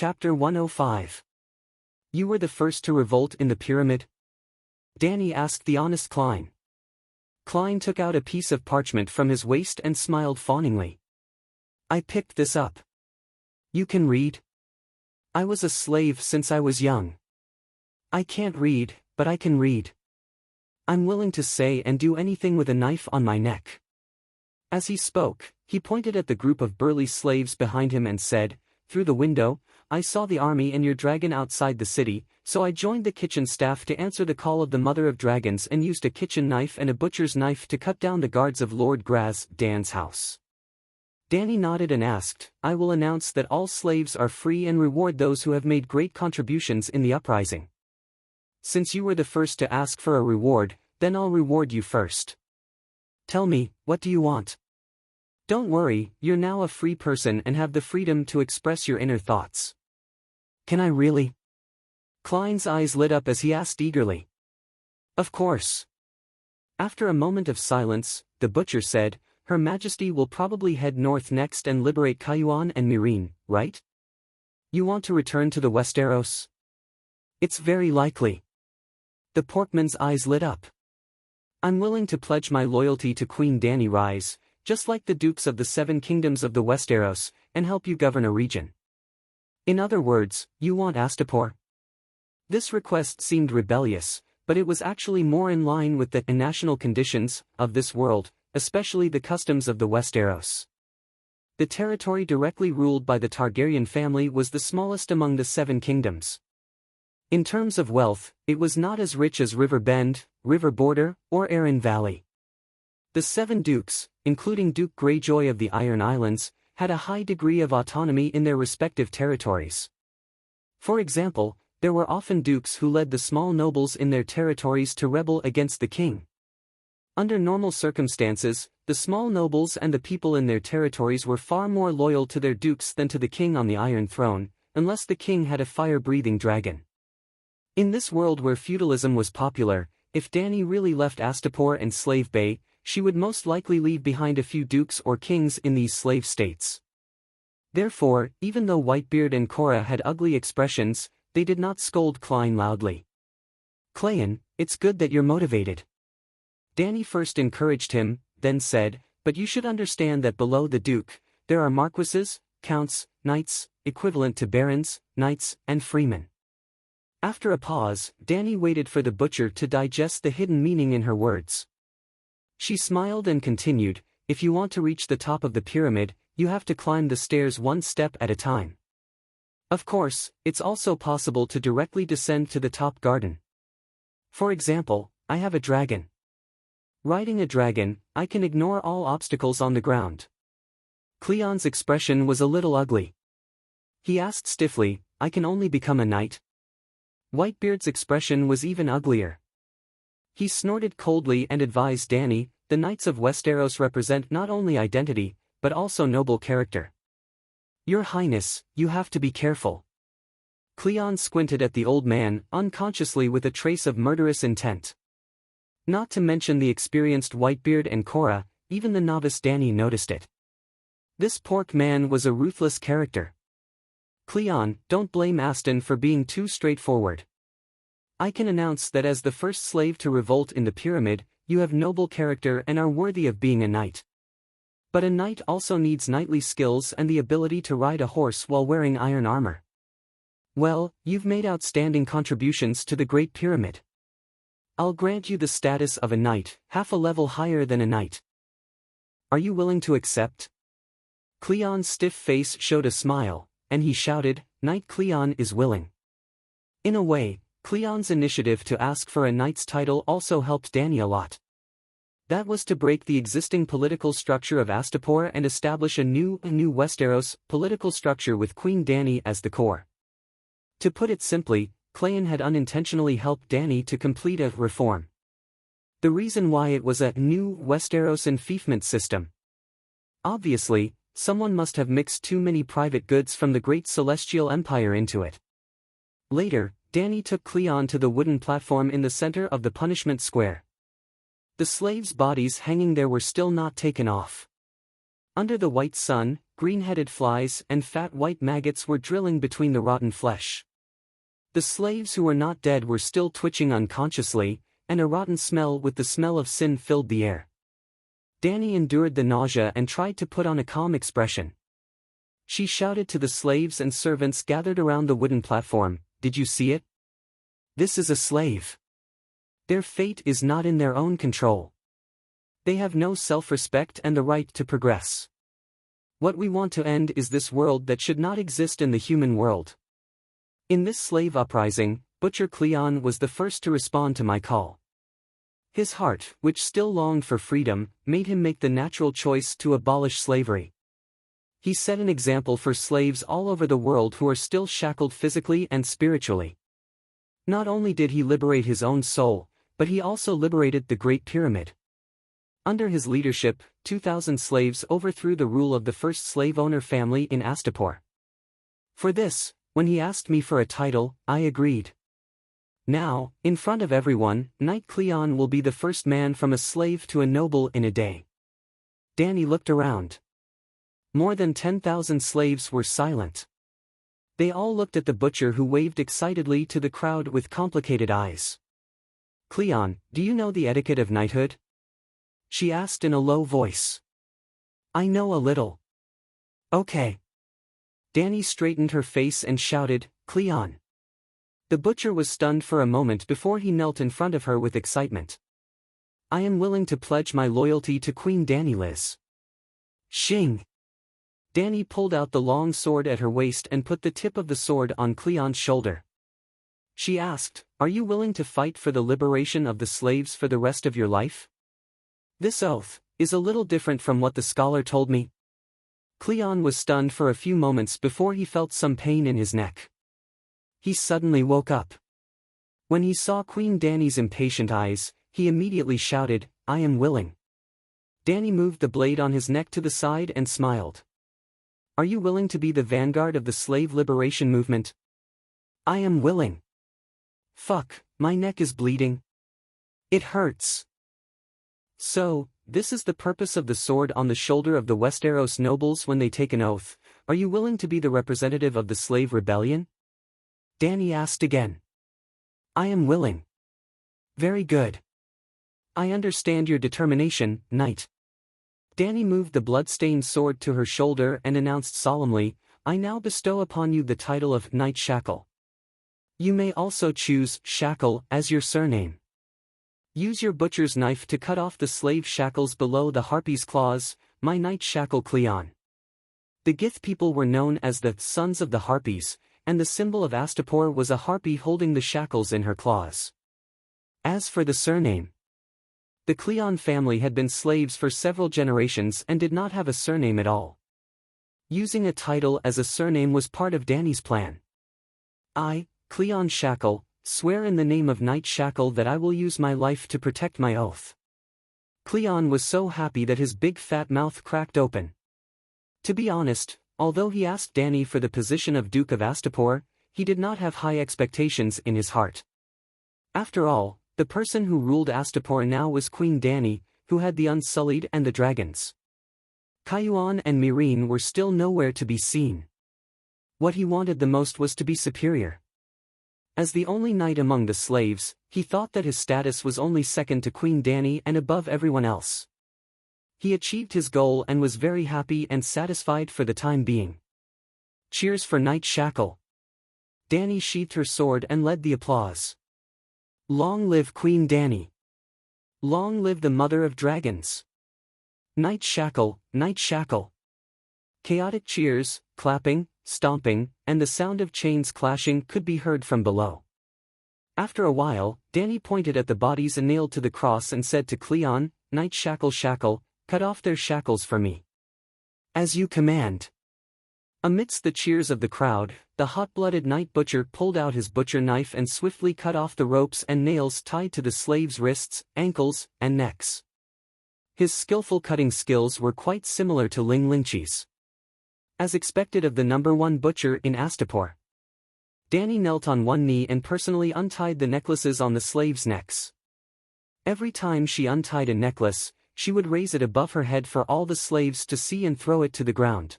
Chapter 105. You were the first to revolt in the pyramid? Danny asked the honest Klein. Klein took out a piece of parchment from his waist and smiled fawningly. I picked this up. You can read? I was a slave since I was young. I can't read, but I can read. I'm willing to say and do anything with a knife on my neck. As he spoke, he pointed at the group of burly slaves behind him and said, through the window, I saw the army and your dragon outside the city, so I joined the kitchen staff to answer the call of the mother of dragons and used a kitchen knife and a butcher's knife to cut down the guards of Lord Graz Dan's house. Danny nodded and asked, I will announce that all slaves are free and reward those who have made great contributions in the uprising. Since you were the first to ask for a reward, then I'll reward you first. Tell me, what do you want? Don't worry, you're now a free person and have the freedom to express your inner thoughts. Can I really? Klein's eyes lit up as he asked eagerly. Of course. After a moment of silence, the butcher said, Her Majesty will probably head north next and liberate Kayuan and Mirin, right? You want to return to the Westeros? It's very likely. The porkman's eyes lit up. I'm willing to pledge my loyalty to Queen Danny Rise, just like the dukes of the 7 kingdoms of the Westeros, and help you govern a region. In other words, you want Astapor? This request seemed rebellious, but it was actually more in line with the national conditions of this world, especially the customs of the Westeros. The territory directly ruled by the Targaryen family was the smallest among the 7 kingdoms. In terms of wealth, it was not as rich as River Bend, River Border, or Arryn Valley. The 7 dukes, including Duke Greyjoy of the Iron Islands, had a high degree of autonomy in their respective territories. For example, there were often dukes who led the small nobles in their territories to rebel against the king. Under normal circumstances, the small nobles and the people in their territories were far more loyal to their dukes than to the king on the Iron Throne, unless the king had a fire-breathing dragon. In this world where feudalism was popular, if Danny really left Astapor and Slave Bay, she would most likely leave behind a few dukes or kings in these slave states. Therefore, even though Whitebeard and Cora had ugly expressions, they did not scold Klein loudly. Cleon, it's good that you're motivated. Danny first encouraged him, then said, but you should understand that below the duke, there are marquises, counts, knights, equivalent to barons, knights, and freemen. After a pause, Danny waited for the butcher to digest the hidden meaning in her words. She smiled and continued, if you want to reach the top of the pyramid, you have to climb the stairs one step at a time. Of course, it's also possible to directly descend to the top garden. For example, I have a dragon. Riding a dragon, I can ignore all obstacles on the ground. Cleon's expression was a little ugly. He asked stiffly, I can only become a knight? Whitebeard's expression was even uglier. He snorted coldly and advised Danny, the Knights of Westeros represent not only identity, but also noble character. Your Highness, you have to be careful. Cleon squinted at the old man, unconsciously with a trace of murderous intent. Not to mention the experienced Whitebeard and Cora, even the novice Danny noticed it. This pork man was a ruthless character. Cleon, don't blame Aston for being too straightforward. I can announce that as the first slave to revolt in the pyramid, you have noble character and are worthy of being a knight. But a knight also needs knightly skills and the ability to ride a horse while wearing iron armor. Well, you've made outstanding contributions to the Great Pyramid. I'll grant you the status of a knight, half a level higher than a knight. Are you willing to accept? Cleon's stiff face showed a smile, and he shouted, Knight Cleon is willing. In a way, Cleon's initiative to ask for a knight's title also helped Danny a lot. That was to break the existing political structure of Astapor and establish a new Westeros political structure with Queen Danny as the core. To put it simply, Cleon had unintentionally helped Danny to complete a reform. The reason why it was a new Westeros enfeoffment system. Obviously, someone must have mixed too many private goods from the Great Celestial Empire into it. Later, Danny took Cleon to the wooden platform in the center of the punishment square. The slaves' bodies hanging there were still not taken off. Under the white sun, green-headed flies and fat white maggots were drilling between the rotten flesh. The slaves who were not dead were still twitching unconsciously, and a rotten smell with the smell of sin filled the air. Dani endured the nausea and tried to put on a calm expression. She shouted to the slaves and servants gathered around the wooden platform, "Did you see it? This is a slave. Their fate is not in their own control. They have no self-respect and the right to progress. What we want to end is this world that should not exist in the human world." In this slave uprising, Butcher Cleon was the first to respond to my call. His heart, which still longed for freedom, made him make the natural choice to abolish slavery. He set an example for slaves all over the world who are still shackled physically and spiritually. Not only did he liberate his own soul, but he also liberated the Great Pyramid. Under his leadership, 2,000 slaves overthrew the rule of the first slave owner family in Astapor. For this, when he asked me for a title, I agreed. Now, in front of everyone, Knight Cleon will be the first man from a slave to a noble in a day. Dani looked around. More than 10,000 slaves were silent. They all looked at the butcher who waved excitedly to the crowd with complicated eyes. "Cleon, do you know the etiquette of knighthood?" she asked in a low voice. "I know a little." "Okay." Dani straightened her face and shouted, "Cleon." The butcher was stunned for a moment before he knelt in front of her with excitement. "I am willing to pledge my loyalty to Queen Dani Liz." Shing! Dani pulled out the long sword at her waist and put the tip of the sword on Cleon's shoulder. She asked, "Are you willing to fight for the liberation of the slaves for the rest of your life?" "This oath is a little different from what the scholar told me." Cleon was stunned for a few moments before he felt some pain in his neck. He suddenly woke up. When he saw Queen Dani's impatient eyes, he immediately shouted, "I am willing." Dani moved the blade on his neck to the side and smiled. "Are you willing to be the vanguard of the slave liberation movement?" "I am willing." "Fuck, my neck is bleeding. It hurts." "So, this is the purpose of the sword on the shoulder of the Westeros nobles when they take an oath. Are you willing to be the representative of the slave rebellion?" Dani asked again. "I am willing." "Very good. I understand your determination, knight." Dani moved the blood-stained sword to her shoulder and announced solemnly, "I now bestow upon you the title of Knight Shackle. You may also choose Shackle as your surname. Use your butcher's knife to cut off the slave shackles below the harpy's claws, my Knight Shackle Cleon." The Gith people were known as the Sons of the Harpies, and the symbol of Astapor was a harpy holding the shackles in her claws. As for the surname, the Cleon family had been slaves for several generations and did not have a surname at all. Using a title as a surname was part of Dani's plan. "I, Cleon Shackle, swear in the name of Knight Shackle that I will use my life to protect my oath." Cleon was so happy that his big fat mouth cracked open. To be honest, although he asked Dani for the position of Duke of Astapor, he did not have high expectations in his heart. After all, the person who ruled Astapor now was Queen Dani, who had the Unsullied and the dragons. Cayuan and Myrene were still nowhere to be seen. What he wanted the most was to be superior. As the only knight among the slaves, he thought that his status was only second to Queen Dani and above everyone else. He achieved his goal and was very happy and satisfied for the time being. Cheers for Knight Shackle. Dani sheathed her sword and led the applause. Long live Queen Dani. Long live the Mother of Dragons. Knight Shackle, Knight Shackle. Chaotic cheers, clapping, stomping, and the sound of chains clashing could be heard from below. After a while, Dani pointed at the bodies nailed to the cross and said to Cleon, "Knight Shackle Shackle, cut off their shackles for me." "As you command." Amidst the cheers of the crowd, the hot-blooded night butcher pulled out his butcher knife and swiftly cut off the ropes and nails tied to the slaves' wrists, ankles, and necks. His skillful cutting skills were quite similar to Ling Lingqi's. As expected of the #1 butcher in Astapor, Dani knelt on one knee and personally untied the necklaces on the slaves' necks. Every time she untied a necklace, she would raise it above her head for all the slaves to see and throw it to the ground.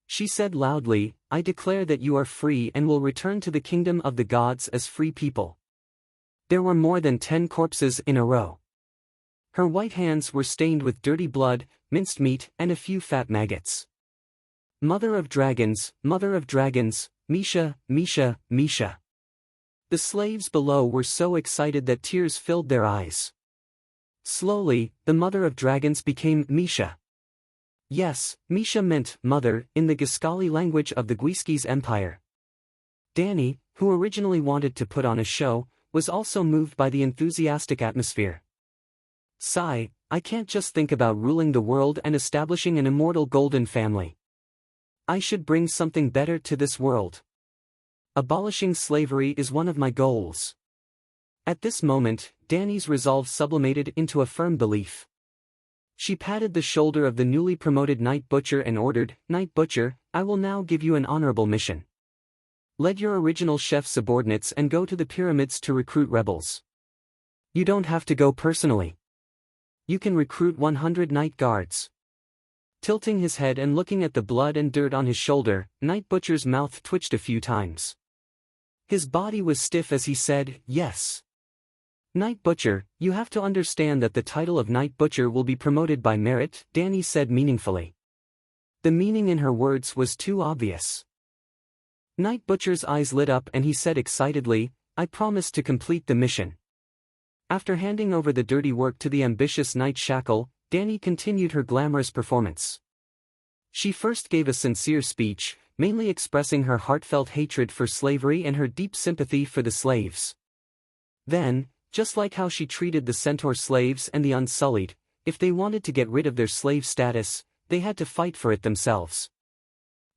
She said loudly, "I declare that you are free and will return to the kingdom of the gods as free people." There were more than 10 corpses in a row. Her white hands were stained with dirty blood, minced meat, and a few fat maggots. Mother of dragons, Misha, Misha, Misha. The slaves below were so excited that tears filled their eyes. Slowly, the mother of dragons became Misha. Yes, Misha meant mother in the Gaskali language of the Guiskis Empire. Danny, who originally wanted to put on a show, was also moved by the enthusiastic atmosphere. Sigh, I can't just think about ruling the world and establishing an immortal golden family. I should bring something better to this world. Abolishing slavery is one of my goals. At this moment, Danny's resolve sublimated into a firm belief. She patted the shoulder of the newly promoted Night Butcher and ordered, "Night Butcher, I will now give you an honorable mission. Lead your original chef subordinates and go to the pyramids to recruit rebels. You don't have to go personally. You can recruit 100 night guards." Tilting his head and looking at the blood and dirt on his shoulder, Night Butcher's mouth twitched a few times. His body was stiff as he said, "Yes. Night Butcher, you have to understand that the title of Night Butcher will be promoted by merit," Danny said meaningfully. The meaning in her words was too obvious. Night Butcher's eyes lit up and he said excitedly, "I promise to complete the mission." After handing over the dirty work to the ambitious Night Shackle, Danny continued her glamorous performance. She first gave a sincere speech, mainly expressing her heartfelt hatred for slavery and her deep sympathy for the slaves. Then, just like how she treated the centaur slaves and the Unsullied, if they wanted to get rid of their slave status, they had to fight for it themselves.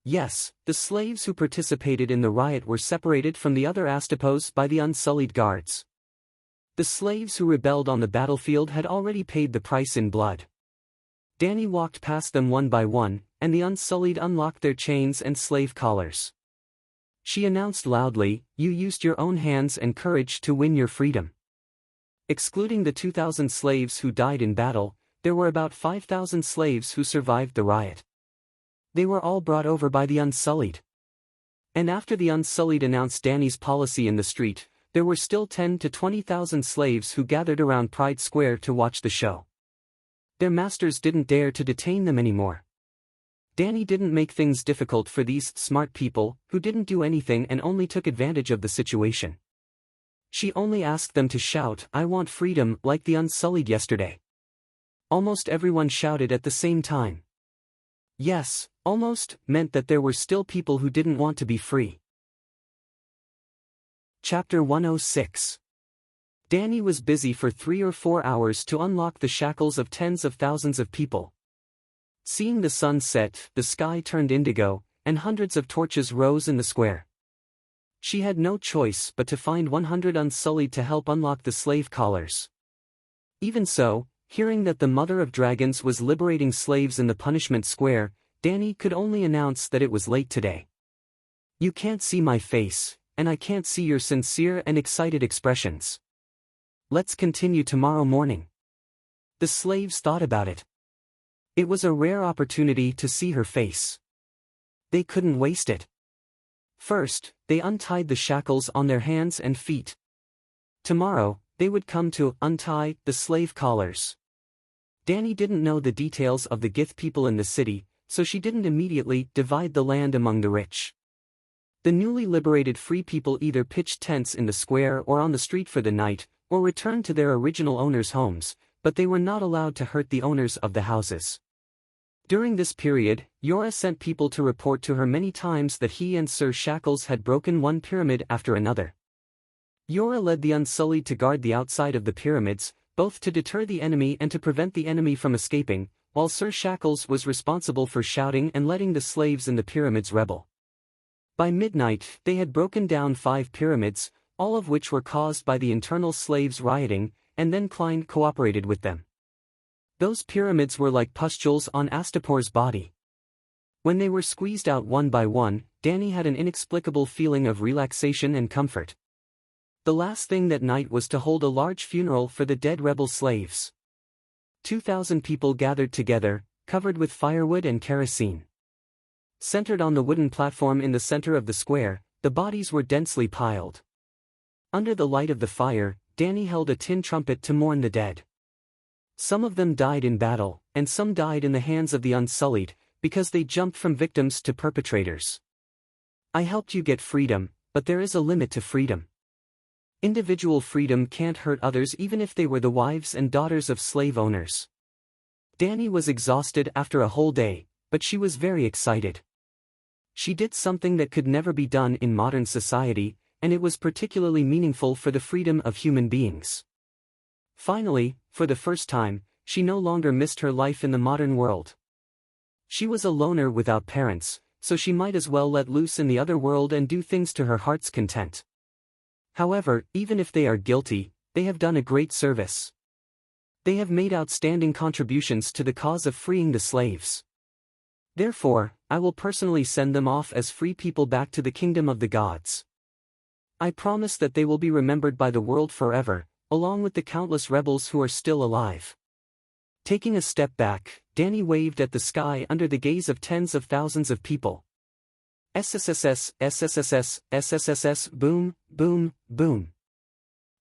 Yes, the slaves who participated in the riot were separated from the other Astapos by the Unsullied guards. The slaves who rebelled on the battlefield had already paid the price in blood. Danny walked past them one by one, and the Unsullied unlocked their chains and slave collars. She announced loudly, "You used your own hands and courage to win your freedom." Excluding the 2,000 slaves who died in battle, there were about 5,000 slaves who survived the riot. They were all brought over by the Unsullied. And after the Unsullied announced Danny's policy in the street, there were still 10 to 20,000 slaves who gathered around Pride Square to watch the show. Their masters didn't dare to detain them anymore. Danny didn't make things difficult for these smart people, who didn't do anything and only took advantage of the situation. She only asked them to shout, "I want freedom," like the Unsullied yesterday. Almost everyone shouted at the same time. Yes, almost meant that there were still people who didn't want to be free. Chapter 106. Danny was busy for 3 or 4 hours to unlock the shackles of tens of thousands of people. Seeing the sun set, the sky turned indigo, and hundreds of torches rose in the square. She had no choice but to find 100 Unsullied to help unlock the slave collars. Even so, hearing that the Mother of Dragons was liberating slaves in the punishment square, Danny could only announce that it was late today. "You can't see my face, and I can't see your sincere and excited expressions. Let's continue tomorrow morning." The slaves thought about it. It was a rare opportunity to see her face. They couldn't waste it. First, they untied the shackles on their hands and feet. Tomorrow, they would come to untie the slave collars. Danny didn't know the details of the Gith people in the city, so she didn't immediately divide the land among the rich. The newly liberated free people either pitched tents in the square or on the street for the night, or returned to their original owners' homes, but they were not allowed to hurt the owners of the houses. During this period, Yora sent people to report to her many times that he and Sir Shackles had broken one pyramid after another. Yora led the Unsullied to guard the outside of the pyramids, both to deter the enemy and to prevent the enemy from escaping, while Sir Shackles was responsible for shouting and letting the slaves in the pyramids rebel. By midnight, they had broken down 5 pyramids, all of which were caused by the internal slaves rioting, and then Klein cooperated with them. Those pyramids were like pustules on Astapor's body. When they were squeezed out one by one, Danny had an inexplicable feeling of relaxation and comfort. The last thing that night was to hold a large funeral for the dead rebel slaves. 2,000 people gathered together, covered with firewood and kerosene. Centered on the wooden platform in the center of the square, the bodies were densely piled. Under the light of the fire, Danny held a tin trumpet to mourn the dead. Some of them died in battle, and some died in the hands of the Unsullied, because they jumped from victims to perpetrators. I helped you get freedom, but there is a limit to freedom. Individual freedom can't hurt others even if they were the wives and daughters of slave owners. Danny was exhausted after a whole day, but she was very excited. She did something that could never be done in modern society, and it was particularly meaningful for the freedom of human beings. Finally, for the first time, she no longer missed her life in the modern world. She was a loner without parents, so she might as well let loose in the other world and do things to her heart's content. However, even if they are guilty, they have done a great service. They have made outstanding contributions to the cause of freeing the slaves. Therefore, I will personally send them off as free people back to the kingdom of the gods. I promise that they will be remembered by the world forever, along with the countless rebels who are still alive. Taking a step back, Danny waved at the sky under the gaze of tens of thousands of people. SSSS, SSSS, SSSS, boom, boom, boom.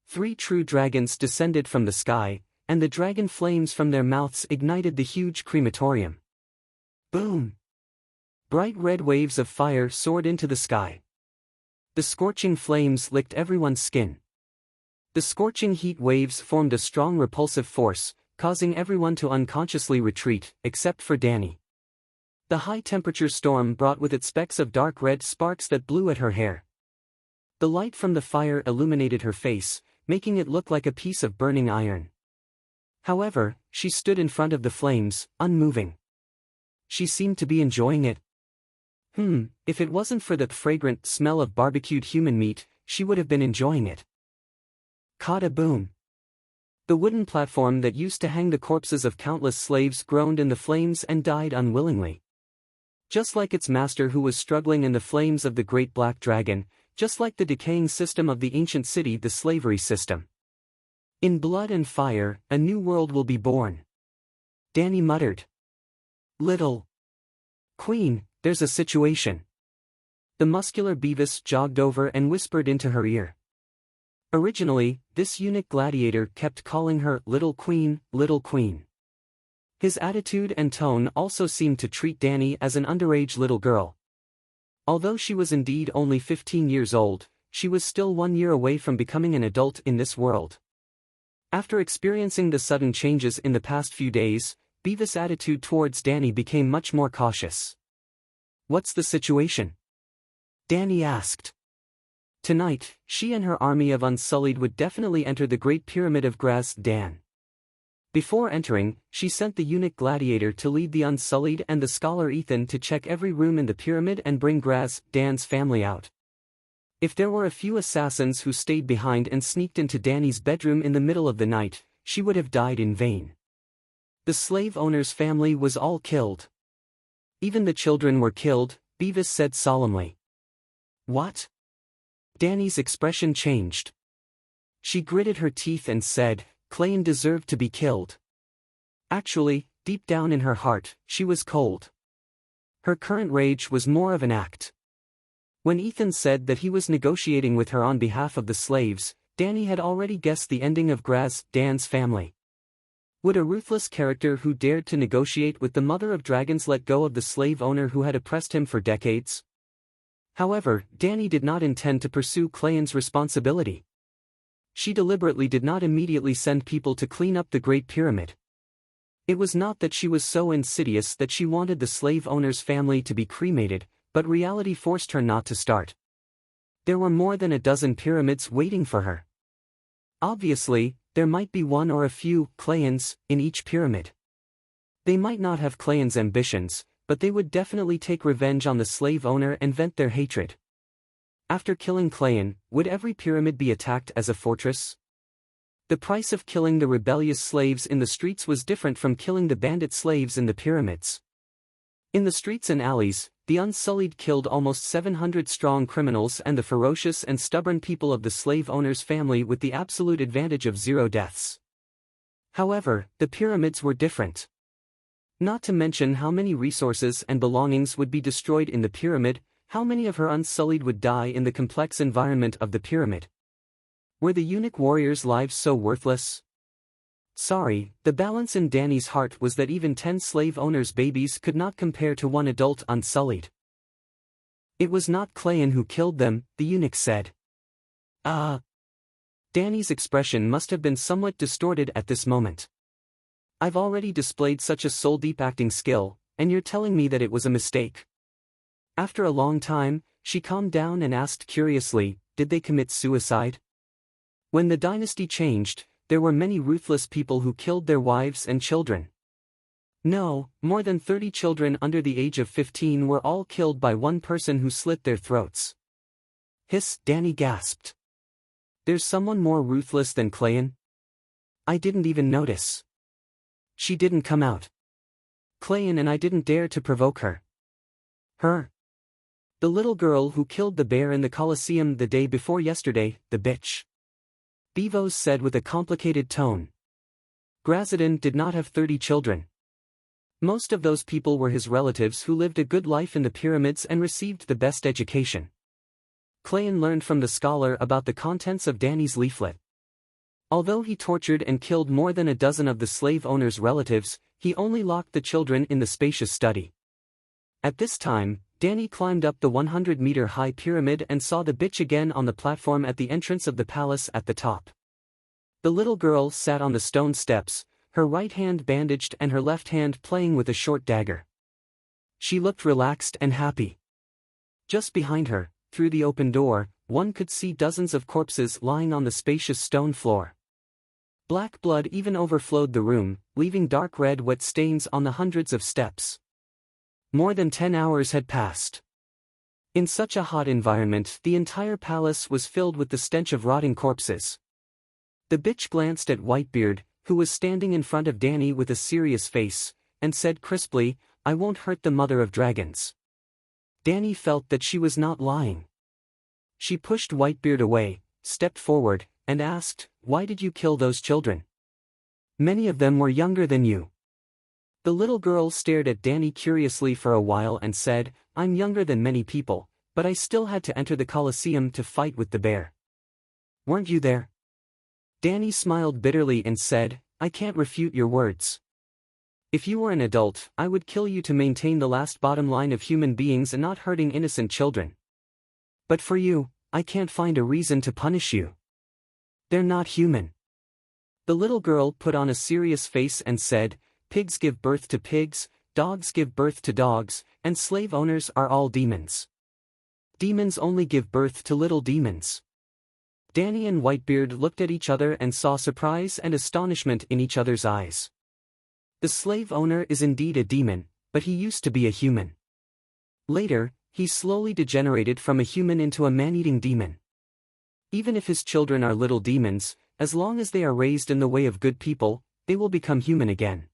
3 true dragons descended from the sky, and the dragon flames from their mouths ignited the huge crematorium. Boom! Bright red waves of fire soared into the sky. The scorching flames licked everyone's skin. The scorching heat waves formed a strong repulsive force, causing everyone to unconsciously retreat, except for Danny. The high-temperature storm brought with it specks of dark red sparks that blew at her hair. The light from the fire illuminated her face, making it look like a piece of burning iron. However, she stood in front of the flames, unmoving. She seemed to be enjoying it. If it wasn't for the fragrant smell of barbecued human meat, she would have been enjoying it. Kada boom! The wooden platform that used to hang the corpses of countless slaves groaned in the flames and died unwillingly. Just like its master who was struggling in the flames of the great black dragon, just like the decaying system of the ancient city, the slavery system. In blood and fire, a new world will be born. Danny muttered. Little Queen, there's a situation. The muscular Beavis jogged over and whispered into her ear. Originally, this eunuch gladiator kept calling her Little Queen, Little Queen. His attitude and tone also seemed to treat Danny as an underage little girl. Although she was indeed only 15 years old, she was still 1 year away from becoming an adult in this world. After experiencing the sudden changes in the past few days, Beavis' attitude towards Danny became much more cautious. What's the situation? Danny asked. Tonight, she and her army of Unsullied would definitely enter the Great Pyramid of Graz Dan. Before entering, she sent the eunuch gladiator to lead the Unsullied and the scholar Ethan to check every room in the pyramid and bring Graz Dan's family out. If there were a few assassins who stayed behind and sneaked into Danny's bedroom in the middle of the night, she would have died in vain. The slave owner's family was all killed. Even the children were killed, Beavis said solemnly. What? Danny's expression changed. She gritted her teeth and said, Clayton deserved to be killed. Actually, deep down in her heart, she was cold. Her current rage was more of an act. When Ethan said that he was negotiating with her on behalf of the slaves, Danny had already guessed the ending of Graz Dan's family. Would a ruthless character who dared to negotiate with the mother of dragons let go of the slave owner who had oppressed him for decades? However, Danny did not intend to pursue Clayton's responsibility. She deliberately did not immediately send people to clean up the Great Pyramid. It was not that she was so insidious that she wanted the slave owner's family to be cremated, but reality forced her not to start. There were more than a dozen pyramids waiting for her. Obviously, there might be one or a few Claytons in each pyramid. They might not have Clayton's ambitions, but they would definitely take revenge on the slave owner and vent their hatred. After killing Clayton, would every pyramid be attacked as a fortress? The price of killing the rebellious slaves in the streets was different from killing the bandit slaves in the pyramids. In the streets and alleys, the Unsullied killed almost 700 strong criminals and the ferocious and stubborn people of the slave owner's family with the absolute advantage of 0 deaths. However, the pyramids were different. Not to mention how many resources and belongings would be destroyed in the pyramid, how many of her unsullied would die in the complex environment of the pyramid. Were the eunuch warriors' lives so worthless? Sorry, the balance in Danny's heart was that even 10 slave owners' babies could not compare to one adult unsullied. It was not Clayan who killed them, the eunuch said. Danny's expression must have been somewhat distorted at this moment. I've already displayed such a soul-deep acting skill, and you're telling me that it was a mistake. After a long time, she calmed down and asked curiously, did they commit suicide? When the dynasty changed, there were many ruthless people who killed their wives and children. No, more than 30 children under the age of 15 were all killed by one person who slit their throats. Hiss, Danny gasped. There's someone more ruthless than Clayan? I didn't even notice. She didn't come out. Clayan and I didn't dare to provoke her. Her? The little girl who killed the bear in the Colosseum the day before yesterday, the bitch. Bevo's said with a complicated tone. Grazadin did not have 30 children. Most of those people were his relatives who lived a good life in the pyramids and received the best education. Clayan learned from the scholar about the contents of Danny's leaflet. Although he tortured and killed more than a dozen of the slave owners' relatives, he only locked the children in the spacious study. At this time, Danny climbed up the 100-meter-high pyramid and saw the bitch again on the platform at the entrance of the palace at the top. The little girl sat on the stone steps, her right hand bandaged and her left hand playing with a short dagger. She looked relaxed and happy. Just behind her, through the open door, one could see dozens of corpses lying on the spacious stone floor. Black blood even overflowed the room, leaving dark red wet stains on the hundreds of steps. More than 10 hours had passed. In such a hot environment, the entire palace was filled with the stench of rotting corpses. The bitch glanced at Whitebeard, who was standing in front of Danny with a serious face, and said crisply, I won't hurt the mother of dragons. Danny felt that she was not lying. She pushed Whitebeard away, stepped forward, and asked, why did you kill those children? Many of them were younger than you. The little girl stared at Danny curiously for a while and said, I'm younger than many people, but I still had to enter the Colosseum to fight with the bear. Weren't you there? Danny smiled bitterly and said, I can't refute your words. If you were an adult, I would kill you to maintain the last bottom line of human beings and not hurting innocent children. But for you, I can't find a reason to punish you. They're not human. The little girl put on a serious face and said, pigs give birth to pigs, dogs give birth to dogs, and slave owners are all demons. Demons only give birth to little demons. Danny and Whitebeard looked at each other and saw surprise and astonishment in each other's eyes. The slave owner is indeed a demon, but he used to be a human. Later, he slowly degenerated from a human into a man-eating demon. Even if his children are little demons, as long as they are raised in the way of good people, they will become human again.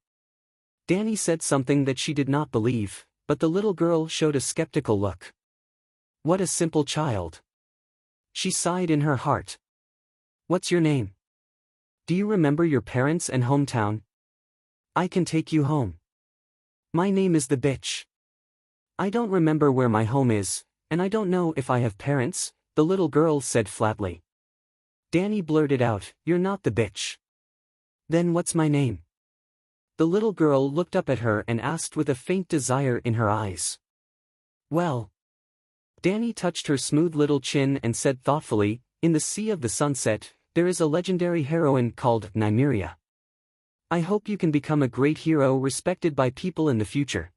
Danny said something that she did not believe, but the little girl showed a skeptical look. What a simple child. She sighed in her heart. What's your name? Do you remember your parents and hometown? I can take you home. My name is the bitch. I don't remember where my home is, and I don't know if I have parents, the little girl said flatly. Danny blurted out, you're not the bitch. Then what's my name? The little girl looked up at her and asked with a faint desire in her eyes. Well. Danny touched her smooth little chin and said thoughtfully, in the Sea of the Sunset, there is a legendary heroine called Nymeria. I hope you can become a great hero respected by people in the future.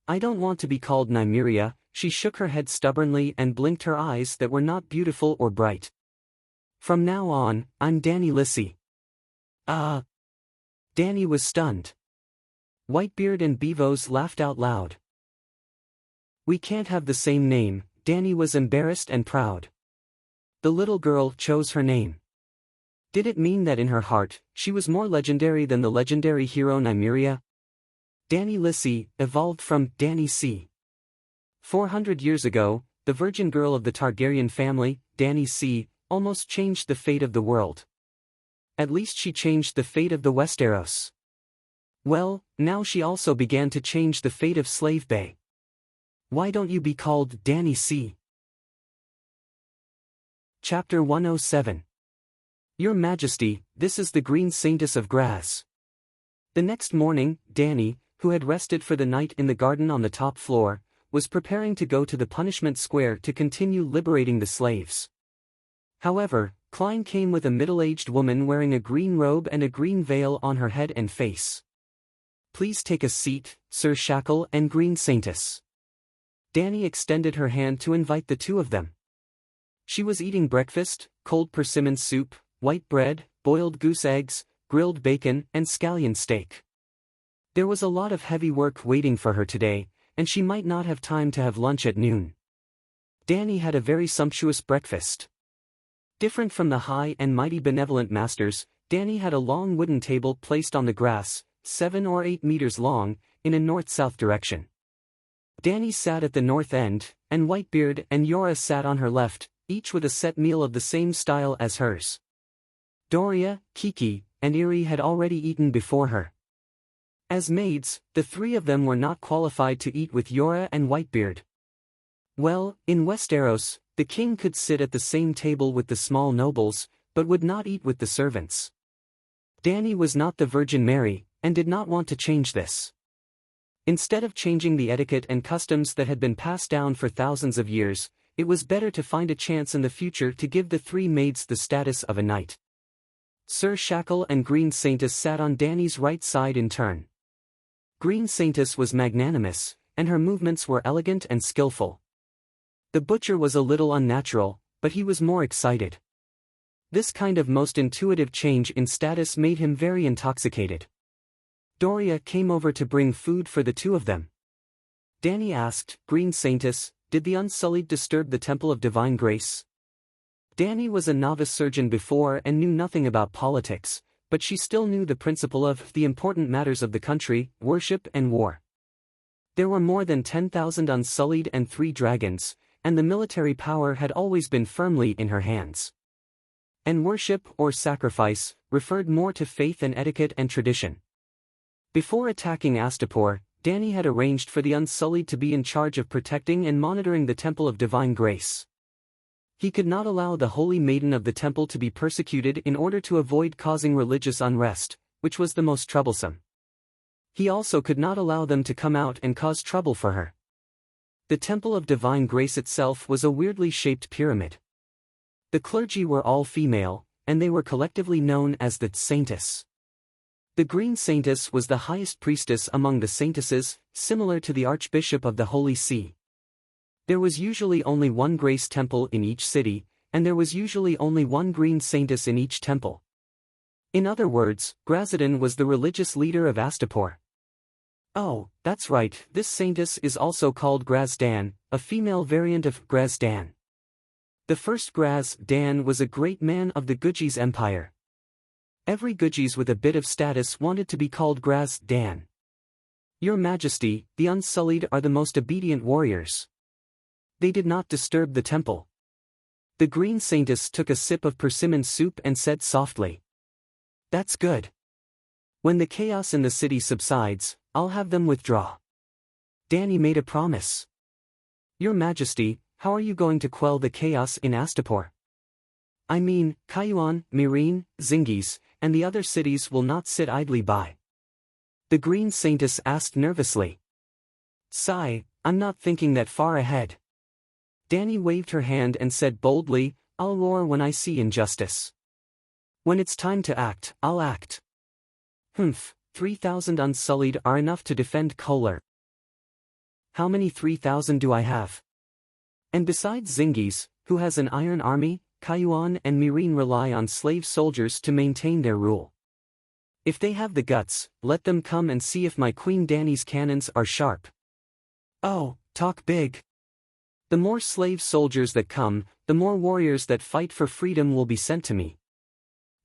I don't want to be called Nymeria, she shook her head stubbornly and blinked her eyes that were not beautiful or bright. From now on, I'm Danny Lissy. Danny was stunned. Whitebeard and Bevo's laughed out loud. We can't have the same name, Danny was embarrassed and proud. The little girl chose her name. Did it mean that in her heart, she was more legendary than the legendary hero Nymeria? Danny Lissy evolved from Danny C. 400 years ago, the virgin girl of the Targaryen family, Danny C., almost changed the fate of the world. At least she changed the fate of the Westeros. Well, now she also began to change the fate of Slave Bay. Why don't you be called Danny C? Chapter 107. Your Majesty, this is the Green Saintess of Graz. The next morning, Danny, who had rested for the night in the garden on the top floor, was preparing to go to the punishment square to continue liberating the slaves. However, Klein came with a middle-aged woman wearing a green robe and a green veil on her head and face. Please take a seat, Sir Shackle and Green Saintess. Danny extended her hand to invite the two of them. She was eating breakfast, cold persimmon soup, white bread, boiled goose eggs, grilled bacon, and scallion steak. There was a lot of heavy work waiting for her today, and she might not have time to have lunch at noon. Danny had a very sumptuous breakfast. Different from the high and mighty benevolent masters, Danny had a long wooden table placed on the grass, 7 or 8 meters long, in a north-south direction. Danny sat at the north end, and Whitebeard and Yora sat on her left, each with a set meal of the same style as hers. Doria, Kiki, and Iri had already eaten before her. As maids, the three of them were not qualified to eat with Yora and Whitebeard. Well, in Westeros, the king could sit at the same table with the small nobles, but would not eat with the servants. Danny was not the Virgin Mary, and did not want to change this. Instead of changing the etiquette and customs that had been passed down for thousands of years, it was better to find a chance in the future to give the three maids the status of a knight. Sir Shackle and Green Saintess sat on Danny's right side in turn. Green Saintess was magnanimous, and her movements were elegant and skillful. The butcher was a little unnatural, but he was more excited. This kind of most intuitive change in status made him very intoxicated. Doria came over to bring food for the two of them. Danny asked, Green Saintess, did the Unsullied disturb the Temple of Divine Grace? Danny was a novice surgeon before and knew nothing about politics, but she still knew the principle of the important matters of the country, worship and war. There were more than 10,000 Unsullied and 3 dragons, and the military power had always been firmly in her hands. And worship, or sacrifice, referred more to faith and etiquette and tradition. Before attacking Astapor, Danny had arranged for the Unsullied to be in charge of protecting and monitoring the Temple of Divine Grace. He could not allow the Holy Maiden of the Temple to be persecuted in order to avoid causing religious unrest, which was the most troublesome. He also could not allow them to come out and cause trouble for her. The Temple of Divine Grace itself was a weirdly shaped pyramid. The clergy were all female, and they were collectively known as the Saintess. The Green Saintess was the highest priestess among the Saintesses, similar to the Archbishop of the Holy See. There was usually only one Grace Temple in each city, and there was usually only one Green Saintess in each temple. In other words, Grazadin was the religious leader of Astapor. Oh, that's right, this Saintess is also called Grazdan, a female variant of Grazdan. The first Grazdan was a great man of the Guji's empire. Every Gujis with a bit of status wanted to be called Grazdan. Your Majesty, the Unsullied are the most obedient warriors. They did not disturb the temple. The Green Saintess took a sip of persimmon soup and said softly, That's good. When the chaos in the city subsides, I'll have them withdraw. Danny made a promise. Your Majesty, how are you going to quell the chaos in Astapor? I mean, Kayuan, Mirin, Zingis, and the other cities will not sit idly by. The Green Saintess asked nervously. Sigh, I'm not thinking that far ahead. Danny waved her hand and said boldly, I'll roar when I see injustice. When it's time to act, I'll act. 3,000 Unsullied are enough to defend Kohler. How many 3,000 do I have? And besides Zingis, who has an iron army, Kayuan and Mirin rely on slave soldiers to maintain their rule. If they have the guts, let them come and see if my Queen Danny's cannons are sharp. Oh, talk big. The more slave soldiers that come, the more warriors that fight for freedom will be sent to me.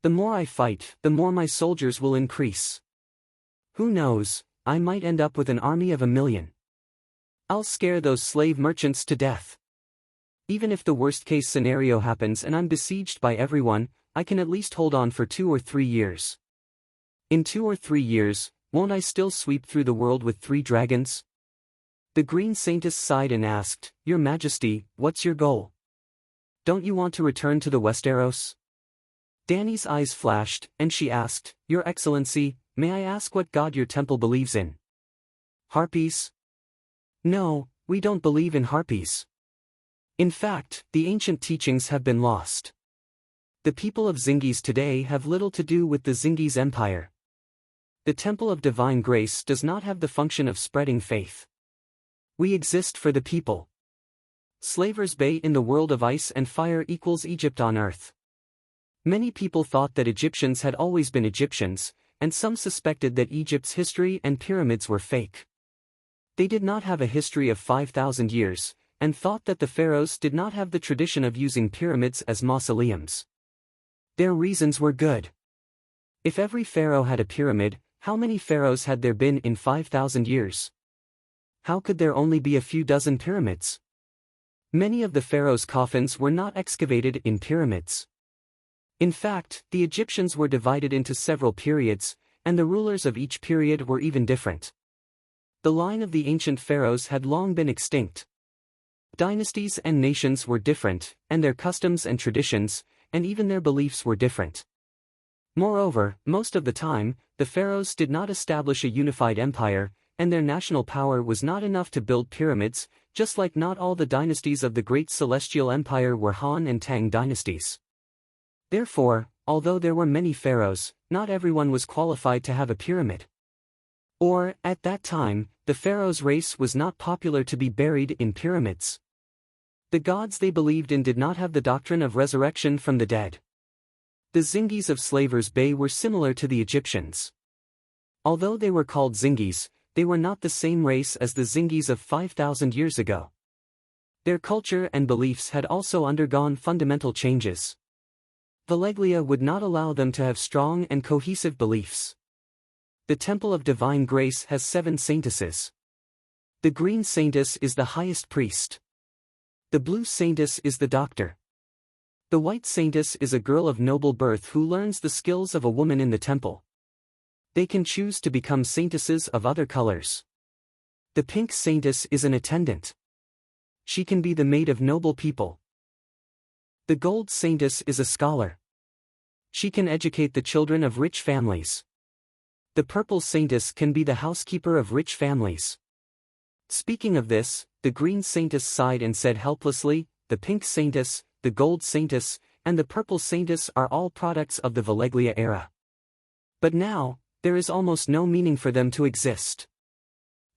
The more I fight, the more my soldiers will increase. Who knows, I might end up with an army of 1,000,000. I'll scare those slave merchants to death. Even if the worst-case scenario happens and I'm besieged by everyone, I can at least hold on for 2 or 3 years. In 2 or 3 years, won't I still sweep through the world with 3 dragons? The green saintess sighed and asked, Your Majesty, what's your goal? Don't you want to return to the Westeros? Dany's eyes flashed, and she asked, Your Excellency, may I ask what god your temple believes in? Harpies? No, we don't believe in harpies. In fact, the ancient teachings have been lost. The people of Zingis today have little to do with the Zingis Empire. The Temple of Divine Grace does not have the function of spreading faith. We exist for the people. Slaver's Bay in the world of ice and fire equals Egypt on earth. Many people thought that Egyptians had always been Egyptians, and some suspected that Egypt's history and pyramids were fake. They did not have a history of 5,000 years, and thought that the pharaohs did not have the tradition of using pyramids as mausoleums. Their reasons were good. If every pharaoh had a pyramid, how many pharaohs had there been in 5,000 years? How could there only be a few dozen pyramids? Many of the pharaohs' coffins were not excavated in pyramids. In fact, the Egyptians were divided into several periods, and the rulers of each period were even different. The line of the ancient pharaohs had long been extinct. Dynasties and nations were different, and their customs and traditions, and even their beliefs were different. Moreover, most of the time, the pharaohs did not establish a unified empire, and their national power was not enough to build pyramids, just like not all the dynasties of the Great Celestial Empire were Han and Tang dynasties. Therefore, although there were many pharaohs, not everyone was qualified to have a pyramid. Or, at that time, the pharaoh's race was not popular to be buried in pyramids. The gods they believed in did not have the doctrine of resurrection from the dead. The Zingis of Slaver's Bay were similar to the Egyptians. Although they were called Zingis, they were not the same race as the Zingis of 5,000 years ago. Their culture and beliefs had also undergone fundamental changes. Valeglia would not allow them to have strong and cohesive beliefs. The Temple of Divine Grace has 7 saintesses. The green saintess is the highest priest. The blue saintess is the doctor. The white saintess is a girl of noble birth who learns the skills of a woman in the temple. They can choose to become saintesses of other colors. The pink saintess is an attendant. She can be the maid of noble people. The gold saintess is a scholar. She can educate the children of rich families. The purple saintess can be the housekeeper of rich families. Speaking of this, the green saintess sighed and said helplessly, the pink saintess, the gold saintess, and the purple saintess are all products of the Valeglia era. But now, there is almost no meaning for them to exist.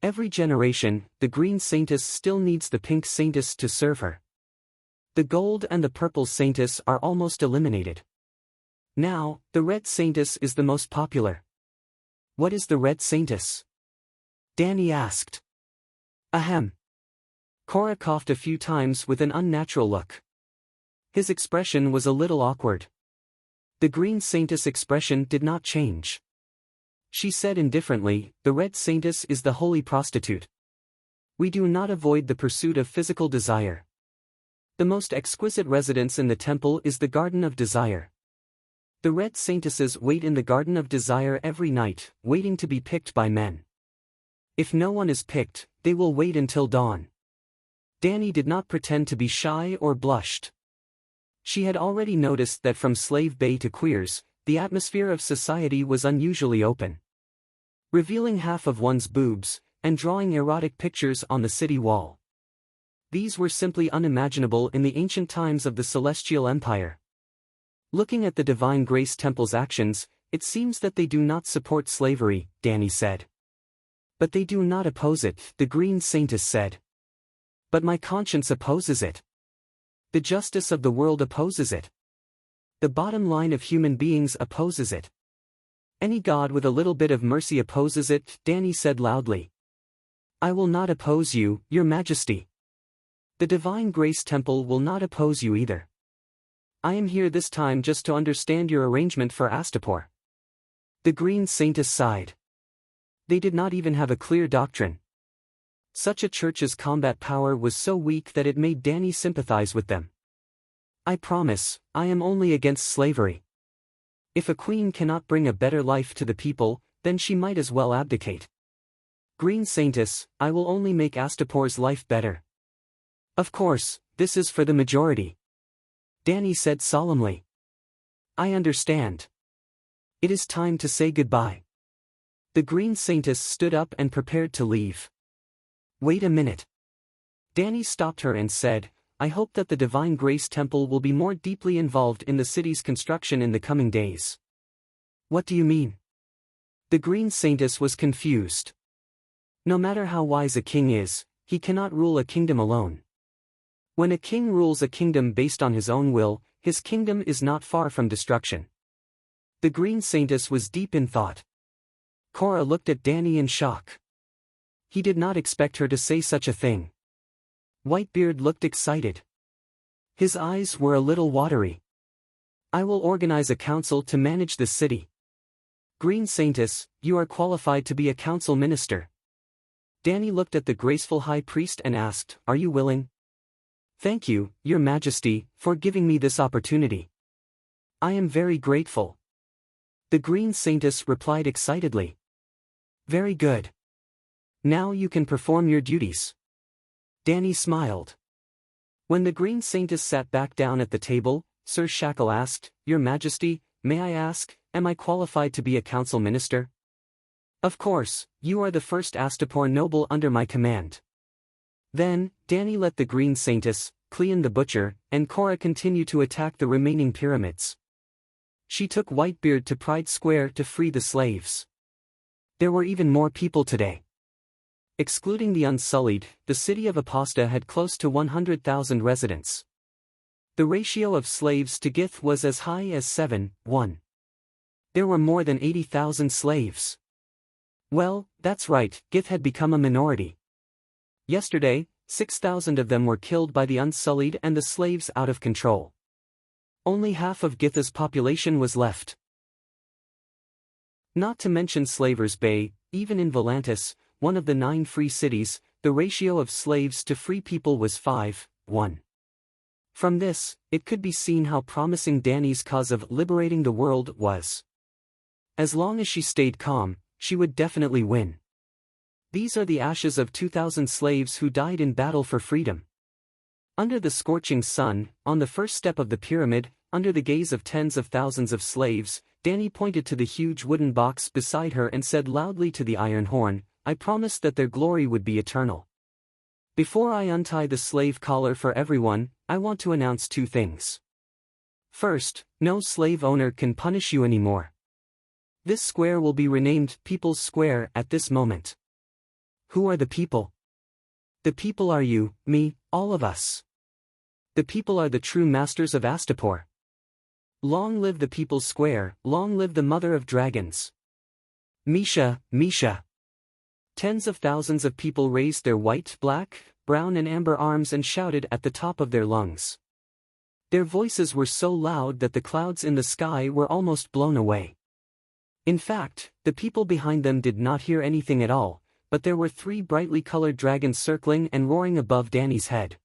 Every generation, the green saintess still needs the pink saintess to serve her. The gold and the purple saintess are almost eliminated. Now, the red saintess is the most popular. What is the red saintess? Dany asked. Ahem. Cora coughed a few times with an unnatural look. His expression was a little awkward. The green saintess' expression did not change. She said indifferently, the red saintess is the holy prostitute. We do not avoid the pursuit of physical desire. The most exquisite residence in the temple is the Garden of Desire. The red saintesses wait in the Garden of Desire every night, waiting to be picked by men. If no one is picked, they will wait until dawn. Dany did not pretend to be shy or blushed. She had already noticed that from Slave Bay to Queers, the atmosphere of society was unusually open. Revealing half of one's boobs, and drawing erotic pictures on the city wall. These were simply unimaginable in the ancient times of the Celestial Empire. Looking at the Divine Grace Temple's actions, it seems that they do not support slavery, Dany said. But they do not oppose it, the Green Saintess said. But my conscience opposes it. The justice of the world opposes it. The bottom line of human beings opposes it. Any god with a little bit of mercy opposes it, Dany said loudly. I will not oppose you, Your Majesty. The Divine Grace Temple will not oppose you either. I am here this time just to understand your arrangement for Astapor. The Green Saintess sighed. They did not even have a clear doctrine. Such a church's combat power was so weak that it made Dany sympathize with them. I promise, I am only against slavery. If a queen cannot bring a better life to the people, then she might as well abdicate. Green Saintess, I will only make Astapor's life better. Of course, this is for the majority. Danny said solemnly. I understand. It is time to say goodbye. The Green Saintess stood up and prepared to leave. Wait a minute. Danny stopped her and said, I hope that the Divine Grace Temple will be more deeply involved in the city's construction in the coming days. What do you mean? The Green Saintess was confused. No matter how wise a king is, he cannot rule a kingdom alone. When a king rules a kingdom based on his own will, his kingdom is not far from destruction. The Green Saintess was deep in thought. Cora looked at Danny in shock. He did not expect her to say such a thing. Whitebeard looked excited. His eyes were a little watery. I will organize a council to manage the city. Green Saintess, you are qualified to be a council minister. Danny looked at the graceful high priest and asked, Are you willing? Thank you, Your Majesty, for giving me this opportunity. I am very grateful. The Green Saintess replied excitedly. Very good. Now you can perform your duties. Danny smiled. When the Green Saintess sat back down at the table, Sir Shackle asked, Your Majesty, may I ask, am I qualified to be a council minister? Of course, you are the first Astapor noble under my command. Then, Danny let the Green Saintess, Cleon the Butcher, and Cora continue to attack the remaining pyramids. She took Whitebeard to Pride Square to free the slaves. There were even more people today. Excluding the Unsullied, the city of Aposta had close to 100,000 residents. The ratio of slaves to Gith was as high as 7:1. There were more than 80,000 slaves. Well, that's right, Gith had become a minority. Yesterday, 6,000 of them were killed by the Unsullied and the slaves out of control. Only half of Githa's population was left. Not to mention Slavers Bay, even in Volantis, one of the 9 free cities, the ratio of slaves to free people was 5:1. From this, it could be seen how promising Danny's cause of liberating the world was. As long as she stayed calm, she would definitely win. These are the ashes of 2,000 slaves who died in battle for freedom. Under the scorching sun, on the first step of the pyramid, under the gaze of tens of thousands of slaves, Danny pointed to the huge wooden box beside her and said loudly to the iron horn, I promised that their glory would be eternal. Before I untie the slave collar for everyone, I want to announce 2 things. First, no slave owner can punish you anymore. This square will be renamed People's Square at this moment. Who are the people? The people are you, me, all of us. The people are the true masters of Astapor. Long live the People's Square, long live the Mother of Dragons. Misha, Misha. Tens of thousands of people raised their white, black, brown and amber arms and shouted at the top of their lungs. Their voices were so loud that the clouds in the sky were almost blown away. In fact, the people behind them did not hear anything at all, but there were 3 brightly colored dragons circling and roaring above Danny's head.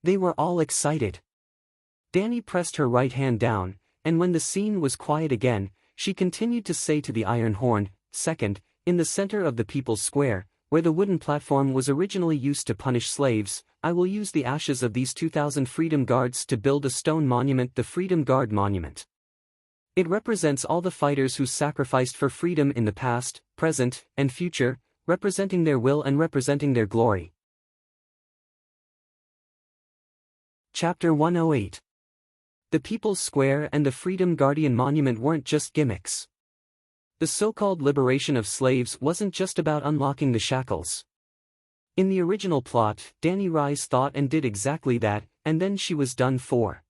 They were all excited. Danny pressed her right hand down, and when the scene was quiet again, she continued to say to the iron horn, Second, in the center of the People's Square, where the wooden platform was originally used to punish slaves, I will use the ashes of these 2,000 Freedom Guards to build a stone monument, the Freedom Guard Monument. It represents all the fighters who sacrificed for freedom in the past, present, and future, representing their will and representing their glory. Chapter 108. The People's Square and the Freedom Guardian Monument weren't just gimmicks. The so-called liberation of slaves wasn't just about unlocking the shackles. In the original plot, Danny Rice thought and did exactly that, and then she was done for.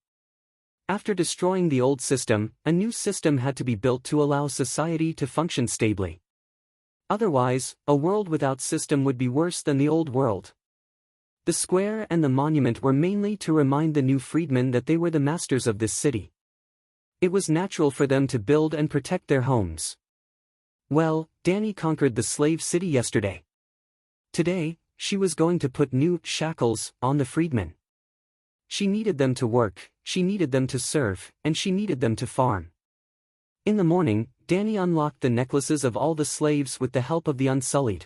After destroying the old system, a new system had to be built to allow society to function stably. Otherwise, a world without system would be worse than the old world. The square and the monument were mainly to remind the new freedmen that they were the masters of this city. It was natural for them to build and protect their homes. Well, Danny conquered the slave city yesterday. Today, she was going to put new shackles on the freedmen. She needed them to work, she needed them to serve, and she needed them to farm. In the morning, Danny unlocked the necklaces of all the slaves with the help of the Unsullied.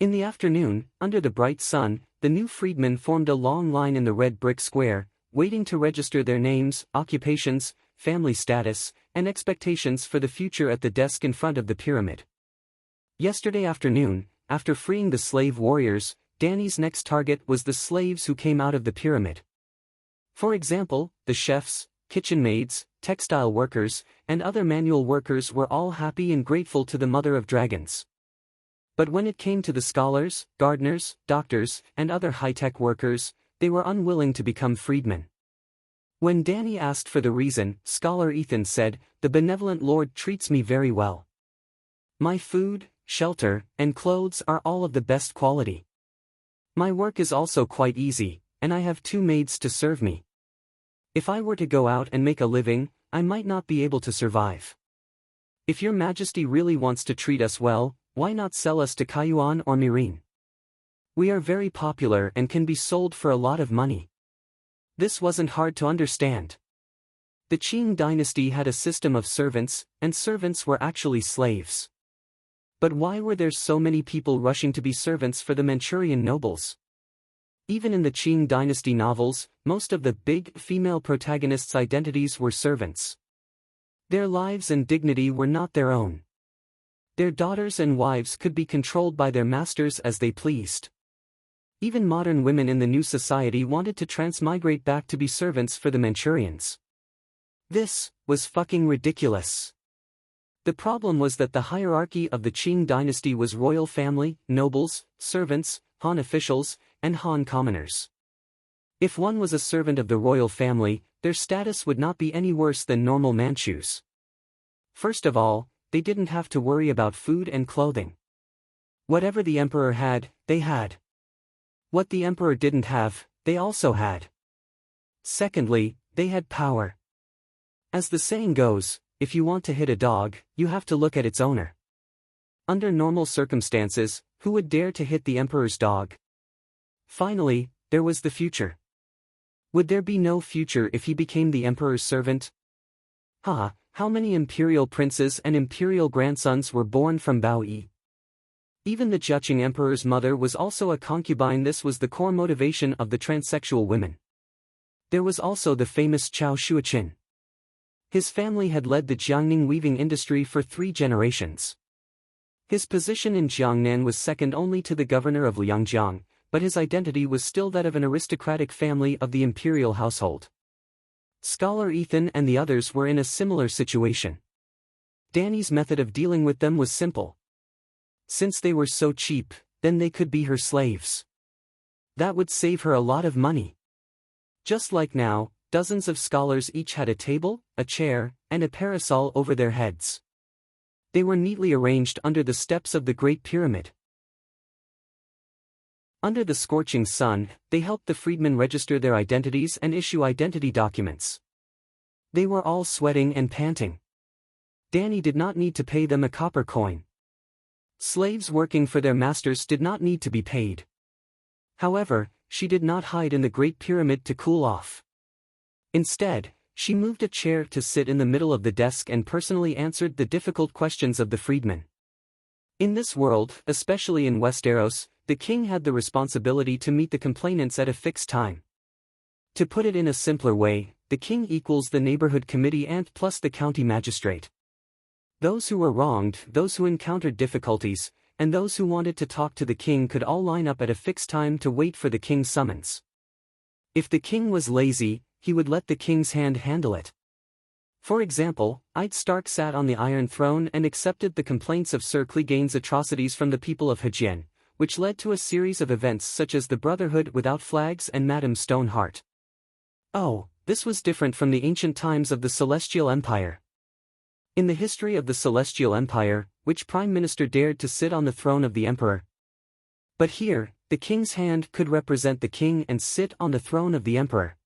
In the afternoon, under the bright sun, the new freedmen formed a long line in the red brick square, waiting to register their names, occupations, family status, and expectations for the future at the desk in front of the pyramid. Yesterday afternoon, after freeing the slave warriors, Danny's next target was the slaves who came out of the pyramid. For example, the chefs, kitchen maids, textile workers, and other manual workers were all happy and grateful to the Mother of Dragons. But when it came to the scholars, gardeners, doctors, and other high-tech workers, they were unwilling to become freedmen. When Danny asked for the reason, Scholar Ethan said, "The benevolent Lord treats me very well. My food, shelter, and clothes are all of the best quality. My work is also quite easy, and I have 2 maids to serve me. If I were to go out and make a living, I might not be able to survive. If your Majesty really wants to treat us well, why not sell us to Kayuan or Mirin? We are very popular and can be sold for a lot of money." This wasn't hard to understand. The Qing dynasty had a system of servants, and servants were actually slaves. But why were there so many people rushing to be servants for the Manchurian nobles? Even in the Qing dynasty novels, most of the big female protagonists' identities were servants. Their lives and dignity were not their own. Their daughters and wives could be controlled by their masters as they pleased. Even modern women in the new society wanted to transmigrate back to be servants for the Manchurians. This was fucking ridiculous. The problem was that the hierarchy of the Qing dynasty was royal family, nobles, servants, Han officials, and Han commoners. If one was a servant of the royal family, their status would not be any worse than normal Manchus. First of all, they didn't have to worry about food and clothing. Whatever the emperor had, they had. What the emperor didn't have, they also had. Secondly, they had power. As the saying goes, if you want to hit a dog, you have to look at its owner. Under normal circumstances, who would dare to hit the emperor's dog? Finally, there was the future. Would there be no future if he became the emperor's servant? How many imperial princes and imperial grandsons were born from Bao Yi? Even the Juqing emperor's mother was also a concubine. This was the core motivation of the transsexual women. There was also the famous Chao Shuoqin. His family had led the Jiangning weaving industry for 3 generations. His position in Jiangnan was second only to the governor of Liangjiang, but his identity was still that of an aristocratic family of the imperial household. Scholar Ethan and the others were in a similar situation. Danny's method of dealing with them was simple. Since they were so cheap, then they could be her slaves. That would save her a lot of money. Just like now, dozens of scholars each had a table, a chair, and a parasol over their heads. They were neatly arranged under the steps of the Great Pyramid. Under the scorching sun, they helped the freedmen register their identities and issue identity documents. They were all sweating and panting. Danny did not need to pay them a copper coin. Slaves working for their masters did not need to be paid. However, she did not hide in the Great Pyramid to cool off. Instead, she moved a chair to sit in the middle of the desk and personally answered the difficult questions of the freedmen. In this world, especially in Westeros, the king had the responsibility to meet the complainants at a fixed time. To put it in a simpler way, the king equals the neighborhood committee and plus the county magistrate. Those who were wronged, those who encountered difficulties, and those who wanted to talk to the king could all line up at a fixed time to wait for the king's summons. If the king was lazy, he would let the king's hand handle it. For example, Ed Stark sat on the Iron Throne and accepted the complaints of Sir Clegane's atrocities from the people of Hejian, which led to a series of events such as the Brotherhood Without Flags and Madame Stoneheart. Oh, this was different from the ancient times of the Celestial Empire. In the history of the Celestial Empire, which prime minister dared to sit on the throne of the emperor? But here, the king's hand could represent the king and sit on the throne of the emperor.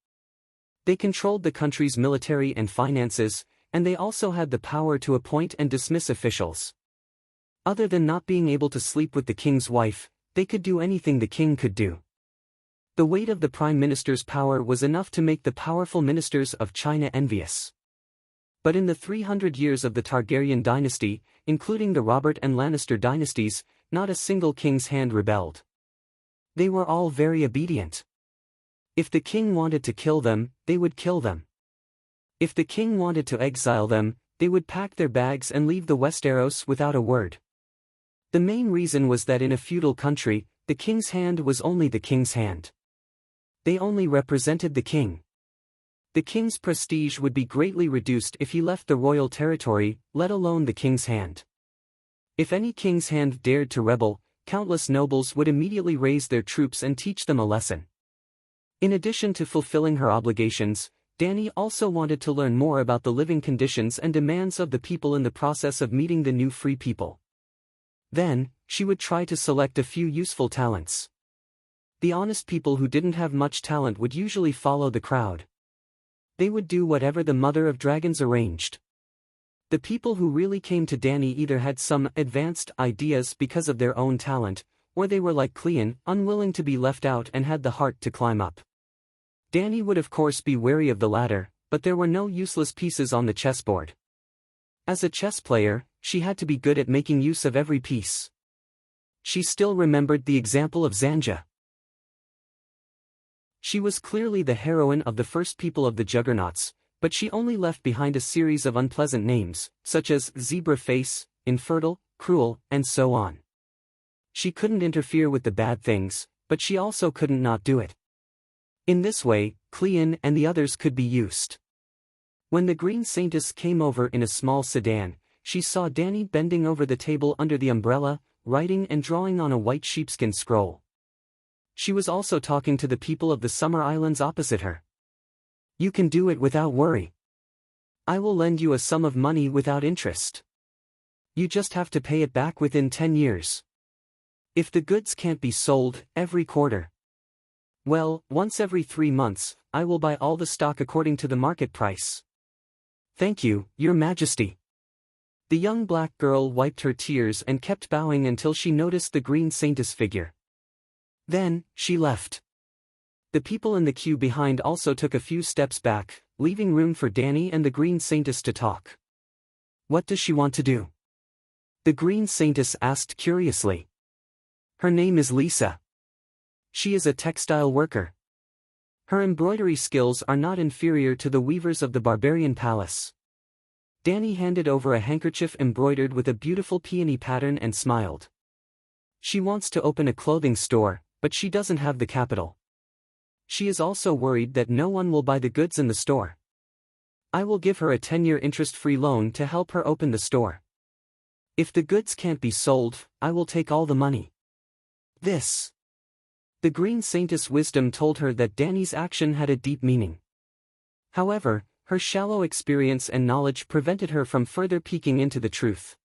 They controlled the country's military and finances, and they also had the power to appoint and dismiss officials. Other than not being able to sleep with the king's wife, they could do anything the king could do. The weight of the prime minister's power was enough to make the powerful ministers of China envious. But in the 300 years of the Targaryen dynasty, including the Robert and Lannister dynasties, not a single king's hand rebelled. They were all very obedient. If the king wanted to kill them, they would kill them. If the king wanted to exile them, they would pack their bags and leave the Westeros without a word. The main reason was that in a feudal country, the king's hand was only the king's hand. They only represented the king. The king's prestige would be greatly reduced if he left the royal territory, let alone the king's hand. If any king's hand dared to rebel, countless nobles would immediately raise their troops and teach them a lesson. In addition to fulfilling her obligations, Dany also wanted to learn more about the living conditions and demands of the people in the process of meeting the new free people. Then, she would try to select a few useful talents. The honest people who didn't have much talent would usually follow the crowd. They would do whatever the Mother of Dragons arranged. The people who really came to Dany either had some advanced ideas because of their own talent, or they were like Cleon, unwilling to be left out and had the heart to climb up. Dany would of course be wary of the latter, but there were no useless pieces on the chessboard. As a chess player, she had to be good at making use of every piece. She still remembered the example of Zanja. She was clearly the heroine of the first people of the Juggernauts, but she only left behind a series of unpleasant names, such as Zebra Face, Infertile, Cruel, and so on. She couldn't interfere with the bad things, but she also couldn't not do it. In this way, Cleon and the others could be used. When the Green Saintess came over in a small sedan, she saw Dany bending over the table under the umbrella, writing and drawing on a white sheepskin scroll. She was also talking to the people of the Summer Islands opposite her. "You can do it without worry. I will lend you a sum of money without interest. You just have to pay it back within 10 years. If the goods can't be sold every quarter, well, once every 3 months, I will buy all the stock according to the market price." "Thank you, Your Majesty." The young black girl wiped her tears and kept bowing until she noticed the Green Saintess figure. Then, she left. The people in the queue behind also took a few steps back, leaving room for Dany and the Green Saintess to talk. "What does she want to do?" the Green Saintess asked curiously. "Her name is Lisa. She is a textile worker. Her embroidery skills are not inferior to the weavers of the Barbarian Palace." Dany handed over a handkerchief embroidered with a beautiful peony pattern and smiled. "She wants to open a clothing store, but she doesn't have the capital. She is also worried that no one will buy the goods in the store. I will give her a 10-year interest-free loan to help her open the store. If the goods can't be sold, I will take all the money." The Green Saintess' wisdom told her that Dany's action had a deep meaning. However, her shallow experience and knowledge prevented her from further peeking into the truth.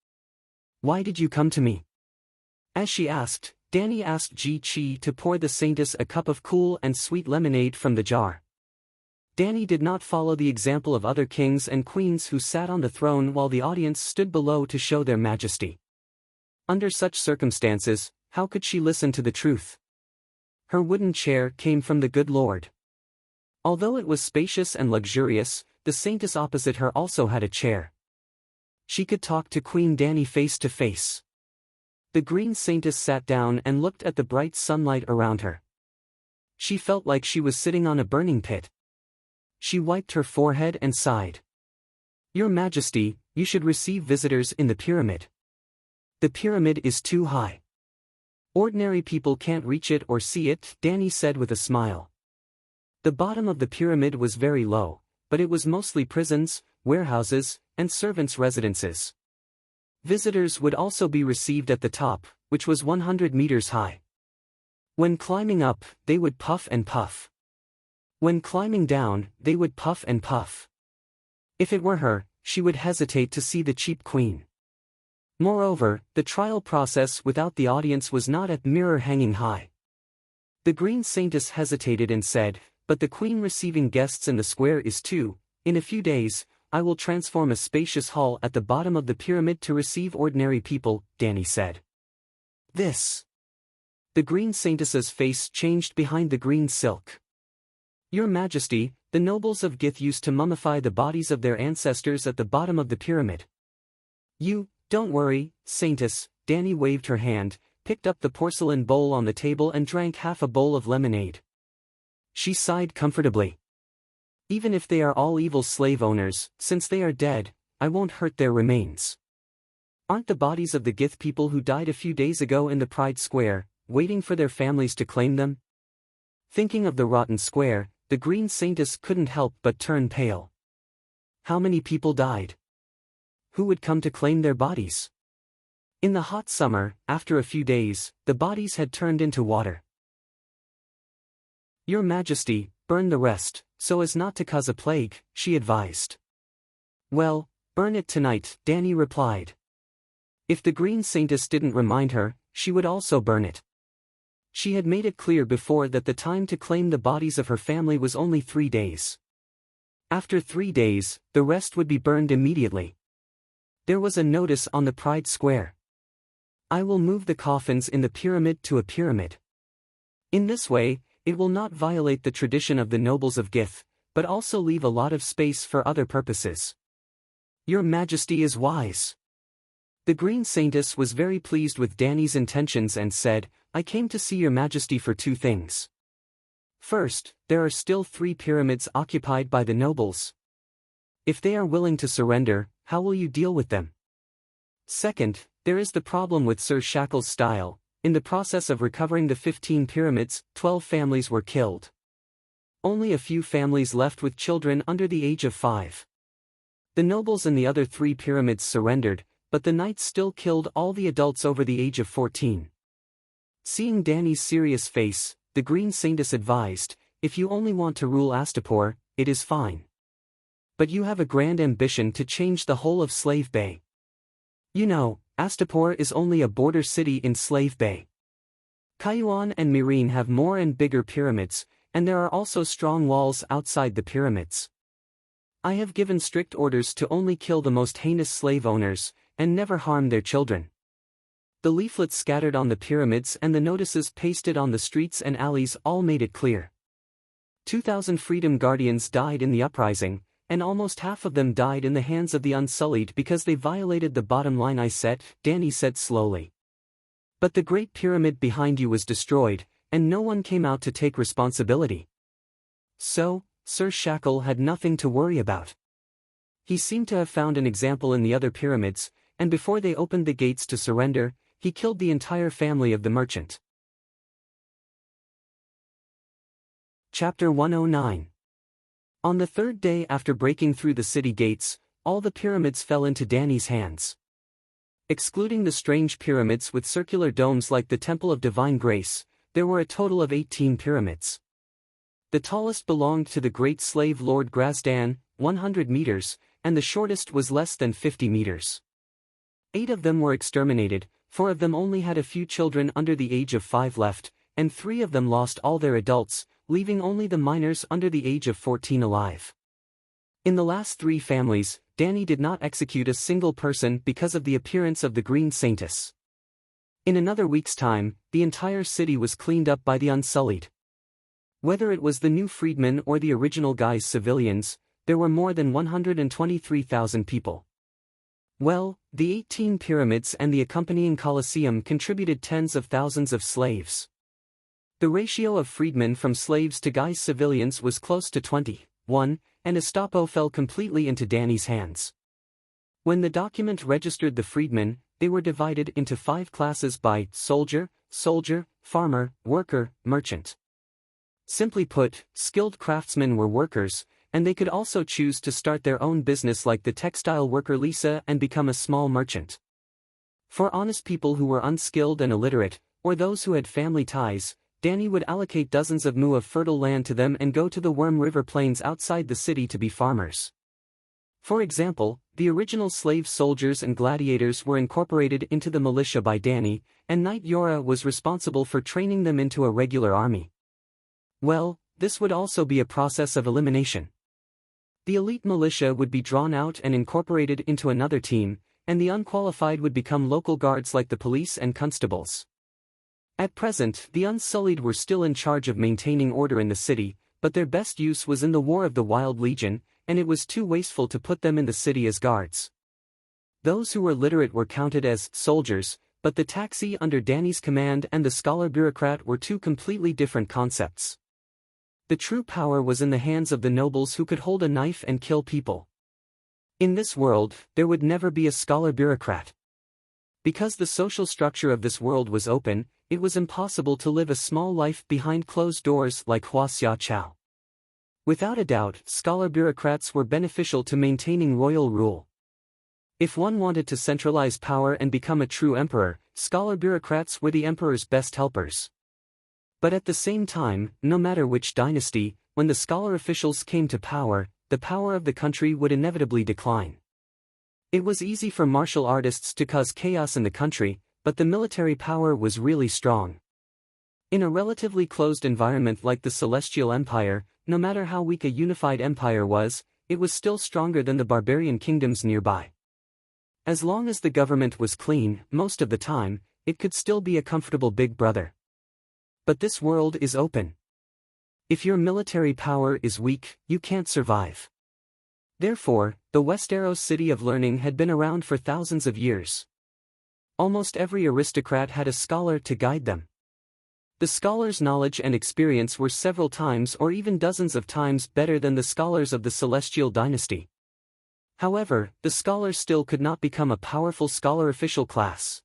"Why did you come to me?" As she asked, Dany asked Ji-Chi to pour the Saintess a cup of cool and sweet lemonade from the jar. Dany did not follow the example of other kings and queens who sat on the throne while the audience stood below to show their majesty. Under such circumstances, how could she listen to the truth? Her wooden chair came from the good Lord. Although it was spacious and luxurious, the Saintess opposite her also had a chair. She could talk to Queen Dany face to face. The Green Saintess sat down and looked at the bright sunlight around her. She felt like she was sitting on a burning pit. She wiped her forehead and sighed. "Your Majesty, you should receive visitors in the pyramid. The pyramid is too high. Ordinary people can't reach it or see it," Dany said with a smile. The bottom of the pyramid was very low, but it was mostly prisons, warehouses, and servants' residences. Visitors would also be received at the top, which was 100 meters high. When climbing up, they would puff and puff. When climbing down, they would puff and puff. If it were her, she would hesitate to see the cheap queen. Moreover, the trial process without the audience was not at mirror hanging high. The Green Saintess hesitated and said, "But the queen receiving guests in the square is too. In a few days, I will transform a spacious hall at the bottom of the pyramid to receive ordinary people," Dany said. The Green Saintess's face changed behind the green silk. "Your Majesty, The nobles of Gith used to mummify the bodies of their ancestors at the bottom of the pyramid. Don't worry, Saintess, Dani waved her hand, picked up the porcelain bowl on the table and drank half a bowl of lemonade. She sighed comfortably. Even if they are all evil slave owners, since they are dead, I won't hurt their remains. Aren't the bodies of the Gith people who died a few days ago in the Pride Square, waiting for their families to claim them? Thinking of the rotten square, the Green Saintess couldn't help but turn pale. How many people died? Who would come to claim their bodies? In the hot summer, after a few days, the bodies had turned into water. Your Majesty, burn the rest, so as not to cause a plague, she advised. Well, burn it tonight, Dani replied. If the Green Saintess didn't remind her, she would also burn it. She had made it clear before that the time to claim the bodies of her family was only 3 days. After 3 days, the rest would be burned immediately. There was a notice on the Pride Square. I will move the coffins in the pyramid to a pyramid. In this way, it will not violate the tradition of the nobles of Gith, but also leave a lot of space for other purposes. Your Majesty is wise. The Green Saintess was very pleased with Dani's intentions and said, I came to see Your Majesty for 2 things. First, there are still 3 pyramids occupied by the nobles. If they are willing to surrender, how will you deal with them? Second, there is the problem with Sir Shackle's style. In the process of recovering the 15 pyramids, 12 families were killed. Only a few families left with children under the age of 5. The nobles in the other 3 pyramids surrendered, but the knights still killed all the adults over the age of 14. Seeing Dani's serious face, the Green Saintess advised, if you only want to rule Astapor, it is fine. But you have a grand ambition to change the whole of Slave Bay. You know, Astapor is only a border city in Slave Bay. Kayuan and Mirin have more and bigger pyramids, and there are also strong walls outside the pyramids. I have given strict orders to only kill the most heinous slave owners, and never harm their children. The leaflets scattered on the pyramids and the notices pasted on the streets and alleys all made it clear. 2,000 Freedom Guardians died in the uprising, and almost half of them died in the hands of the Unsullied because they violated the bottom line I set, Dani said slowly. But the Great Pyramid behind you was destroyed, and no one came out to take responsibility. So, Sir Shackle had nothing to worry about. He seemed to have found an example in the other pyramids, and before they opened the gates to surrender, he killed the entire family of the merchant. Chapter 109. On the 3rd day after breaking through the city gates, all the pyramids fell into Dani's hands. Excluding the strange pyramids with circular domes like the Temple of Divine Grace, there were a total of 18 pyramids. The tallest belonged to the great slave lord Grazdan, 100 meters, and the shortest was less than 50 meters. 8 of them were exterminated, 4 of them only had a few children under the age of 5 left, and 3 of them lost all their adults, leaving only the minors under the age of 14 alive. In the last 3 families, Dani did not execute a single person because of the appearance of the Green Saintess. In another week's time, the entire city was cleaned up by the Unsullied. Whether it was the new freedmen or the original Guy's civilians, there were more than 123,000 people. Well, the 18 pyramids and the accompanying Colosseum contributed tens of thousands of slaves. The ratio of freedmen from slaves to Guy's civilians was close to 20:1, and Estapo fell completely into Dani's hands. When the document registered the freedmen, they were divided into 5 classes by soldier, farmer, worker, merchant. Simply put, skilled craftsmen were workers, and they could also choose to start their own business like the textile worker Lisa and become a small merchant. For honest people who were unskilled and illiterate, or those who had family ties, Dani would allocate dozens of mu of fertile land to them and go to the Worm River plains outside the city to be farmers. For example, the original slave soldiers and gladiators were incorporated into the militia by Dani, and Knight Yora was responsible for training them into a regular army. Well, this would also be a process of elimination. The elite militia would be drawn out and incorporated into another team, and the unqualified would become local guards like the police and constables. At present, the Unsullied were still in charge of maintaining order in the city, but their best use was in the War of the Wild Legion, and it was too wasteful to put them in the city as guards. Those who were literate were counted as soldiers, but the taxi under Danny's command and the scholar bureaucrat were two completely different concepts. The true power was in the hands of the nobles who could hold a knife and kill people. In this world, there would never be a scholar bureaucrat. Because the social structure of this world was open, it was impossible to live a small life behind closed doors like Hua Xia Chao. Without a doubt, scholar bureaucrats were beneficial to maintaining royal rule. If one wanted to centralize power and become a true emperor, scholar bureaucrats were the emperor's best helpers. But at the same time, no matter which dynasty, when the scholar officials came to power, the power of the country would inevitably decline. It was easy for martial artists to cause chaos in the country, but the military power was really strong. In a relatively closed environment like the Celestial Empire, no matter how weak a unified empire was, it was still stronger than the barbarian kingdoms nearby. As long as the government was clean, most of the time, it could still be a comfortable big brother. But this world is open. If your military power is weak, you can't survive. Therefore, the Westeros city of learning had been around for thousands of years. Almost every aristocrat had a scholar to guide them. The scholar's knowledge and experience were several times or even dozens of times better than the scholars of the Celestial dynasty. However, the scholars still could not become a powerful scholar official class.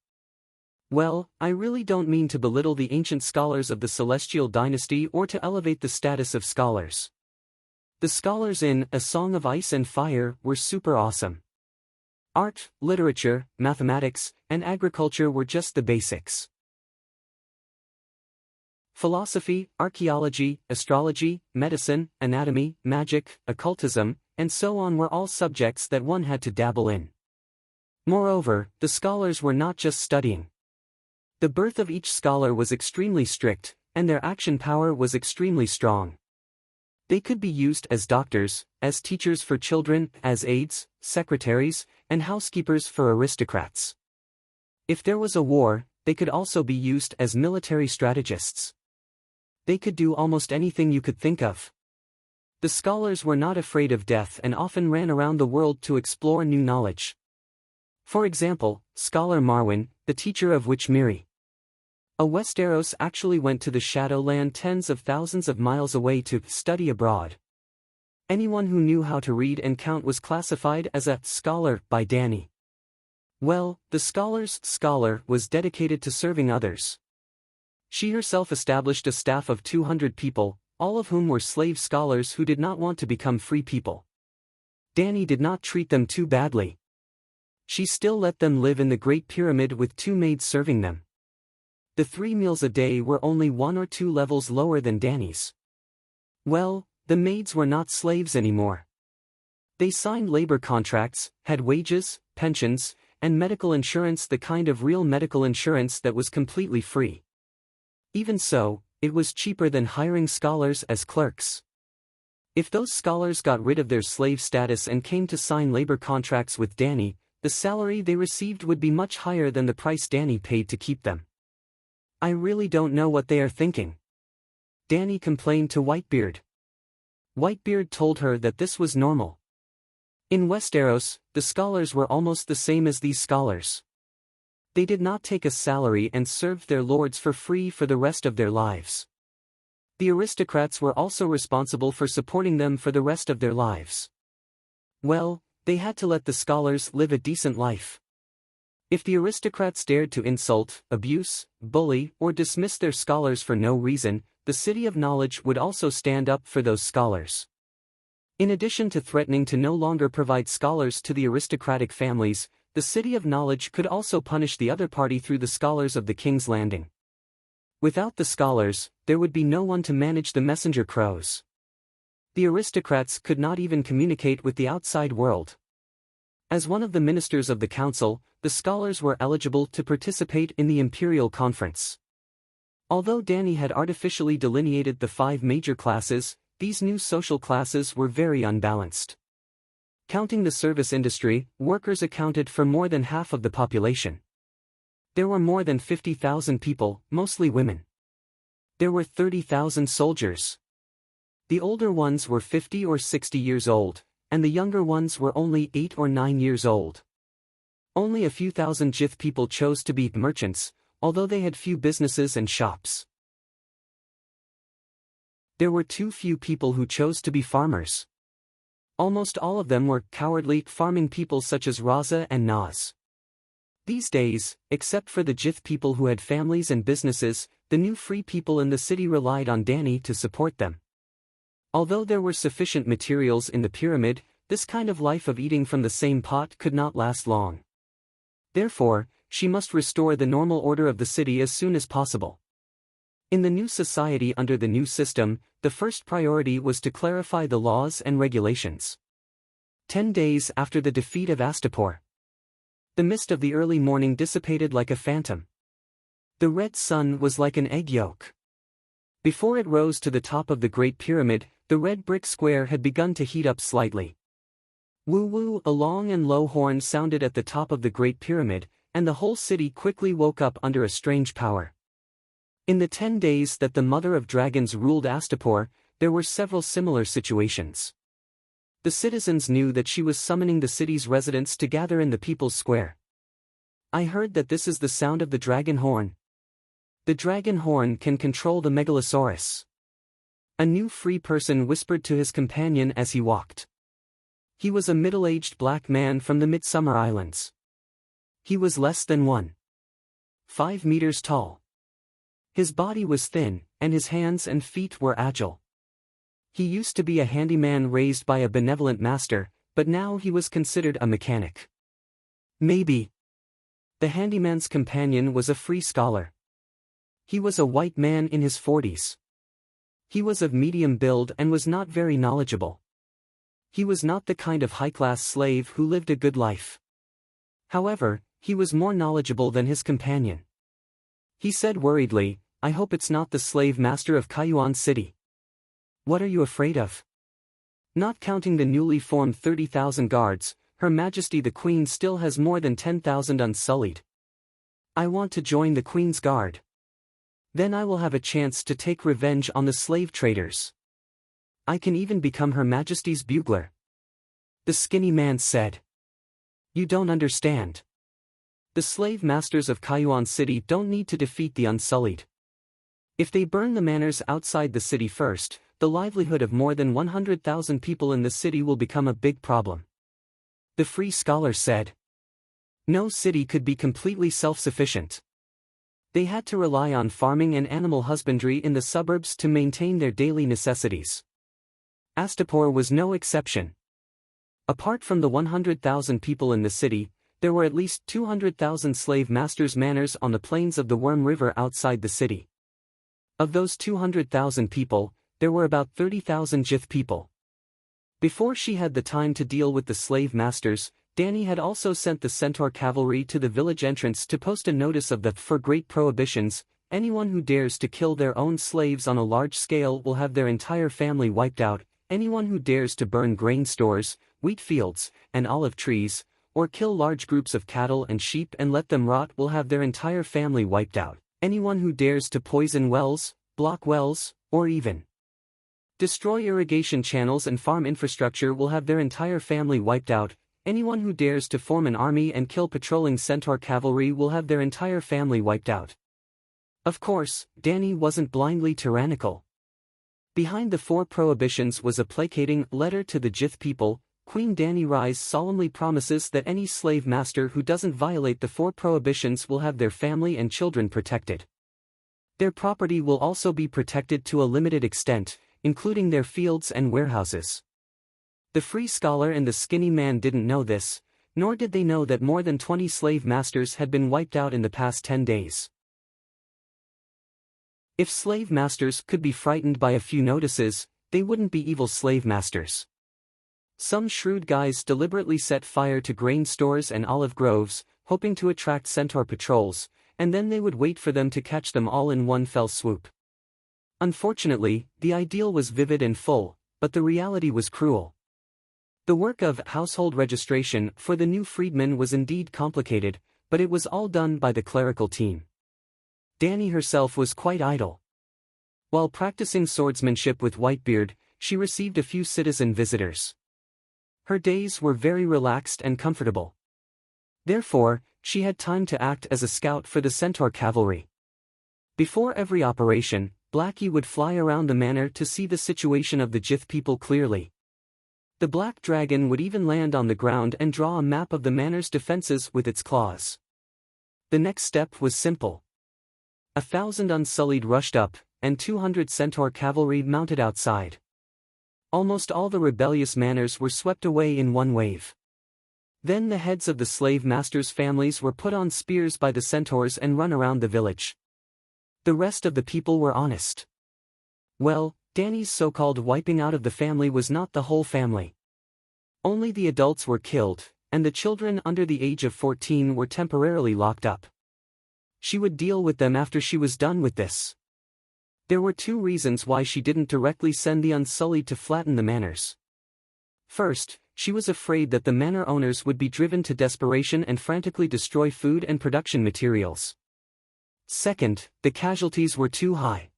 Well, I really don't mean to belittle the ancient scholars of the Celestial dynasty or to elevate the status of scholars. The scholars in A Song of Ice and Fire were super awesome. Art, literature, mathematics, and agriculture were just the basics. Philosophy, archaeology, astrology, medicine, anatomy, magic, occultism, and so on were all subjects that one had to dabble in. Moreover, the scholars were not just studying. The birth of each scholar was extremely strict, and their action power was extremely strong. They could be used as doctors, as teachers for children, as aides, secretaries, and housekeepers for aristocrats. If there was a war, they could also be used as military strategists. They could do almost anything you could think of. The scholars were not afraid of death and often ran around the world to explore new knowledge. For example, Scholar Marwyn, the teacher of Witch Miri. A Westeros actually went to the Shadowland tens of thousands of miles away to study abroad. Anyone who knew how to read and count was classified as a scholar by Dany. Well, the scholar's scholar was dedicated to serving others. She herself established a staff of 200 people, all of whom were slave scholars who did not want to become free people. Dany did not treat them too badly. She still let them live in the Great Pyramid with 2 maids serving them. The 3 meals a day were only 1 or 2 levels lower than Dany's. Well, the maids were not slaves anymore. They signed labor contracts, had wages, pensions, and medical insurance, the kind of real medical insurance that was completely free. Even so, it was cheaper than hiring scholars as clerks. If those scholars got rid of their slave status and came to sign labor contracts with Dany, the salary they received would be much higher than the price Dany paid to keep them. I really don't know what they are thinking. Dany complained to Whitebeard. Whitebeard told her that this was normal. In Westeros, the scholars were almost the same as these scholars. They did not take a salary and served their lords for free for the rest of their lives. The aristocrats were also responsible for supporting them for the rest of their lives. Well, they had to let the scholars live a decent life. If the aristocrats dared to insult, abuse, bully, or dismiss their scholars for no reason, the City of Knowledge would also stand up for those scholars. In addition to threatening to no longer provide scholars to the aristocratic families, the City of Knowledge could also punish the other party through the scholars of the King's Landing. Without the scholars, there would be no one to manage the messenger crows. The aristocrats could not even communicate with the outside world. As one of the ministers of the council, the scholars were eligible to participate in the Imperial Conference. Although Dany had artificially delineated the 5 major classes, these new social classes were very unbalanced. Counting the service industry, workers accounted for more than half of the population. There were more than 50,000 people, mostly women. There were 30,000 soldiers. The older ones were 50 or 60 years old, and the younger ones were only 8 or 9 years old. Only a few thousand Jith people chose to be merchants, although they had few businesses and shops. There were too few people who chose to be farmers. Almost all of them were cowardly farming people such as Raza and Naz. These days, except for the Jith people who had families and businesses, the new free people in the city relied on Danny to support them. Although there were sufficient materials in the pyramid, this kind of life of eating from the same pot could not last long. Therefore, she must restore the normal order of the city as soon as possible. In the new society under the new system, the first priority was to clarify the laws and regulations. 10 days after the defeat of Astapor, the mist of the early morning dissipated like a phantom. The red sun was like an egg yolk. Before it rose to the top of the Great Pyramid, the red brick square had begun to heat up slightly. Woo-woo, a long and low horn sounded at the top of the Great Pyramid, and the whole city quickly woke up under a strange power. In the 10 days that the Mother of Dragons ruled Astapor, there were several similar situations. The citizens knew that she was summoning the city's residents to gather in the People's Square. I heard that this is the sound of the dragon horn. The dragon horn can control the Megalosaurus. A new free person whispered to his companion as he walked. He was a middle-aged black man from the Midsummer Islands. He was less than 1.5 meters tall. His body was thin, and his hands and feet were agile. He used to be a handyman raised by a benevolent master, but now he was considered a mechanic. Maybe. The handyman's companion was a free scholar. He was a white man in his 40s. He was of medium build and was not very knowledgeable. He was not the kind of high-class slave who lived a good life. However, he was more knowledgeable than his companion. He said worriedly, "I hope it's not the slave master of Kayuan City." "What are you afraid of?" "Not counting the newly formed 30,000 guards, Her Majesty the Queen still has more than 10,000 unsullied. I want to join the Queen's Guard. Then I will have a chance to take revenge on the slave traders. I can even become Her Majesty's bugler." The skinny man said. "You don't understand. The slave masters of Kayuan City don't need to defeat the unsullied. If they burn the manors outside the city first, the livelihood of more than 100,000 people in the city will become a big problem." The free scholar said. No city could be completely self-sufficient. They had to rely on farming and animal husbandry in the suburbs to maintain their daily necessities. Astapor was no exception. Apart from the 100,000 people in the city, there were at least 200,000 slave masters' manors on the plains of the Worm River outside the city. Of those 200,000 people, there were about 30,000 Jith people. Before she had the time to deal with the slave masters, Danny had also sent the Centaur cavalry to the village entrance to post a notice of the "for great prohibitions, anyone who dares to kill their own slaves on a large scale will have their entire family wiped out, anyone who dares to burn grain stores, wheat fields, and olive trees, or kill large groups of cattle and sheep and let them rot will have their entire family wiped out, anyone who dares to poison wells, block wells, or even destroy irrigation channels and farm infrastructure will have their entire family wiped out, anyone who dares to form an army and kill patrolling Centaur cavalry will have their entire family wiped out." Of course, Danny wasn't blindly tyrannical. Behind the 4 prohibitions was a placating letter to the Jith people. Queen Danny Rise solemnly promises that any slave master who doesn't violate the 4 prohibitions will have their family and children protected. Their property will also be protected to a limited extent, including their fields and warehouses. The free scholar and the skinny man didn't know this, nor did they know that more than 20 slave masters had been wiped out in the past 10 days. If slave masters could be frightened by a few notices, they wouldn't be evil slave masters. Some shrewd guys deliberately set fire to grain stores and olive groves, hoping to attract Centaur patrols, and then they would wait for them to catch them all in one fell swoop. Unfortunately, the ideal was vivid and full, but the reality was cruel. The work of household registration for the new freedmen was indeed complicated, but it was all done by the clerical team. Danny herself was quite idle. While practicing swordsmanship with Whitebeard, she received a few citizen visitors. Her days were very relaxed and comfortable. Therefore, she had time to act as a scout for the Centaur cavalry. Before every operation, Blackie would fly around the manor to see the situation of the Jith people clearly. The black dragon would even land on the ground and draw a map of the manor's defenses with its claws. The next step was simple. 1,000 Unsullied rushed up, and 200 Centaur cavalry mounted outside. Almost all the rebellious manors were swept away in one wave. Then the heads of the slave masters' families were put on spears by the centaurs and run around the village. The rest of the people were honest. Well, Danny's so-called wiping out of the family was not the whole family. Only the adults were killed, and the children under the age of 14 were temporarily locked up. She would deal with them after she was done with this. There were two reasons why she didn't directly send the Unsullied to flatten the manors. First, she was afraid that the manor owners would be driven to desperation and frantically destroy food and production materials. Second, the casualties were too high.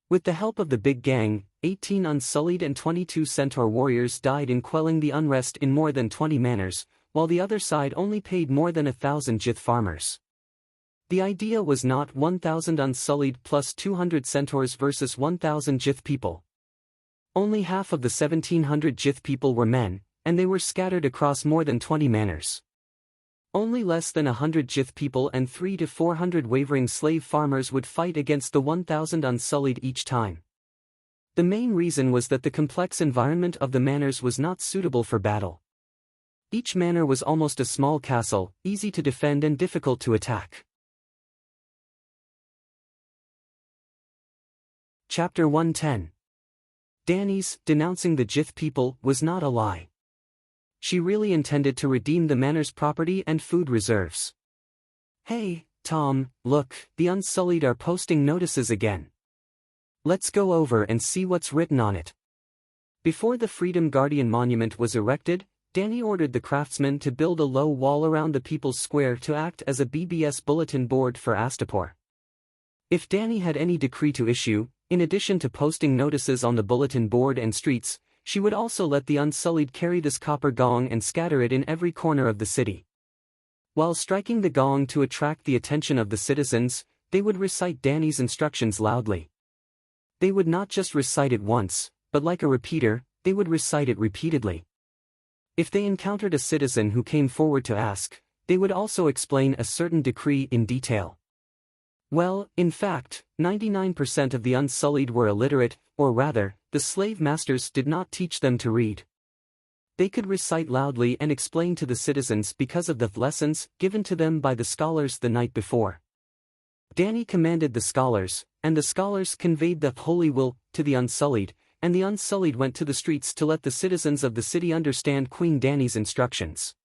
With the help of the big gang, 18 Unsullied and 22 Centaur warriors died in quelling the unrest in more than 20 manors, while the other side only paid more than 1,000 Jith farmers. The idea was not 1,000 Unsullied plus 200 Centaurs versus 1,000 Jith people. Only half of the 1,700 Jith people were men, and they were scattered across more than 20 manors. Only less than 100 Jith people and 300 to 400 wavering slave farmers would fight against the 1,000 Unsullied each time. The main reason was that the complex environment of the manors was not suitable for battle. Each manor was almost a small castle, easy to defend and difficult to attack. Chapter 110. Danny's denouncing the Jith people was not a lie. She really intended to redeem the manor's property and food reserves. Hey, Tom, look, the Unsullied are posting notices again. Let's go over and see what's written on it. Before the Freedom Guardian monument was erected, Danny ordered the craftsmen to build a low wall around the People's Square to act as a BBS bulletin board for Astapor. If Danny had any decree to issue, in addition to posting notices on the bulletin board and streets, she would also let the Unsullied carry this copper gong and scatter it in every corner of the city. While striking the gong to attract the attention of the citizens, they would recite Danny's instructions loudly. They would not just recite it once, but like a repeater, they would recite it repeatedly. If they encountered a citizen who came forward to ask, they would also explain a certain decree in detail. Well, in fact, 99% of the Unsullied were illiterate, or rather, the slave masters did not teach them to read. They could recite loudly and explain to the citizens because of the lessons given to them by the scholars the night before. Danny commanded the scholars, and the scholars conveyed the holy will to the Unsullied, and the Unsullied went to the streets to let the citizens of the city understand Queen Danny's instructions.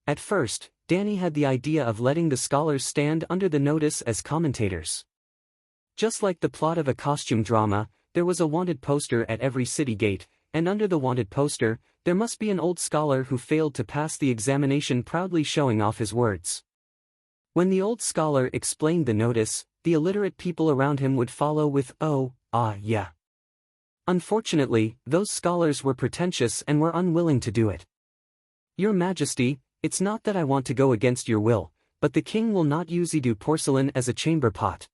At first, Danny had the idea of letting the scholars stand under the notice as commentators. Just like the plot of a costume drama, there was a wanted poster at every city gate, and under the wanted poster, there must be an old scholar who failed to pass the examination proudly showing off his words. When the old scholar explained the notice, the illiterate people around him would follow with, "Oh, ah, yeah." Unfortunately, those scholars were pretentious and were unwilling to do it. "Your Majesty, it's not that I want to go against your will, but the king will not use Edu porcelain as a chamber pot.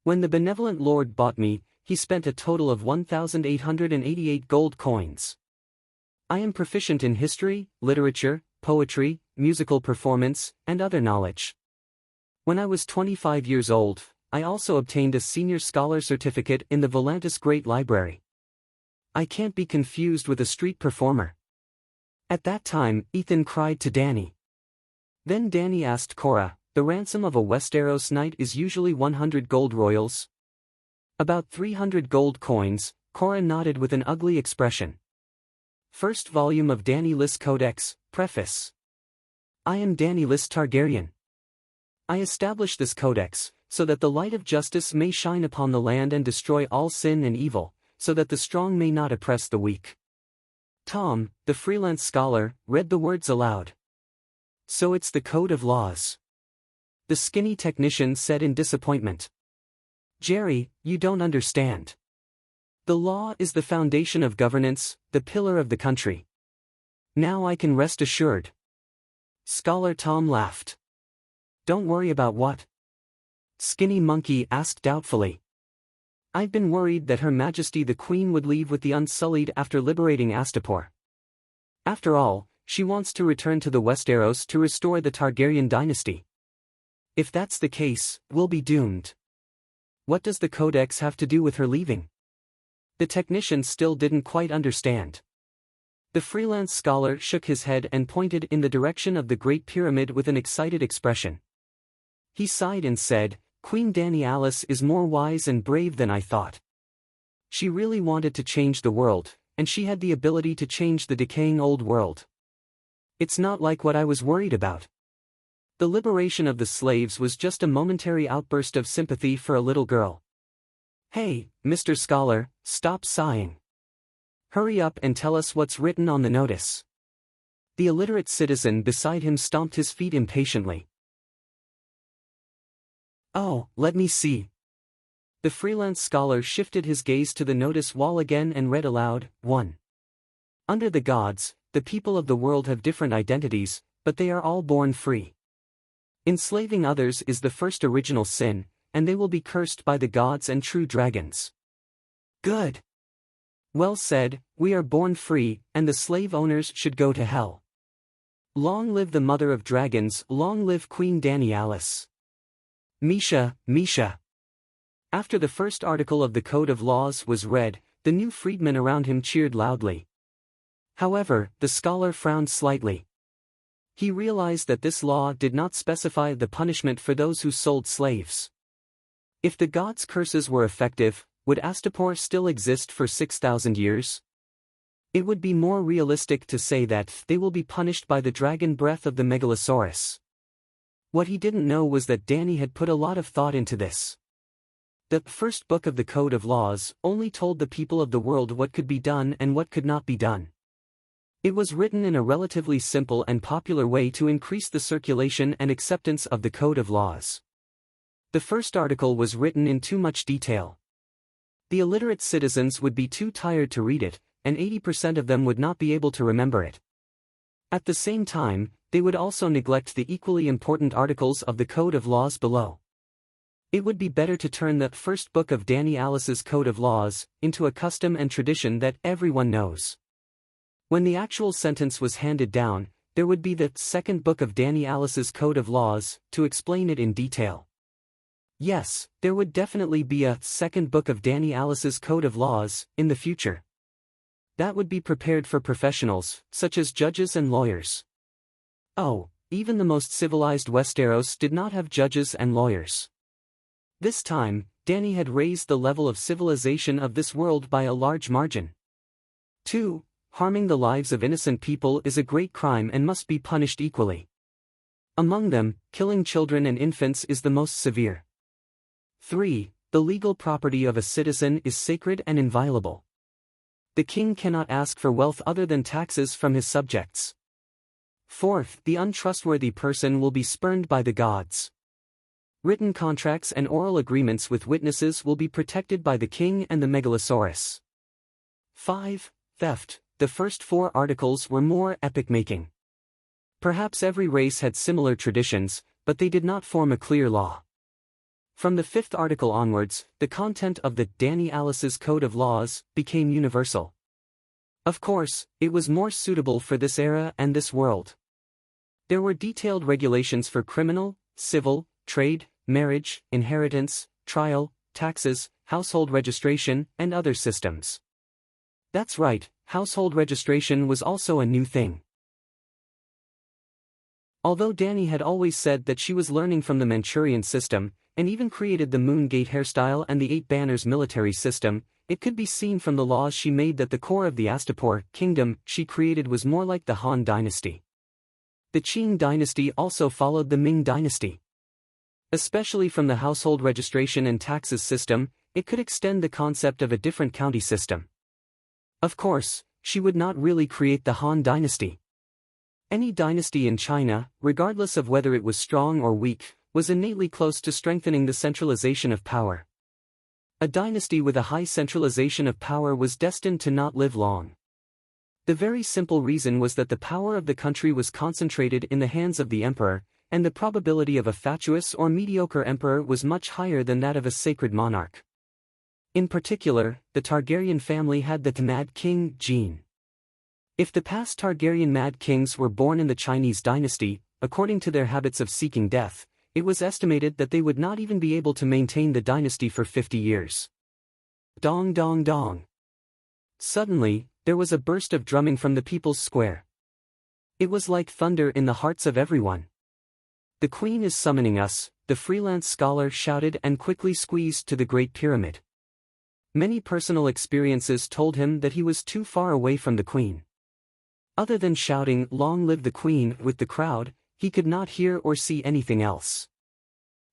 When the benevolent lord bought me, he spent a total of 1,888 gold coins. I am proficient in history, literature, poetry, musical performance, and other knowledge. When I was 25 years old, I also obtained a senior scholar certificate in the Volantis Great Library. I can't be confused with a street performer." At that time, Ethan cried to Danny. Then Danny asked Cora, "The ransom of a Westeros knight is usually 100 gold royals?" "About 300 gold coins," Cora nodded with an ugly expression. First volume of Danny Lys Codex, Preface. I am Danny Lys Targaryen. I establish this codex, so that the light of justice may shine upon the land and destroy all sin and evil, so that the strong may not oppress the weak. Tom, the freelance scholar, read the words aloud. "So it's the code of laws," the skinny technician said in disappointment. "Jerry, you don't understand. The law is the foundation of governance, the pillar of the country. Now I can rest assured. Scholar Tom laughed. Don't worry about what? Skinny Monkey asked doubtfully. I've been worried that Her Majesty the Queen would leave with the Unsullied after liberating Astapor. After all, she wants to return to the Westeros to restore the Targaryen dynasty. If that's the case, we'll be doomed. What does the Codex have to do with her leaving? The technician still didn't quite understand. The freelance scholar shook his head and pointed in the direction of the Great Pyramid with an excited expression. He sighed and said, Queen Dany Alice is more wise and brave than I thought. She really wanted to change the world, and she had the ability to change the decaying old world. It's not like what I was worried about. The liberation of the slaves was just a momentary outburst of sympathy for a little girl. Hey, Mr. Scholar, stop sighing. Hurry up and tell us what's written on the notice. The illiterate citizen beside him stomped his feet impatiently. Oh, let me see. The freelance scholar shifted his gaze to the notice wall again and read aloud, 1. Under the gods, the people of the world have different identities, but they are all born free. Enslaving others is the first original sin, and they will be cursed by the gods and true dragons. Good. Well said, we are born free, and the slave owners should go to hell. Long live the mother of dragons, long live Queen Dany Alice. Misha, Misha. After the first article of the Code of Laws was read, the new freedmen around him cheered loudly. However, the scholar frowned slightly. He realized that this law did not specify the punishment for those who sold slaves. If the gods' curses were effective, would Astapor still exist for 6,000 years? It would be more realistic to say that they will be punished by the dragon breath of the Megalosaurus. What he didn't know was that Dany had put a lot of thought into this. The first book of the Code of Laws only told the people of the world what could be done and what could not be done. It was written in a relatively simple and popular way to increase the circulation and acceptance of the Code of Laws. The first article was written in too much detail. The illiterate citizens would be too tired to read it, and 80% of them would not be able to remember it. At the same time, they would also neglect the equally important articles of the Code of Laws below. It would be better to turn the first book of Dany Alice's Code of Laws into a custom and tradition that everyone knows. When the actual sentence was handed down, there would be the second book of Dany Alice's Code of Laws to explain it in detail. Yes, there would definitely be a second book of Dany Alice's Code of Laws in the future. That would be prepared for professionals, such as judges and lawyers. Oh, even the most civilized Westeros did not have judges and lawyers. This time, Dany had raised the level of civilization of this world by a large margin. 2. Harming the lives of innocent people is a great crime and must be punished equally. Among them, killing children and infants is the most severe. 3. The legal property of a citizen is sacred and inviolable. The king cannot ask for wealth other than taxes from his subjects. 4th, the untrustworthy person will be spurned by the gods. Written contracts and oral agreements with witnesses will be protected by the king and the Megalosaurus. 5. Theft. The first 4 articles were more epic-making. Perhaps every race had similar traditions, but they did not form a clear law. From the 5th article onwards, the content of the Dany Alice's Code of Laws became universal. Of course, it was more suitable for this era and this world. There were detailed regulations for criminal, civil, trade, marriage, inheritance, trial, taxes, household registration, and other systems. That's right, household registration was also a new thing. Although Dany had always said that she was learning from the Manchurian system, and even created the Moon Gate hairstyle and the 8 Banners military system, it could be seen from the laws she made that the core of the Astapor kingdom she created was more like the Han dynasty. The Qing dynasty also followed the Ming dynasty. Especially from the household registration and taxes system, it could extend the concept of a different county system. Of course, she would not really create the Han dynasty. Any dynasty in China, regardless of whether it was strong or weak, was innately close to strengthening the centralization of power. A dynasty with a high centralization of power was destined to not live long. The very simple reason was that the power of the country was concentrated in the hands of the emperor, and the probability of a fatuous or mediocre emperor was much higher than that of a sacred monarch. In particular, the Targaryen family had the Mad King gene. If the past Targaryen Mad Kings were born in the Chinese dynasty, according to their habits of seeking death, it was estimated that they would not even be able to maintain the dynasty for 50 years. Dong dong dong. Suddenly, there was a burst of drumming from the people's square. It was like thunder in the hearts of everyone. "The Queen is summoning us," the freelance scholar shouted and quickly squeezed to the Great Pyramid. Many personal experiences told him that he was too far away from the Queen. Other than shouting, "Long live the Queen," with the crowd, he could not hear or see anything else.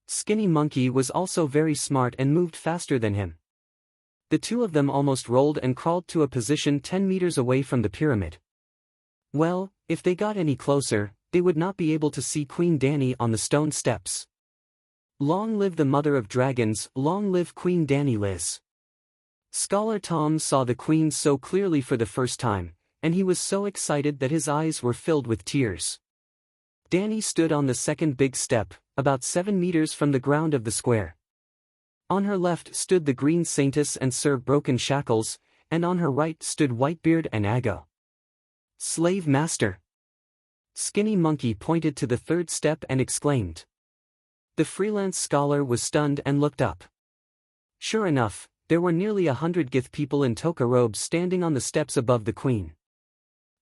Skinny Monkey was also very smart and moved faster than him. The two of them almost rolled and crawled to a position 10 meters away from the pyramid. Well, if they got any closer, they would not be able to see Queen Dany on the stone steps. Long live the Mother of Dragons, long live Queen Dany Liz. Scholar Tom saw the Queen so clearly for the first time, and he was so excited that his eyes were filled with tears. Dany stood on the second big step, about 7 meters from the ground of the square. On her left stood the Green Saintess and Sir Broken Shackles, and on her right stood Whitebeard and Aggo. "Slave Master!" Skinny Monkey pointed to the third step and exclaimed. The freelance scholar was stunned and looked up. Sure enough, there were nearly 100 Gith people in toga robes standing on the steps above the Queen.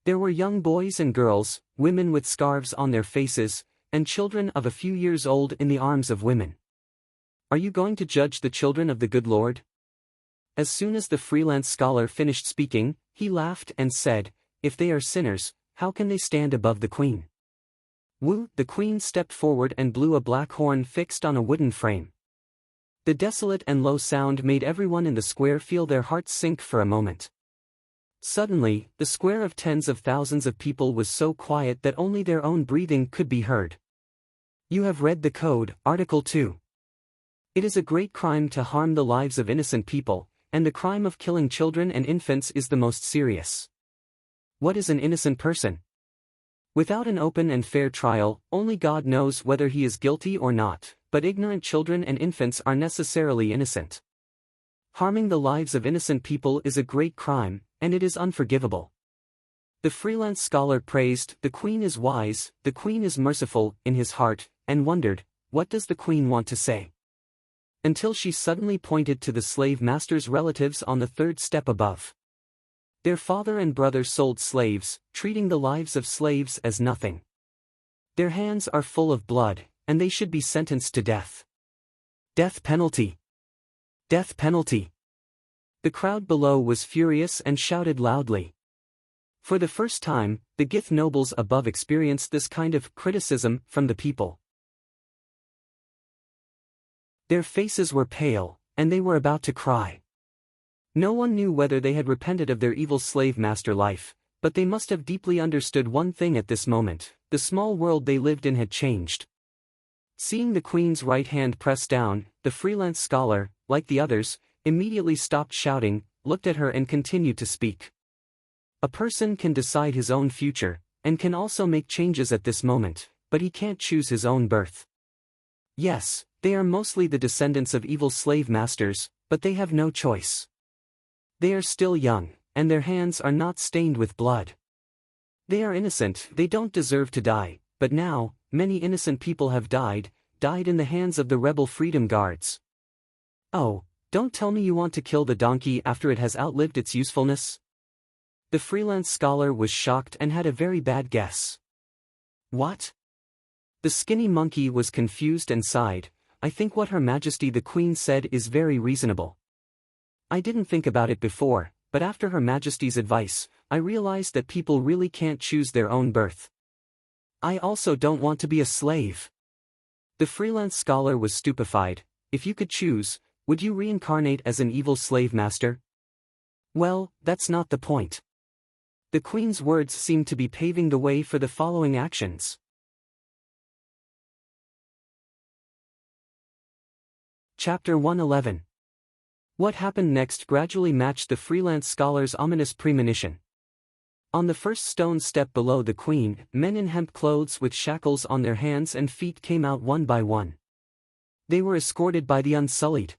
There were young boys and girls, women with scarves on their faces, and children of a few years old in the arms of women. "Are you going to judge the children of the good Lord?" As soon as the freelance scholar finished speaking, he laughed and said, "If they are sinners, how can they stand above the Queen?" Woo! The Queen stepped forward and blew a black horn fixed on a wooden frame. The desolate and low sound made everyone in the square feel their hearts sink for a moment. Suddenly, the square of tens of thousands of people was so quiet that only their own breathing could be heard. You have read the code, Article 2. It is a great crime to harm the lives of innocent people, and the crime of killing children and infants is the most serious. What is an innocent person? Without an open and fair trial, only God knows whether he is guilty or not, but ignorant children and infants are necessarily innocent. Harming the lives of innocent people is a great crime, and it is unforgivable. The freelance scholar praised, "The Queen is wise, the Queen is merciful," in his heart, and wondered, what does the Queen want to say? Until she suddenly pointed to the slave master's relatives on the third step above. Their father and brother sold slaves, treating the lives of slaves as nothing. Their hands are full of blood, and they should be sentenced to death. Death penalty! Death penalty! The crowd below was furious and shouted loudly. For the first time, the Gith nobles above experienced this kind of criticism from the people. Their faces were pale, and they were about to cry. No one knew whether they had repented of their evil slave master life, but they must have deeply understood one thing at this moment: the small world they lived in had changed. Seeing the Queen's right hand pressed down, the freelance scholar, like the others, immediately stopped shouting, looked at her and continued to speak. A person can decide his own future, and can also make changes at this moment, but he can't choose his own birth. Yes, they are mostly the descendants of evil slave masters, but they have no choice. They are still young, and their hands are not stained with blood. They are innocent, they don't deserve to die, but now, many innocent people have died in the hands of the rebel freedom guards. Oh, don't tell me you want to kill the donkey after it has outlived its usefulness? The freelance scholar was shocked and had a very bad guess. What? The skinny monkey was confused and sighed, "I think what Her Majesty the Queen said is very reasonable. I didn't think about it before, but after Her Majesty's advice, I realized that people really can't choose their own birth. I also don't want to be a slave." The freelance scholar was stupefied. If you could choose, would you reincarnate as an evil slave master? Well, that's not the point. The Queen's words seemed to be paving the way for the following actions. Chapter 111. What happened next gradually matched the freelance scholar's ominous premonition. On the first stone step below the queen, men in hemp clothes with shackles on their hands and feet came out one by one. They were escorted by the Unsullied.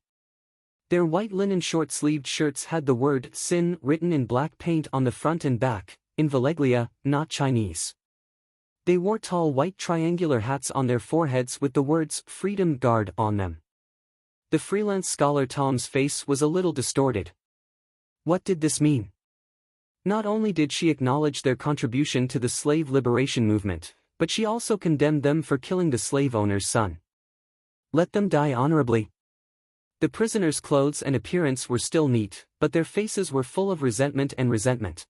Their white linen short-sleeved shirts had the word Sin written in black paint on the front and back, in Valeglia, not Chinese. They wore tall white triangular hats on their foreheads with the words Freedom Guard on them. The freelance scholar Tom's face was a little distorted. What did this mean? Not only did she acknowledge their contribution to the slave liberation movement, but she also condemned them for killing the slave owner's son. Let them die honorably. The prisoners' clothes and appearance were still neat, but their faces were full of resentment.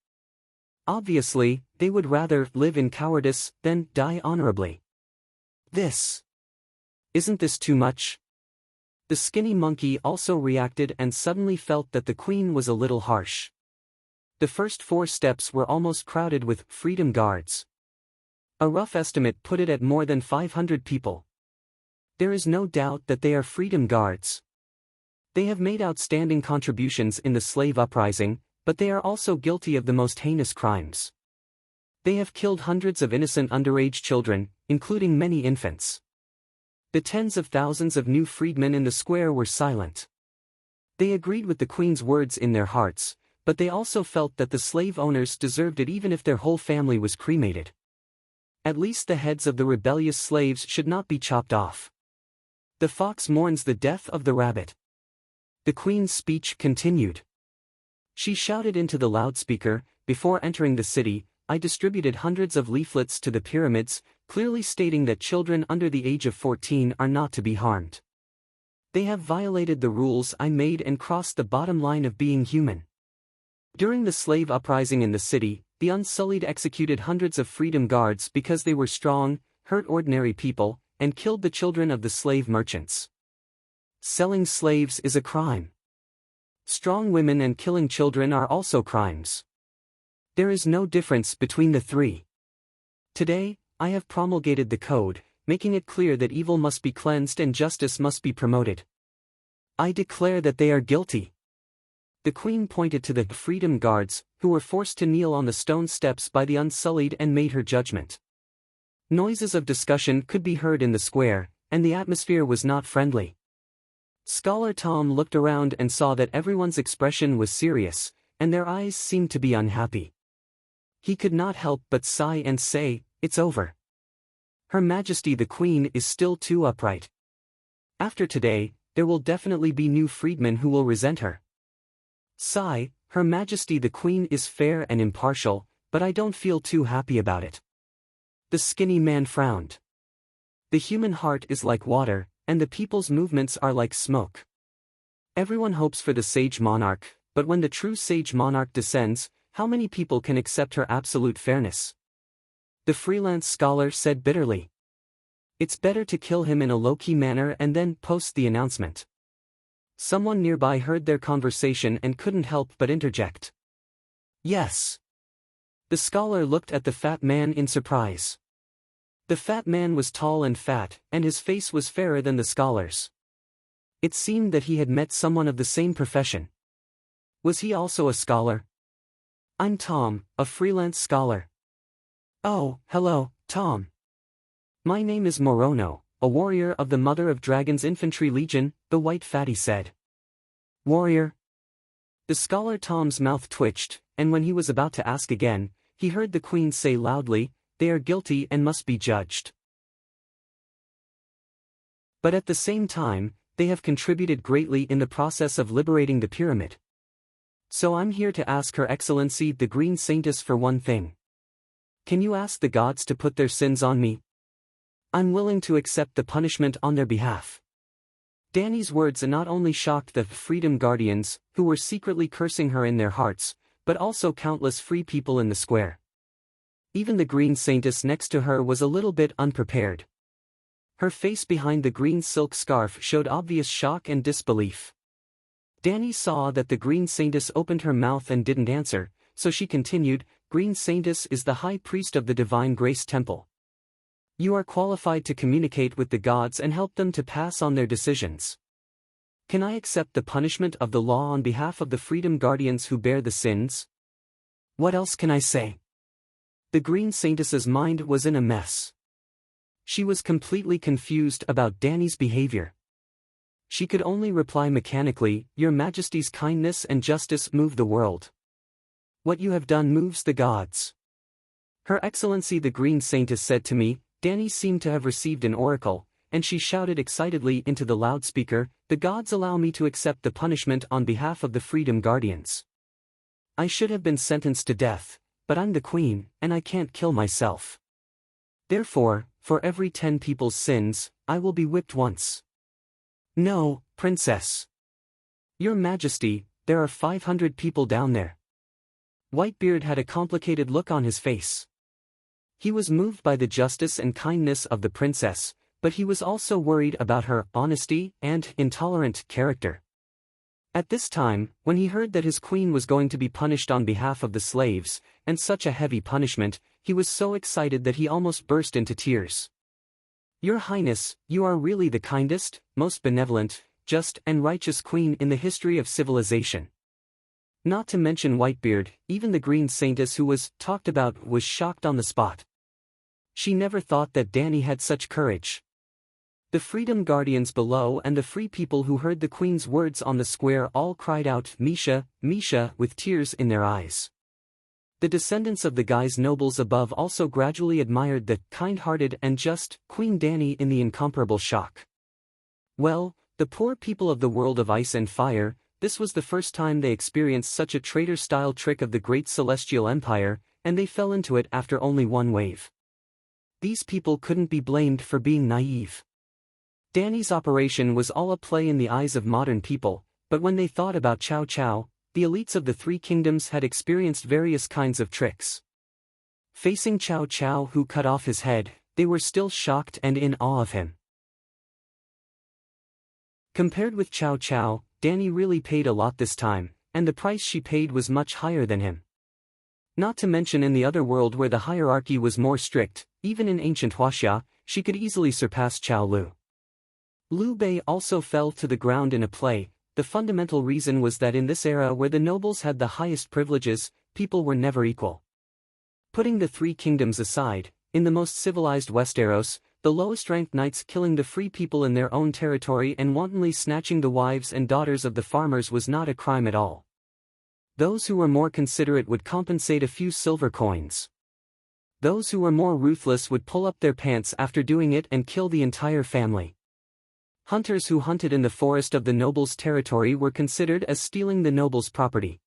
Obviously, they would rather live in cowardice than die honorably. Isn't this too much? The skinny monkey also reacted and suddenly felt that the queen was a little harsh. The first 4 steps were almost crowded with freedom guards. A rough estimate put it at more than 500 people. There is no doubt that they are freedom guards. They have made outstanding contributions in the slave uprising, but they are also guilty of the most heinous crimes. They have killed hundreds of innocent underage children, including many infants. The tens of thousands of new freedmen in the square were silent. They agreed with the queen's words in their hearts, but they also felt that the slave owners deserved it even if their whole family was cremated. At least the heads of the rebellious slaves should not be chopped off. The fox mourns the death of the rabbit. The queen's speech continued. She shouted into the loudspeaker, before entering the city, I distributed hundreds of leaflets to the pyramids, clearly stating that children under the age of 14 are not to be harmed. They have violated the rules I made and crossed the bottom line of being human. During the slave uprising in the city, the Unsullied executed hundreds of freedom guards because they were strong, hurt ordinary people, and killed the children of the slave merchants. Selling slaves is a crime. Strong women and killing children are also crimes. There is no difference between the 3. Today, I have promulgated the code, making it clear that evil must be cleansed and justice must be promoted. I declare that they are guilty. The queen pointed to the freedom guards, who were forced to kneel on the stone steps by the Unsullied and made her judgment. Noises of discussion could be heard in the square, and the atmosphere was not friendly. Scholar Tom looked around and saw that everyone's expression was serious, and their eyes seemed to be unhappy. He could not help but sigh and say, It's over. Her Majesty the Queen is still too upright. After today, there will definitely be new freedmen who will resent her. Sigh, Her Majesty the Queen is fair and impartial, but I don't feel too happy about it. The skinny man frowned. The human heart is like water, and the people's movements are like smoke. Everyone hopes for the sage monarch, but when the true sage monarch descends, how many people can accept her absolute fairness? The freelance scholar said bitterly. It's better to kill him in a low-key manner and then post the announcement. Someone nearby heard their conversation and couldn't help but interject. Yes. The scholar looked at the fat man in surprise. The fat man was tall and fat, and his face was fairer than the scholar's. It seemed that he had met someone of the same profession. Was he also a scholar? I'm Tom, a freelance scholar. Oh, hello, Tom. My name is Morono, a warrior of the Mother of Dragons Infantry Legion, the white fatty said. Warrior? The scholar Tom's mouth twitched, and when he was about to ask again, he heard the queen say loudly, They are guilty and must be judged. But at the same time, they have contributed greatly in the process of liberating the pyramid. So I'm here to ask Her Excellency the Green Saintess for one thing. Can you ask the gods to put their sins on me? I'm willing to accept the punishment on their behalf. Danny's words not only shocked the Freedom Guardians, who were secretly cursing her in their hearts, but also countless free people in the square. Even the Green Saintess next to her was a little bit unprepared. Her face behind the green silk scarf showed obvious shock and disbelief. Danny saw that the Green Saintess opened her mouth and didn't answer, so she continued, Green Saintess is the high priest of the Divine Grace Temple. You are qualified to communicate with the gods and help them to pass on their decisions. Can I accept the punishment of the law on behalf of the freedom guardians who bear the sins? What else can I say? The Green Saintess's mind was in a mess. She was completely confused about Danny's behavior. She could only reply mechanically, "Your Majesty's kindness and justice move the world. What you have done moves the gods. Her Excellency the Green Saintess said to me." Danny seemed to have received an oracle, and she shouted excitedly into the loudspeaker, "The gods allow me to accept the punishment on behalf of the freedom guardians. I should have been sentenced to death, but I'm the queen, and I can't kill myself. Therefore, for every 10 people's sins, I will be whipped once." "No, princess. Your Majesty, there are 500 people down there." Whitebeard had a complicated look on his face. He was moved by the justice and kindness of the princess, but he was also worried about her honesty and intolerant character. At this time, when he heard that his queen was going to be punished on behalf of the slaves, and such a heavy punishment, he was so excited that he almost burst into tears. "Your Highness, you are really the kindest, most benevolent, just and righteous queen in the history of civilization." Not to mention Whitebeard, even the Green Saintess who was talked about was shocked on the spot. She never thought that Danny had such courage. The freedom guardians below and the free people who heard the queen's words on the square all cried out, "Misha, Misha," with tears in their eyes. The descendants of the Guy's nobles above also gradually admired the kind-hearted and just Queen Danny in the incomparable shock. Well, the poor people of the world of ice and fire, this was the first time they experienced such a traitor-style trick of the great celestial empire, and they fell into it after only one wave. These people couldn't be blamed for being naive. Danny's operation was all a play in the eyes of modern people, but when they thought about Chow Chow, the elites of the three kingdoms had experienced various kinds of tricks. Facing Chow Chow who cut off his head, they were still shocked and in awe of him. Compared with Chow Chow, Danny really paid a lot this time, and the price she paid was much higher than him. Not to mention in the other world where the hierarchy was more strict, even in ancient Huaxia, she could easily surpass Chow Lu. Liu Bei also fell to the ground in a play. The fundamental reason was that in this era where the nobles had the highest privileges, people were never equal. Putting the three kingdoms aside, in the most civilized Westeros, the lowest-ranked knights killing the free people in their own territory and wantonly snatching the wives and daughters of the farmers was not a crime at all. Those who were more considerate would compensate a few silver coins. Those who were more ruthless would pull up their pants after doing it and kill the entire family. Hunters who hunted in the forest of the noble's territory were considered as stealing the noble's property.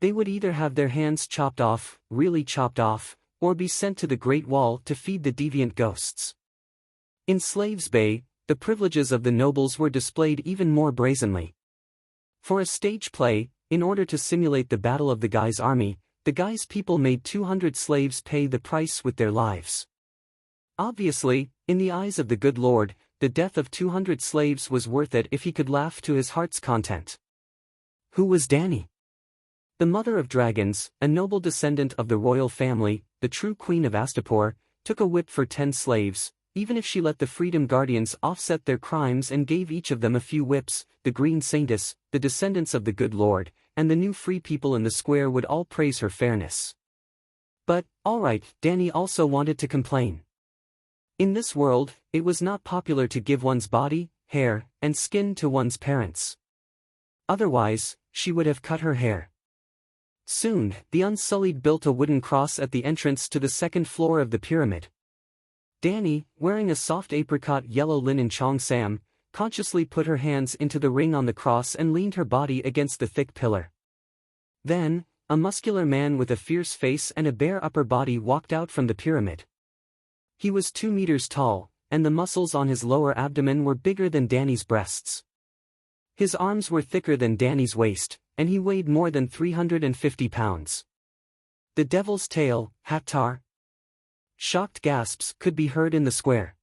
They would either have their hands chopped off, really chopped off, or be sent to the Great Wall to feed the deviant ghosts. In Slaves Bay, the privileges of the nobles were displayed even more brazenly. For a stage play, in order to simulate the battle of the Guy's army, the Guy's people made 200 slaves pay the price with their lives. Obviously, in the eyes of the good Lord, the death of 200 slaves was worth it if he could laugh to his heart's content. Who was Danny? The mother of dragons, a noble descendant of the royal family, the true queen of Astapor, took a whip for 10 slaves, even if she let the freedom guardians offset their crimes and gave each of them a few whips. The Green Saintess, the descendants of the good Lord, and the new free people in the square would all praise her fairness. But, alright, Danny also wanted to complain. In this world, it was not popular to give one's body, hair, and skin to one's parents. Otherwise, she would have cut her hair. Soon, the Unsullied built a wooden cross at the entrance to the second floor of the pyramid. Danny, wearing a soft apricot yellow linen cheongsam, consciously put her hands into the ring on the cross and leaned her body against the thick pillar. Then, a muscular man with a fierce face and a bare upper body walked out from the pyramid. He was 2 meters tall, and the muscles on his lower abdomen were bigger than Danny's breasts. His arms were thicker than Danny's waist, and he weighed more than 350 pounds. The Devil's Tail, Hattar. Shocked gasps could be heard in the square.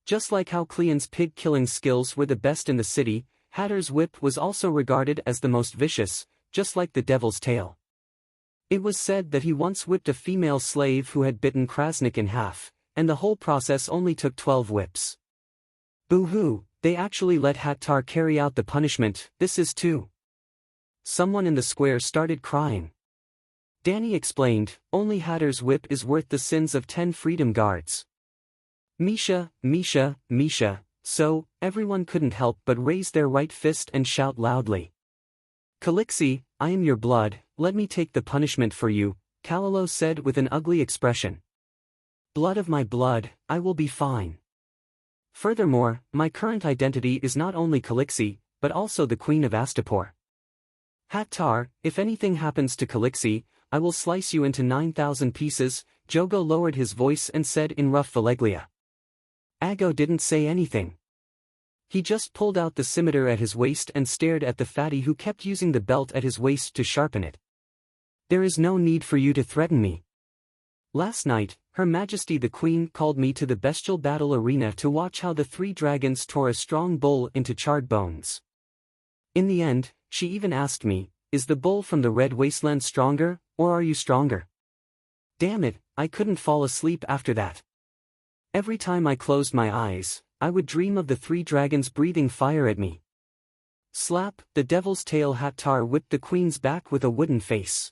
Just like how Cleon's pig-killing skills were the best in the city, Hatter's whip was also regarded as the most vicious, just like the Devil's Tail. It was said that he once whipped a female slave who had bitten Krasnik in half, and the whole process only took 12 whips. Boo-hoo, They actually let Hattar carry out the punishment. This is too. Someone in the square started crying. Danny explained, only Hattar's whip is worth the sins of 10 freedom guards. Misha, Misha, Misha, so, everyone couldn't help but raise their right fist and shout loudly. Calixi, I am your blood, let me take the punishment for you, Kalilo said with an ugly expression. Blood of my blood, I will be fine. Furthermore, my current identity is not only Calixi, but also the Queen of Astapor. Hattar, if anything happens to Calixi, I will slice you into 9,000 pieces, Jogo lowered his voice and said in rough Valeglia. Ago didn't say anything. He just pulled out the scimitar at his waist and stared at the fatty who kept using the belt at his waist to sharpen it. There is no need for you to threaten me. Last night, Her Majesty the Queen called me to the bestial battle arena to watch how the 3 dragons tore a strong bull into charred bones. In the end, she even asked me, is the bull from the Red Wasteland stronger, or are you stronger? Damn it, I couldn't fall asleep after that. Every time I closed my eyes, I would dream of the 3 dragons breathing fire at me. Slap, the devil's tail. Hattar whipped the queen's back with a wooden face.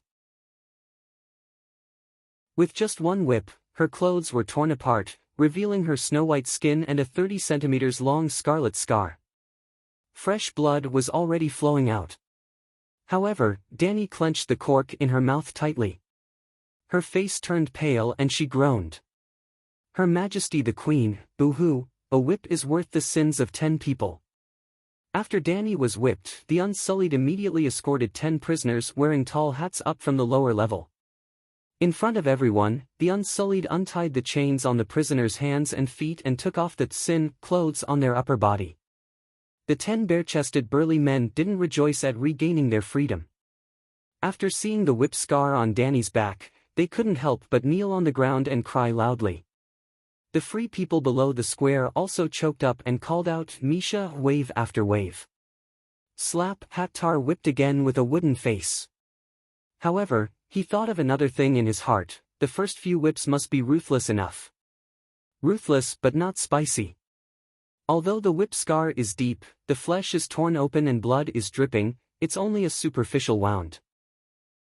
With just one whip, her clothes were torn apart, revealing her snow-white skin and a 30 centimeters long scarlet scar. Fresh blood was already flowing out. However, Danny clenched the cork in her mouth tightly. Her face turned pale and she groaned. Her Majesty the Queen, boo-hoo, a whip is worth the sins of 10 people. After Danny was whipped, the Unsullied immediately escorted 10 prisoners wearing tall hats up from the lower level. In front of everyone, the Unsullied untied the chains on the prisoners' hands and feet and took off the tsin clothes on their upper body. The 10 bare-chested burly men didn't rejoice at regaining their freedom. After seeing the whip scar on Danny's back, they couldn't help but kneel on the ground and cry loudly. The free people below the square also choked up and called out Misha wave after wave. Slap, Hattar whipped again with a wooden face. However, he thought of another thing in his heart, the first few whips must be ruthless enough. Ruthless but not spicy. Although the whip scar is deep, the flesh is torn open and blood is dripping, it's only a superficial wound.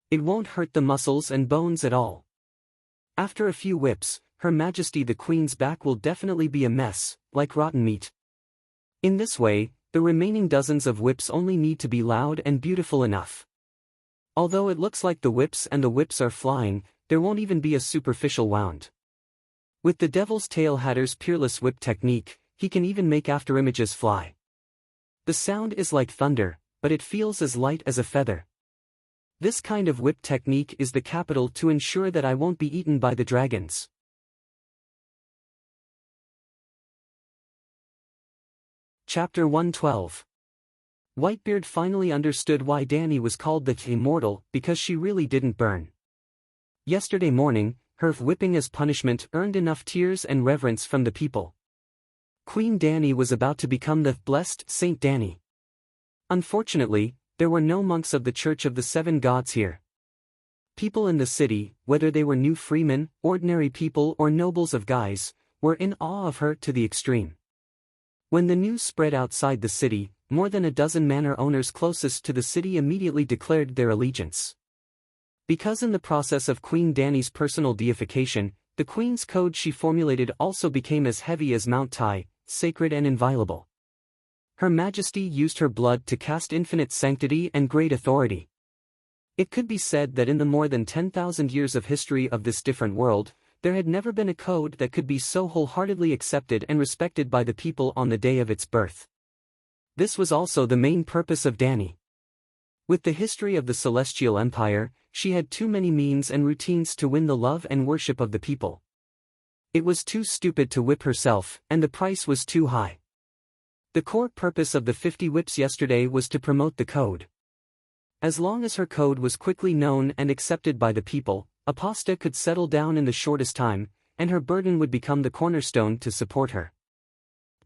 It won't hurt the muscles and bones at all. After a few whips, Her Majesty the Queen's back will definitely be a mess, like rotten meat. In this way, the remaining dozens of whips only need to be loud and beautiful enough. Although it looks like the whips are flying, there won't even be a superficial wound. With the Devil's Tail Hatter's peerless whip technique, he can even make afterimages fly. The sound is like thunder, but it feels as light as a feather. This kind of whip technique is the capital to ensure that I won't be eaten by the dragons. Chapter 112. Whitebeard finally understood why Danny was called the Immortal, because she really didn't burn. Yesterday morning, her whipping as punishment earned enough tears and reverence from the people. Queen Danny was about to become the blessed Saint Danny. Unfortunately, there were no monks of the Church of the 7 Gods here. People in the city, whether they were new freemen, ordinary people or nobles of guise, were in awe of her to the extreme. When the news spread outside the city, more than a dozen manor owners closest to the city immediately declared their allegiance. Because in the process of Queen Danny's personal deification, the Queen's code she formulated also became as heavy as Mount Tai, sacred and inviolable. Her Majesty used her blood to cast infinite sanctity and great authority. It could be said that in the more than 10,000 years of history of this different world, there had never been a code that could be so wholeheartedly accepted and respected by the people on the day of its birth. This was also the main purpose of Danny. With the history of the Celestial Empire, she had too many means and routines to win the love and worship of the people. It was too stupid to whip herself, and the price was too high. The core purpose of the 50 whips yesterday was to promote the code. As long as her code was quickly known and accepted by the people, Aposta could settle down in the shortest time, and her burden would become the cornerstone to support her.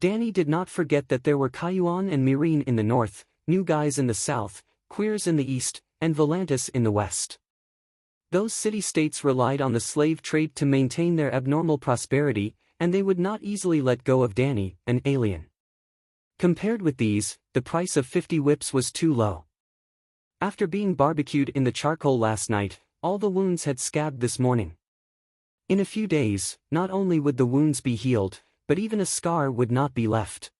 Danny did not forget that there were Kayuan and Mirene in the north, New Guys in the south, Queers in the east, and Volantis in the west. Those city-states relied on the slave trade to maintain their abnormal prosperity, and they would not easily let go of Danny, an alien. Compared with these, the price of 50 whips was too low. After being barbecued in the charcoal last night, all the wounds had scabbed this morning. In a few days, not only would the wounds be healed, but even a scar would not be left.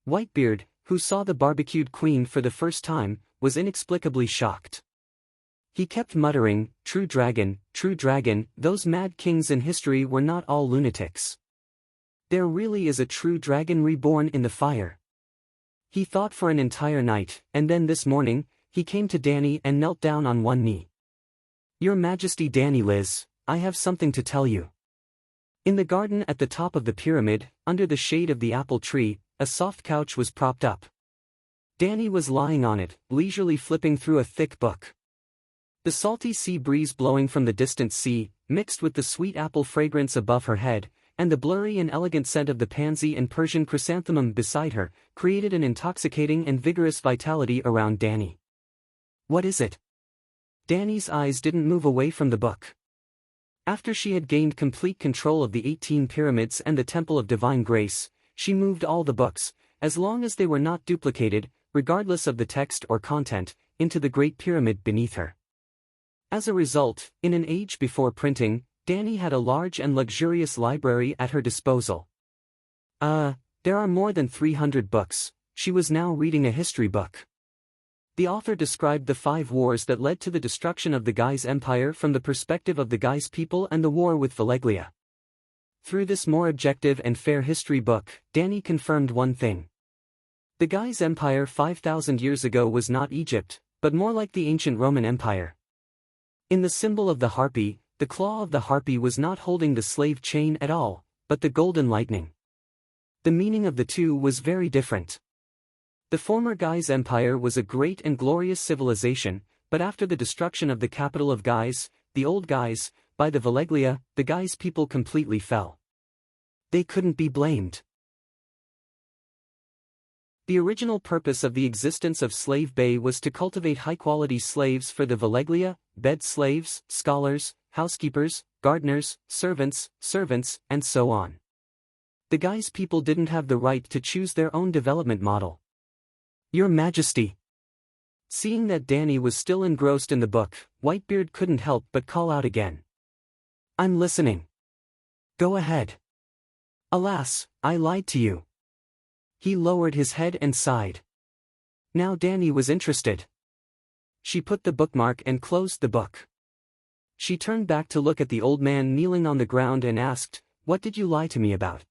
Whitebeard, who saw the barbecued queen for the first time, was inexplicably shocked. He kept muttering, true dragon, those mad kings in history were not all lunatics. There really is a true dragon reborn in the fire. He thought for an entire night, and then this morning, he came to Dany and knelt down on one knee. Your Majesty Dany Liz, I have something to tell you. In the garden at the top of the pyramid, under the shade of the apple tree, a soft couch was propped up. Dany was lying on it, leisurely flipping through a thick book. The salty sea breeze blowing from the distant sea, mixed with the sweet apple fragrance above her head, and the blurry and elegant scent of the pansy and Persian chrysanthemum beside her, created an intoxicating and vigorous vitality around Dany. What is it? Dany's eyes didn't move away from the book. After she had gained complete control of the 18 pyramids and the Temple of Divine Grace, she moved all the books, as long as they were not duplicated, regardless of the text or content, into the Great Pyramid beneath her. As a result, in an age before printing, Dany had a large and luxurious library at her disposal. There are more than 300 books. She was now reading a history book. The author described the 5 wars that led to the destruction of the Guise Empire from the perspective of the Guise people and the war with Valeglia. Through this more objective and fair history book, Dany confirmed one thing. The Guise Empire 5,000 years ago was not Egypt, but more like the ancient Roman Empire. In the symbol of the harpy, the claw of the harpy was not holding the slave chain at all, but the golden lightning. The meaning of the two was very different. The former Guise Empire was a great and glorious civilization, but after the destruction of the capital of Guise, the old Guise, by the Valeglia, the Guise people completely fell. They couldn't be blamed. The original purpose of the existence of Slave Bay was to cultivate high-quality slaves for the Valeglia, bed slaves, scholars, housekeepers, gardeners, servants, and so on. The Guise people didn't have the right to choose their own development model. Your Majesty. Seeing that Dany was still engrossed in the book, Whitebeard couldn't help but call out again. I'm listening. Go ahead. Alas, I lied to you. He lowered his head and sighed. Now Dany was interested. She put the bookmark and closed the book. She turned back to look at the old man kneeling on the ground and asked, What did you lie to me about?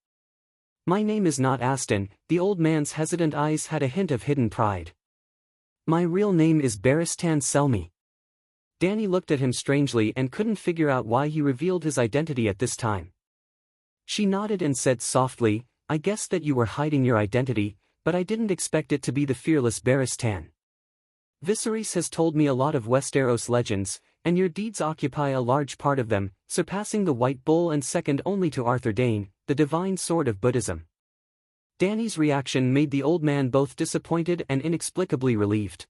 My name is not Aston. The old man's hesitant eyes had a hint of hidden pride. My real name is Barristan Selmy. Dany looked at him strangely and couldn't figure out why he revealed his identity at this time. She nodded and said softly, I guessed that you were hiding your identity, but I didn't expect it to be the fearless Barristan. Viserys has told me a lot of Westeros legends, and your deeds occupy a large part of them, surpassing the White Bull and second only to Arthur Dane, the divine sword of Buddhism. Dany's reaction made the old man both disappointed and inexplicably relieved.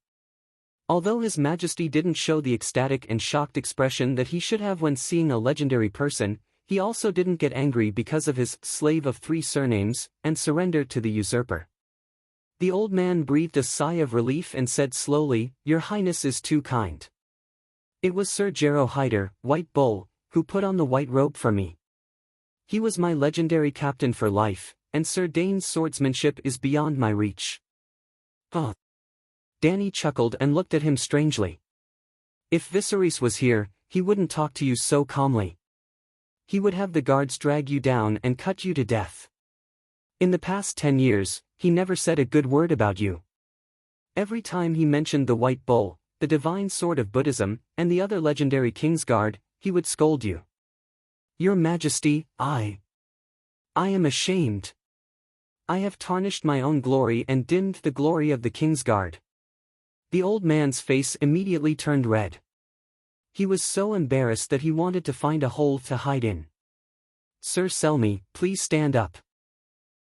Although His Majesty didn't show the ecstatic and shocked expression that he should have when seeing a legendary person, he also didn't get angry because of his slave of 3 surnames and surrender to the usurper. The old man breathed a sigh of relief and said slowly, Your Highness is too kind. It was Sir Jarrow Hyder, White Bull, who put on the white robe for me. He was my legendary captain for life, and Sir Dane's swordsmanship is beyond my reach. Oh. Dany chuckled and looked at him strangely. If Viserys was here, he wouldn't talk to you so calmly. He would have the guards drag you down and cut you to death. In the past 10 years, he never said a good word about you. Every time he mentioned the White Bull, the divine sword of Buddhism, and the other legendary Kingsguard, he would scold you. Your Majesty, I am ashamed. I have tarnished my own glory and dimmed the glory of the Kingsguard. The old man's face immediately turned red. He was so embarrassed that he wanted to find a hole to hide in. Sir Selmy, please stand up.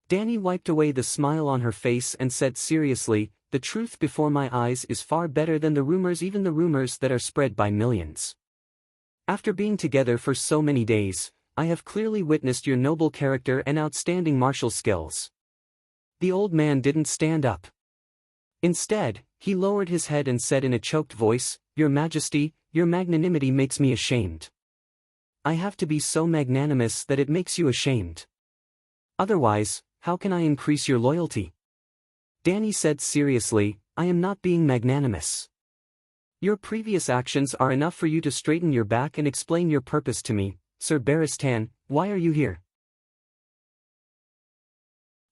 Dany wiped away the smile on her face and said seriously, The truth before my eyes is far better than the rumors, even the rumors that are spread by millions. After being together for so many days, I have clearly witnessed your noble character and outstanding martial skills. The old man didn't stand up. Instead, he lowered his head and said in a choked voice, "Your Majesty, your magnanimity makes me ashamed. I have to be so magnanimous that it makes you ashamed. Otherwise, how can I increase your loyalty?" Danny said seriously, "I am not being magnanimous. Your previous actions are enough for you to straighten your back and explain your purpose to me. Sir Barristan, why are you here?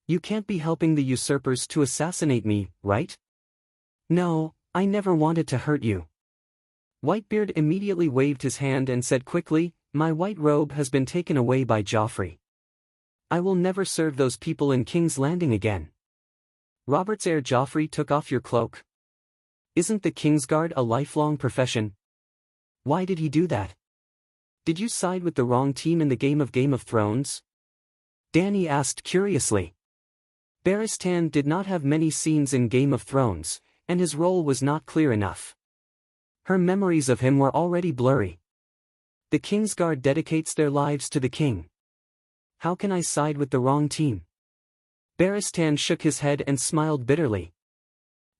You can't be helping the usurpers to assassinate me, right?" "No, I never wanted to hurt you." Whitebeard immediately waved his hand and said quickly, "My white robe has been taken away by Joffrey. I will never serve those people in King's Landing again." "Robert's heir Joffrey took off your cloak? Isn't the Kingsguard a lifelong profession? Why did he do that? Did you side with the wrong team in the Game of Thrones?" Danny asked curiously. Barristan did not have many scenes in Game of Thrones, and his role was not clear enough. Her memories of him were already blurry. The Kingsguard dedicates their lives to the king. How can I side with the wrong team? Barristan shook his head and smiled bitterly.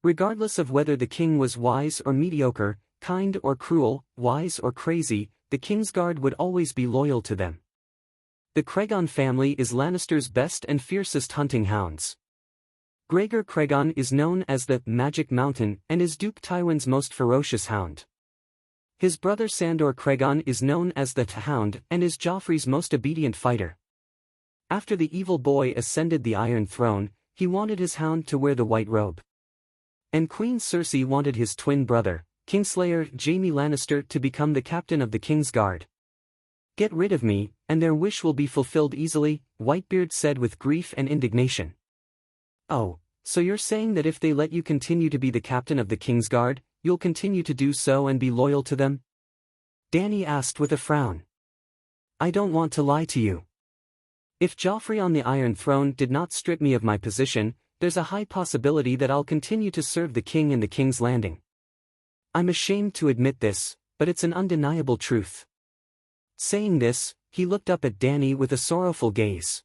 Regardless of whether the king was wise or mediocre, kind or cruel, wise or crazy, the Kingsguard would always be loyal to them. The Cregan family is Lannister's best and fiercest hunting hounds. Gregor Cregan is known as the Magic Mountain and is Duke Tywin's most ferocious hound. His brother Sandor Cregan is known as the Hound and is Joffrey's most obedient fighter. After the evil boy ascended the Iron Throne, he wanted his hound to wear the white robe. And Queen Cersei wanted his twin brother, Kingslayer Jaime Lannister, to become the captain of the Kingsguard. "Get rid of me, and their wish will be fulfilled easily," Whitebeard said with grief and indignation. "Oh, so you're saying that if they let you continue to be the captain of the Kingsguard, you'll continue to do so and be loyal to them?" Danny asked with a frown. "I don't want to lie to you. If Joffrey on the Iron Throne did not strip me of my position, there's a high possibility that I'll continue to serve the king in the King's Landing. I'm ashamed to admit this, but it's an undeniable truth." Saying this, he looked up at Danny with a sorrowful gaze.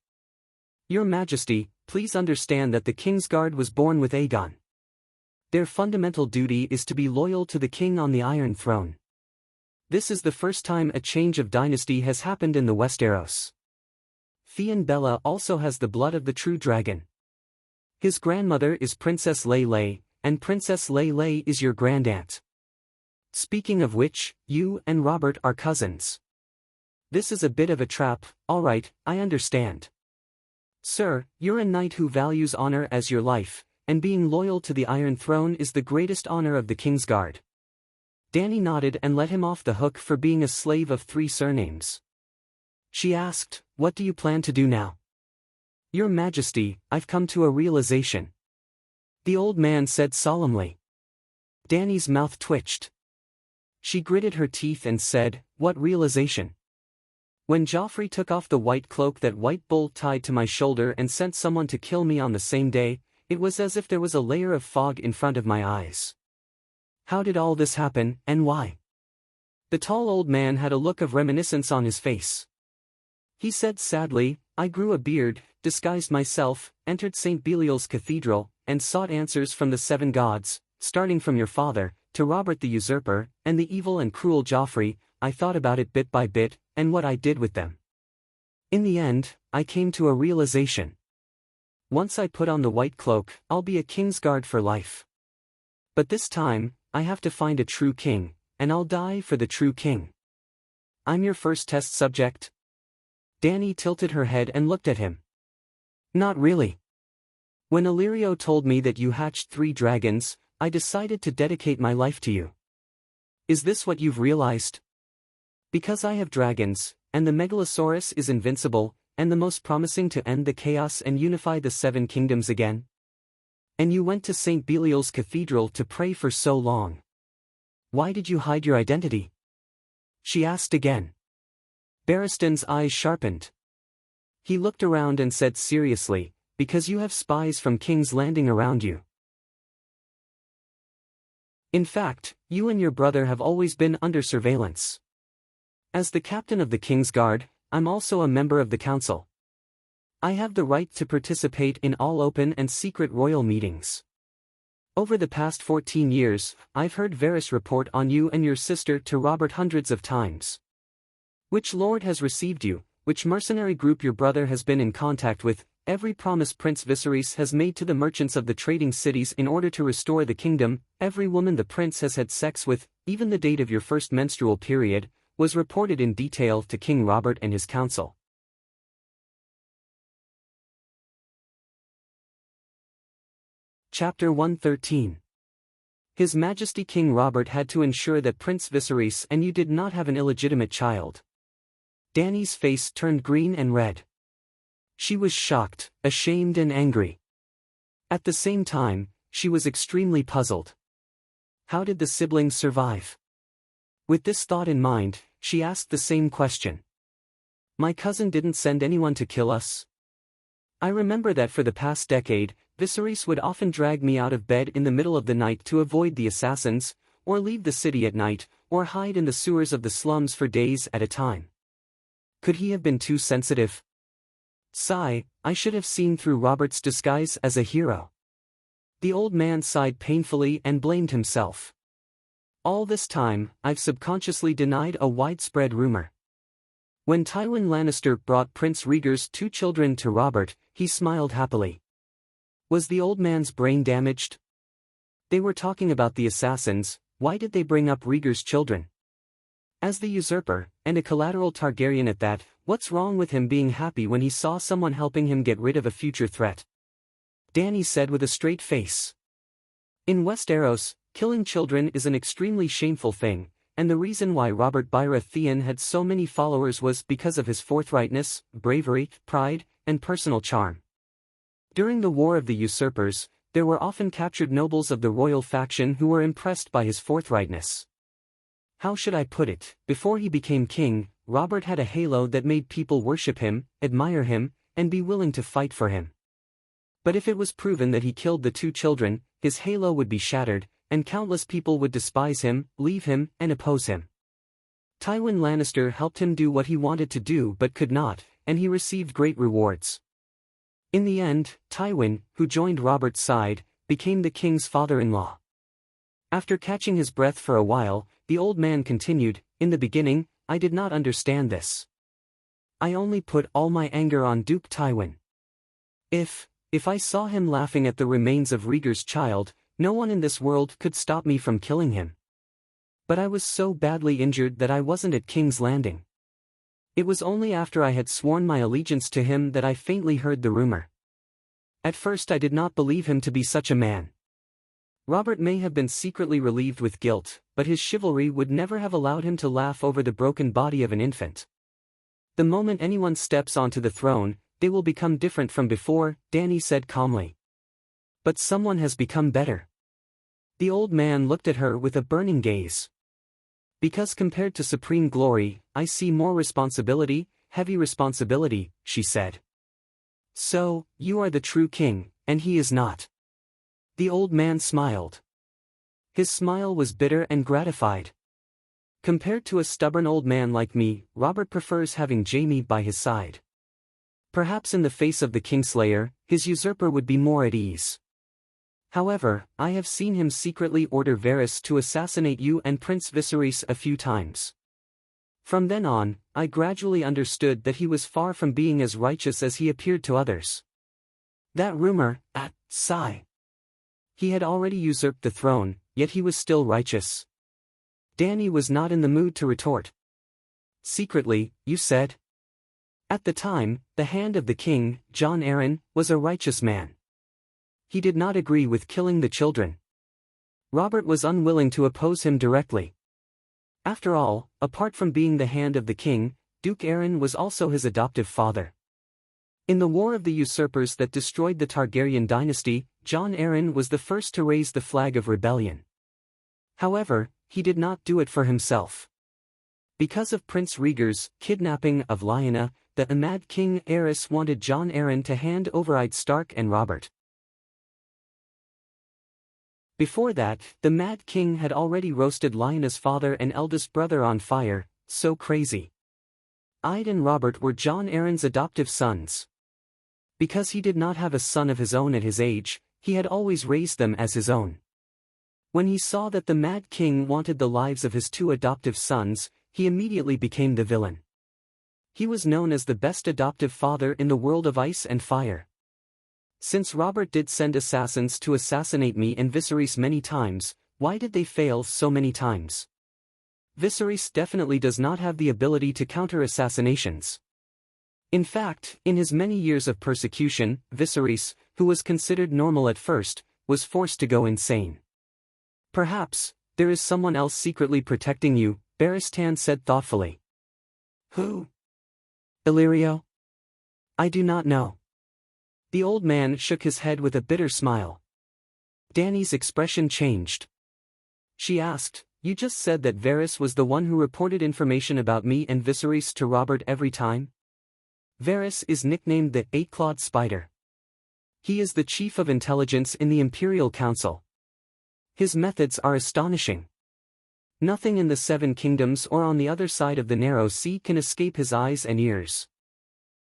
"Your Majesty, please understand that the Kingsguard was born with Aegon. Their fundamental duty is to be loyal to the king on the Iron Throne. This is the first time a change of dynasty has happened in the Westeros. Theon Bella also has the blood of the true dragon. His grandmother is Princess Lele, and Princess Lele is your grandaunt. Speaking of which, you and Robert are cousins. This is a bit of a trap. All right, I understand. Sir, you're a knight who values honor as your life, and being loyal to the Iron Throne is the greatest honor of the Kingsguard." Danny nodded and let him off the hook for being a slave of 3 surnames. She asked, "What do you plan to do now?" "Your Majesty, I've come to a realization," the old man said solemnly. Danny's mouth twitched. She gritted her teeth and said, "What realization?" "When Joffrey took off the white cloak that White Bull tied to my shoulder and sent someone to kill me on the same day, it was as if there was a layer of fog in front of my eyes. How did all this happen, and why?" The tall old man had a look of reminiscence on his face. He said sadly, "I grew a beard, disguised myself, entered St. Belial's Cathedral, and sought answers from the 7 gods, starting from your father, to Robert the Usurper, and the evil and cruel Joffrey. I thought about it bit by bit, and what I did with them. In the end, I came to a realization. Once I put on the white cloak, I'll be a Kingsguard for life. But this time, I have to find a true king, and I'll die for the true king. I'm your first test subject." Danny tilted her head and looked at him. "Not really. When Illyrio told me that you hatched 3 dragons, I decided to dedicate my life to you. Is this what you've realized? Because I have dragons, and the Megalosaurus is invincible, and the most promising to end the chaos and unify the 7 kingdoms again? And you went to St. Belial's Cathedral to pray for so long. Why did you hide your identity?" she asked again. Barristan's eyes sharpened. He looked around and said seriously, "Because you have spies from King's Landing around you. In fact, you and your brother have always been under surveillance. As the captain of the Kingsguard, I'm also a member of the council. I have the right to participate in all open and secret royal meetings. Over the past 14 years, I've heard Varys report on you and your sister to Robert hundreds of times. Which lord has received you, which mercenary group your brother has been in contact with, every promise Prince Viserys has made to the merchants of the trading cities in order to restore the kingdom, every woman the prince has had sex with, even the date of your first menstrual period, was reported in detail to King Robert and his council. Chapter 113. His Majesty King Robert had to ensure that Prince Viserys and you did not have an illegitimate child. Dany's face turned green and red. She was shocked, ashamed and angry. At the same time, she was extremely puzzled. How did the siblings survive? With this thought in mind, she asked the same question. My cousin didn't send anyone to kill us. I remember that for the past decade, Viserys would often drag me out of bed in the middle of the night to avoid the assassins, or leave the city at night, or hide in the sewers of the slums for days at a time. Could he have been too sensitive? Sigh, I should have seen through Robert's disguise as a hero. The old man sighed painfully and blamed himself. All this time, I've subconsciously denied a widespread rumor. When Tywin Lannister brought Prince Rhaegar's 2 children to Robert, he smiled happily. Was the old man's brain damaged? They were talking about the assassins, why did they bring up Rhaegar's children? As the usurper, and a collateral Targaryen at that, what's wrong with him being happy when he saw someone helping him get rid of a future threat? Dany said with a straight face. In Westeros, killing children is an extremely shameful thing, and the reason why Robert Baratheon had so many followers was because of his forthrightness, bravery, pride, and personal charm. During the War of the Usurpers, there were often captured nobles of the royal faction who were impressed by his forthrightness. How should I put it? Before he became king, Robert had a halo that made people worship him, admire him, and be willing to fight for him. But if it was proven that he killed the 2 children, his halo would be shattered, and countless people would despise him, leave him, and oppose him. Tywin Lannister helped him do what he wanted to do but could not, and he received great rewards. In the end, Tywin, who joined Robert's side, became the king's father-in-law. After catching his breath for a while, the old man continued, in the beginning, I did not understand this. I only put all my anger on Duke Tywin. If I saw him laughing at the remains of Rhaegar's child, no one in this world could stop me from killing him. But I was so badly injured that I wasn't at King's Landing. It was only after I had sworn my allegiance to him that I faintly heard the rumor. At first I did not believe him to be such a man. Robert may have been secretly relieved with guilt, but his chivalry would never have allowed him to laugh over the broken body of an infant. The moment anyone steps onto the throne, they will become different from before, Dany said calmly. But someone has become better. The old man looked at her with a burning gaze. Because compared to supreme glory, I see more responsibility, heavy responsibility, she said. So, you are the true king, and he is not. The old man smiled. His smile was bitter and gratified. Compared to a stubborn old man like me, Robert prefers having Jaime by his side. Perhaps in the face of the Kingslayer, his usurper would be more at ease. However, I have seen him secretly order Varys to assassinate you and Prince Viserys a few times. From then on, I gradually understood that he was far from being as righteous as he appeared to others. That rumor, sigh. He had already usurped the throne, yet he was still righteous. Dany was not in the mood to retort. Secretly, you said? At the time, the hand of the king, Jon Arryn, was a righteous man. He did not agree with killing the children. Robert was unwilling to oppose him directly. After all, apart from being the hand of the king, Duke Arryn was also his adoptive father. In the War of the Usurpers that destroyed the Targaryen dynasty, Jon Arryn was the first to raise the flag of rebellion. However, he did not do it for himself. Because of Prince Rhaegar's kidnapping of Lyanna, the Mad King Aerys wanted Jon Arryn to hand over Ed Stark and Robert. Before that, the Mad King had already roasted Lyanna's father and eldest brother on fire, so crazy. Ed and Robert were Jon Arryn's adoptive sons. Because he did not have a son of his own at his age, he had always raised them as his own. When he saw that the Mad King wanted the lives of his two adoptive sons, he immediately became the villain. He was known as the best adoptive father in the world of ice and fire. Since Robert did send assassins to assassinate me and Viserys many times, why did they fail so many times? Viserys definitely does not have the ability to counter assassinations. In fact, in his many years of persecution, Viserys, who was considered normal at first, was forced to go insane. Perhaps, there is someone else secretly protecting you, Barristan said thoughtfully. Who? Illyrio? I do not know. The old man shook his head with a bitter smile. Dany's expression changed. She asked, "You just said that Varys was the one who reported information about me and Viserys to Robert every time?" Varys is nicknamed the Eight-Clawed Spider. He is the chief of intelligence in the Imperial Council. His methods are astonishing. Nothing in the Seven Kingdoms or on the other side of the Narrow Sea can escape his eyes and ears.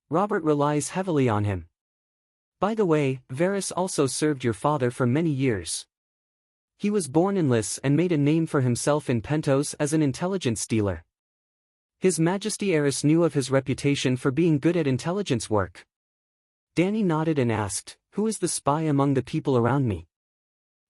Robert relies heavily on him. By the way, Varys also served your father for many years. He was born in Lys and made a name for himself in Pentos as an intelligence dealer. His Majesty Aerys knew of his reputation for being good at intelligence work. Dany nodded and asked, "Who is the spy among the people around me?"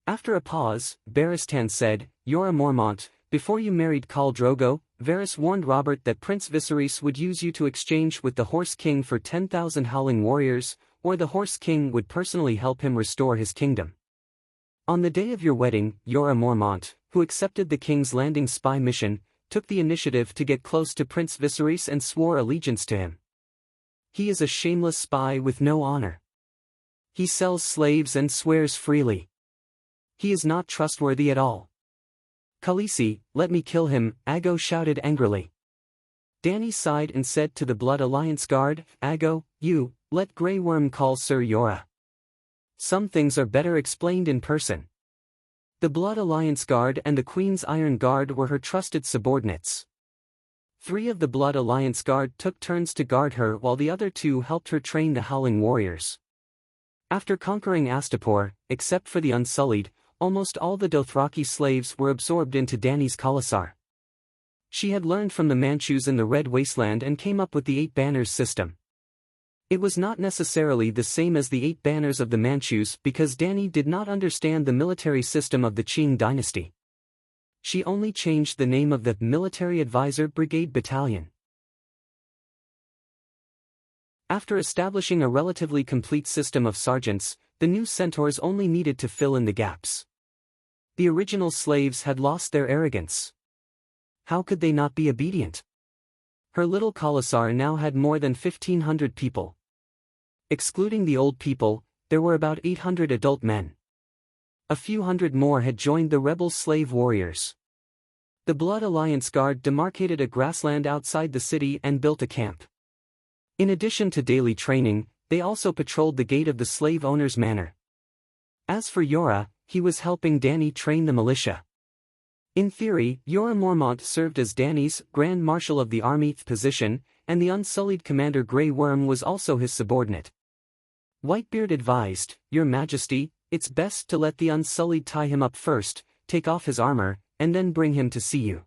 After a pause, Barristan said, "Jorah Mormont, before you married Khal Drogo, Varys warned Robert that Prince Viserys would use you to exchange with the Horse King for 10,000 howling warriors, or the Horse King would personally help him restore his kingdom. On the day of your wedding, Jorah Mormont, who accepted the King's Landing spy mission, took the initiative to get close to Prince Viserys and swore allegiance to him. He is a shameless spy with no honor. He sells slaves and swears freely. He is not trustworthy at all." "Khaleesi, let me kill him," Aggo shouted angrily. Dany sighed and said to the Blood Alliance guard, "Aggo, you, let Grey Worm call Sir Jorah. Some things are better explained in person." The Blood Alliance guard and the Queen's Iron Guard were her trusted subordinates. 3 of the Blood Alliance guard took turns to guard her while the other 2 helped her train the Howling Warriors. After conquering Astapor, except for the Unsullied, almost all the Dothraki slaves were absorbed into Dany's Khalasar. She had learned from the Manchus in the Red Wasteland and came up with the 8 Banners system. It was not necessarily the same as the 8 Banners of the Manchus because Dany did not understand the military system of the Qing dynasty. She only changed the name of the Military Advisor Brigade Battalion. After establishing a relatively complete system of sergeants, the new centaurs only needed to fill in the gaps. The original slaves had lost their arrogance. How could they not be obedient? Her little Khalasar now had more than 1,500 people. Excluding the old people, there were about 800 adult men. A few hundred more had joined the rebel slave warriors. The Blood Alliance Guard demarcated a grassland outside the city and built a camp. In addition to daily training, they also patrolled the gate of the slave owner's manor. As for Jorah, he was helping Dany train the militia. In theory, Jorah Mormont served as Dany's Grand Marshal of the Army position, and the Unsullied Commander Grey Worm was also his subordinate. Whitebeard advised, "Your Majesty, it's best to let the Unsullied tie him up first, take off his armor, and then bring him to see you."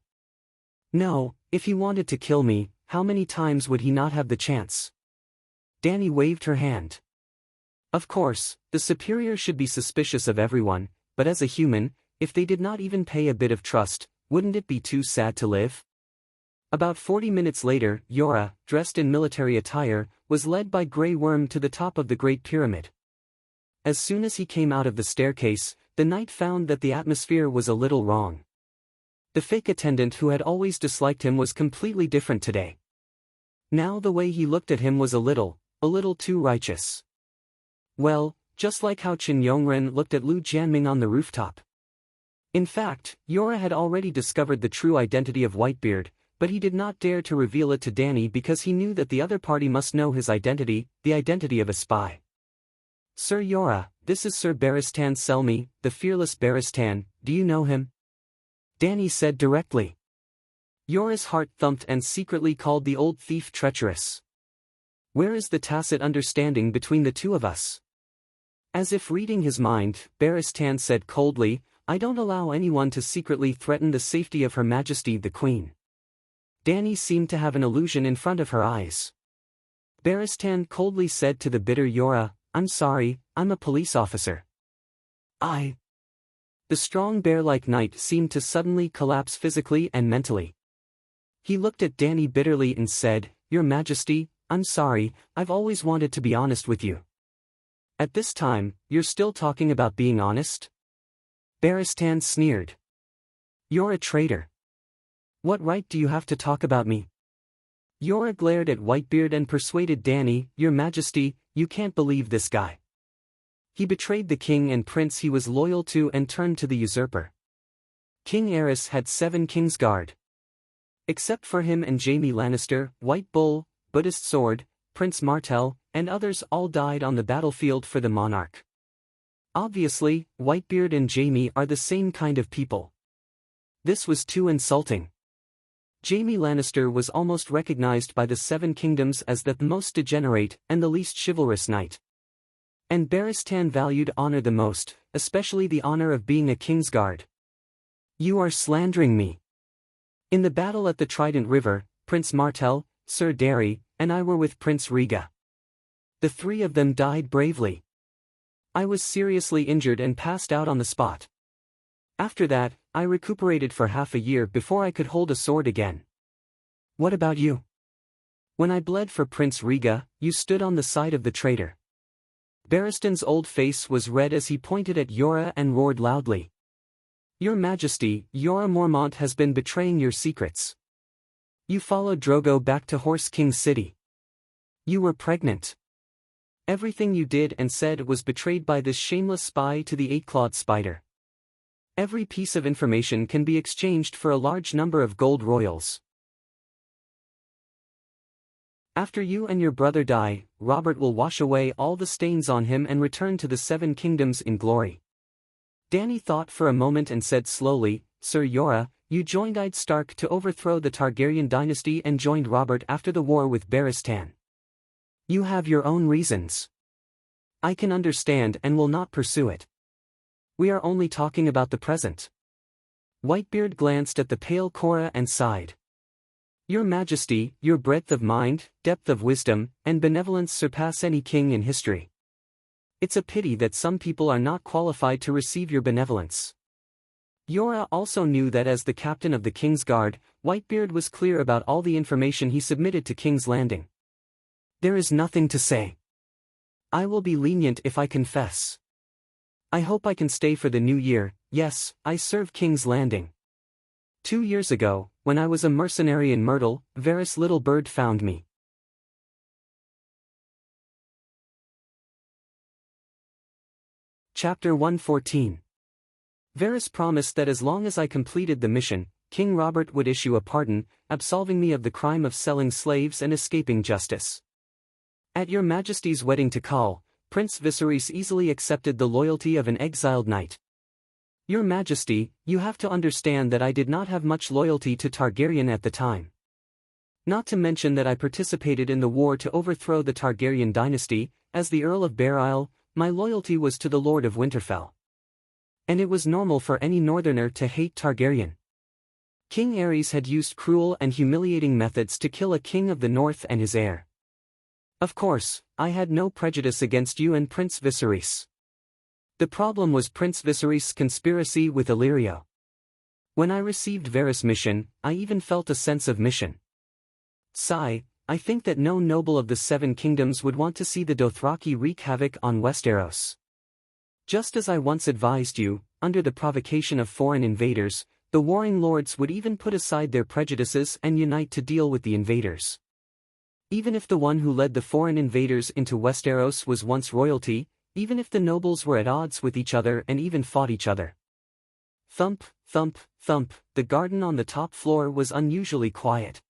"No, if he wanted to kill me, how many times would he not have the chance?" Dany waved her hand. Of course, the superior should be suspicious of everyone, but as a human, if they did not even pay a bit of trust, wouldn't it be too sad to live? About 40 minutes later, Jorah, dressed in military attire, was led by Grey Worm to the top of the Great Pyramid. As soon as he came out of the staircase, the knight found that the atmosphere was a little wrong. The fake attendant who had always disliked him was completely different today. Now the way he looked at him was a little too righteous. Well, just like how Qin Yongren looked at Lu Jianming on the rooftop. In fact, Jorah had already discovered the true identity of Whitebeard, but he did not dare to reveal it to Dany because he knew that the other party must know his identity, the identity of a spy. "Sir Jorah, this is Sir Barristan Selmy, the fearless Barristan, do you know him?" Dany said directly. Jorah's heart thumped and secretly called the old thief treacherous. Where is the tacit understanding between the two of us? As if reading his mind, Barristan said coldly, I don't allow anyone to secretly threaten the safety of Her Majesty the Queen. Dany seemed to have an illusion in front of her eyes. Barristan coldly said to the bitter Yora, I'm sorry, I'm a police officer. The strong bear-like knight seemed to suddenly collapse physically and mentally. He looked at Dany bitterly and said, Your Majesty, I'm sorry, I've always wanted to be honest with you. At this time, you're still talking about being honest? Barristan sneered. You're a traitor. What right do you have to talk about me? Yora glared at Whitebeard and persuaded Dany, Your Majesty, you can't believe this guy. He betrayed the king and prince he was loyal to and turned to the usurper. King Aerys had 7 Kingsguard. Except for him and Jaime Lannister, White Bull, Buddhist Sword, Prince Martell, and others all died on the battlefield for the monarch. Obviously, Whitebeard and Jaime are the same kind of people. This was too insulting. Jaime Lannister was almost recognized by the 7 Kingdoms as the most degenerate and the least chivalrous knight. And Barristan valued honor the most, especially the honor of being a Kingsguard. You are slandering me. In the battle at the Trident River, Prince Martell, Sir Darry, and I were with Prince Rhaega. The 3 of them died bravely. I was seriously injured and passed out on the spot. After that, I recuperated for half a year before I could hold a sword again. What about you? When I bled for Prince Rhaega, you stood on the side of the traitor. Barristan's old face was red as he pointed at Yora and roared loudly. Your Majesty, Yora Mormont has been betraying your secrets. You followed Drogo back to Horse King City. You were pregnant. Everything you did and said was betrayed by this shameless spy to the 8-clawed spider. Every piece of information can be exchanged for a large number of gold royals. After you and your brother die, Robert will wash away all the stains on him and return to the 7 Kingdoms in glory. Dany thought for a moment and said slowly, Sir Yora, you joined Eddard Stark to overthrow the Targaryen dynasty and joined Robert after the war with Barristan. You have your own reasons. I can understand and will not pursue it. We are only talking about the present. Whitebeard glanced at the pale Cora and sighed. Your Majesty, your breadth of mind, depth of wisdom, and benevolence surpass any king in history. It's a pity that some people are not qualified to receive your benevolence. Yora also knew that as the captain of the Kingsguard, Whitebeard was clear about all the information he submitted to King's Landing. There is nothing to say. I will be lenient if I confess. I hope I can stay for the new year. Yes, I serve King's Landing. 2 years ago, when I was a mercenary in Myrtle, Varys Littlebird found me. Chapter 114. Varys promised that as long as I completed the mission, King Robert would issue a pardon, absolving me of the crime of selling slaves and escaping justice. At your Majesty's wedding to Khal, Prince Viserys easily accepted the loyalty of an exiled knight. Your Majesty, you have to understand that I did not have much loyalty to Targaryen at the time. Not to mention that I participated in the war to overthrow the Targaryen dynasty. As the Earl of Bear Isle, my loyalty was to the Lord of Winterfell. And it was normal for any northerner to hate Targaryen. King Aerys had used cruel and humiliating methods to kill a king of the north and his heir. Of course, I had no prejudice against you and Prince Viserys. The problem was Prince Viserys' conspiracy with Illyrio. When I received Varys' mission, I even felt a sense of mission. Sigh, I think that no noble of the 7 Kingdoms would want to see the Dothraki wreak havoc on Westeros. Just as I once advised you, under the provocation of foreign invaders, the warring lords would even put aside their prejudices and unite to deal with the invaders. Even if the one who led the foreign invaders into Westeros was once royalty, even if the nobles were at odds with each other and even fought each other. Thump, thump, thump, the garden on the top floor was unusually quiet.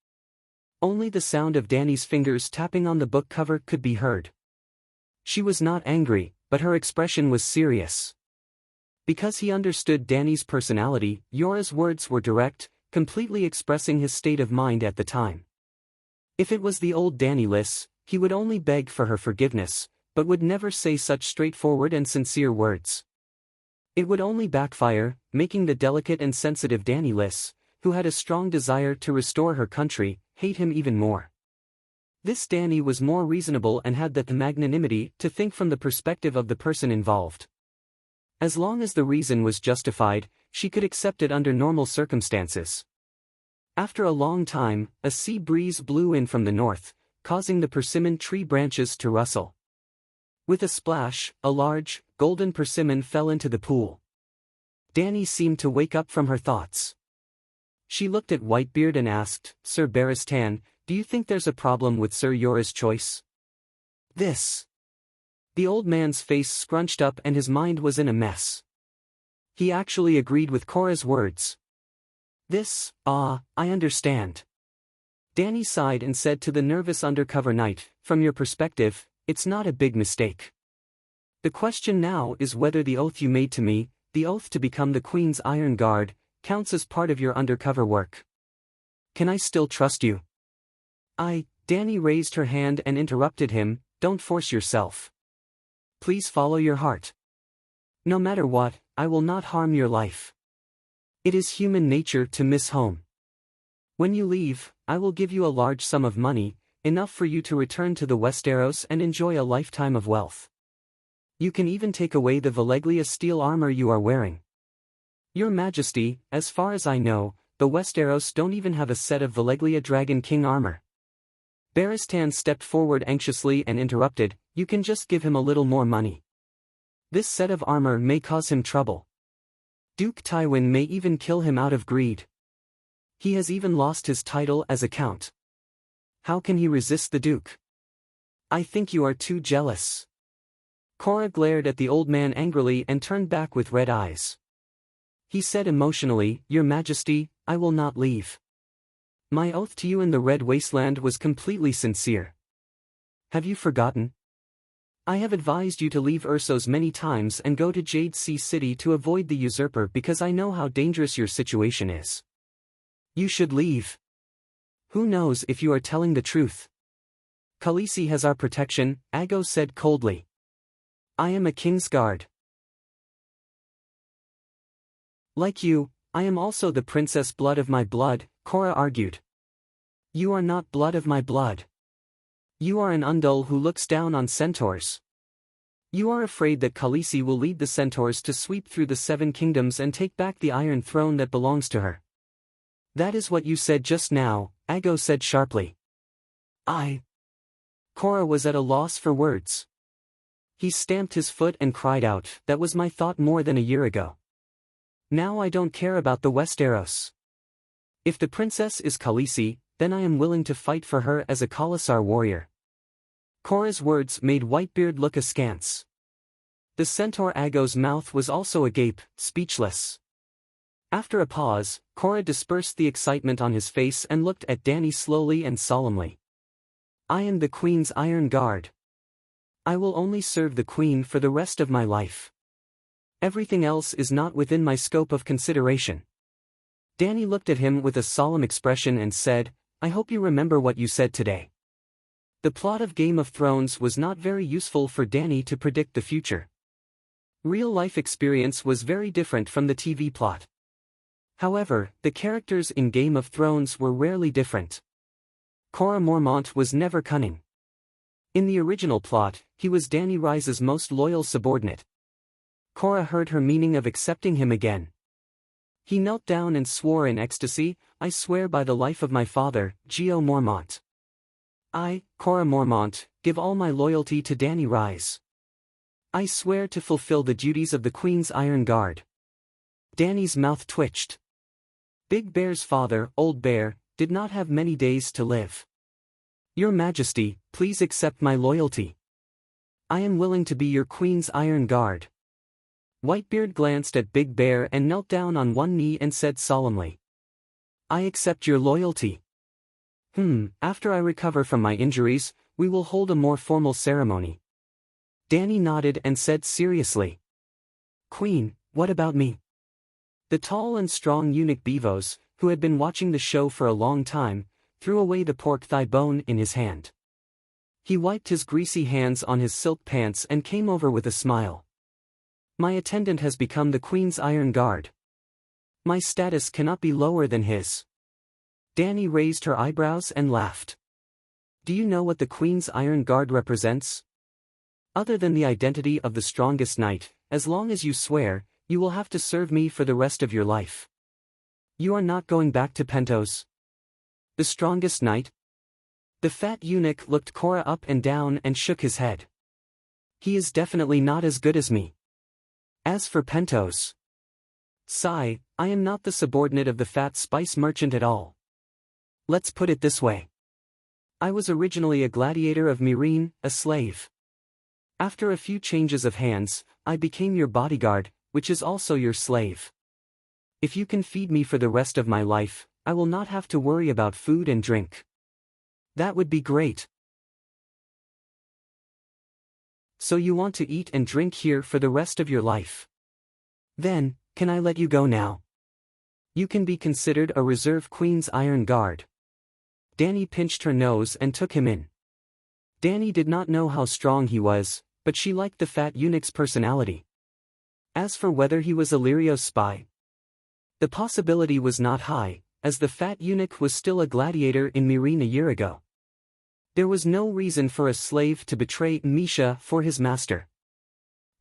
Only the sound of Dany's fingers tapping on the book cover could be heard. She was not angry, but her expression was serious. Because he understood Dany's personality, Yora's words were direct, completely expressing his state of mind at the time. If it was the old Dany Liss, he would only beg for her forgiveness, but would never say such straightforward and sincere words. It would only backfire, making the delicate and sensitive Dany Liss, who had a strong desire to restore her country, hate him even more. This Dany was more reasonable and had the magnanimity to think from the perspective of the person involved. As long as the reason was justified, she could accept it under normal circumstances. After a long time, a sea breeze blew in from the north, causing the persimmon tree branches to rustle. With a splash, a large, golden persimmon fell into the pool. Dany seemed to wake up from her thoughts. She looked at Whitebeard and asked, "Sir Barristan, do you think there's a problem with Sir Jorah's choice?" This. The old man's face scrunched up and his mind was in a mess. He actually agreed with Cora's words. I understand. Dany sighed and said to the nervous undercover knight, "From your perspective, it's not a big mistake. The question now is whether the oath you made to me, the oath to become the Queen's Iron Guard, counts as part of your undercover work. Can I still trust you?" Dany raised her hand and interrupted him, "Don't force yourself. Please follow your heart. No matter what, I will not harm your life. It is human nature to miss home. When you leave, I will give you a large sum of money, enough for you to return to the Westeros and enjoy a lifetime of wealth. You can even take away the Valeglia steel armor you are wearing. Your Majesty, as far as I know, the Westeros don't even have a set of Valeglia Dragon King armor." Barristan stepped forward anxiously and interrupted, "You can just give him a little more money. This set of armor may cause him trouble. Duke Tywin may even kill him out of greed. He has even lost his title as a count. How can he resist the Duke? I think you are too jealous." Cora glared at the old man angrily and turned back with red eyes. He said emotionally, "Your Majesty, I will not leave. My oath to you in the Red Wasteland was completely sincere. Have you forgotten? I have advised you to leave Ursos many times and go to Jade Sea City to avoid the usurper because I know how dangerous your situation is. You should leave. Who knows if you are telling the truth?" "Khaleesi has our protection," Aggo said coldly. "I am a king's guard. Like you, I am also the princess blood of my blood," Cora argued. "You are not blood of my blood. You are an Undul who looks down on centaurs. You are afraid that Khaleesi will lead the centaurs to sweep through the Seven Kingdoms and take back the Iron Throne that belongs to her." "That is what you said just now," Aggo said sharply. Cora was at a loss for words. He stamped his foot and cried out, "That was my thought more than a year ago. Now I don't care about the Westeros. If the princess is Khaleesi, then I am willing to fight for her as a Khalasar warrior." Cora's words made Whitebeard look askance. The centaur Aggo's mouth was also agape, speechless. After a pause, Cora dispersed the excitement on his face and looked at Dany slowly and solemnly. "I am the Queen's Iron Guard. I will only serve the Queen for the rest of my life. Everything else is not within my scope of consideration." Dany looked at him with a solemn expression and said, "I hope you remember what you said today." The plot of Game of Thrones was not very useful for Dany to predict the future. Real-life experience was very different from the TV plot. However, the characters in Game of Thrones were rarely different. Cora Mormont was never cunning. In the original plot, he was Dany Rise's most loyal subordinate. Cora heard her meaning of accepting him again. He knelt down and swore in ecstasy, "I swear by the life of my father, Geo Mormont. I, Cora Mormont, give all my loyalty to Dany Rise. I swear to fulfill the duties of the Queen's Iron Guard." Dany's mouth twitched. Big Bear's father, Old Bear, did not have many days to live. "Your Majesty, please accept my loyalty. I am willing to be your Queen's Iron Guard." Whitebeard glanced at Big Bear and knelt down on one knee and said solemnly, "I accept your loyalty. After I recover from my injuries, we will hold a more formal ceremony." Dany nodded and said seriously, "Queen, what about me?" The tall and strong eunuch Bevos, who had been watching the show for a long time, threw away the pork thigh bone in his hand. He wiped his greasy hands on his silk pants and came over with a smile. My attendant has become the Queen's Iron Guard. My status cannot be lower than his. Dany raised her eyebrows and laughed. Do you know what the Queen's Iron Guard represents? Other than the identity of the strongest knight, as long as you swear, you will have to serve me for the rest of your life. You are not going back to Pentos. The strongest knight? The fat eunuch looked Cora up and down and shook his head. He is definitely not as good as me. As for Pentos. Sigh, I am not the subordinate of the fat spice merchant at all. Let's put it this way. I was originally a gladiator of Meereen, a slave. After a few changes of hands, I became your bodyguard, which is also your slave. If you can feed me for the rest of my life, I will not have to worry about food and drink. That would be great. So you want to eat and drink here for the rest of your life? Then, can I let you go now? You can be considered a reserve Queen's Iron Guard. Dany pinched her nose and took him in. Dany did not know how strong he was, but she liked the fat eunuch's personality. As for whether he was Illyrio's spy, the possibility was not high, as the fat eunuch was still a gladiator in Meereen a year ago. There was no reason for a slave to betray Misha for his master.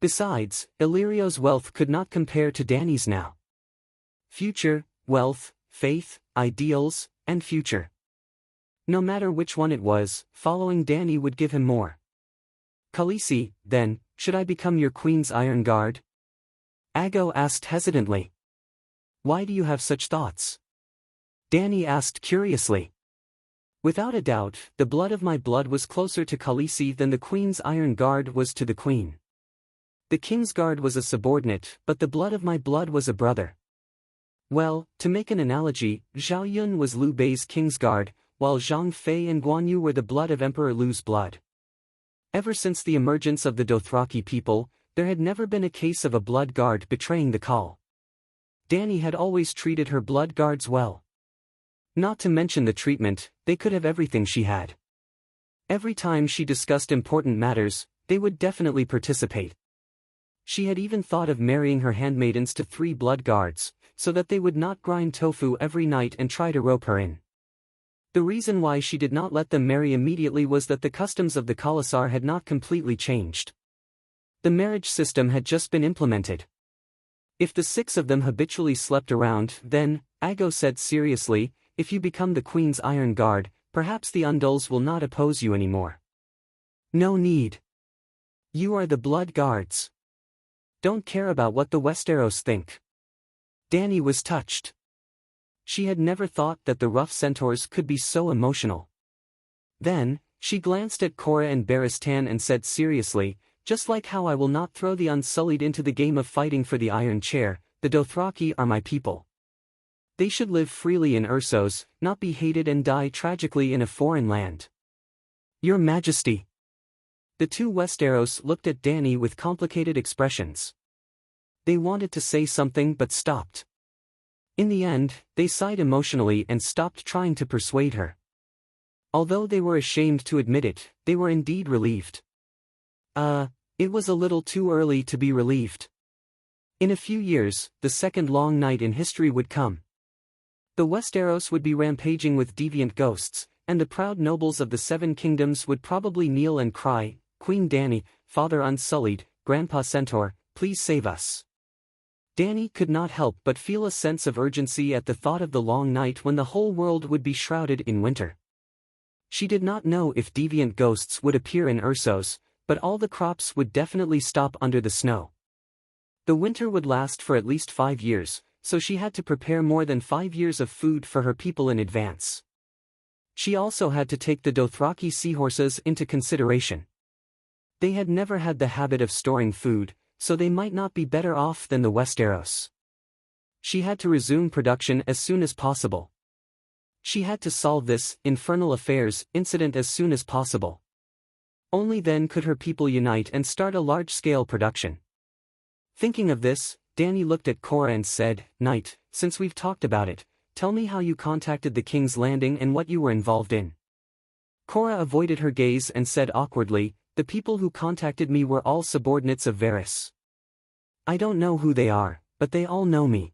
Besides, Illyrio's wealth could not compare to Dany's now. Future, wealth, faith, ideals, and future. No matter which one it was, following Dany would give him more. Khaleesi, then, should I become your Queen's Iron Guard? Aggo asked hesitantly. Why do you have such thoughts? Dany asked curiously. Without a doubt, the blood of my blood was closer to Khaleesi than the Queen's Iron Guard was to the Queen. The King's Guard was a subordinate, but the blood of my blood was a brother. Well, to make an analogy, Zhao Yun was Liu Bei's King's Guard, while Zhang Fei and Guan Yu were the blood of Emperor Lu's blood. Ever since the emergence of the Dothraki people, there had never been a case of a blood guard betraying the call. Dany had always treated her blood guards well. Not to mention the treatment, they could have everything she had. Every time she discussed important matters, they would definitely participate. She had even thought of marrying her handmaidens to 3 blood guards, so that they would not grind tofu every night and try to rope her in. The reason why she did not let them marry immediately was that the customs of the Khalasar had not completely changed. The marriage system had just been implemented. If the 6 of them habitually slept around, then, Aggo said seriously, if you become the Queen's Iron Guard, perhaps the Undulls will not oppose you anymore. No need. You are the blood guards. Don't care about what the Westeros think. Dany was touched. She had never thought that the rough centaurs could be so emotional. Then, she glanced at Cora and Barristan and said seriously, just like how I will not throw the Unsullied into the game of fighting for the Iron Chair, the Dothraki are my people. They should live freely in Ursos, not be hated and die tragically in a foreign land. Your Majesty. The 2 Westeros looked at Dany with complicated expressions. They wanted to say something but stopped. In the end, they sighed emotionally and stopped trying to persuade her. Although they were ashamed to admit it, they were indeed relieved. It was a little too early to be relieved. In a few years, the second long night in history would come. The Westeros would be rampaging with deviant ghosts, and the proud nobles of the 7 kingdoms would probably kneel and cry, Queen Dany, Father Unsullied, Grandpa Centaur, please save us. Dany could not help but feel a sense of urgency at the thought of the long night when the whole world would be shrouded in winter. She did not know if deviant ghosts would appear in Ursos, but all the crops would definitely stop under the snow. The winter would last for at least 5 years, so she had to prepare more than 5 years of food for her people in advance. She also had to take the Dothraki seahorses into consideration. They had never had the habit of storing food, so they might not be better off than the Westeros. She had to resume production as soon as possible. She had to solve this infernal affairs incident as soon as possible. Only then could her people unite and start a large-scale production. Thinking of this, Dany looked at Cora and said, Knight, since we've talked about it, tell me how you contacted the King's Landing and what you were involved in. Cora avoided her gaze and said awkwardly, "The people who contacted me were all subordinates of Varys. I don't know who they are, but they all know me.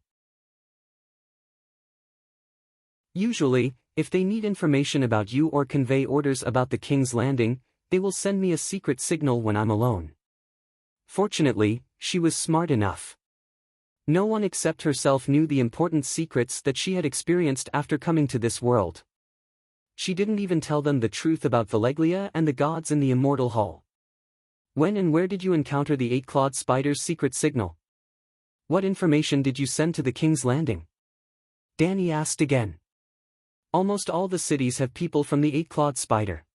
Usually, if they need information about you or convey orders about the King's Landing, they will send me a secret signal when I'm alone." Fortunately, she was smart enough. No one except herself knew the important secrets that she had experienced after coming to this world. She didn't even tell them the truth about Valeglia and the gods in the Immortal Hall. "When and where did you encounter the eight-clawed spider's secret signal? What information did you send to the King's Landing?" Dany asked again. "Almost all the cities have people from the eight-clawed spider.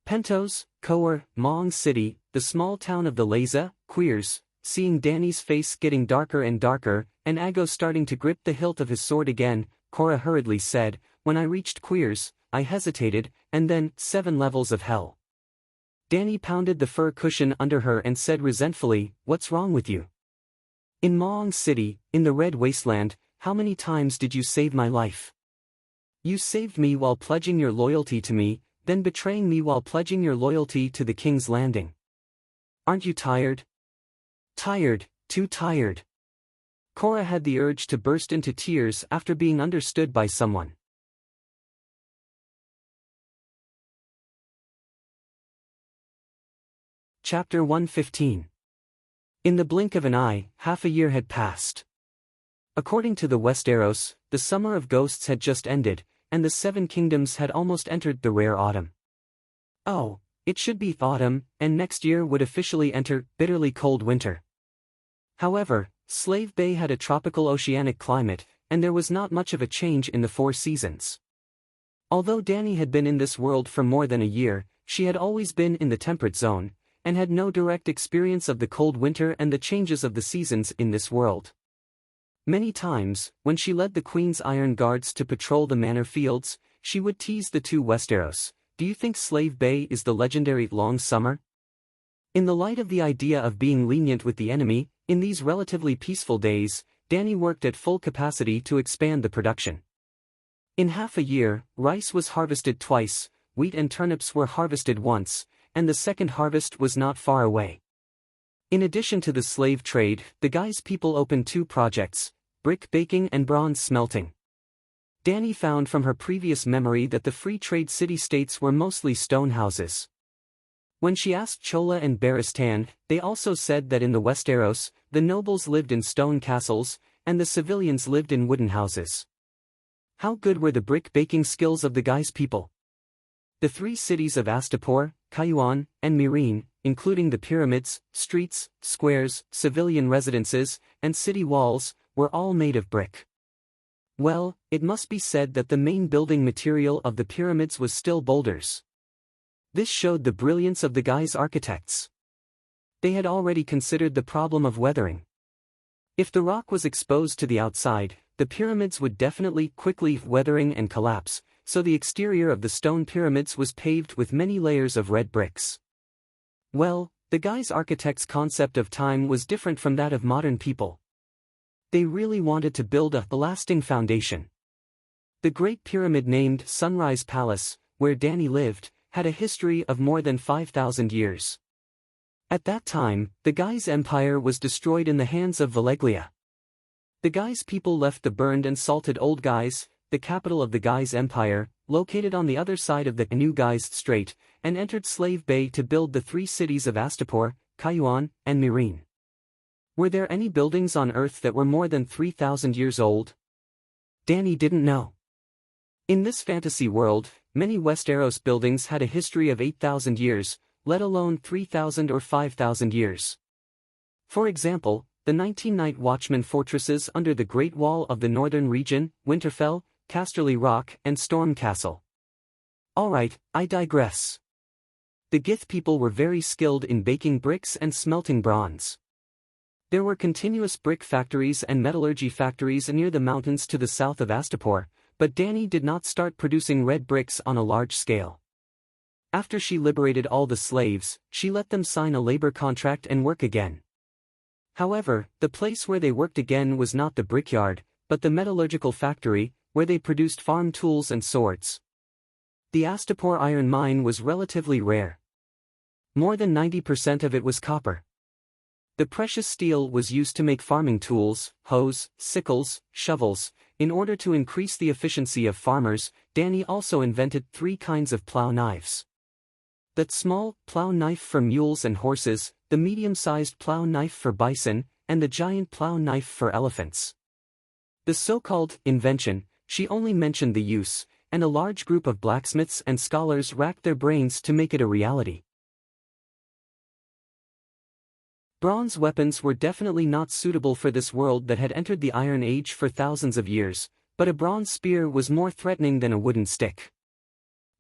Pentos, Coer, Maong City, the small town of the Leza, Queers." Seeing Dany's face getting darker and darker, and Agos starting to grip the hilt of his sword again, Cora hurriedly said, "When I reached Queers, I hesitated, and then 7 levels of hell." Dany pounded the fur cushion under her and said resentfully, "What's wrong with you? In Maong City, in the Red Wasteland, how many times did you save my life? You saved me while pledging your loyalty to me, then betraying me while pledging your loyalty to the King's Landing. Aren't you tired? Tired, too tired." Cora had the urge to burst into tears after being understood by someone. Chapter 115. In the blink of an eye, half a year had passed. According to the Westeros, the summer of ghosts had just ended, and the Seven Kingdoms had almost entered the rare autumn. Oh, it should be autumn, and next year would officially enter bitterly cold winter. However, Slave Bay had a tropical oceanic climate, and there was not much of a change in the 4 seasons. Although Dany had been in this world for more than a year, she had always been in the temperate zone, and had no direct experience of the cold winter and the changes of the seasons in this world. Many times, when she led the Queen's Iron Guards to patrol the manor fields, she would tease the 2 Westeros, "Do you think Slave Bay is the legendary long summer?" In the light of the idea of being lenient with the enemy, in these relatively peaceful days, Dany worked at full capacity to expand the production. In half a year, rice was harvested twice, wheat and turnips were harvested once, and the second harvest was not far away. In addition to the slave trade, the Guy's people opened 2 projects, brick baking and bronze smelting. Dany found from her previous memory that the free trade city-states were mostly stone houses. When she asked Chola and Barristan, they also said that in the Westeros, the nobles lived in stone castles, and the civilians lived in wooden houses. How good were the brick baking skills of the Guy's people? The 3 cities of Astapor, Cayuan, and Meereen, including the pyramids, streets, squares, civilian residences, and city walls, were all made of brick. Well, it must be said that the main building material of the pyramids was still boulders. This showed the brilliance of the Guy's architects. They had already considered the problem of weathering. If the rock was exposed to the outside, the pyramids would definitely quickly weathering and collapse, so the exterior of the stone pyramids was paved with many layers of red bricks. Well, the Guy's architects' concept of time was different from that of modern people. They really wanted to build a lasting foundation. The Great Pyramid named Sunrise Palace, where Dany lived, had a history of more than 5,000 years. At that time, the Guy's empire was destroyed in the hands of Valeglia. The Guy's people left the burned and salted Old Guys, the capital of the Guy's empire, located on the other side of the New Guy's Strait, and entered Slave Bay to build the 3 cities of Astapor, Cayuan, and Meereen. Were there any buildings on Earth that were more than 3,000 years old? Dany didn't know. In this fantasy world, many Westeros buildings had a history of 8,000 years, let alone 3,000 or 5,000 years. For example, the 19 Night Watchman fortresses under the Great Wall of the Northern Region, Winterfell, Casterly Rock, and Storm Castle. Alright, I digress. The Gith people were very skilled in baking bricks and smelting bronze. There were continuous brick factories and metallurgy factories near the mountains to the south of Astapor, but Dany did not start producing red bricks on a large scale. After she liberated all the slaves, she let them sign a labor contract and work again. However, the place where they worked again was not the brickyard, but the metallurgical factory, where they produced farm tools and swords. The Astapor iron mine was relatively rare. More than 90% of it was copper. The precious steel was used to make farming tools, hoes, sickles, shovels. In order to increase the efficiency of farmers, Danny also invented 3 kinds of plow knives. The small plow knife for mules and horses, the medium-sized plow knife for bison, and the giant plow knife for elephants. The so-called invention, she only mentioned the use, and a large group of blacksmiths and scholars racked their brains to make it a reality. Bronze weapons were definitely not suitable for this world that had entered the Iron Age for thousands of years, but a bronze spear was more threatening than a wooden stick.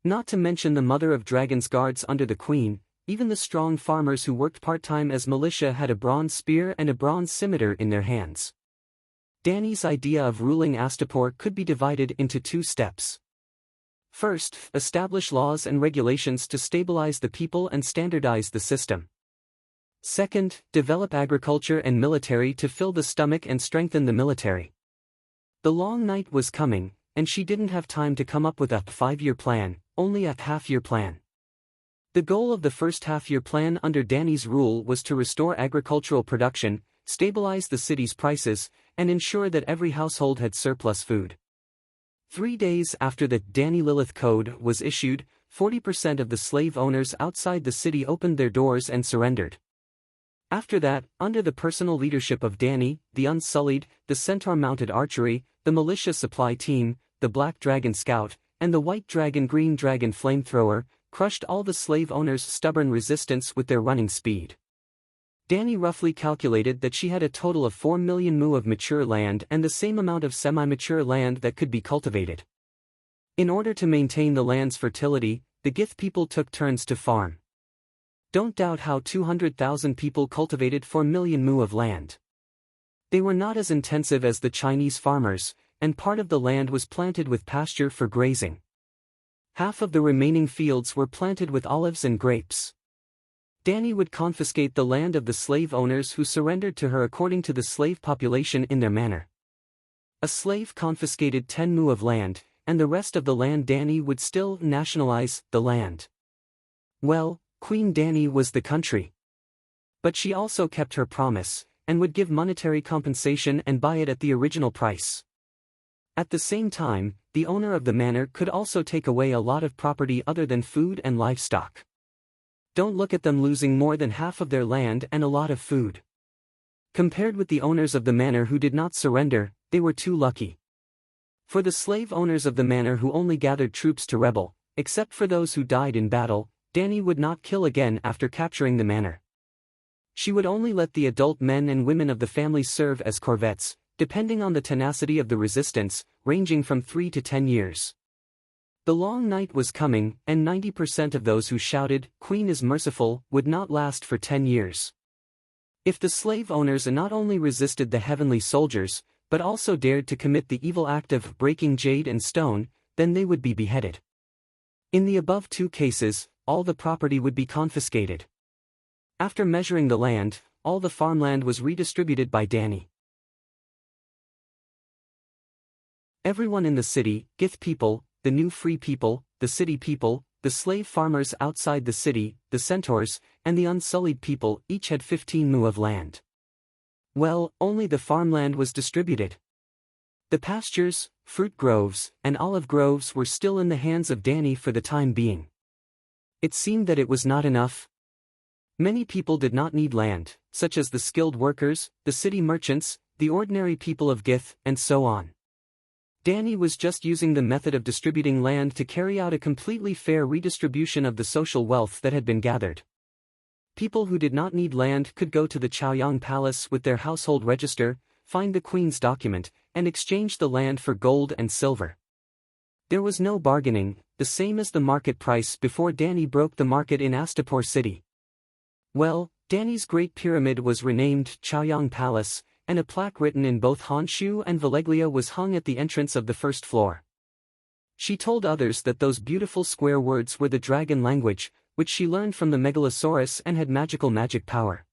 Not to mention the mother of dragons guards under the queen, even the strong farmers who worked part-time as militia had a bronze spear and a bronze scimitar in their hands. Danny's idea of ruling Astapor could be divided into 2 steps. First, establish laws and regulations to stabilize the people and standardize the system. Second, develop agriculture and military to fill the stomach and strengthen the military. The long night was coming, and she didn't have time to come up with a 5-year plan, only a half-year plan. The goal of the first half-year plan under Danny's rule was to restore agricultural production, stabilize the city's prices, and ensure that every household had surplus food. 3 days after the Danny Lilith Code was issued, 40% of the slave owners outside the city opened their doors and surrendered. After that, under the personal leadership of Danny, the Unsullied, the Centaur-mounted archery, the militia supply team, the Black Dragon Scout, and the White Dragon Green Dragon Flamethrower, crushed all the slave owners' stubborn resistance with their running speed. Danny roughly calculated that she had a total of 4 million mu of mature land and the same amount of semi-mature land that could be cultivated. In order to maintain the land's fertility, the Gith people took turns to farm. Don't doubt how 200,000 people cultivated 4 million mu of land. They were not as intensive as the Chinese farmers, and part of the land was planted with pasture for grazing. Half of the remaining fields were planted with olives and grapes. Danny would confiscate the land of the slave owners who surrendered to her according to the slave population in their manner. A slave confiscated 10 mu of land, and the rest of the land Danny would still nationalize the land. Well, Queen Danny was the country. But she also kept her promise, and would give monetary compensation and buy it at the original price. At the same time, the owner of the manor could also take away a lot of property other than food and livestock. Don't look at them losing more than half of their land and a lot of food. Compared with the owners of the manor who did not surrender, they were too lucky. For the slave owners of the manor who only gathered troops to rebel, except for those who died in battle, Danny would not kill again after capturing the manor. She would only let the adult men and women of the family serve as corvettes, depending on the tenacity of the resistance, ranging from 3 to 10 years. The long night was coming, and 90% of those who shouted, "Queen is merciful," would not last for 10 years. If the slave owners not only resisted the heavenly soldiers, but also dared to commit the evil act of breaking jade and stone, then they would be beheaded. In the above 2 cases, all the property would be confiscated. After measuring the land, all the farmland was redistributed by Danny. Everyone in the city, Gith people, the new free people, the city people, the slave farmers outside the city, the centaurs, and the unsullied people each had 15 mu of land. Well, only the farmland was distributed. The pastures, fruit groves, and olive groves were still in the hands of Danny for the time being. It seemed that it was not enough. Many people did not need land, such as the skilled workers, the city merchants, the ordinary people of Gith, and so on. Danny was just using the method of distributing land to carry out a completely fair redistribution of the social wealth that had been gathered. People who did not need land could go to the Chaoyang Palace with their household register, find the queen's document, and exchange the land for gold and silver. There was no bargaining, the same as the market price before Danny broke the market in Astapor City. Well, Danny's Great Pyramid was renamed Chaoyang Palace, and a plaque written in both Honshu and Valeglia was hung at the entrance of the first floor. She told others that those beautiful square words were the dragon language, which she learned from the Megalosaurus and had magic power.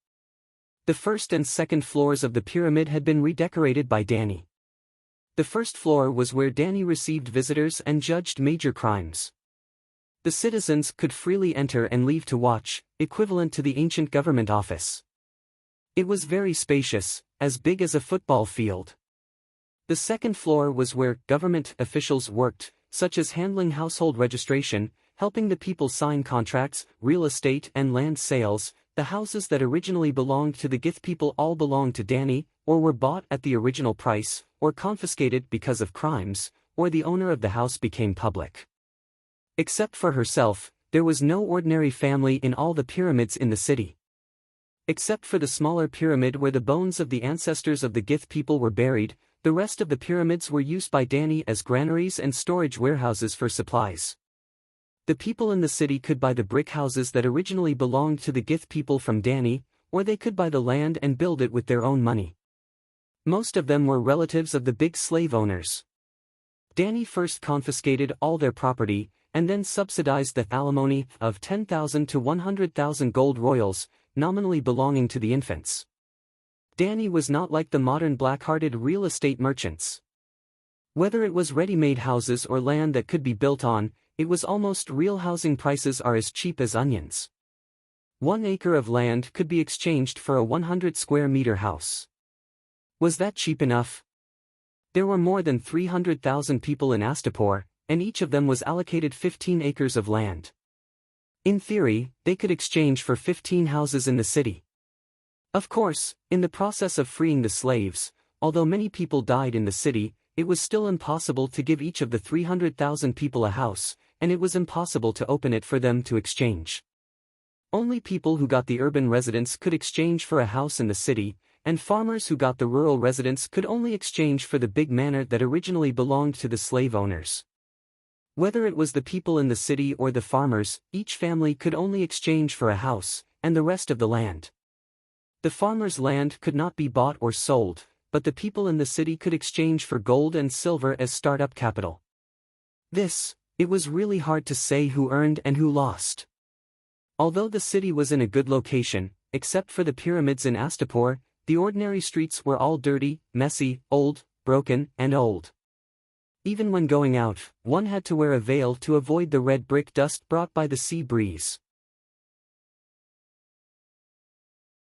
The first and second floors of the pyramid had been redecorated by Danny. The first floor was where Danny received visitors and judged major crimes. The citizens could freely enter and leave to watch, equivalent to the ancient government office. It was very spacious, as big as a football field. The second floor was where government officials worked, such as handling household registration, helping the people sign contracts, real estate and land sales. The houses that originally belonged to the Gith people all belonged to Dani, or were bought at the original price, or confiscated because of crimes, or the owner of the house became public. Except for herself, there was no ordinary family in all the pyramids in the city. Except for the smaller pyramid where the bones of the ancestors of the Gith people were buried, the rest of the pyramids were used by Dani as granaries and storage warehouses for supplies. The people in the city could buy the brick houses that originally belonged to the Gith people from Dani, or they could buy the land and build it with their own money. Most of them were relatives of the big slave owners. Dani first confiscated all their property, and then subsidized the alimony of 10,000 to 100,000 gold royals, nominally belonging to the infants. Dani was not like the modern black-hearted real estate merchants. Whether it was ready-made houses or land that could be built on, it was almost real. Housing prices are as cheap as onions. 1 acre of land could be exchanged for a 100 square meter house. Was that cheap enough? There were more than 300,000 people in Astapor, and each of them was allocated 15 acres of land. In theory, they could exchange for 15 houses in the city. Of course, in the process of freeing the slaves, although many people died in the city, it was still impossible to give each of the 300,000 people a house, and it was impossible to open it for them to exchange. Only people who got the urban residents could exchange for a house in the city, and farmers who got the rural residents could only exchange for the big manor that originally belonged to the slave owners. Whether it was the people in the city or the farmers, each family could only exchange for a house, and the rest of the land. The farmers' land could not be bought or sold, but the people in the city could exchange for gold and silver as startup capital. It was really hard to say who earned and who lost. Although the city was in a good location, except for the pyramids in Astapor, the ordinary streets were all dirty, messy, old, broken, and old. Even when going out, one had to wear a veil to avoid the red brick dust brought by the sea breeze.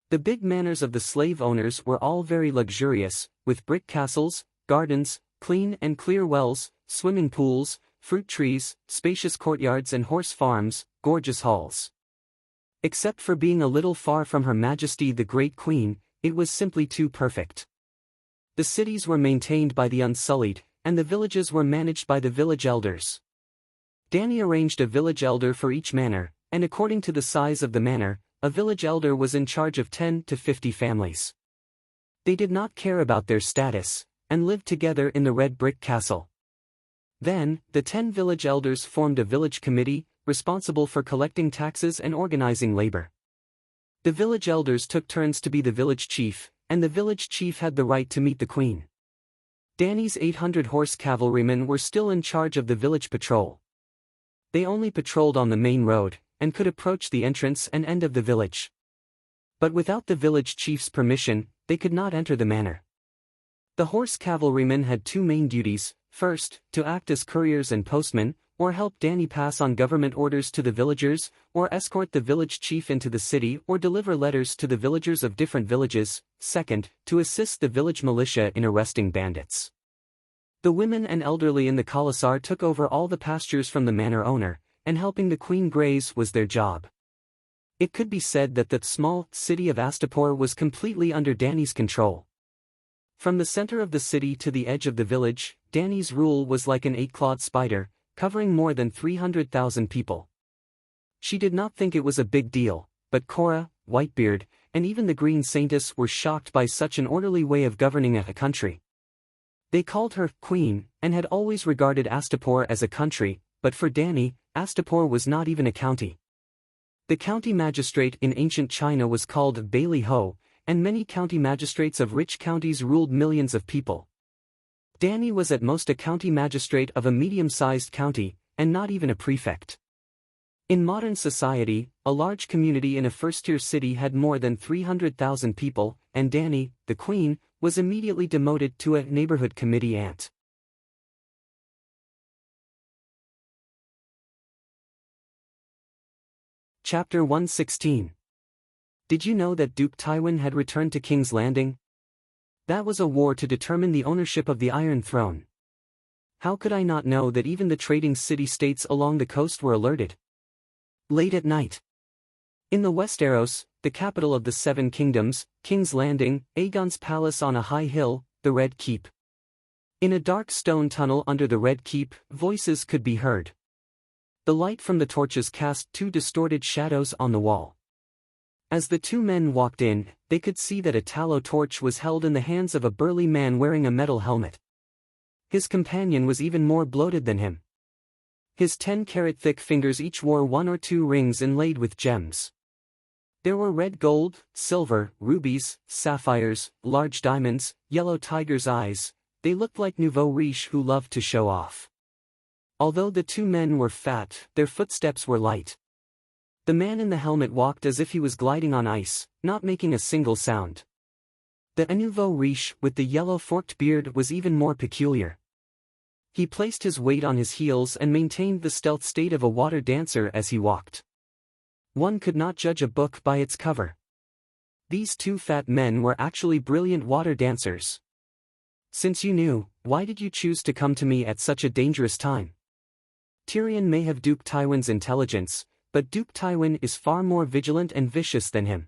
The big manors of the slave owners were all very luxurious, with brick castles, gardens, clean and clear wells, swimming pools, fruit trees, spacious courtyards and horse farms, gorgeous halls. Except for being a little far from Her Majesty the Great Queen, it was simply too perfect. The cities were maintained by the Unsullied, and the villages were managed by the village elders. Dani arranged a village elder for each manor, and according to the size of the manor, a village elder was in charge of 10 to 50 families. They did not care about their status, and lived together in the red brick castle. Then, the 10 village elders formed a village committee, responsible for collecting taxes and organizing labor. The village elders took turns to be the village chief, and the village chief had the right to meet the queen. Dani's 800 horse cavalrymen were still in charge of the village patrol. They only patrolled on the main road, and could approach the entrance and end of the village. But without the village chief's permission, they could not enter the manor. The horse cavalrymen had 2 main duties: first, to act as couriers and postmen, or help Dani pass on government orders to the villagers, or escort the village chief into the city or deliver letters to the villagers of different villages; second, to assist the village militia in arresting bandits. The women and elderly in the Khalasar took over all the pastures from the manor owner, and helping the queen graze was their job. It could be said that the small city of Astapor was completely under Dani's control. From the center of the city to the edge of the village, Dani's rule was like an 8-clawed spider, covering more than 300,000 people. She did not think it was a big deal, but Cora, Whitebeard, and even the Green Saintess were shocked by such an orderly way of governing a country. They called her queen, and had always regarded Astapor as a country, but for Dani, Astapor was not even a county. The county magistrate in ancient China was called Bailey Ho, and many county magistrates of rich counties ruled millions of people. Dani was at most a county magistrate of a medium-sized county, and not even a prefect. In modern society, a large community in a first-tier city had more than 300,000 people, and Dani, the queen, was immediately demoted to a neighborhood committee ant. Chapter 116. Did you know that Duke Tywin had returned to King's Landing? That was a war to determine the ownership of the Iron Throne. How could I not know that even the trading city-states along the coast were alerted? Late at night. In the Westeros, the capital of the Seven Kingdoms, King's Landing, Aegon's palace on a high hill, the Red Keep. In a dark stone tunnel under the Red Keep, voices could be heard. The light from the torches cast two distorted shadows on the wall. As the two men walked in, they could see that a tallow torch was held in the hands of a burly man wearing a metal helmet. His companion was even more bloated than him. His 10-carat thick fingers each wore 1 or 2 rings inlaid with gems. There were red gold, silver, rubies, sapphires, large diamonds, yellow tiger's eyes. They looked like nouveau riche who loved to show off. Although the two men were fat, their footsteps were light. The man in the helmet walked as if he was gliding on ice, not making a single sound. The nouveau riche with the yellow forked beard was even more peculiar. He placed his weight on his heels and maintained the stealth state of a water dancer as he walked. One could not judge a book by its cover. These two fat men were actually brilliant water dancers. Since you knew, why did you choose to come to me at such a dangerous time? Tyrion may have Duke Tywin's intelligence, but Duke Tywin is far more vigilant and vicious than him.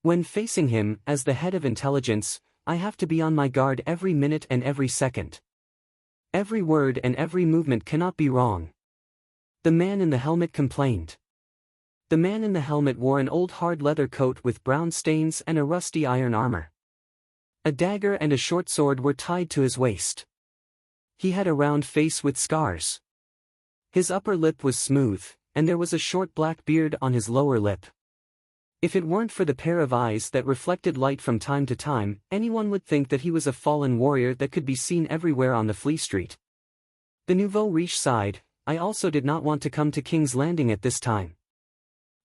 When facing him, as the head of intelligence, I have to be on my guard every minute and every second. Every word and every movement cannot be wrong. The man in the helmet complained. The man in the helmet wore an old hard leather coat with brown stains and a rusty iron armor. A dagger and a short sword were tied to his waist. He had a round face with scars. His upper lip was smooth, and there was a short black beard on his lower lip. If it weren't for the pair of eyes that reflected light from time to time, anyone would think that he was a fallen warrior that could be seen everywhere on the Flea Street. The nouveau riche sighed. I also did not want to come to King's Landing at this time.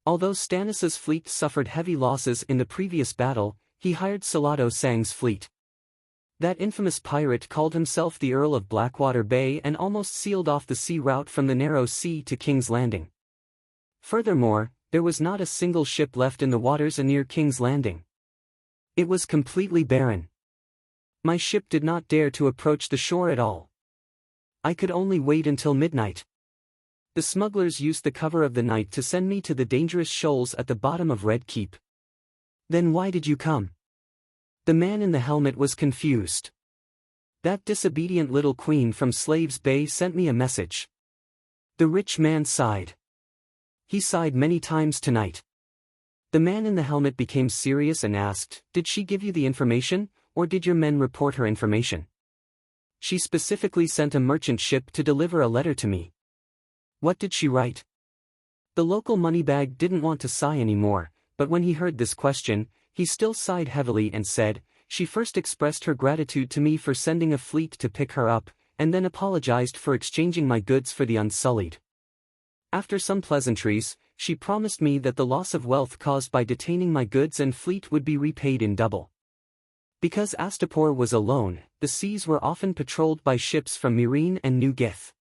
Although Stannis's fleet suffered heavy losses in the previous battle, he hired Salado Sang's fleet. That infamous pirate called himself the Earl of Blackwater Bay and almost sealed off the sea route from the Narrow Sea to King's Landing. Furthermore, there was not a single ship left in the waters near King's Landing. It was completely barren. My ship did not dare to approach the shore at all. I could only wait until midnight. The smugglers used the cover of the night to send me to the dangerous shoals at the bottom of Red Keep. Then why did you come? The man in the helmet was confused. That disobedient little queen from Slaves Bay sent me a message. The rich man sighed. He sighed many times tonight. The man in the helmet became serious and asked, did she give you the information, or did your men report her information? She specifically sent a merchant ship to deliver a letter to me. What did she write? The local moneybag didn't want to sigh anymore, but when he heard this question, he still sighed heavily and said, she first expressed her gratitude to me for sending a fleet to pick her up, and then apologized for exchanging my goods for the Unsullied. After some pleasantries, she promised me that the loss of wealth caused by detaining my goods and fleet would be repaid in double. Because Astapor was alone, the seas were often patrolled by ships from Meereen and New Gith.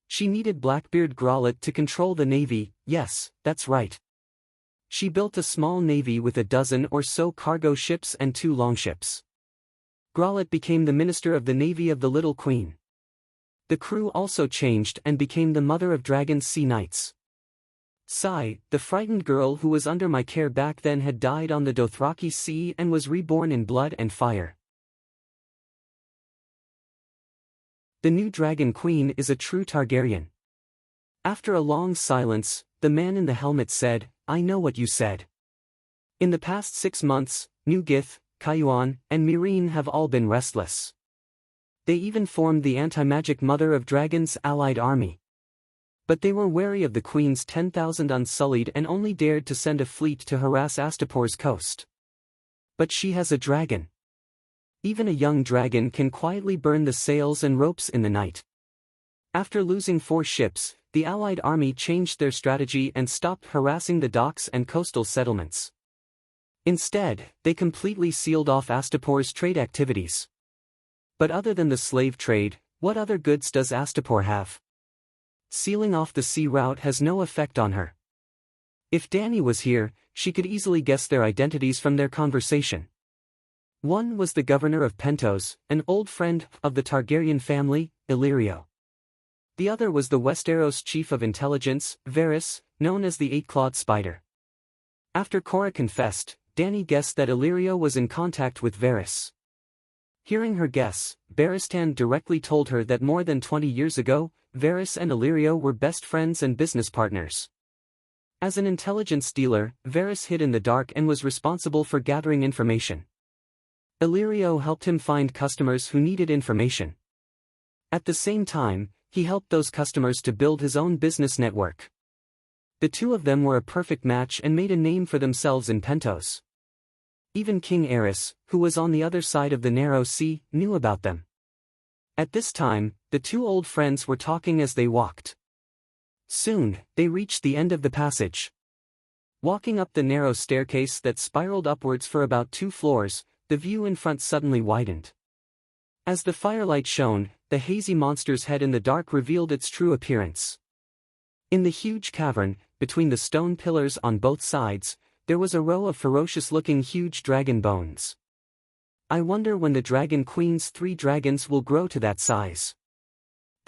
She needed Blackbeard Grollet to control the navy. Yes, that's right. She built a small navy with a dozen or so cargo ships and 2 longships. Grollet became the minister of the navy of the Little Queen. The crew also changed and became the mother of Dragon's Sea Knights. Sai, the frightened girl who was under my care back then, had died on the Dothraki Sea and was reborn in blood and fire. The new Dragon Queen is a true Targaryen. After a long silence, the man in the helmet said, I know what you said. In the past 6 months, New Gith, Cayuan, and Meereen have all been restless. They even formed the anti-magic Mother of Dragons allied army. But they were wary of the Queen's 10,000 Unsullied and only dared to send a fleet to harass Astapor's coast. But she has a dragon. Even a young dragon can quietly burn the sails and ropes in the night. After losing 4 ships, the Allied army changed their strategy and stopped harassing the docks and coastal settlements. Instead, they completely sealed off Astapor's trade activities. But other than the slave trade, what other goods does Astapor have? Sealing off the sea route has no effect on her. If Dany was here, she could easily guess their identities from their conversation. One was the governor of Pentos, an old friend of the Targaryen family, Illyrio. The other was the Westeros chief of intelligence, Varys, known as the Eight-Clawed Spider. After Cora confessed, Dany guessed that Illyrio was in contact with Varys. Hearing her guess, Barristan directly told her that more than 20 years ago, Varys and Illyrio were best friends and business partners. As an intelligence dealer, Varys hid in the dark and was responsible for gathering information. Illyrio helped him find customers who needed information. At the same time, he helped those customers to build his own business network. The two of them were a perfect match and made a name for themselves in Pentos. Even King Aerys, who was on the other side of the narrow sea, knew about them. At this time, the two old friends were talking as they walked. Soon, they reached the end of the passage. Walking up the narrow staircase that spiraled upwards for about 2 floors, the view in front suddenly widened. As the firelight shone, the hazy monster's head in the dark revealed its true appearance. In the huge cavern, between the stone pillars on both sides, there was a row of ferocious-looking huge dragon bones. I wonder when the Dragon Queen's 3 dragons will grow to that size.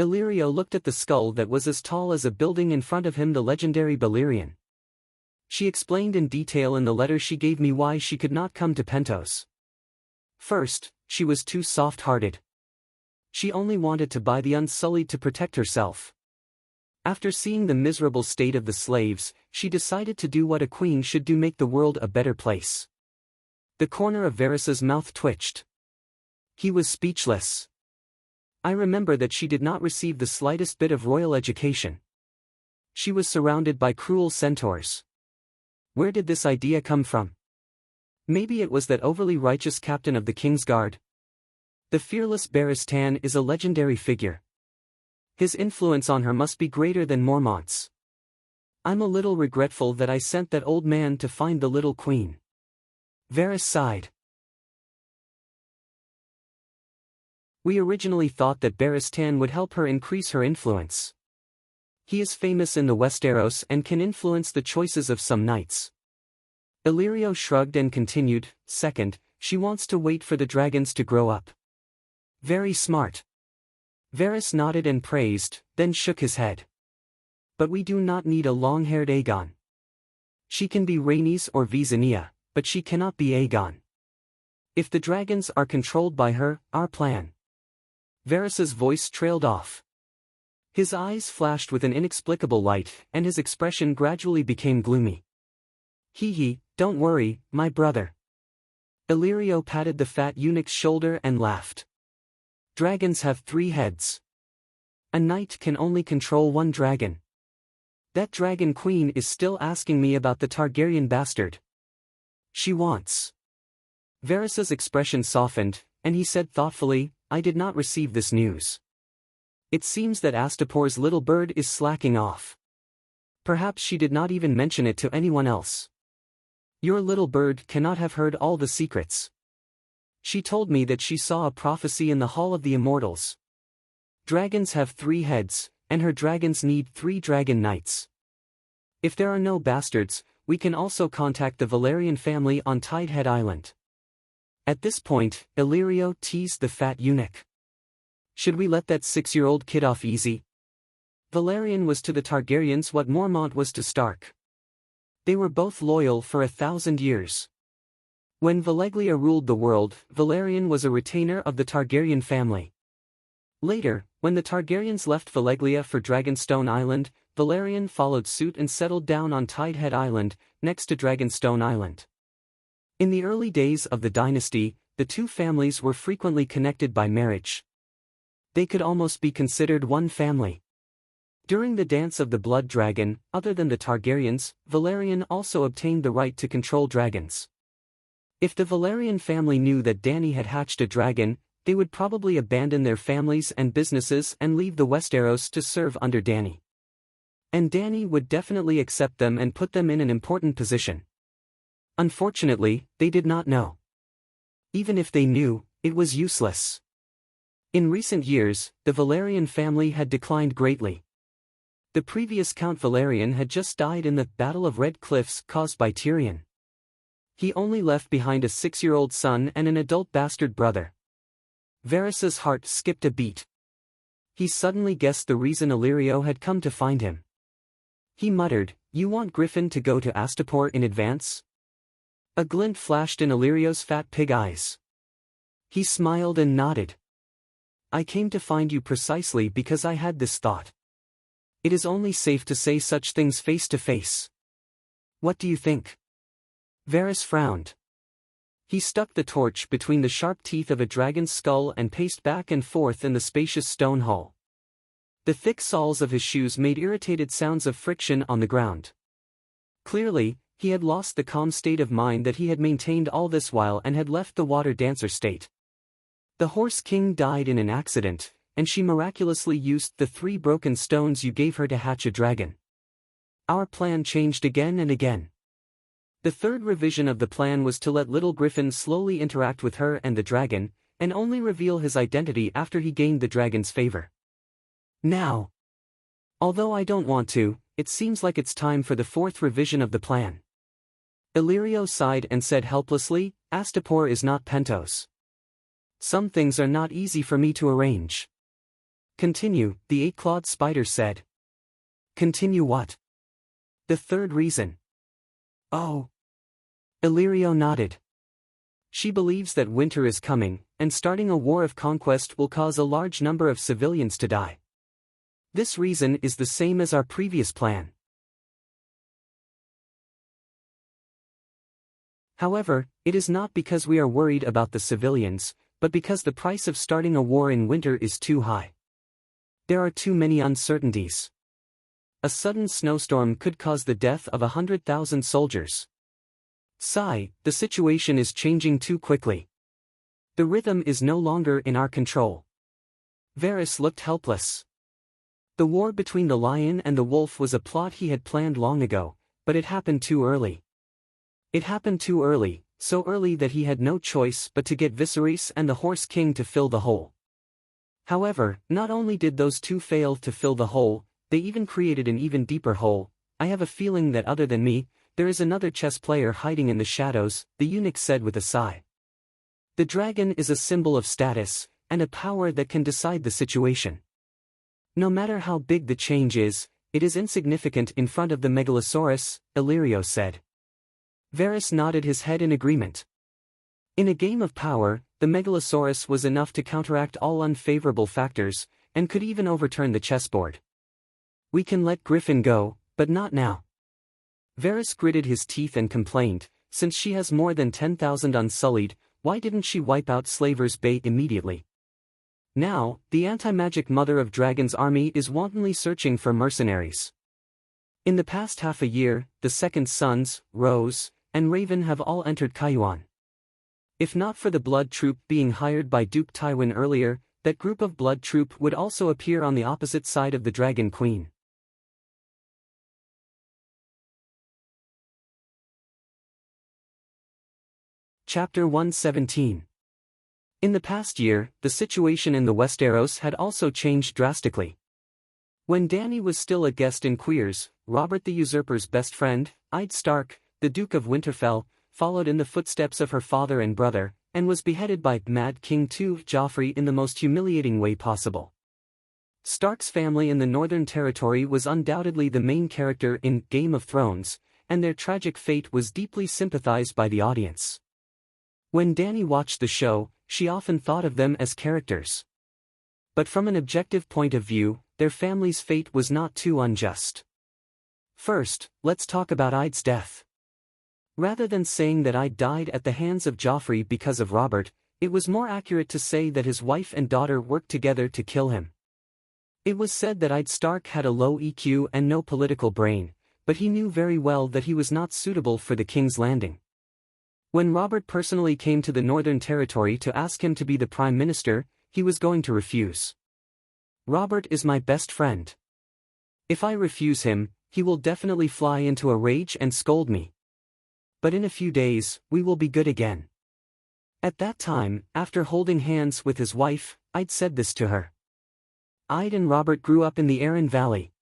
Illyrio looked at the skull that was as tall as a building in front of him, the legendary Balerion. She explained in detail in the letter she gave me why she could not come to Pentos. First, she was too soft-hearted. She only wanted to buy the Unsullied to protect herself. After seeing the miserable state of the slaves, she decided to do what a queen should do: make the world a better place. The corner of Varys's mouth twitched. He was speechless. I remember that she did not receive the slightest bit of royal education. She was surrounded by cruel centaurs. Where did this idea come from? Maybe it was that overly righteous captain of the King's Guard. The fearless Barristan is a legendary figure. His influence on her must be greater than Mormont's. I'm a little regretful that I sent that old man to find the little queen. Varys sighed. We originally thought that Barristan would help her increase her influence. He is famous in the Westeros and can influence the choices of some knights. Illyrio shrugged and continued, second, she wants to wait for the dragons to grow up. Very smart. Varys nodded and praised, then shook his head. But we do not need a long-haired Aegon. She can be Rhaenys or Visenya, but she cannot be Aegon. If the dragons are controlled by her, our plan. Varys's voice trailed off. His eyes flashed with an inexplicable light, and his expression gradually became gloomy. Hee, don't worry, my brother. Illyrio patted the fat eunuch's shoulder and laughed. Dragons have 3 heads. A knight can only control 1 dragon. That dragon queen is still asking me about the Targaryen bastard. She wants. Varys's expression softened, and he said thoughtfully, I did not receive this news. It seems that Astapor's little bird is slacking off. Perhaps she did not even mention it to anyone else. Your little bird cannot have heard all the secrets. She told me that she saw a prophecy in the Hall of the Immortals. Dragons have 3 heads, and her dragons need 3 dragon knights. If there are no bastards, we can also contact the Valerian family on Tidehead Island. At this point, Illyrio teased the fat eunuch. Should we let that 6-year-old kid off easy? Valerian was to the Targaryens what Mormont was to Stark. They were both loyal for 1,000 years. When Valeglia ruled the world, Valerian was a retainer of the Targaryen family. Later, when the Targaryens left Valeglia for Dragonstone Island, Valerian followed suit and settled down on Tidehead Island, next to Dragonstone Island. In the early days of the dynasty, the two families were frequently connected by marriage. They could almost be considered one family. During the Dance of the Blood Dragon, other than the Targaryens, Valerian also obtained the right to control dragons. If the Valerian family knew that Dany had hatched a dragon, they would probably abandon their families and businesses and leave the Westeros to serve under Dany. And Dany would definitely accept them and put them in an important position. Unfortunately, they did not know. Even if they knew, it was useless. In recent years, the Valerian family had declined greatly. The previous Count Valerian had just died in the Battle of Red Cliffs caused by Tyrion. He only left behind a 6-year-old son and an adult bastard brother. Varys's heart skipped a beat. He suddenly guessed the reason Illyrio had come to find him. He muttered, "You want Griffin to go to Astapor in advance?" A glint flashed in Illyrio's fat pig eyes. He smiled and nodded. "I came to find you precisely because I had this thought. It is only safe to say such things face to face. What do you think?" Varys frowned. He stuck the torch between the sharp teeth of a dragon's skull and paced back and forth in the spacious stone hall. The thick soles of his shoes made irritated sounds of friction on the ground. Clearly, he had lost the calm state of mind that he had maintained all this while and had left the water dancer state. The Horse King died in an accident, and she miraculously used the 3 broken stones you gave her to hatch a dragon. Our plan changed again and again. The third revision of the plan was to let little Griffin slowly interact with her and the dragon, and only reveal his identity after he gained the dragon's favor. Now, although I don't want to, it seems like it's time for the 4th revision of the plan. Illyrio sighed and said helplessly, "Astapor is not Pentos. Some things are not easy for me to arrange." "Continue," the 8-clawed spider said. "Continue what?" "The 3rd reason." "Oh." Illyrio nodded. "She believes that winter is coming, and starting a war of conquest will cause a large number of civilians to die. This reason is the same as our previous plan. However, it is not because we are worried about the civilians, but because the price of starting a war in winter is too high. There are too many uncertainties. A sudden snowstorm could cause the death of 100,000 soldiers. Sigh, the situation is changing too quickly. The rhythm is no longer in our control." Varys looked helpless. The war between the lion and the wolf was a plot he had planned long ago, but it happened too early. It happened too early, so early that he had no choice but to get Viserys and the Horse King to fill the hole. However, not only did those two fail to fill the hole, they even created an even deeper hole. "I have a feeling that other than me, there is another chess player hiding in the shadows," the eunuch said with a sigh. "The dragon is a symbol of status, and a power that can decide the situation. No matter how big the change is, it is insignificant in front of the Megalosaurus," Illyrio said. Varys nodded his head in agreement. In a game of power, the Megalosaurus was enough to counteract all unfavorable factors, and could even overturn the chessboard. "We can let Griffin go, but not now." Varys gritted his teeth and complained, "Since she has more than 10,000 unsullied, why didn't she wipe out Slaver's Bay immediately? Now, the anti-magic mother of Dragon's army is wantonly searching for mercenaries. In the past half a year, the Second Sons, Rose, and Raven have all entered Cayuan. If not for the blood troop being hired by Duke Tywin earlier, that group of blood troop would also appear on the opposite side of the Dragon Queen." Chapter 117. In the past year, the situation in the Westeros had also changed drastically. When Dany was still a guest in Queers, Robert the Usurper's best friend, Yd Stark, the Duke of Winterfell, followed in the footsteps of her father and brother, and was beheaded by Mad King II Joffrey in the most humiliating way possible. Stark's family in the Northern Territory was undoubtedly the main character in Game of Thrones, and their tragic fate was deeply sympathized by the audience. When Dany watched the show, she often thought of them as characters. But from an objective point of view, their family's fate was not too unjust. First, let's talk about Id's death. Rather than saying that Id died at the hands of Joffrey because of Robert, it was more accurate to say that his wife and daughter worked together to kill him. It was said that Yd Stark had a low EQ and no political brain, but he knew very well that he was not suitable for the King's Landing. When Robert personally came to the Northern Territory to ask him to be the Prime Minister, he was going to refuse. "Robert is my best friend. If I refuse him, he will definitely fly into a rage and scold me. But in a few days, we will be good again." At that time, after holding hands with his wife, Id said this to her. Id and Robert grew up in the Arryn Valley.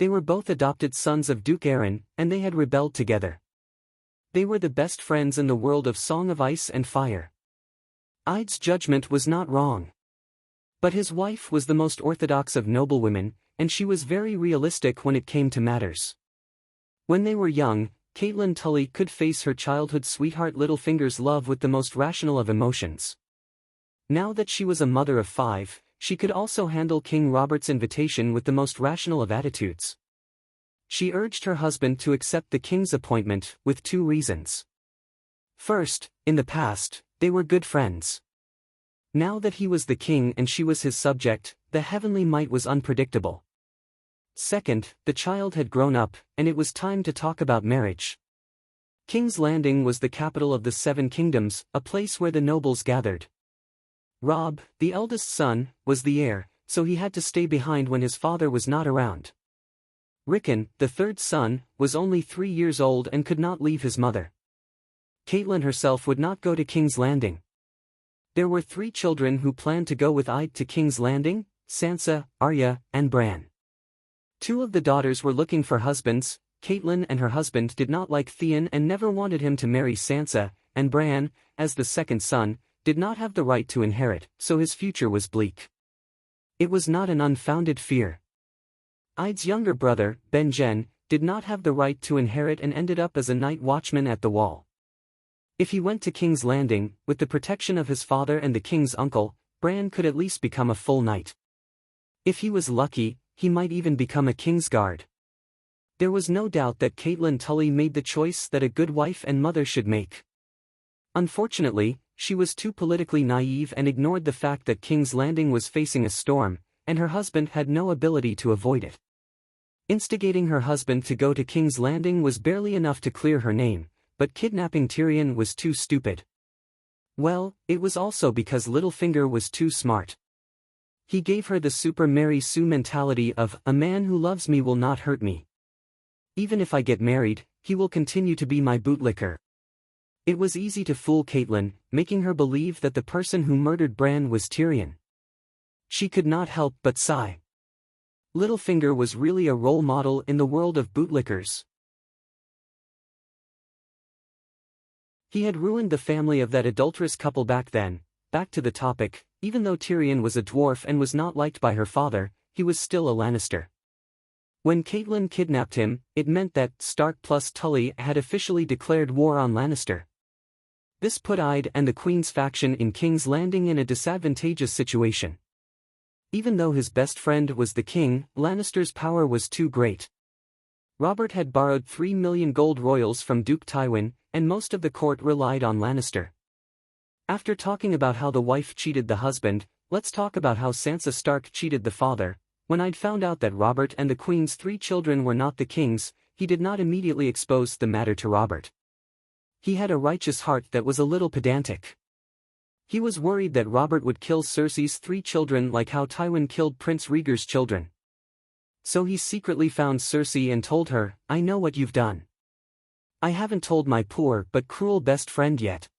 They were both adopted sons of Duke Aaron, and they had rebelled together. They were the best friends in the world of Song of Ice and Fire. Ide's judgment was not wrong. But his wife was the most orthodox of noblewomen, and she was very realistic when it came to matters. When they were young, Caitlin Tully could face her childhood sweetheart Littlefinger's love with the most rational of emotions. Now that she was a mother of 5, she could also handle King Robert's invitation with the most rational of attitudes. She urged her husband to accept the king's appointment, with 2 reasons. First, in the past, they were good friends. Now that he was the king and she was his subject, the heavenly might was unpredictable. Second, the child had grown up, and it was time to talk about marriage. King's Landing was the capital of the 7 kingdoms, a place where the nobles gathered. Rob, the eldest son, was the heir, so he had to stay behind when his father was not around. Rickon, the 3rd son, was only 3 years old and could not leave his mother. Caitlin herself would not go to King's Landing. There were 3 children who planned to go with Ide to King's Landing: Sansa, Arya, and Bran. 2 of the daughters were looking for husbands. Caitlin and her husband did not like Theon and never wanted him to marry Sansa, and Bran, as the 2nd son, did not have the right to inherit, so his future was bleak. It was not an unfounded fear. Ide's younger brother, Benjen, did not have the right to inherit and ended up as a night watchman at the wall. If he went to King's Landing, with the protection of his father and the king's uncle, Bran could at least become a full knight. If he was lucky, he might even become a Kingsguard. There was no doubt that Caitlin Tully made the choice that a good wife and mother should make. Unfortunately, she was too politically naive and ignored the fact that King's Landing was facing a storm, and her husband had no ability to avoid it. Instigating her husband to go to King's Landing was barely enough to clear her name, but kidnapping Tyrion was too stupid. Well, it was also because Littlefinger was too smart. He gave her the Super Mary Sue mentality of, "A man who loves me will not hurt me. Even if I get married, he will continue to be my bootlicker." It was easy to fool Caitlin, making her believe that the person who murdered Bran was Tyrion. She could not help but sigh. Littlefinger was really a role model in the world of bootlickers. He had ruined the family of that adulterous couple back then. Back to the topic, even though Tyrion was a dwarf and was not liked by her father, he was still a Lannister. When Caitlin kidnapped him, it meant that Stark plus Tully had officially declared war on Lannister. This put Ide and the Queen's faction in King's Landing in a disadvantageous situation. Even though his best friend was the king, Lannister's power was too great. Robert had borrowed 3 million gold royals from Duke Tywin, and most of the court relied on Lannister. After talking about how the wife cheated the husband, let's talk about how Sansa Stark cheated the father. When Ide found out that Robert and the Queen's 3 children were not the king's, he did not immediately expose the matter to Robert. He had a righteous heart that was a little pedantic. He was worried that Robert would kill Cersei's 3 children like how Tywin killed Prince Rhaegar's children. So he secretly found Cersei and told her, "I know what you've done. I haven't told my poor but cruel best friend yet.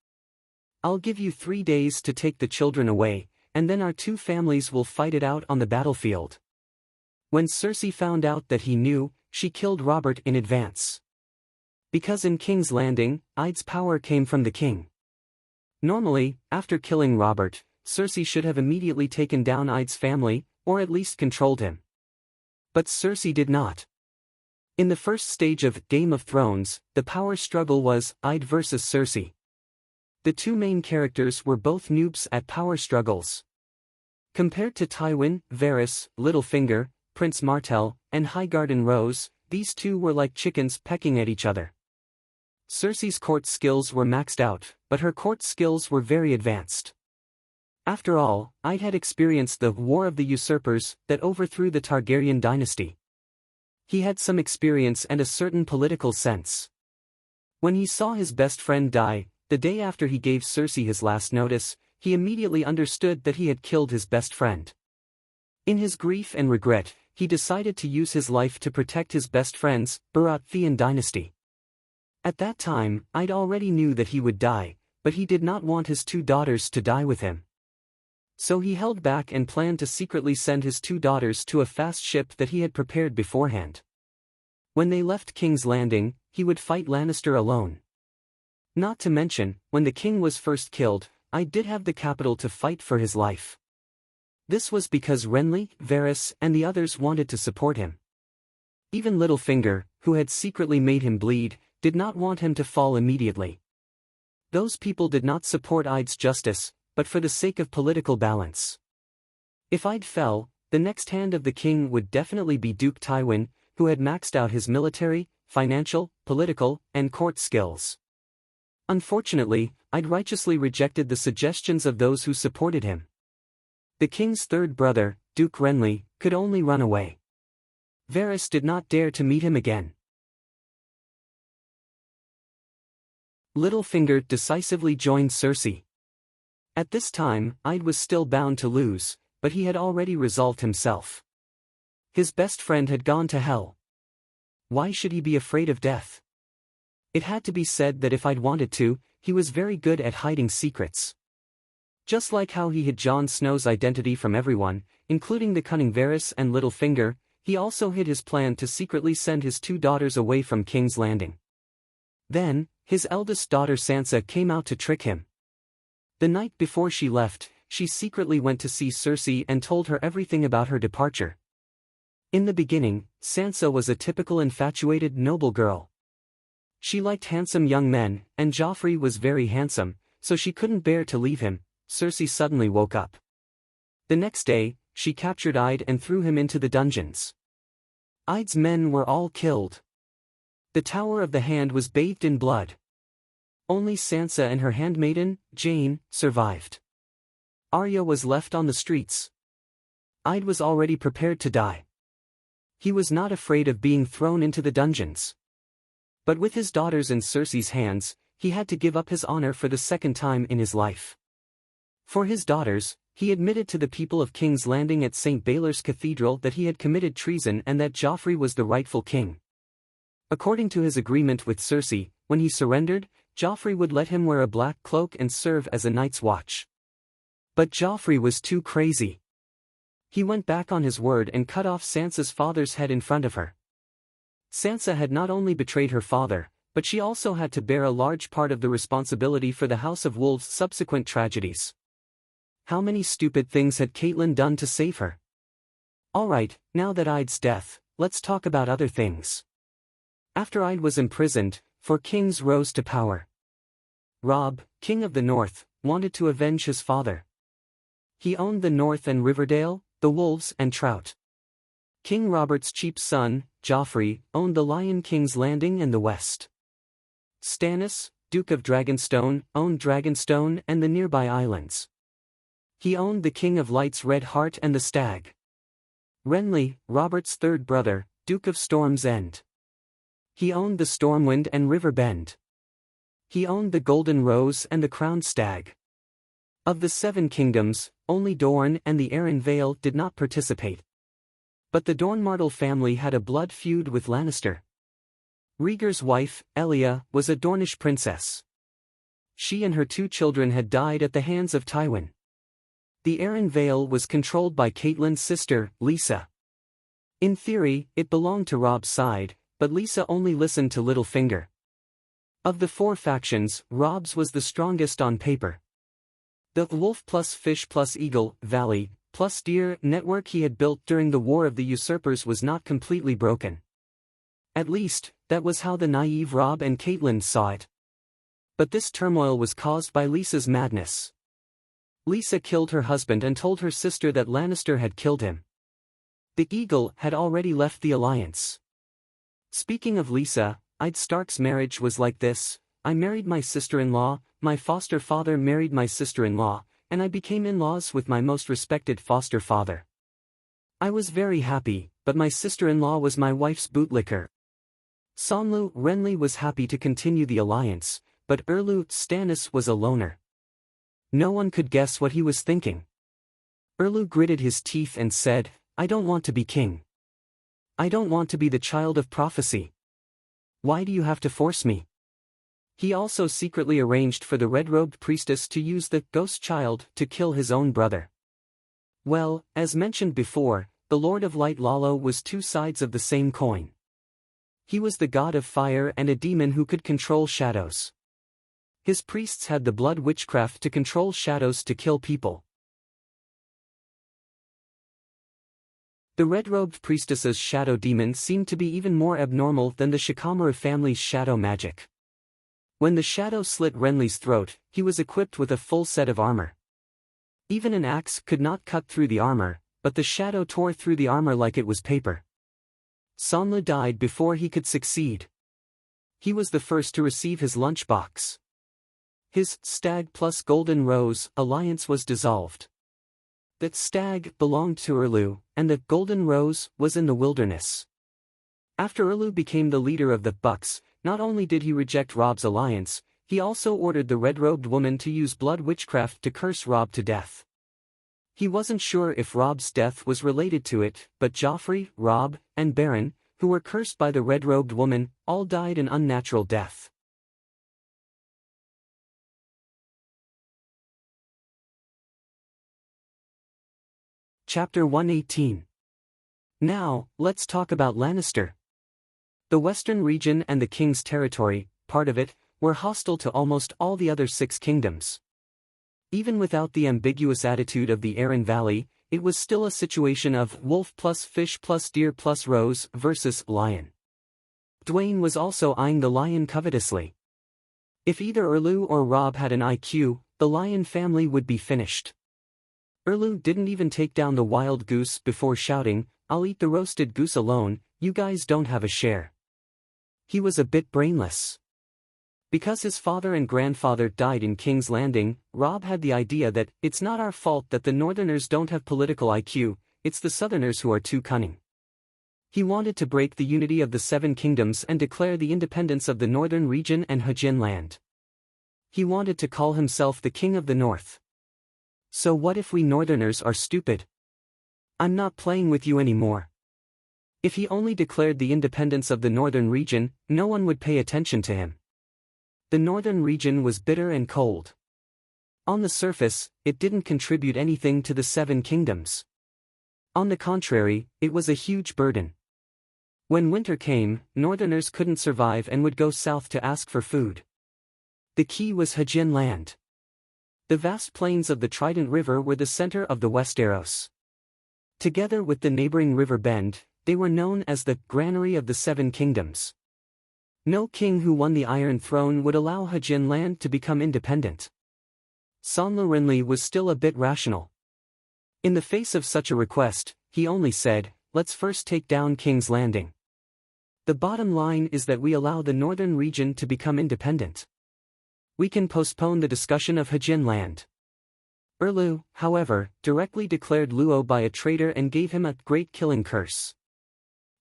I'll give you 3 days to take the children away, and then our 2 families will fight it out on the battlefield." When Cersei found out that he knew, she killed Robert in advance. Because in King's Landing, Ide's power came from the king. Normally, after killing Robert, Cersei should have immediately taken down Ide's family, or at least controlled him. But Cersei did not. In the first stage of Game of Thrones, the power struggle was Ide versus Cersei. The 2 main characters were both noobs at power struggles. Compared to Tywin, Varys, Littlefinger, Prince Martell, and Highgarden Rose, these 2 were like chickens pecking at each other. Cersei's court skills were maxed out, but her court skills were very advanced. After all, Ide had experienced the War of the Usurpers that overthrew the Targaryen dynasty. He had some experience and a certain political sense. When he saw his best friend die, the day after he gave Cersei his last notice, he immediately understood that he had killed his best friend. In his grief and regret, he decided to use his life to protect his best friend's Baratheon dynasty. At that time, Ide already knew that he would die, but he did not want his 2 daughters to die with him. So he held back and planned to secretly send his 2 daughters to a fast ship that he had prepared beforehand. When they left King's Landing, he would fight Lannister alone. Not to mention, when the king was first killed, I did have the capital to fight for his life. This was because Renly, Varys, and the others wanted to support him. Even Littlefinger, who had secretly made him bleed, did not want him to fall immediately. Those people did not support Ida's justice, but for the sake of political balance. If Ida fell, the next hand of the king would definitely be Duke Tywin, who had maxed out his military, financial, political, and court skills. Unfortunately, Ida righteously rejected the suggestions of those who supported him. The king's third brother, Duke Renly, could only run away. Varys did not dare to meet him again. Littlefinger decisively joined Cersei. At this time, Ida was still bound to lose, but he had already resolved himself. His best friend had gone to hell. Why should he be afraid of death? It had to be said that if I'd wanted to, he was very good at hiding secrets. Just like how he hid Jon Snow's identity from everyone, including the cunning Varys and Littlefinger, he also hid his plan to secretly send his 2 daughters away from King's Landing. Then, his eldest daughter Sansa came out to trick him. The night before she left, she secretly went to see Cersei and told her everything about her departure. In the beginning, Sansa was a typical infatuated noble girl. She liked handsome young men, and Joffrey was very handsome, so she couldn't bear to leave him. Cersei suddenly woke up. The next day, she captured Ida and threw him into the dungeons. Ida's men were all killed. The Tower of the Hand was bathed in blood. Only Sansa and her handmaiden, Jane, survived. Arya was left on the streets. Ida was already prepared to die. He was not afraid of being thrown into the dungeons. But with his daughters in Cersei's hands, he had to give up his honor for the second time in his life. For his daughters, he admitted to the people of King's Landing at St. Baelor's Cathedral that he had committed treason and that Joffrey was the rightful king. According to his agreement with Cersei, when he surrendered, Joffrey would let him wear a black cloak and serve as a night's watch. But Joffrey was too crazy. He went back on his word and cut off Sansa's father's head in front of her. Sansa had not only betrayed her father, but she also had to bear a large part of the responsibility for the House of Wolves' subsequent tragedies. How many stupid things had Catelyn done to save her? Alright, now that Ida's death, let's talk about other things. After Ida was imprisoned, 4 kings rose to power. Robb, king of the North, wanted to avenge his father. He owned the North and Riverdale, the Wolves and Trout. King Robert's cheap son, Joffrey, owned the Lion King's Landing and the West. Stannis, Duke of Dragonstone, owned Dragonstone and the nearby islands. He owned the King of Light's Red Heart and the Stag. Renly, Robert's third brother, Duke of Storm's End. He owned the Stormwind and River Bend. He owned the Golden Rose and the Crowned Stag. Of the 7 kingdoms, only Dorne and the Arryn Vale did not participate. But the Dornmartel family had a blood feud with Lannister. Rhaegar's wife, Elia, was a Dornish princess. She and her 2 children had died at the hands of Tywin. The Arryn Vale was controlled by Catelyn's sister, Lisa. In theory, it belonged to Robb's side, but Lisa only listened to Littlefinger. Of the 4 factions, Robb's was the strongest on paper. The wolf plus fish plus eagle, valley, plus deer network he had built during the War of the Usurpers was not completely broken. At least, that was how the naive Robb and Catelyn saw it. But this turmoil was caused by Lisa's madness. Lisa killed her husband and told her sister that Lannister had killed him. The eagle had already left the alliance. Speaking of Lisa, Ida Stark's marriage was like this: I married my sister-in-law, my foster father married my sister-in-law, and I became in-laws with my most respected foster father. I was very happy, but my sister-in-law was my wife's bootlicker. Sonlu Renly was happy to continue the alliance, but Erlu Stannis was a loner. No one could guess what he was thinking. Erlu gritted his teeth and said, I don't want to be king. I don't want to be the child of prophecy. Why do you have to force me? He also secretly arranged for the red-robed priestess to use the ghost child to kill his own brother. Well, as mentioned before, the Lord of Light Lalo was 2 sides of the same coin. He was the god of fire and a demon who could control shadows. His priests had the blood witchcraft to control shadows to kill people. The red-robed priestess's shadow demon seemed to be even more abnormal than the Shikamaru family's shadow magic. When the shadow slit Renly's throat, he was equipped with a full set of armor. Even an axe could not cut through the armor, but the shadow tore through the armor like it was paper. Sonla died before he could succeed. He was the first to receive his lunchbox. His stag plus golden rose alliance was dissolved. That stag belonged to Erlu, and the golden rose was in the wilderness. After Erlu became the leader of the Bucks, not only did he reject Rob's alliance, he also ordered the red-robed woman to use blood witchcraft to curse Rob to death. He wasn't sure if Rob's death was related to it, but Joffrey, Rob, and Baron, who were cursed by the red-robed woman, all died an unnatural death. Chapter 118. Now, let's talk about Lannister. The Western region and the King's territory, part of it, were hostile to almost all the other 6 kingdoms. Even without the ambiguous attitude of the Aran Valley, it was still a situation of wolf plus fish plus deer plus rose versus lion. Dwayne was also eyeing the lion covetously. If either Erlu or Rob had an IQ, the lion family would be finished. Erlu didn't even take down the wild goose before shouting, "I'll eat the roasted goose alone, you guys don't have a share." He was a bit brainless. Because his father and grandfather died in King's Landing, Rob had the idea that it's not our fault that the Northerners don't have political IQ, it's the Southerners who are too cunning. He wanted to break the unity of the 7 kingdoms and declare the independence of the Northern region and Hajin land. He wanted to call himself the King of the North. So what if we Northerners are stupid? I'm not playing with you anymore. If he only declared the independence of the Northern region, no one would pay attention to him. The Northern region was bitter and cold. On the surface, it didn't contribute anything to the 7 kingdoms. On the contrary, it was a huge burden. When winter came, Northerners couldn't survive and would go south to ask for food. The key was Hajin land. The vast plains of the Trident River were the center of the Westeros. Together with the neighboring River Bend, they were known as the Granary of the 7 Kingdoms. No king who won the Iron Throne would allow Hajin land to become independent. Sonla Renly was still a bit rational. In the face of such a request, he only said, "Let's first take down King's Landing. The bottom line is that we allow the northern region to become independent. We can postpone the discussion of Hajin land." Erlu, however, directly declared Luo by a traitor and gave him a great killing curse.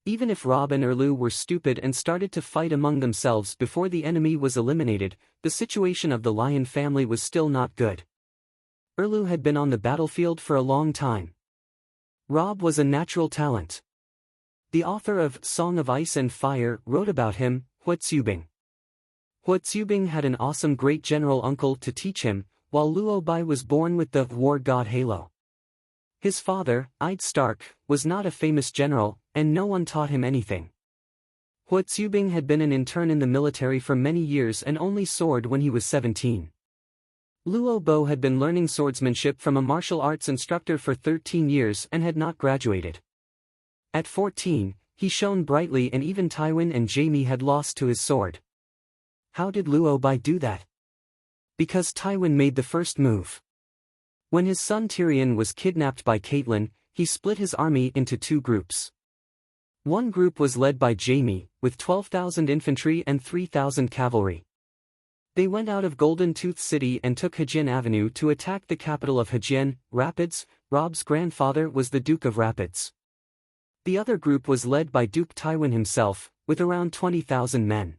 Even if Rob and Erlu were stupid and started to fight among themselves before the enemy was eliminated, the situation of the Lion family was still not good. Erlu had been on the battlefield for a long time. Rob was a natural talent. The author of Song of Ice and Fire wrote about him, Huatsubing. Huatsubing had an awesome great general uncle to teach him, while Luo Bai was born with the war god halo. His father, Eid Stark, was not a famous general, and no one taught him anything. Huatsubing had been an intern in the military for many years and only soared when he was 17. Luo Bo had been learning swordsmanship from a martial arts instructor for 13 years and had not graduated. At 14, he shone brightly and even Tywin and Jaime had lost to his sword. How did Luo Bai do that? Because Tywin made the first move. When his son Tyrion was kidnapped by Catelyn, he split his army into 2 groups. One group was led by Jaime, with 12,000 infantry and 3,000 cavalry. They went out of Golden Tooth City and took Hajin Avenue to attack the capital of Hajin, Rapids. Rob's grandfather was the Duke of Rapids. The other group was led by Duke Tywin himself, with around 20,000 men.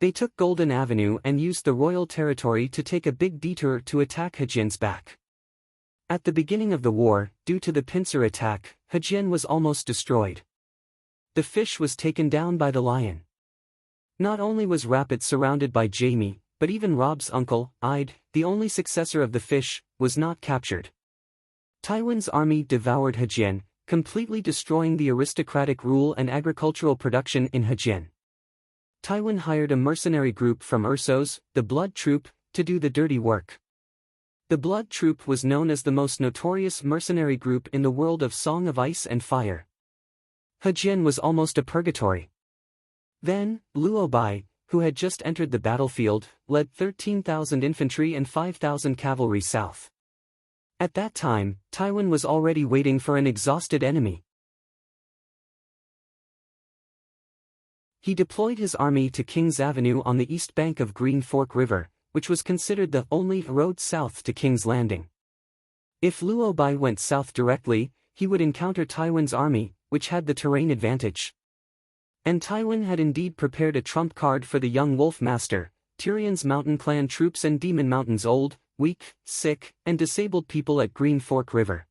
They took Golden Avenue and used the royal territory to take a big detour to attack Hajin's back. At the beginning of the war, due to the pincer attack, Hajin was almost destroyed. The fish was taken down by the lion. Not only was Rapids surrounded by Jaime, but even Rob's uncle, Eid, the only successor of the fish, was not captured. Tywin's army devoured Hajin, completely destroying the aristocratic rule and agricultural production in Hejian. Tywin hired a mercenary group from Ursos, the Blood Troop, to do the dirty work. The Blood Troop was known as the most notorious mercenary group in the world of Song of Ice and Fire. Hejian was almost a purgatory. Then, Luo Bai, who had just entered the battlefield, led 13,000 infantry and 5,000 cavalry south. At that time, Tywin was already waiting for an exhausted enemy. He deployed his army to King's Avenue on the east bank of Green Fork River, which was considered the only road south to King's Landing. If Luo Bai went south directly, he would encounter Tywin's army, which had the terrain advantage. And Tywin had indeed prepared a trump card for the young Wolf Master, Tyrion's mountain clan troops and Demon Mountain's old, weak, sick, and disabled people at Green Fork River.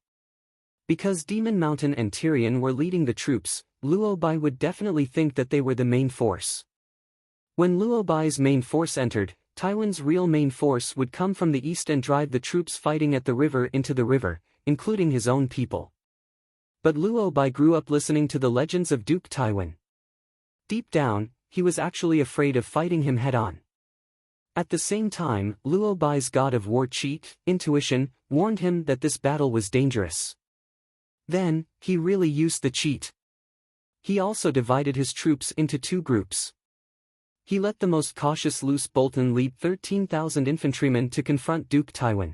Because Demon Mountain and Tyrion were leading the troops, Luo Bai would definitely think that they were the main force. When Luo Bai's main force entered, Tywin's real main force would come from the east and drive the troops fighting at the river into the river, including his own people. But Luo Bai grew up listening to the legends of Duke Tywin. Deep down, he was actually afraid of fighting him head-on. At the same time, Luo Bai's god of war cheat, intuition, warned him that this battle was dangerous. Then, he really used the cheat. He also divided his troops into two groups. He let the most cautious Luce Bolton lead 13,000 infantrymen to confront Duke Tywin.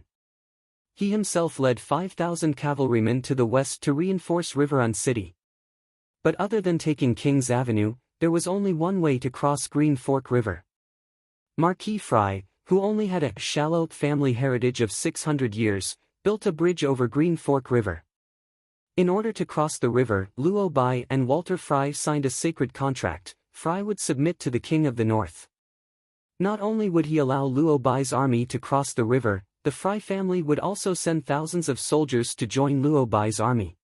He himself led 5,000 cavalrymen to the west to reinforce Riverrun City. But other than taking King's Avenue, there was only one way to cross Green Fork River. Marquis Fry, who only had a shallow family heritage of 600 years, built a bridge over Green Fork River. In order to cross the river, Luo Bai and Walter Fry signed a sacred contract. Fry would submit to the King of the North. Not only would he allow Luo Bai's army to cross the river, the Fry family would also send thousands of soldiers to join Luo Bai's army.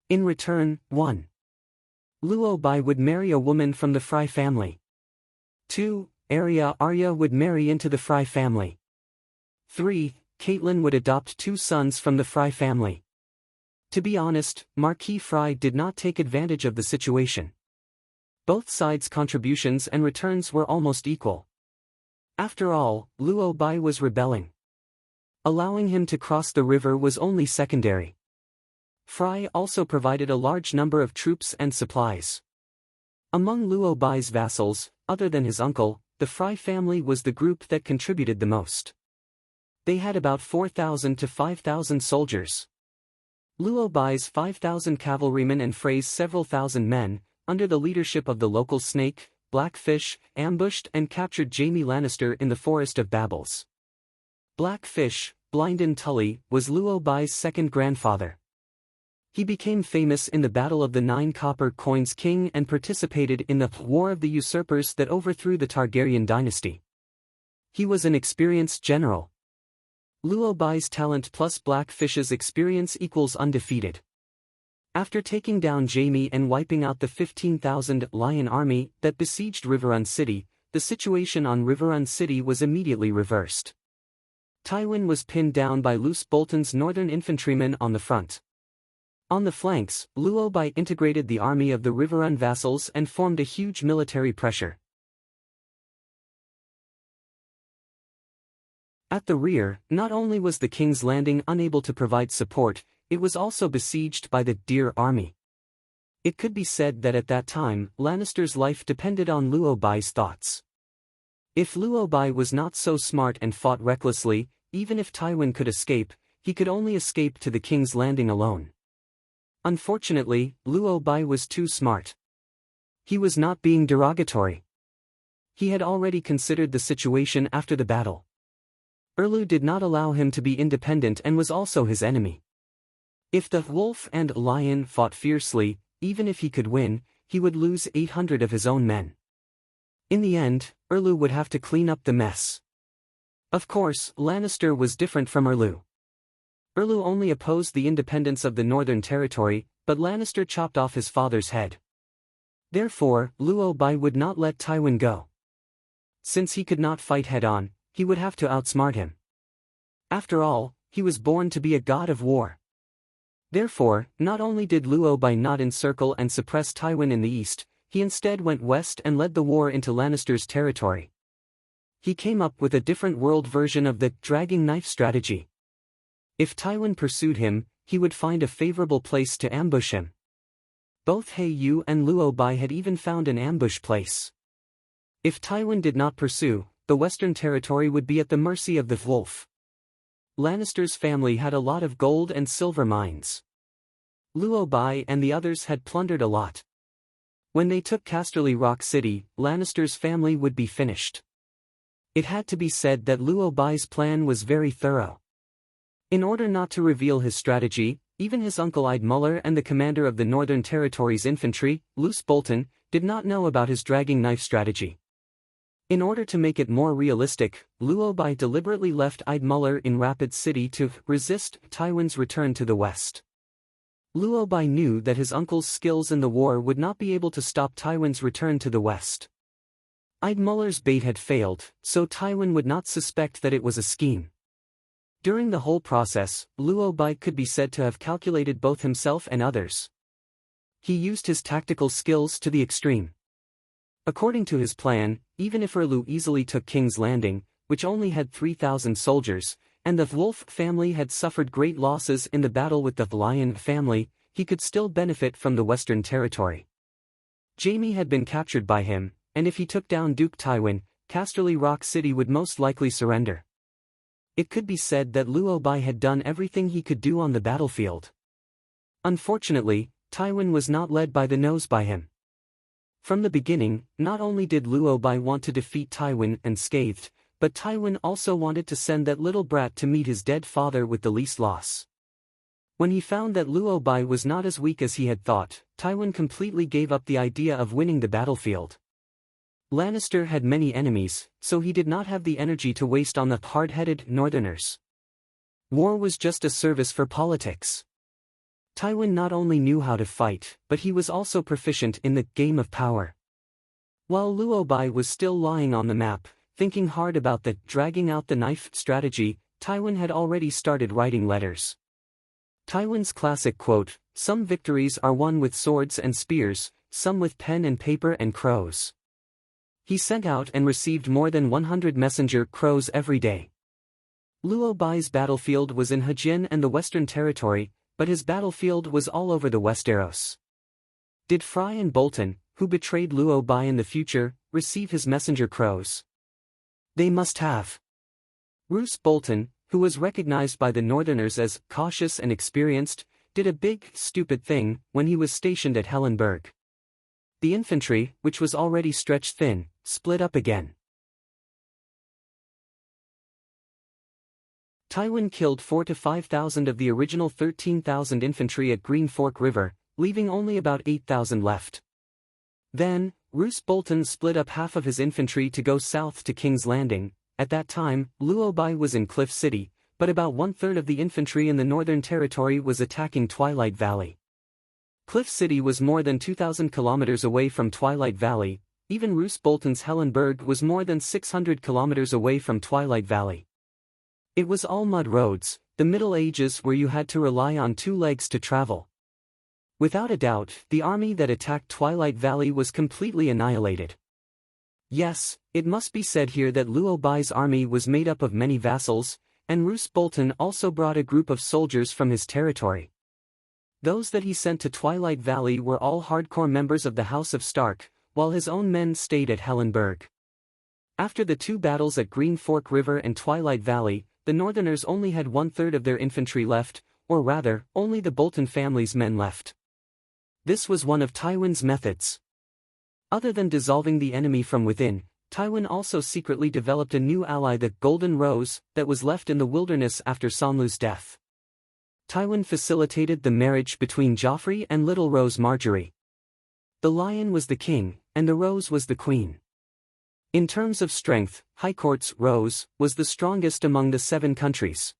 In return, 1. Luo Bai would marry a woman from the Fry family. 2. Arya would marry into the Fry family. 3. Catelyn would adopt 2 sons from the Fry family. To be honest, Marquis Fry did not take advantage of the situation. Both sides' contributions and returns were almost equal. After all, Luo Bai was rebelling. Allowing him to cross the river was only secondary. Fry also provided a large number of troops and supplies. Among Luo Bai's vassals, other than his uncle, the Fry family was the group that contributed the most. They had about 4,000 to 5,000 soldiers. Luo Bai's 5,000 cavalrymen and Frey's several thousand men, under the leadership of the local snake, Blackfish, ambushed and captured Jaime Lannister in the Forest of Babbles. Blackfish, Blinden Tully, was Luo Bai's second grandfather. He became famous in the Battle of the 9 Copper Coins King and participated in the War of the Usurpers that overthrew the Targaryen dynasty. He was an experienced general. Luo Bai's talent plus Blackfish's experience equals undefeated. After taking down Jaime and wiping out the 15,000 lion army that besieged Riverrun City, the situation on Riverrun City was immediately reversed. Tywin was pinned down by Luce Bolton's northern infantrymen on the front. On the flanks, Luo Bai integrated the army of the Riverrun vassals and formed a huge military pressure. At the rear, not only was the King's Landing unable to provide support, it was also besieged by the Deer army. It could be said that at that time, Lannister's life depended on Luo Bai's thoughts. If Luo Bai was not so smart and fought recklessly, even if Tywin could escape, he could only escape to the King's Landing alone. Unfortunately, Luo Bai was too smart. He was not being derogatory. He had already considered the situation after the battle. Erlu did not allow him to be independent and was also his enemy. If the wolf and lion fought fiercely, even if he could win, he would lose 800 of his own men. In the end, Erlu would have to clean up the mess. Of course, Lannister was different from Erlu. Erlu only opposed the independence of the Northern Territory, but Lannister chopped off his father's head. Therefore, Luo Bai would not let Tywin go. Since he could not fight head-on, he would have to outsmart him. After all, he was born to be a god of war. Therefore, not only did Luo Bai not encircle and suppress Tywin in the east, he instead went west and led the war into Lannister's territory. He came up with a different world version of the dragging knife strategy. If Tywin pursued him, he would find a favorable place to ambush him. Both He Yu and Luo Bai had even found an ambush place. If Tywin did not pursue, the western territory would be at the mercy of the wolf. Lannister's family had a lot of gold and silver mines. Luo Bai and the others had plundered a lot. When they took Casterly Rock City, Lannister's family would be finished. It had to be said that Luo Bai's plan was very thorough. In order not to reveal his strategy, even his uncle Idmuller and the commander of the Northern Territory's infantry, Roose Bolton, did not know about his dragging knife strategy. In order to make it more realistic, Luo Bai deliberately left Idmuller in Rapid City to resist Tywin's return to the west. Luo Bai knew that his uncle's skills in the war would not be able to stop Tywin's return to the west. Idmuller's bait had failed, so Tywin would not suspect that it was a scheme. During the whole process, Luo Bai could be said to have calculated both himself and others. He used his tactical skills to the extreme. According to his plan, even if Erlu easily took King's Landing, which only had 3,000 soldiers, and the Wolf family had suffered great losses in the battle with the Lion family, he could still benefit from the Western Territory. Jaime had been captured by him, and if he took down Duke Tywin, Casterly Rock City would most likely surrender. It could be said that Luo Bai had done everything he could do on the battlefield. Unfortunately, Tywin was not led by the nose by him. From the beginning, not only did Luo Bai want to defeat Tywin unscathed, but Tywin also wanted to send that little brat to meet his dead father with the least loss. When he found that Luo Bai was not as weak as he had thought, Tywin completely gave up the idea of winning the battlefield. Lannister had many enemies, so he did not have the energy to waste on the hard-headed Northerners. War was just a service for politics. Tywin not only knew how to fight, but he was also proficient in the game of power. While Luo Bai was still lying on the map, thinking hard about the dragging out the knife strategy, Tywin had already started writing letters. Tywin's classic quote, "Some victories are won with swords and spears, some with pen and paper and crows." He sent out and received more than 100 messenger crows every day. Luo Bai's battlefield was in Hajin and the Western Territory, but his battlefield was all over the Westeros. Did Fry and Bolton, who betrayed Luo Bai in the future, receive his messenger crows? They must have. Roose Bolton, who was recognized by the Northerners as cautious and experienced, did a big, stupid thing when he was stationed at Hellenberg. The infantry, which was already stretched thin, split up again. Tywin killed 4,000 to 5,000 of the original 13,000 infantry at Green Fork River, leaving only about 8,000 left. Then, Roose Bolton split up half of his infantry to go south to King's Landing. At that time, Luo Bai was in Cliff City, but about one-third of the infantry in the Northern Territory was attacking Twilight Valley. Cliff City was more than 2,000 kilometers away from Twilight Valley. Even Roose Bolton's Hellenberg was more than 600 kilometers away from Twilight Valley. It was all mud roads, the Middle Ages where you had to rely on two legs to travel. Without a doubt, the army that attacked Twilight Valley was completely annihilated. Yes, it must be said here that Luo Bai's army was made up of many vassals, and Roose Bolton also brought a group of soldiers from his territory. Those that he sent to Twilight Valley were all hardcore members of the House of Stark, while his own men stayed at Hellenberg. After the two battles at Green Fork River and Twilight Valley, the Northerners only had one-third of their infantry left, or rather, only the Bolton family's men left. This was one of Tywin's methods. Other than dissolving the enemy from within, Tywin also secretly developed a new ally, the Golden Rose, that was left in the wilderness after Sonlu's death. Tywin facilitated the marriage between Joffrey and Little Rose Marjorie. The Lion was the king, and the Rose was the queen. In terms of strength, High Court's Rose was the strongest among the 7 countries.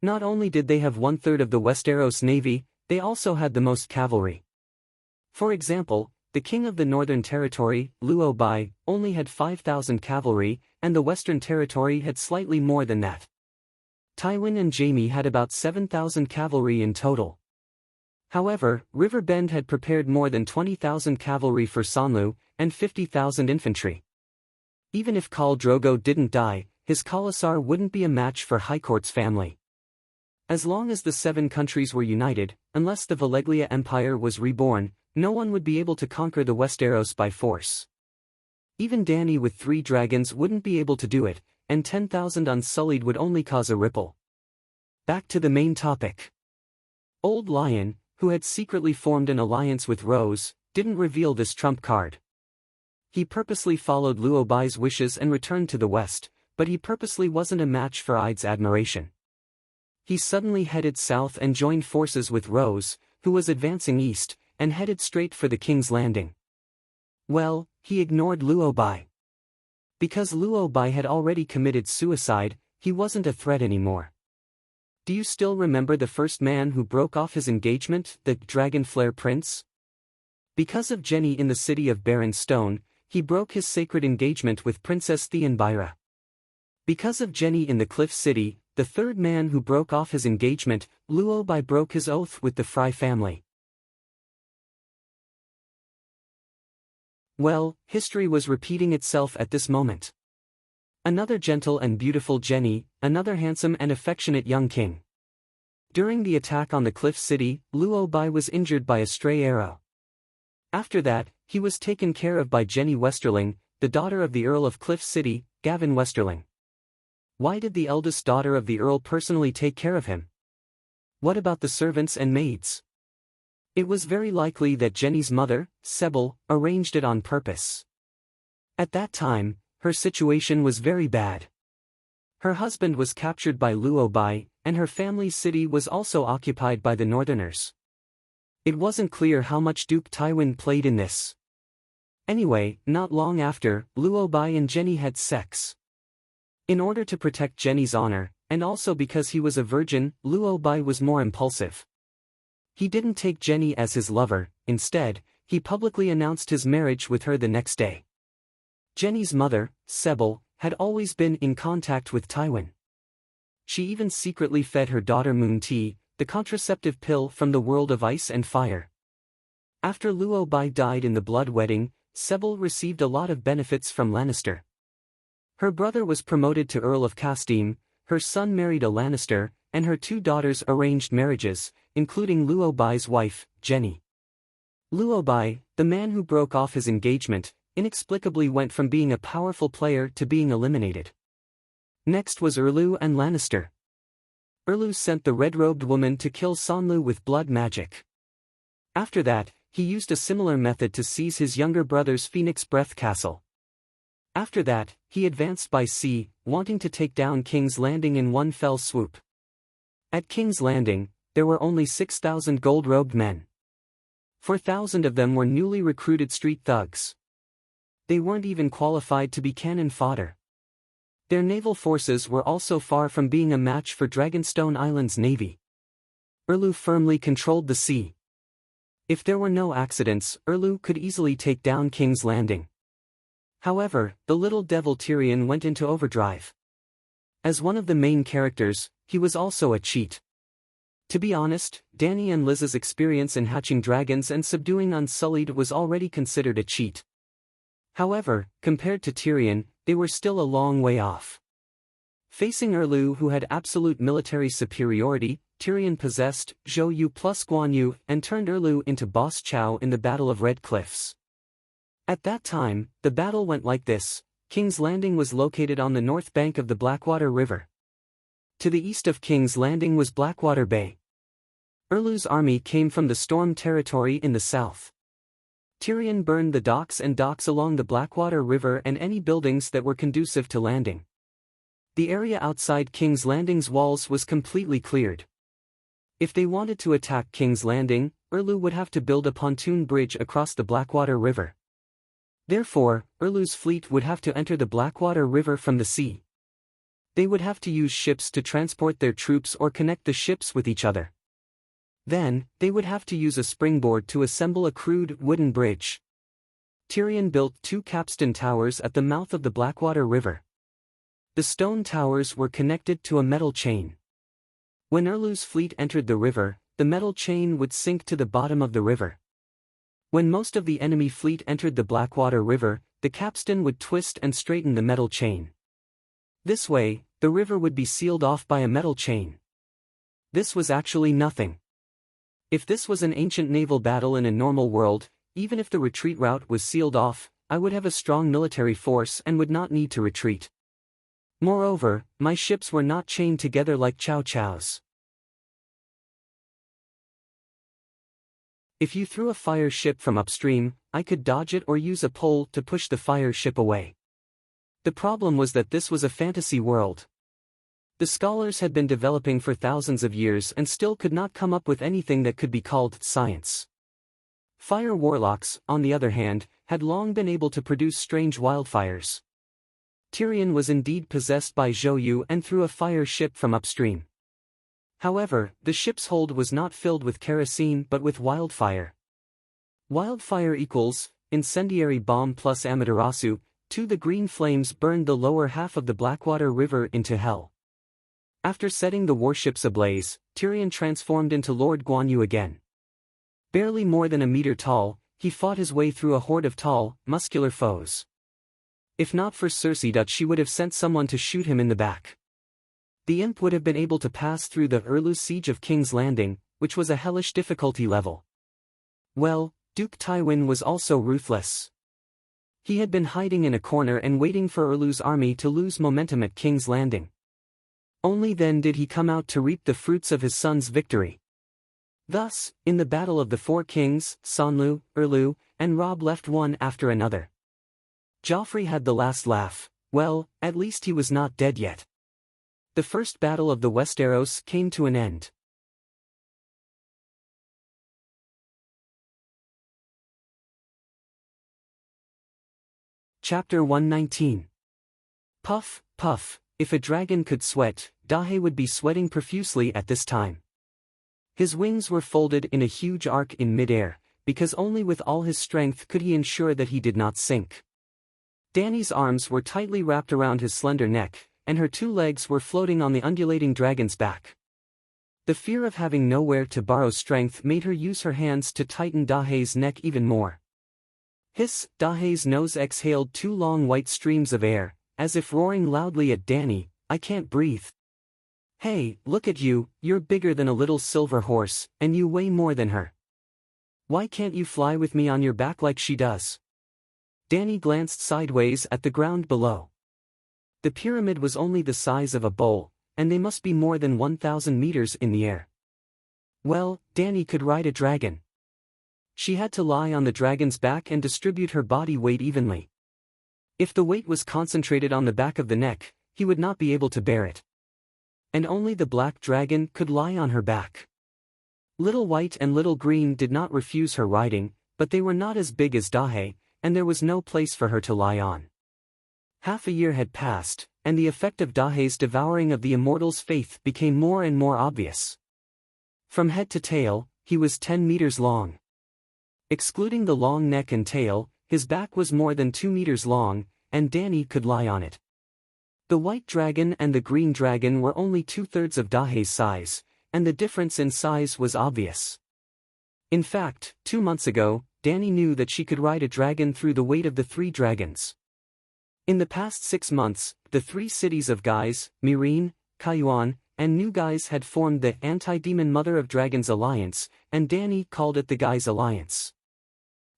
Not only did they have one-third of the Westeros navy, they also had the most cavalry. For example, the king of the Northern Territory, Luo Bai, only had 5,000 cavalry, and the Western Territory had slightly more than that. Tywin and Jaime had about 7,000 cavalry in total. However, River Bend had prepared more than 20,000 cavalry for Sonlu, and 50,000 infantry. Even if Khal Drogo didn't die, his Khalasar wouldn't be a match for Harcourt's family. As long as the 7 countries were united, unless the Valeglia Empire was reborn, no one would be able to conquer the Westeros by force. Even Dany with 3 dragons wouldn't be able to do it, and 10,000 unsullied would only cause a ripple. Back to the main topic. Old Lion, who had secretly formed an alliance with Rose, didn't reveal this trump card. He purposely followed Luo Bai's wishes and returned to the west, but he purposely wasn't a match for Aide's admiration. He suddenly headed south and joined forces with Rose, who was advancing east, and headed straight for the King's Landing. Well, he ignored Luo Bai. Because Luo Bai had already committed suicide, he wasn't a threat anymore. Do you still remember the first man who broke off his engagement, the Dragonflare Prince? Because of Jenny in the city of Barren Stone, he broke his sacred engagement with Princess Theonbyra. Because of Jenny in the Cliff City, the third man who broke off his engagement, Luo Bai broke his oath with the Fry family. Well, history was repeating itself at this moment. Another gentle and beautiful Jenny, another handsome and affectionate young king. During the attack on the Cliff City, Luo Bai was injured by a stray arrow. After that, he was taken care of by Jenny Westerling, the daughter of the Earl of Cliff City, Gavin Westerling. Why did the eldest daughter of the Earl personally take care of him? What about the servants and maids? It was very likely that Jenny's mother, Sebel, arranged it on purpose. At that time, her situation was very bad. Her husband was captured by Luo Bai, and her family's city was also occupied by the Northerners. It wasn't clear how much Duke Tywin played in this. Anyway, not long after, Luo Bai and Jenny had sex. In order to protect Jenny's honor, and also because he was a virgin, Luo Bai was more impulsive. He didn't take Jenny as his lover, instead, he publicly announced his marriage with her the next day. Jenny's mother, Sebel, had always been in contact with Tywin. She even secretly fed her daughter Moon Tea, the contraceptive pill from the world of ice and fire. After Luo Bai died in the blood wedding, Sebel received a lot of benefits from Lannister. Her brother was promoted to Earl of Castim, her son married a Lannister, and her 2 daughters arranged marriages, including Luo Bai's wife, Jenny. Luo Bai, the man who broke off his engagement, inexplicably went from being a powerful player to being eliminated. Next was Erlu and Lannister. Erlu sent the red-robed woman to kill Sonlu with blood magic. After that, he used a similar method to seize his younger brother's Phoenix Breath Castle. After that, he advanced by sea, wanting to take down King's Landing in one fell swoop. At King's Landing, there were only 6,000 gold-robed men. 4,000 of them were newly recruited street thugs. They weren't even qualified to be cannon fodder. Their naval forces were also far from being a match for Dragonstone Island's navy. Erlu firmly controlled the sea. If there were no accidents, Erlu could easily take down King's Landing. However, the little devil Tyrion went into overdrive. As one of the main characters, he was also a cheat. To be honest, Dany and Liz's experience in hatching dragons and subduing Unsullied was already considered a cheat. However, compared to Tyrion, they were still a long way off. Facing Erlu, who had absolute military superiority, Tyrion possessed Zhou Yu plus Guan Yu and turned Erlu into Boss Chow in the Battle of Red Cliffs. At that time, the battle went like this: King's Landing was located on the north bank of the Blackwater River. To the east of King's Landing was Blackwater Bay. Erlu's army came from the Storm Territory in the south. Tyrion burned the docks along the Blackwater River and any buildings that were conducive to landing. The area outside King's Landing's walls was completely cleared. If they wanted to attack King's Landing, Erlu would have to build a pontoon bridge across the Blackwater River. Therefore, Erlu's fleet would have to enter the Blackwater River from the sea. They would have to use ships to transport their troops or connect the ships with each other. Then, they would have to use a springboard to assemble a crude, wooden bridge. Tyrion built 2 capstan towers at the mouth of the Blackwater River. The stone towers were connected to a metal chain. When Erlu's fleet entered the river, the metal chain would sink to the bottom of the river. When most of the enemy fleet entered the Blackwater River, the capstan would twist and straighten the metal chain. This way, the river would be sealed off by a metal chain. This was actually nothing. If this was an ancient naval battle in a normal world, even if the retreat route was sealed off, I would have a strong military force and would not need to retreat. Moreover, my ships were not chained together like chow chows. If you threw a fire ship from upstream, I could dodge it or use a pole to push the fire ship away. The problem was that this was a fantasy world. The scholars had been developing for thousands of years and still could not come up with anything that could be called science. Fire warlocks, on the other hand, had long been able to produce strange wildfires. Tyrion was indeed possessed by Zhou and threw a fire ship from upstream. However, the ship's hold was not filled with kerosene but with wildfire. Wildfire equals incendiary bomb plus Amaterasu. 2. The green flames burned the lower half of the Blackwater River into hell. After setting the warships ablaze, Tyrion transformed into Lord Guan Yu again. Barely more than a meter tall, he fought his way through a horde of tall, muscular foes. If not for Cersei, she would have sent someone to shoot him in the back. The imp would have been able to pass through the Erlu siege of King's Landing, which was a hellish difficulty level. Well, Duke Tywin was also ruthless. He had been hiding in a corner and waiting for Erlu's army to lose momentum at King's Landing. Only then did he come out to reap the fruits of his son's victory. Thus, in the Battle of the Four Kings, Sonlu, Erlu, and Robb left one after another. Joffrey had the last laugh. Well, at least he was not dead yet. The first battle of the Westeros came to an end. Chapter 119. Puff, puff, if a dragon could sweat, Dahe would be sweating profusely at this time. His wings were folded in a huge arc in midair, because only with all his strength could he ensure that he did not sink. Dany's arms were tightly wrapped around his slender neck, and her 2 legs were floating on the undulating dragon's back. The fear of having nowhere to borrow strength made her use her hands to tighten Dahe's neck even more. Hiss! Dahe's nose exhaled 2 long white streams of air, as if roaring loudly at Dany, I can't breathe. Hey, look at you, you're bigger than a little silver horse, and you weigh more than her. Why can't you fly with me on your back like she does? Dany glanced sideways at the ground below. The pyramid was only the size of a bowl, and they must be more than 1,000 meters in the air. Well, Dany could ride a dragon. She had to lie on the dragon's back and distribute her body weight evenly. If the weight was concentrated on the back of the neck, he would not be able to bear it. And only the black dragon could lie on her back. Little White and Little Green did not refuse her riding, but they were not as big as Dahe, and there was no place for her to lie on. Half a year had passed, and the effect of Dahe's devouring of the immortal's faith became more and more obvious. From head to tail, he was 10 meters long. Excluding the long neck and tail, his back was more than 2 meters long, and Dany could lie on it. The white dragon and the green dragon were only 2/3 of Dahe's size, and the difference in size was obvious. In fact, 2 months ago, Dany knew that she could ride a dragon through the weight of the 3 dragons. In the past 6 months, the 3 cities of Guise, Meereen, Cayuan, and New Guise had formed the Anti-Demon Mother of Dragons Alliance, and Dany called it the Guise Alliance.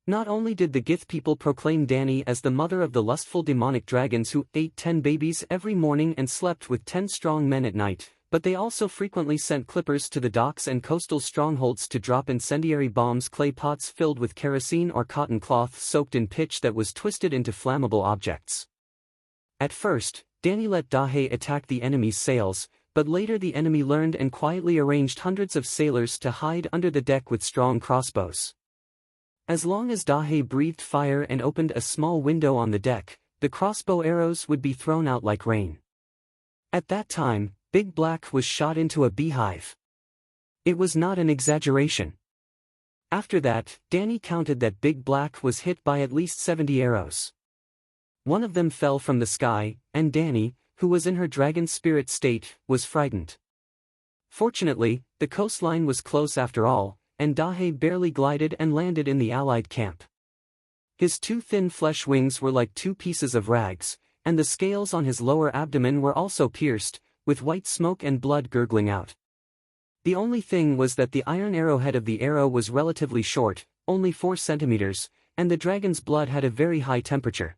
Not only did the Gith people proclaim Dany as the mother of the lustful demonic dragons who ate 10 babies every morning and slept with 10 strong men at night, but they also frequently sent clippers to the docks and coastal strongholds to drop incendiary bombs, clay pots filled with kerosene or cotton cloth soaked in pitch that was twisted into flammable objects. At first, Dany let Dahe attack the enemy's sails, but later the enemy learned and quietly arranged hundreds of sailors to hide under the deck with strong crossbows. As long as Dahe breathed fire and opened a small window on the deck, the crossbow arrows would be thrown out like rain. At that time, Big Black was shot into a beehive. It was not an exaggeration. After that, Dany counted that Big Black was hit by at least 70 arrows. One of them fell from the sky, and Dany, who was in her dragon spirit state, was frightened. Fortunately, the coastline was close after all, and Dahe barely glided and landed in the Allied camp. His two thin flesh wings were like two pieces of rags, and the scales on his lower abdomen were also pierced, with white smoke and blood gurgling out. The only thing was that the iron arrowhead of the arrow was relatively short, only 4 centimeters, and the dragon's blood had a very high temperature.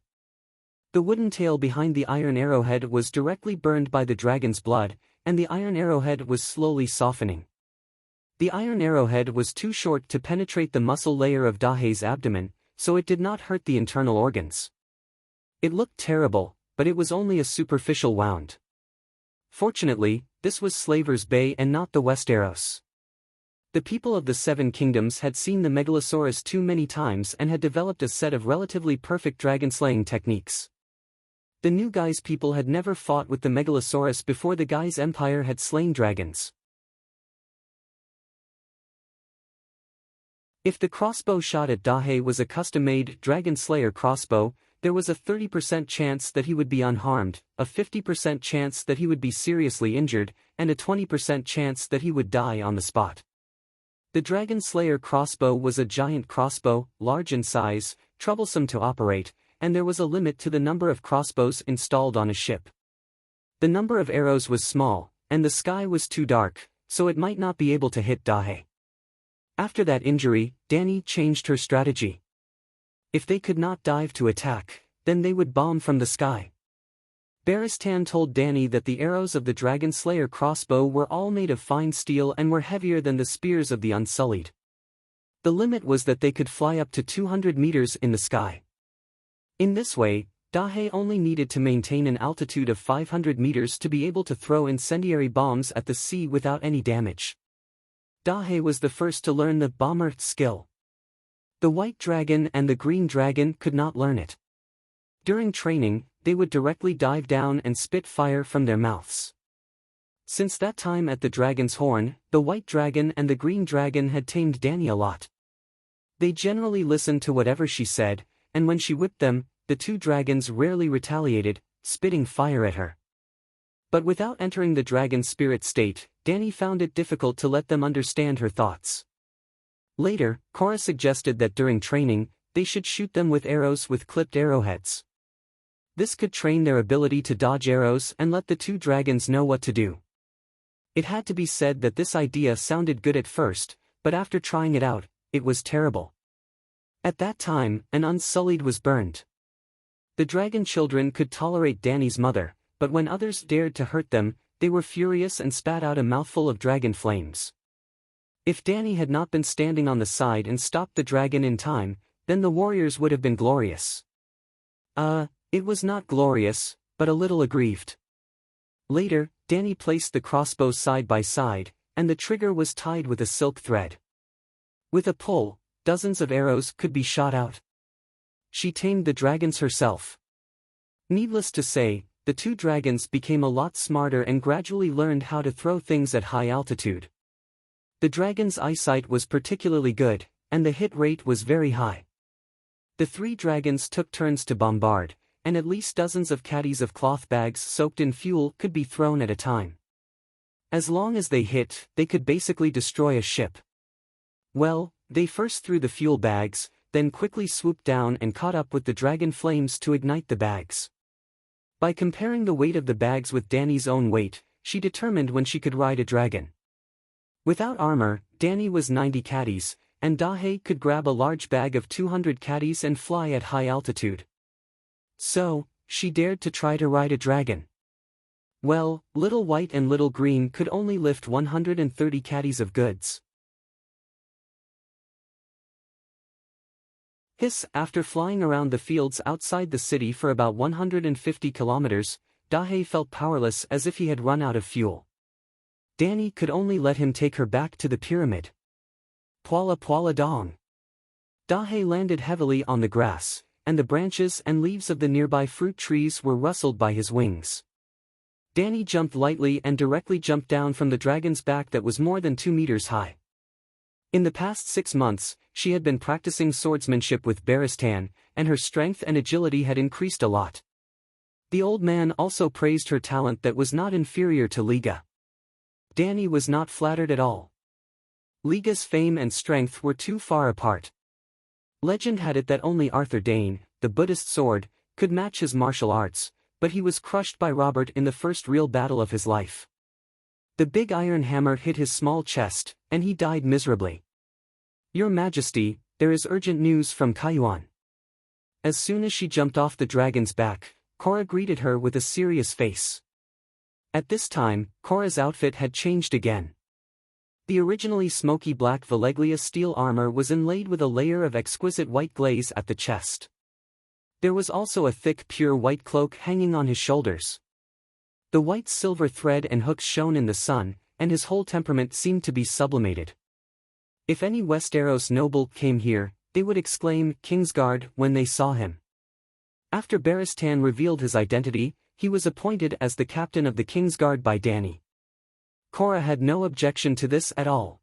The wooden tail behind the iron arrowhead was directly burned by the dragon's blood, and the iron arrowhead was slowly softening. The iron arrowhead was too short to penetrate the muscle layer of Dahe's abdomen, so it did not hurt the internal organs. It looked terrible, but it was only a superficial wound. Fortunately, this was Slaver's Bay and not the Westeros. The people of the Seven Kingdoms had seen the Megalosaurus too many times and had developed a set of relatively perfect dragon-slaying techniques. The New Guy's people had never fought with the Megalosaurus before the Guy's empire had slain dragons. If the crossbow shot at Dahe was a custom-made Dragon Slayer crossbow, there was a 30% chance that he would be unharmed, a 50% chance that he would be seriously injured, and a 20% chance that he would die on the spot. The Dragon Slayer crossbow was a giant crossbow, large in size, troublesome to operate, and there was a limit to the number of crossbows installed on a ship. The number of arrows was small, and the sky was too dark, so it might not be able to hit Dahe. After that injury, Dany changed her strategy. If they could not dive to attack, then they would bomb from the sky. Barristan told Dany that the arrows of the Dragon Slayer crossbow were all made of fine steel and were heavier than the spears of the Unsullied. The limit was that they could fly up to 200 meters in the sky. In this way, Dahe only needed to maintain an altitude of 500 meters to be able to throw incendiary bombs at the sea without any damage. Dahe was the first to learn the bomber skill. The White Dragon and the Green Dragon could not learn it. During training, they would directly dive down and spit fire from their mouths. Since that time at the Dragon's Horn, the White Dragon and the Green Dragon had tamed Dany a lot. They generally listened to whatever she said, and when she whipped them, the two dragons rarely retaliated, spitting fire at her. But without entering the dragon spirit state, Dany found it difficult to let them understand her thoughts. Later, Cora suggested that during training, they should shoot them with arrows with clipped arrowheads. This could train their ability to dodge arrows and let the two dragons know what to do. It had to be said that this idea sounded good at first, but after trying it out, it was terrible. At that time, an Unsullied was burned. The dragon children could tolerate Dany's mother, but when others dared to hurt them, they were furious and spat out a mouthful of dragon flames. If Dany had not been standing on the side and stopped the dragon in time, then the warriors would have been glorious. It was not glorious, but a little aggrieved. Later, Dany placed the crossbows side by side, and the trigger was tied with a silk thread. With a pull, dozens of arrows could be shot out. She tamed the dragons herself. Needless to say, the two dragons became a lot smarter and gradually learned how to throw things at high altitude. The dragon's eyesight was particularly good, and the hit rate was very high. The three dragons took turns to bombard, and at least dozens of caddies of cloth bags soaked in fuel could be thrown at a time. As long as they hit, they could basically destroy a ship. Well, they first threw the fuel bags, then quickly swooped down and caught up with the dragon flames to ignite the bags. By comparing the weight of the bags with Dany's own weight, she determined when she could ride a dragon. Without armor, Dany was 90 caddies, and Dahe could grab a large bag of 200 caddies and fly at high altitude. So, she dared to try to ride a dragon. Well, Little White and Little Green could only lift 130 caddies of goods. After flying around the fields outside the city for about 150 kilometers, Dahe felt powerless as if he had run out of fuel. Dany could only let him take her back to the pyramid. Pwala pwala dong. Dahe landed heavily on the grass, and the branches and leaves of the nearby fruit trees were rustled by his wings. Dany jumped lightly and directly jumped down from the dragon's back that was more than 2 meters high. In the past 6 months, she had been practicing swordsmanship with Barristan, and her strength and agility had increased a lot. The old man also praised her talent that was not inferior to Liga. Danny was not flattered at all. Liga's fame and strength were too far apart. Legend had it that only Arthur Dane, the Buddhist sword, could match his martial arts, but he was crushed by Robert in the first real battle of his life. The big iron hammer hit his small chest, and he died miserably. "Your Majesty, there is urgent news from Kayuan." As soon as she jumped off the dragon's back, Cora greeted her with a serious face. At this time, Cora's outfit had changed again. The originally smoky black Valeglia steel armor was inlaid with a layer of exquisite white glaze at the chest. There was also a thick pure white cloak hanging on his shoulders. The white silver thread and hooks shone in the sun, and his whole temperament seemed to be sublimated. If any Westeros noble came here, they would exclaim "Kingsguard" when they saw him. After Barristan revealed his identity, he was appointed as the captain of the Kingsguard by Dany. Cora had no objection to this at all.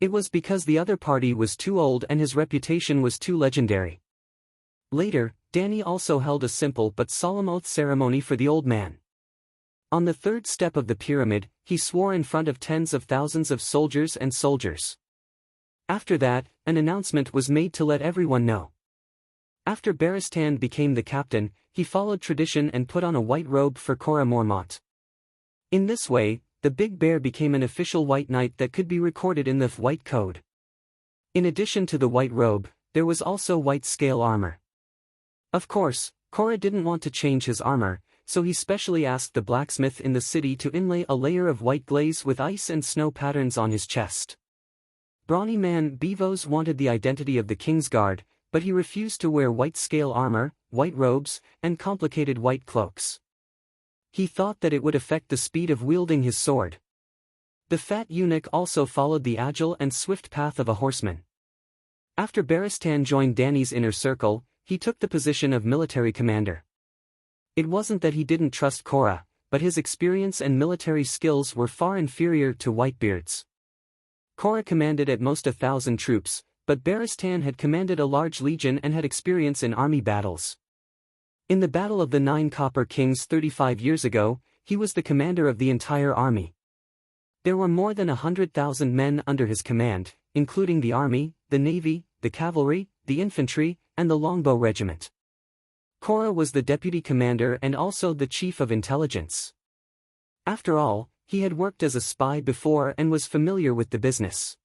It was because the other party was too old and his reputation was too legendary. Later, Dany also held a simple but solemn oath ceremony for the old man. On the third step of the pyramid, he swore in front of tens of thousands of soldiers and soldiers. After that, an announcement was made to let everyone know. After Barristan became the captain, he followed tradition and put on a white robe for Cora Mormont. In this way, the Big Bear became an official white knight that could be recorded in the White Code. In addition to the white robe, there was also white scale armor. Of course, Cora didn't want to change his armor, so he specially asked the blacksmith in the city to inlay a layer of white glaze with ice and snow patterns on his chest. Brawny man Beavos wanted the identity of the Kingsguard, but he refused to wear white scale armor, white robes, and complicated white cloaks. He thought that it would affect the speed of wielding his sword. The fat eunuch also followed the agile and swift path of a horseman. After Barristan joined Dany's inner circle, he took the position of military commander. It wasn't that he didn't trust Cora, but his experience and military skills were far inferior to Whitebeard's. Cora commanded at most 1,000 troops, but Barristan had commanded a large legion and had experience in army battles. In the Battle of the Nine Copper Kings 35 years ago, he was the commander of the entire army. There were more than 100,000 men under his command, including the army, the navy, the cavalry, the infantry, and the longbow regiment. Cora was the deputy commander and also the chief of intelligence. After all, he had worked as a spy before and was familiar with the business.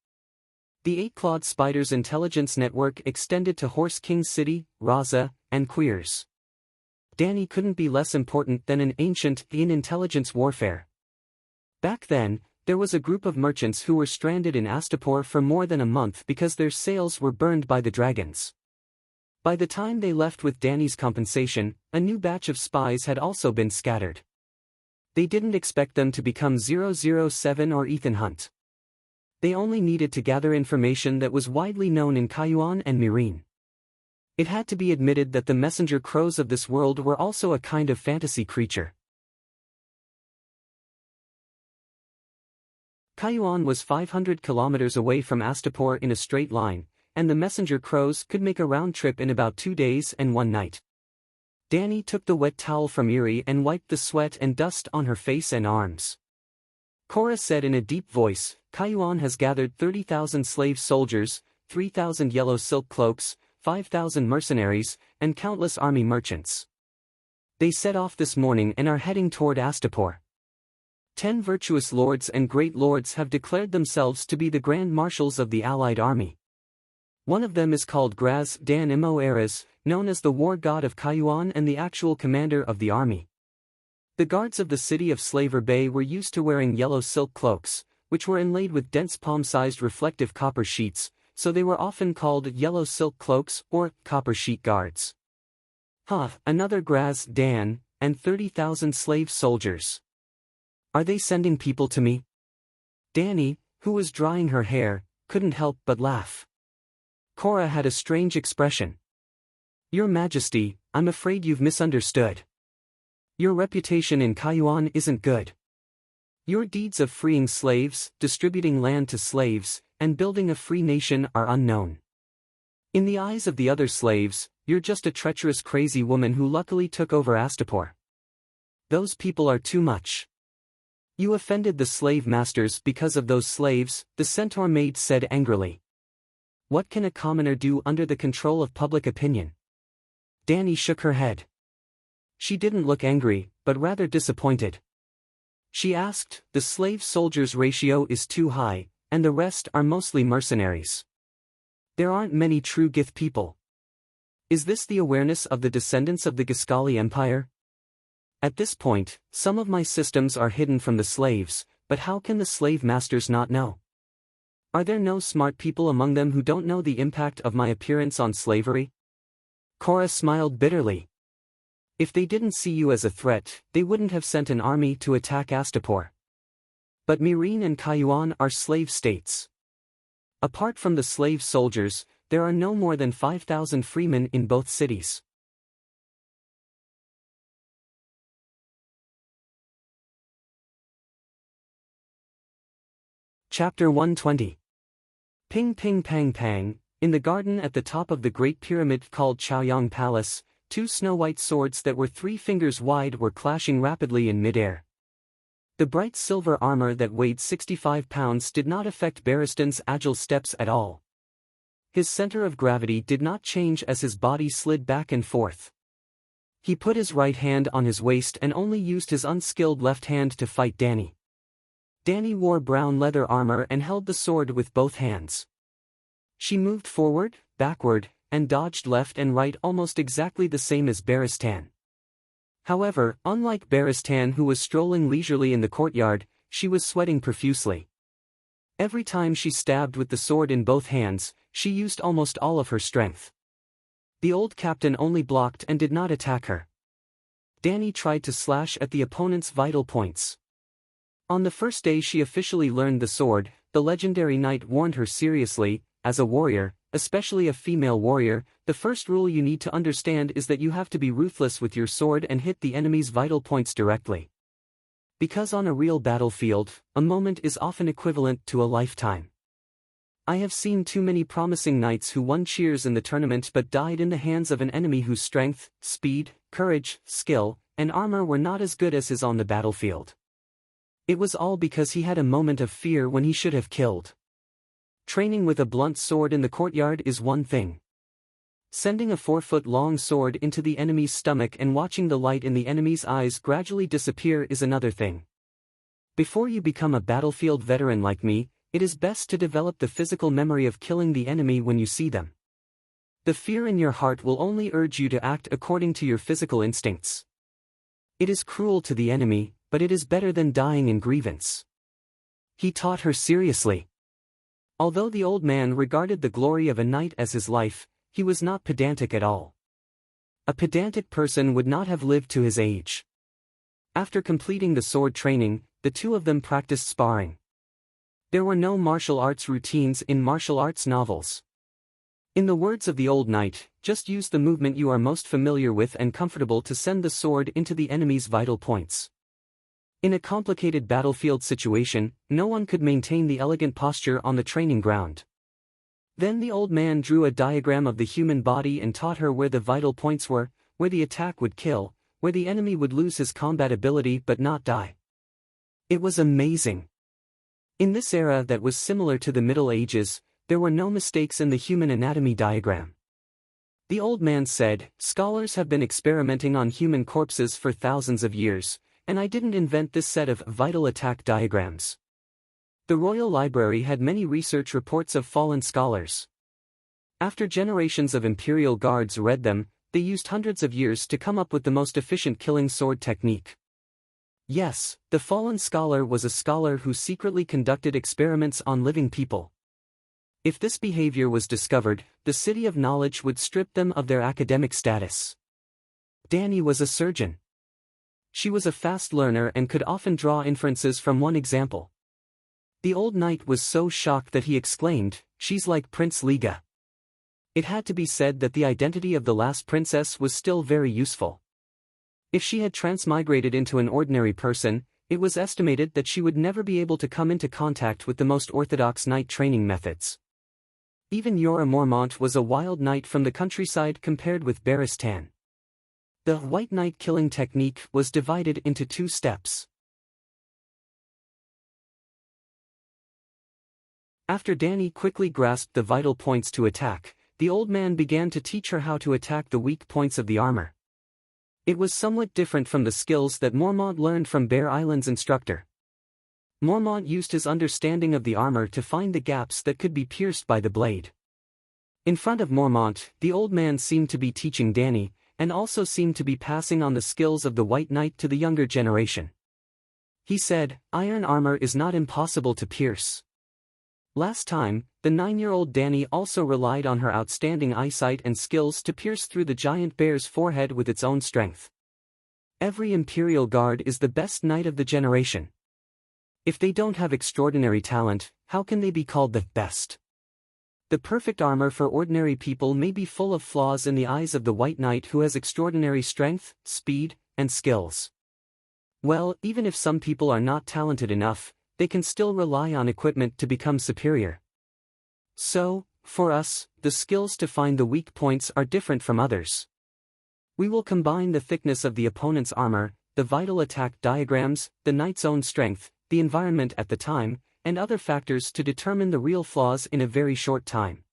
The Eight-Clawed Spider's intelligence network extended to Horse King City, Raza, and Queers. Dany couldn't be less important than an ancient in intelligence warfare. Back then, there was a group of merchants who were stranded in Astapor for more than a month because their sails were burned by the dragons. By the time they left with Dany's compensation, a new batch of spies had also been scattered. They didn't expect them to become 007 or Ethan Hunt. They only needed to gather information that was widely known in Kayuan and Meereen. It had to be admitted that the messenger crows of this world were also a kind of fantasy creature. Kayuan was 500 kilometers away from Astapor in a straight line, and the messenger crows could make a round trip in about 2 days and 1 night. Dany took the wet towel from Eerie and wiped the sweat and dust on her face and arms. Cora said in a deep voice, "Kayuan has gathered 30,000 slave soldiers, 3,000 yellow silk cloaks, 5,000 mercenaries, and countless army merchants. They set off this morning and are heading toward Astapor. 10 virtuous lords and great lords have declared themselves to be the grand marshals of the allied army. One of them is called Graz Dan Imo Eras, known as the war god of Kayuan and the actual commander of the army. The guards of the city of Slaver Bay were used to wearing yellow silk cloaks, which were inlaid with dense palm-sized reflective copper sheets, so they were often called yellow silk cloaks or copper sheet guards. Another Graz Dan, and 30,000 slave soldiers. Are they sending people to me?" Dany, who was drying her hair, couldn't help but laugh. Cora had a strange expression. "Your Majesty, I'm afraid you've misunderstood. Your reputation in Kayuan isn't good. Your deeds of freeing slaves, distributing land to slaves, and building a free nation are unknown. In the eyes of the other slaves, you're just a treacherous crazy woman who luckily took over Astapor. Those people are too much. You offended the slave masters because of those slaves, the centaur maid said angrily. What can a commoner do under the control of public opinion? Dani shook her head. She didn't look angry, but rather disappointed. She asked, the slave-soldiers ratio is too high, and the rest are mostly mercenaries. There aren't many true Gith people. Is this the awareness of the descendants of the Giscali Empire? At this point, some of my systems are hidden from the slaves, but how can the slave masters not know? Are there no smart people among them who don't know the impact of my appearance on slavery? Cora smiled bitterly. If they didn't see you as a threat, they wouldn't have sent an army to attack Astapor. But Myrene and Kayuan are slave states. Apart from the slave soldiers, there are no more than 5,000 freemen in both cities. Chapter 120. Ping ping pang pang, in the garden at the top of the Great Pyramid called Chaoyang Palace, two snow-white swords that were 3 fingers wide were clashing rapidly in midair. The bright silver armor that weighed 65 pounds did not affect Barristan's agile steps at all. His center of gravity did not change as his body slid back and forth. He put his right hand on his waist and only used his unskilled left hand to fight Dani. Dani wore brown leather armor and held the sword with both hands. She moved forward, backward, and dodged left and right almost exactly the same as Barristan. However, unlike Barristan who was strolling leisurely in the courtyard, she was sweating profusely. Every time she stabbed with the sword in both hands, she used almost all of her strength. The old captain only blocked and did not attack her. Dani tried to slash at the opponent's vital points. On the first day she officially learned the sword, the legendary knight warned her seriously, as a warrior, especially a female warrior, the first rule you need to understand is that you have to be ruthless with your sword and hit the enemy's vital points directly. Because on a real battlefield, a moment is often equivalent to a lifetime. I have seen too many promising knights who won cheers in the tournament but died in the hands of an enemy whose strength, speed, courage, skill, and armor were not as good as his on the battlefield. It was all because he had a moment of fear when he should have killed. Training with a blunt sword in the courtyard is one thing. Sending a 4-foot-long sword into the enemy's stomach and watching the light in the enemy's eyes gradually disappear is another thing. Before you become a battlefield veteran like me, it is best to develop the physical memory of killing the enemy when you see them. The fear in your heart will only urge you to act according to your physical instincts. It is cruel to the enemy, but it is better than dying in grievance. He taught her seriously. Although the old man regarded the glory of a knight as his life, he was not pedantic at all. A pedantic person would not have lived to his age. After completing the sword training, the two of them practiced sparring. There were no martial arts routines in martial arts novels. In the words of the old knight, just use the movement you are most familiar with and comfortable to send the sword into the enemy's vital points. In a complicated battlefield situation, no one could maintain the elegant posture on the training ground. Then the old man drew a diagram of the human body and taught her where the vital points were, where the attack would kill, where the enemy would lose his combat ability but not die. It was amazing. In this era that was similar to the Middle Ages, there were no mistakes in the human anatomy diagram. The old man said, "Scholars have been experimenting on human corpses for thousands of years, and I didn't invent this set of vital attack diagrams." The Royal Library had many research reports of fallen scholars. After generations of imperial guards read them, they used hundreds of years to come up with the most efficient killing sword technique. Yes, the fallen scholar was a scholar who secretly conducted experiments on living people. If this behavior was discovered, the City of Knowledge would strip them of their academic status. Dani was a surgeon. She was a fast learner and could often draw inferences from one example. The old knight was so shocked that he exclaimed, "She's like Prince Liga." It had to be said that the identity of the last princess was still very useful. If she had transmigrated into an ordinary person, it was estimated that she would never be able to come into contact with the most orthodox knight training methods. Even Yora Mormont was a wild knight from the countryside compared with Barristan. The white knight killing technique was divided into 2 steps. After Danny quickly grasped the vital points to attack, the old man began to teach her how to attack the weak points of the armor. It was somewhat different from the skills that Mormont learned from Bear Island's instructor. Mormont used his understanding of the armor to find the gaps that could be pierced by the blade. In front of Mormont, the old man seemed to be teaching Danny, and also seemed to be passing on the skills of the White Knight to the younger generation. He said, "Iron armor is not impossible to pierce." Last time, the 9-year-old Danny also relied on her outstanding eyesight and skills to pierce through the giant bear's forehead with its own strength. Every Imperial Guard is the best knight of the generation. If they don't have extraordinary talent, how can they be called the best? The perfect armor for ordinary people may be full of flaws in the eyes of the White Knight who has extraordinary strength, speed, and skills. Well, even if some people are not talented enough, they can still rely on equipment to become superior. So, for us, the skills to find the weak points are different from others. We will combine the thickness of the opponent's armor, the vital attack diagrams, the knight's own strength, the environment at the time, and other factors to determine the real flaws in a very short time.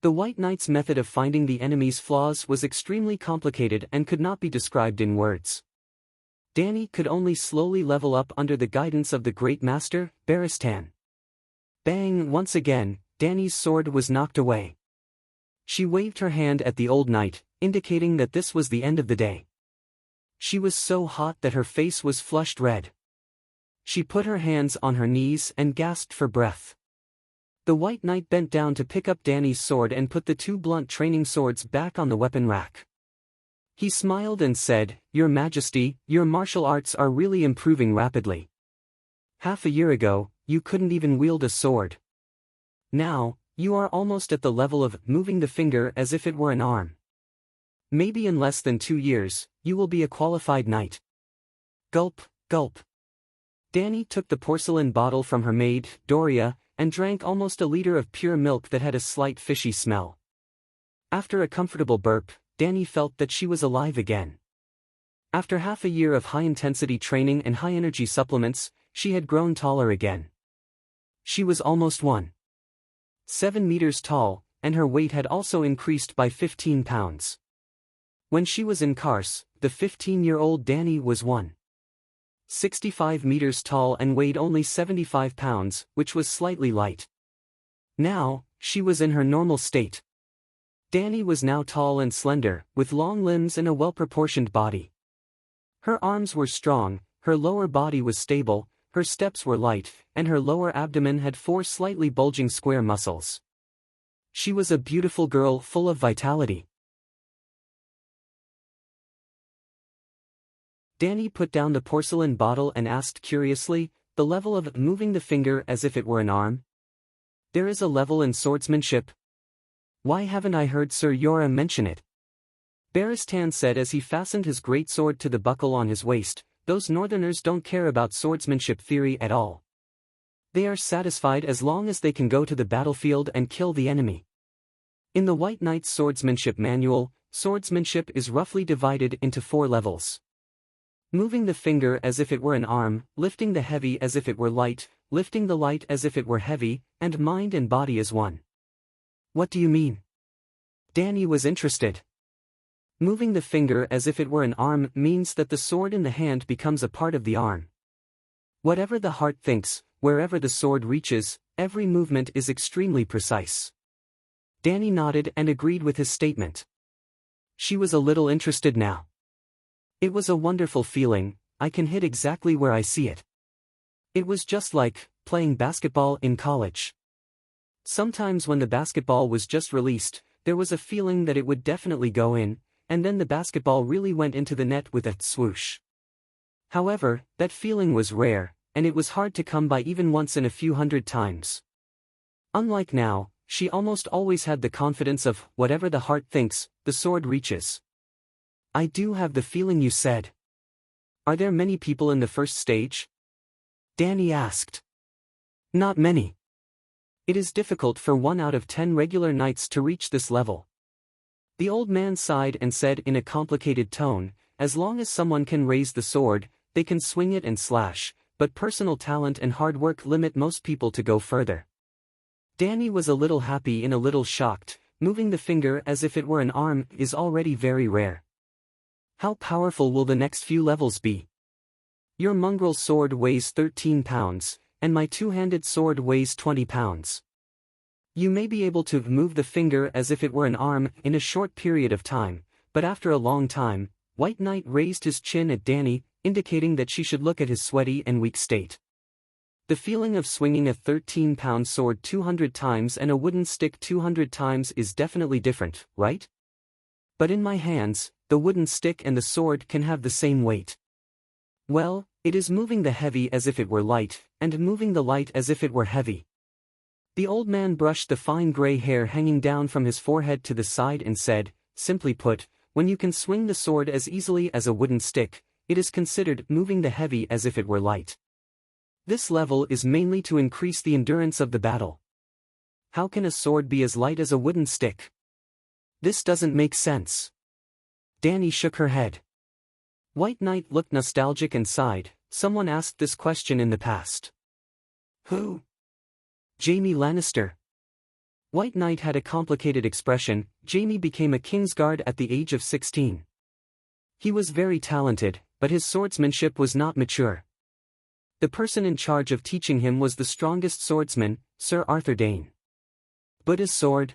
The White Knight's method of finding the enemy's flaws was extremely complicated and could not be described in words. Danny could only slowly level up under the guidance of the great master, Baristan. Bang! Once again, Danny's sword was knocked away. She waved her hand at the old knight, indicating that this was the end of the day. She was so hot that her face was flushed red. She put her hands on her knees and gasped for breath. The White Knight bent down to pick up Danny's sword and put the two blunt training swords back on the weapon rack. He smiled and said, "Your Majesty, your martial arts are really improving rapidly. Half a year ago, you couldn't even wield a sword. Now, you are almost at the level of moving the finger as if it were an arm. Maybe in less than 2 years, you will be a qualified knight." Gulp, gulp. Danny took the porcelain bottle from her maid, Doria, and drank almost a liter of pure milk that had a slight fishy smell. After a comfortable burp, Danny felt that she was alive again. After half a year of high-intensity training and high-energy supplements, she had grown taller again. She was almost 1.7 meters tall, and her weight had also increased by 15 pounds. When she was in Kars, the 15-year-old Danny was 1.65 meters tall and weighed only 75 pounds, which was slightly light. Now, she was in her normal state. Danny was now tall and slender, with long limbs and a well-proportioned body. Her arms were strong, her lower body was stable, her steps were light, and her lower abdomen had 4 slightly bulging square muscles. She was a beautiful girl full of vitality. Danny put down the porcelain bottle and asked curiously, "The level of moving the finger as if it were an arm? There is a level in swordsmanship? Why haven't I heard Sir Yora mention it?" Baristan said as he fastened his great sword to the buckle on his waist, "Those northerners don't care about swordsmanship theory at all. They are satisfied as long as they can go to the battlefield and kill the enemy." In the White Knight's swordsmanship manual, swordsmanship is roughly divided into 4 levels. Moving the finger as if it were an arm, lifting the heavy as if it were light, lifting the light as if it were heavy, and mind and body as one. "What do you mean?" Danny was interested. Moving the finger as if it were an arm means that the sword in the hand becomes a part of the arm. Whatever the heart thinks, wherever the sword reaches, every movement is extremely precise. Danny nodded and agreed with his statement. She was a little interested now. It was a wonderful feeling, I can hit exactly where I see it. It was just like playing basketball in college. Sometimes when the basketball was just released, there was a feeling that it would definitely go in, and then the basketball really went into the net with a swoosh. However, that feeling was rare, and it was hard to come by even once in a few hundred times. Unlike now, she almost always had the confidence of, whatever the heart thinks, the sword reaches. "I do have the feeling you said. Are there many people in the first stage?" Danny asked. "Not many. It is difficult for 1 out of 10 regular knights to reach this level." The old man sighed and said in a complicated tone, "As long as someone can raise the sword, they can swing it and slash, but personal talent and hard work limit most people to go further. Danny was a little happy and a little shocked. Moving the finger as if it were an arm is already very rare. How powerful will the next few levels be? Your mongrel sword weighs 13 pounds, and my two-handed sword weighs 20 pounds. You may be able to move the finger as if it were an arm in a short period of time, but after a long time, White Knight raised his chin at Danny, indicating that she should look at his sweaty and weak state. The feeling of swinging a 13-pound sword 200 times and a wooden stick 200 times is definitely different, right? But in my hands, the wooden stick and the sword can have the same weight. Well, it is moving the heavy as if it were light, and moving the light as if it were heavy. The old man brushed the fine gray hair hanging down from his forehead to the side and said, simply put, when you can swing the sword as easily as a wooden stick, it is considered moving the heavy as if it were light. This level is mainly to increase the endurance of the battle. How can a sword be as light as a wooden stick? This doesn't make sense. Danny shook her head. White Knight looked nostalgic and sighed. Someone asked this question in the past. Who? Jaime Lannister. White Knight had a complicated expression. Jaime became a Kingsguard at the age of 16. He was very talented, but his swordsmanship was not mature. The person in charge of teaching him was the strongest swordsman, Sir Arthur Dayne. But his sword?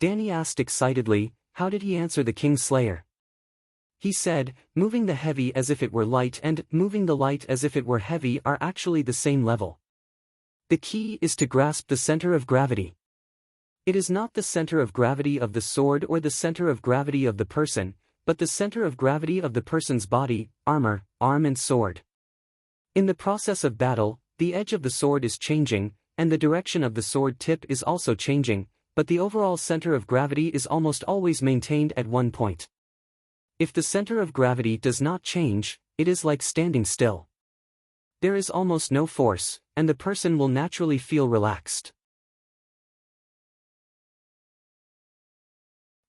Danny asked excitedly. How did he answer the Kingslayer? He said, moving the heavy as if it were light and moving the light as if it were heavy are actually the same level. The key is to grasp the center of gravity. It is not the center of gravity of the sword or the center of gravity of the person, but the center of gravity of the person's body, armor, arm and sword. In the process of battle, the edge of the sword is changing, and the direction of the sword tip is also changing, but the overall center of gravity is almost always maintained at one point. If the center of gravity does not change, it is like standing still. There is almost no force, and the person will naturally feel relaxed.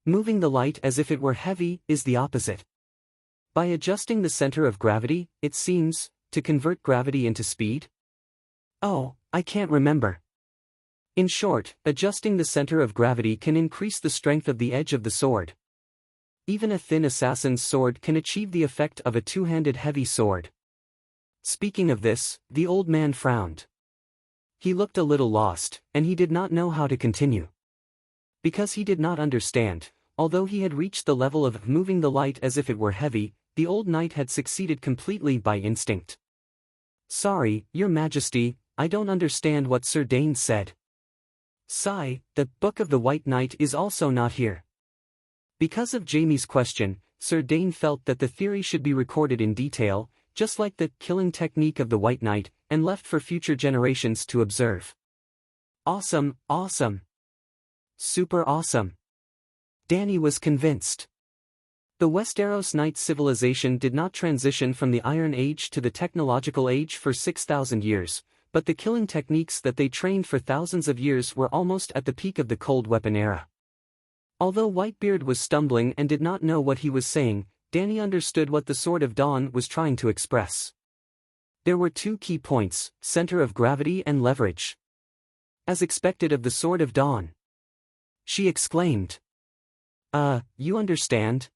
Moving the light as if it were heavy is the opposite. By adjusting the center of gravity, it seems, to convert gravity into speed? Oh, I can't remember. In short, adjusting the center of gravity can increase the strength of the edge of the sword. Even a thin assassin's sword can achieve the effect of a two-handed heavy sword. Speaking of this, the old man frowned. He looked a little lost, and he did not know how to continue. Because he did not understand, although he had reached the level of moving the light as if it were heavy, the old knight had succeeded completely by instinct. Sorry, your majesty, I don't understand what Sir Dane said. Sigh, the Book of the White Knight is also not here. Because of Jaime's question, Sir Dane felt that the theory should be recorded in detail, just like the killing technique of the White Knight, and left for future generations to observe. Awesome, awesome. Super awesome. Danny was convinced. The Westeros Knight civilization did not transition from the Iron Age to the Technological Age for 6,000 years, but the killing techniques that they trained for thousands of years were almost at the peak of the cold weapon era. Although Whitebeard was stumbling and did not know what he was saying, Danny understood what the Sword of Dawn was trying to express. There were two key points, center of gravity and leverage. As expected of the Sword of Dawn. She exclaimed. You understand?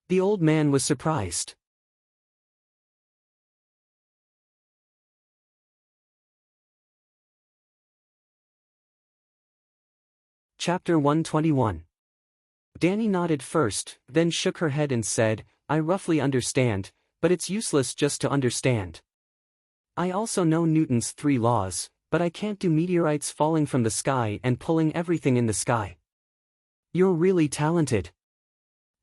The old man was surprised. Chapter 121. Danny nodded first, then shook her head and said, I roughly understand, but it's useless just to understand. I also know Newton's 3 laws, but I can't do meteorites falling from the sky and pulling everything in the sky. You're really talented.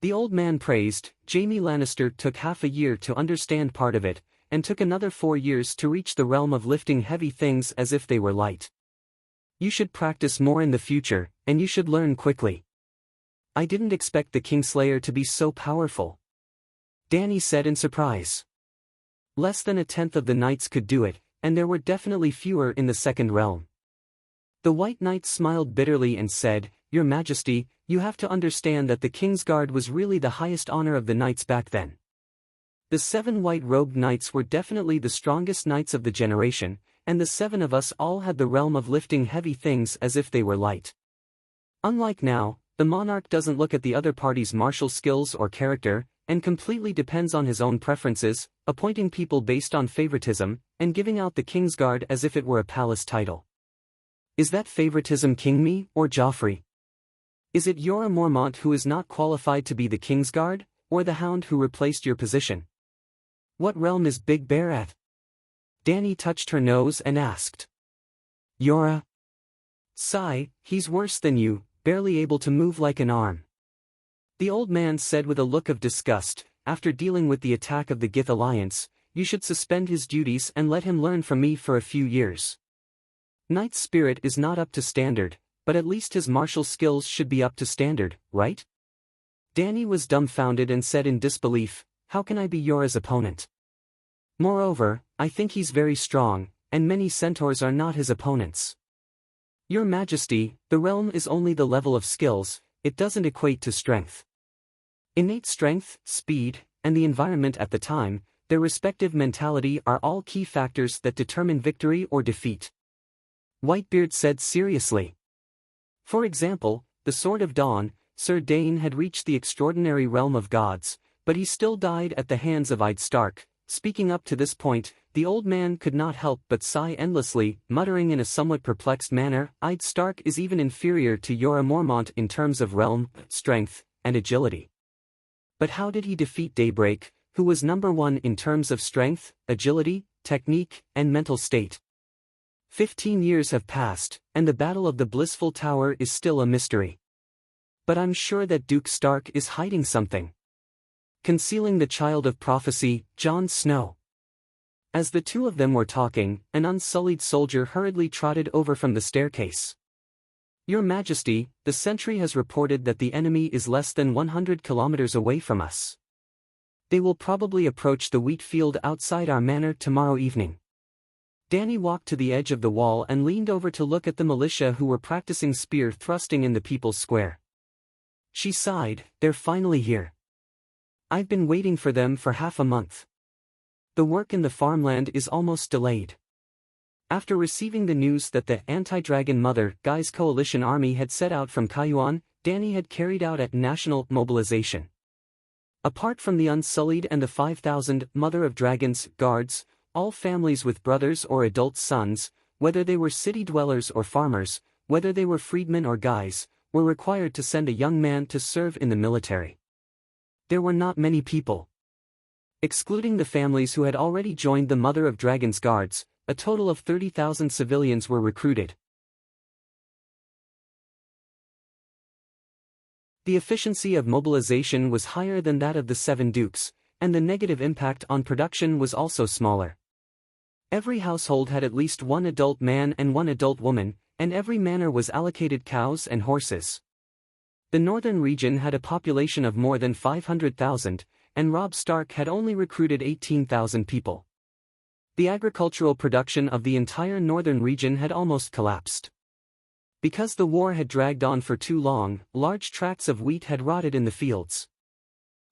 The old man praised. Jaime Lannister took half a year to understand part of it, and took another 4 years to reach the realm of lifting heavy things as if they were light. You should practice more in the future, and you should learn quickly. I didn't expect the Kingslayer to be so powerful. Danny said in surprise. Less than 1/10 of the knights could do it, and there were definitely fewer in the second realm. The White Knight smiled bitterly and said, Your Majesty, you have to understand that the Kingsguard was really the highest honor of the knights back then. The 7 white-robed knights were definitely the strongest knights of the generation, and the 7 of us all had the realm of lifting heavy things as if they were light. Unlike now, the monarch doesn't look at the other party's martial skills or character, and completely depends on his own preferences, appointing people based on favoritism, and giving out the Kingsguard as if it were a palace title. Is that favoritism King Me or Joffrey? Is it Jorah Mormont who is not qualified to be the Kingsguard, or the Hound who replaced your position? What realm is Big Bear at? Dany touched her nose and asked. Jorah? Sigh, he's worse than you, barely able to move like an arm. The old man said with a look of disgust, after dealing with the attack of the Gith Alliance, you should suspend his duties and let him learn from me for a few years. Knight's spirit is not up to standard, but at least his martial skills should be up to standard, right? Dany was dumbfounded and said in disbelief, how can I be Jorah's opponent? Moreover, I think he's very strong, and many centaurs are not his opponents. Your Majesty, the realm is only the level of skills, it doesn't equate to strength. Innate strength, speed, and the environment at the time, their respective mentality are all key factors that determine victory or defeat. Whitebeard said seriously. For example, the Sword of Dawn, Sir Dane had reached the extraordinary realm of gods, but he still died at the hands of Ed Stark. Speaking up to this point, the old man could not help but sigh endlessly, muttering in a somewhat perplexed manner, Ed Stark is even inferior to Jorah Mormont in terms of realm, strength, and agility. But how did he defeat Daybreak, who was number 1 in terms of strength, agility, technique, and mental state? 15 years have passed, and the Battle of the Blissful Tower is still a mystery. But I'm sure that Duke Stark is hiding something. Concealing the child of prophecy, Jon Snow. As the two of them were talking, an unsullied soldier hurriedly trotted over from the staircase. Your Majesty, the sentry has reported that the enemy is less than 100 kilometers away from us. They will probably approach the wheat field outside our manor tomorrow evening. Dany walked to the edge of the wall and leaned over to look at the militia who were practicing spear thrusting in the People's Square. She sighed, they're finally here. I've been waiting for them for half a month. The work in the farmland is almost delayed. After receiving the news that the anti-Dragon Mother Guy's coalition army had set out from Cayuan, Dany had carried out a national mobilization. Apart from the Unsullied and the 5,000 Mother of Dragons guards, all families with brothers or adult sons, whether they were city dwellers or farmers, whether they were freedmen or guys, were required to send a young man to serve in the military. There were not many people. Excluding the families who had already joined the Mother of Dragons guards, a total of 30,000 civilians were recruited. The efficiency of mobilization was higher than that of the 7 dukes, and the negative impact on production was also smaller. Every household had at least 1 adult man and 1 adult woman, and every manor was allocated cows and horses. The northern region had a population of more than 500,000, and Robb Stark had only recruited 18,000 people. The agricultural production of the entire northern region had almost collapsed. Because the war had dragged on for too long, large tracts of wheat had rotted in the fields.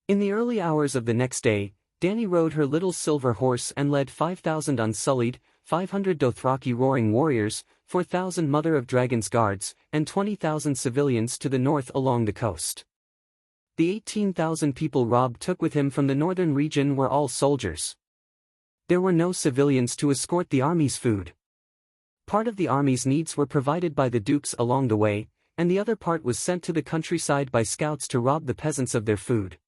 In the early hours of the next day, Dany rode her little silver horse and led 5,000 Unsullied, 500 Dothraki roaring warriors, 4,000 Mother of Dragons guards, and 20,000 civilians to the north along the coast. The 18,000 people Robb took with him from the northern region were all soldiers. There were no civilians to escort the army's food. Part of the army's needs were provided by the dukes along the way, and the other part was sent to the countryside by scouts to rob the peasants of their food.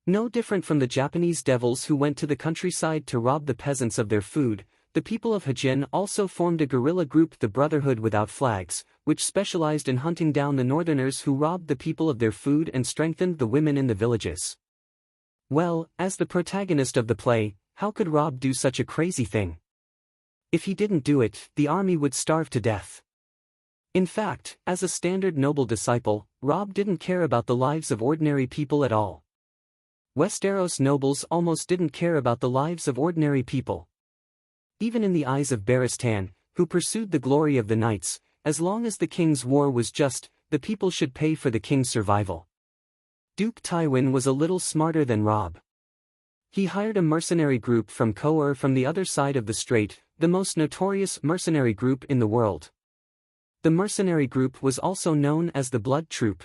No different from the Japanese devils who went to the countryside to rob the peasants of their food, the people of Hajin also formed a guerrilla group, the Brotherhood Without Flags, which specialized in hunting down the northerners who robbed the people of their food and strengthened the women in the villages. Well, as the protagonist of the play, how could Robb do such a crazy thing? If he didn't do it, the army would starve to death. In fact, as a standard noble disciple, Robb didn't care about the lives of ordinary people at all. Westeros nobles almost didn't care about the lives of ordinary people. Even in the eyes of Barristan, who pursued the glory of the knights, as long as the king's war was just, the people should pay for the king's survival. Duke Tywin was a little smarter than Robb. He hired a mercenary group from Coer from the other side of the strait, the most notorious mercenary group in the world. The mercenary group was also known as the Blood Troop.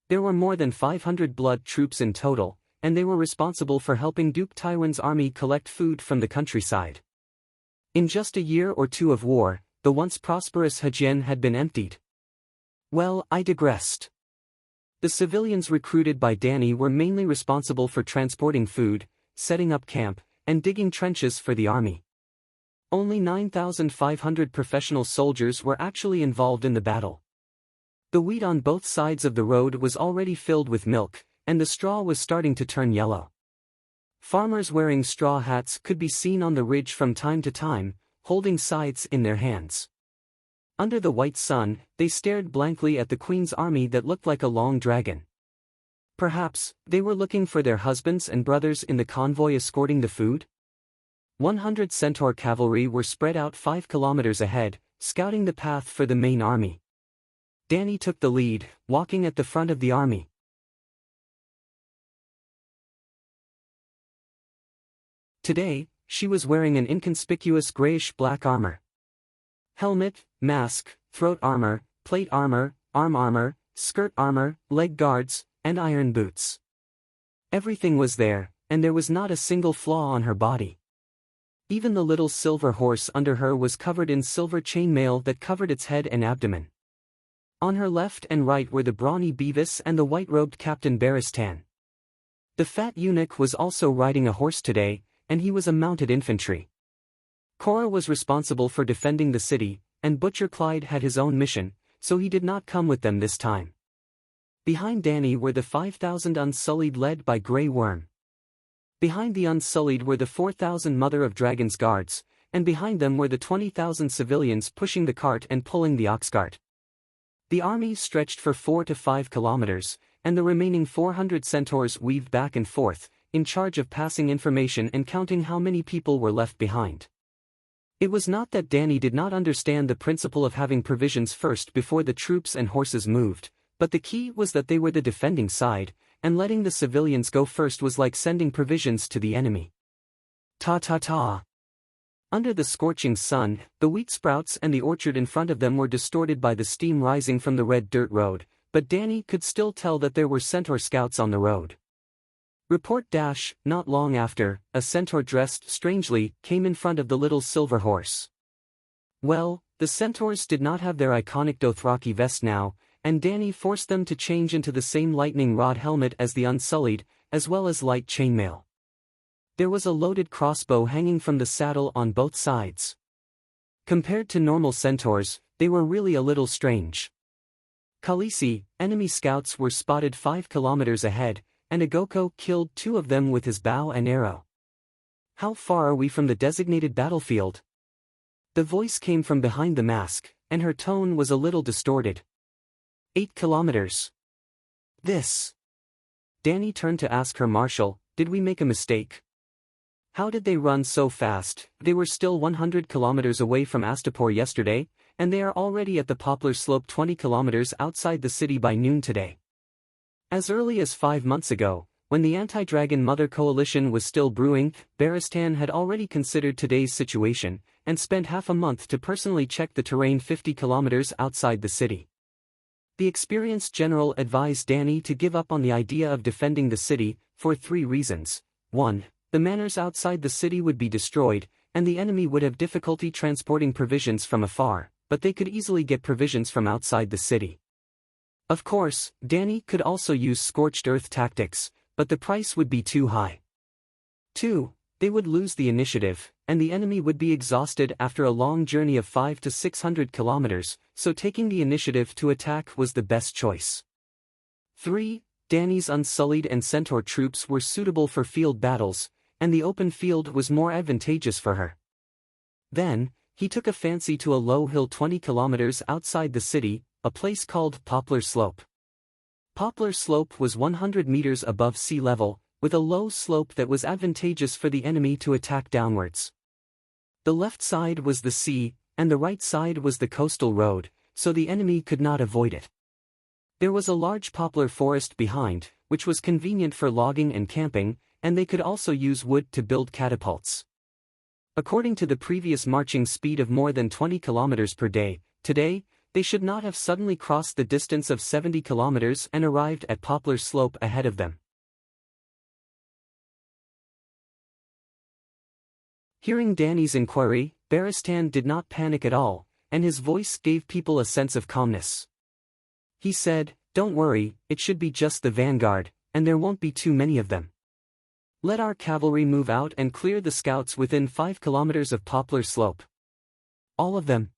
There were more than 500 Blood Troops in total, and they were responsible for helping Duke Taiwan's army collect food from the countryside. In just a year or two of war, the once prosperous Hejian had been emptied. Well, I digressed. The civilians recruited by Danny were mainly responsible for transporting food, setting up camp, and digging trenches for the army. Only 9,500 professional soldiers were actually involved in the battle. The wheat on both sides of the road was already filled with milk, and the straw was starting to turn yellow. Farmers wearing straw hats could be seen on the ridge from time to time, holding scythes in their hands. Under the white sun, they stared blankly at the Queen's army that looked like a long dragon. Perhaps, they were looking for their husbands and brothers in the convoy escorting the food? 100 Centaur cavalry were spread out 5 kilometers ahead, scouting the path for the main army. Danny took the lead, walking at the front of the army. Today, she was wearing an inconspicuous grayish-black armor. Helmet, mask, throat armor, plate armor, arm armor, skirt armor, leg guards, and iron boots. Everything was there, and there was not a single flaw on her body. Even the little silver horse under her was covered in silver chainmail that covered its head and abdomen. On her left and right were the brawny Beavis and the white-robed Captain Baristan. The fat eunuch was also riding a horse today, and he was a mounted infantry. Cora was responsible for defending the city, and Butcher Clyde had his own mission, so he did not come with them this time. Behind Danny were the 5,000 Unsullied led by Grey Worm. Behind the Unsullied were the 4,000 Mother of Dragons guards, and behind them were the 20,000 civilians pushing the cart and pulling the ox cart. The army stretched for 4 to 5 kilometers, and the remaining 400 centaurs weaved back and forth, in charge of passing information and counting how many people were left behind. It was not that Danny did not understand the principle of having provisions first before the troops and horses moved, but the key was that they were the defending side, and letting the civilians go first was like sending provisions to the enemy. Ta-ta-ta. Under the scorching sun, the wheat sprouts and the orchard in front of them were distorted by the steam rising from the red dirt road, but Danny could still tell that there were centaur scouts on the road. Report dash, not long after, a centaur dressed strangely came in front of the little silver horse. Well, the centaurs did not have their iconic Dothraki vest now, and Danny forced them to change into the same lightning rod helmet as the Unsullied, as well as light chainmail. There was a loaded crossbow hanging from the saddle on both sides. Compared to normal centaurs, they were really a little strange. Khaleesi, enemy scouts were spotted 5 kilometers ahead, and Agoko killed 2 of them with his bow and arrow. How far are we from the designated battlefield? The voice came from behind the mask, and her tone was a little distorted. 8 kilometers. This. Danny turned to ask her marshal, did we make a mistake? How did they run so fast? They were still 100 kilometers away from Astapor yesterday, and they are already at the Poplar Slope 20 kilometers outside the city by noon today. As early as 5 months ago, when the Anti-Dragon Mother Coalition was still brewing, Baristan had already considered today's situation, and spent half a month to personally check the terrain 50 kilometers outside the city. The experienced general advised Danny to give up on the idea of defending the city, for 3 reasons. 1. The manors outside the city would be destroyed, and the enemy would have difficulty transporting provisions from afar, but they could easily get provisions from outside the city. Of course, Danny could also use scorched earth tactics, but the price would be too high. 2. They would lose the initiative, and the enemy would be exhausted after a long journey of 500 to 600 kilometers, so taking the initiative to attack was the best choice. 3. Danny's Unsullied and Centaur troops were suitable for field battles, and the open field was more advantageous for her. Then, he took a fancy to a low hill 20 kilometers outside the city, a place called Poplar Slope. Poplar Slope was 100 meters above sea level, with a low slope that was advantageous for the enemy to attack downwards. The left side was the sea, and the right side was the coastal road, so the enemy could not avoid it. There was a large poplar forest behind, which was convenient for logging and camping, and they could also use wood to build catapults. According to the previous marching speed of more than 20 kilometers per day, today, they should not have suddenly crossed the distance of 70 kilometers and arrived at Poplar Slope ahead of them. Hearing Danny's inquiry, Beristan did not panic at all, and his voice gave people a sense of calmness. He said, "Don't worry, it should be just the vanguard, and there won't be too many of them. Let our cavalry move out and clear the scouts within 5 kilometers of Poplar Slope." "All of them?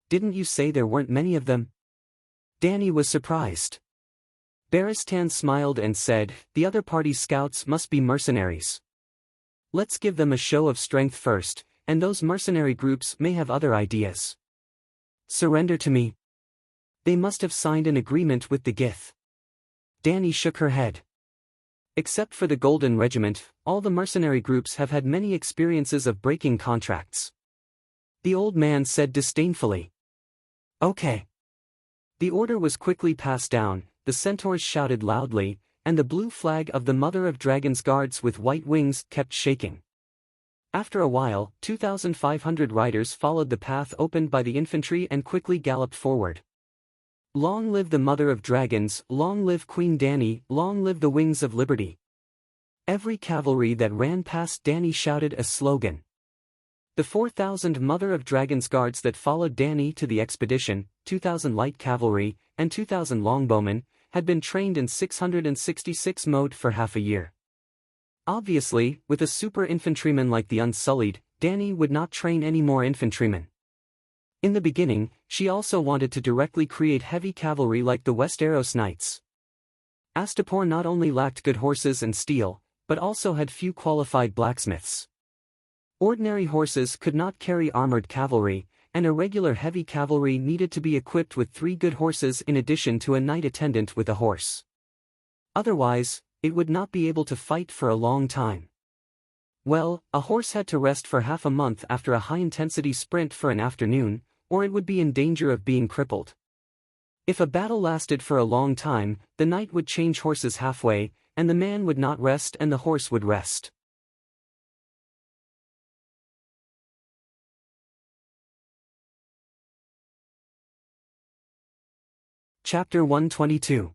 Didn't you say there weren't many of them?" Danny was surprised. Beristan smiled and said, "The other party's scouts must be mercenaries. Let's give them a show of strength first, and those mercenary groups may have other ideas. Surrender to me." "They must have signed an agreement with the Gith." Danny shook her head. "Except for the Golden Regiment, all the mercenary groups have had many experiences of breaking contracts." The old man said disdainfully. "Okay." The order was quickly passed down, the centaurs shouted loudly, and the blue flag of the Mother of Dragons guards with white wings kept shaking. After a while, 2,500 riders followed the path opened by the infantry and quickly galloped forward. "Long live the Mother of Dragons, long live Queen Danny, long live the Wings of Liberty." Every cavalry that ran past Danny shouted a slogan. The 4,000 Mother of Dragons guards that followed Danny to the expedition, 2,000 light cavalry, and 2,000 longbowmen, had been trained in 666 mode for half a year. Obviously, with a super infantryman like the Unsullied, Danny would not train any more infantrymen. In the beginning, she also wanted to directly create heavy cavalry like the Westeros Knights. Astapor not only lacked good horses and steel, but also had few qualified blacksmiths. Ordinary horses could not carry armored cavalry, and a regular heavy cavalry needed to be equipped with 3 good horses in addition to a knight attendant with a horse. Otherwise, it would not be able to fight for a long time. Well, a horse had to rest for half a month after a high-intensity sprint for an afternoon, or it would be in danger of being crippled. If a battle lasted for a long time, the knight would change horses halfway, and the man would not rest and the horse would rest. Chapter 122.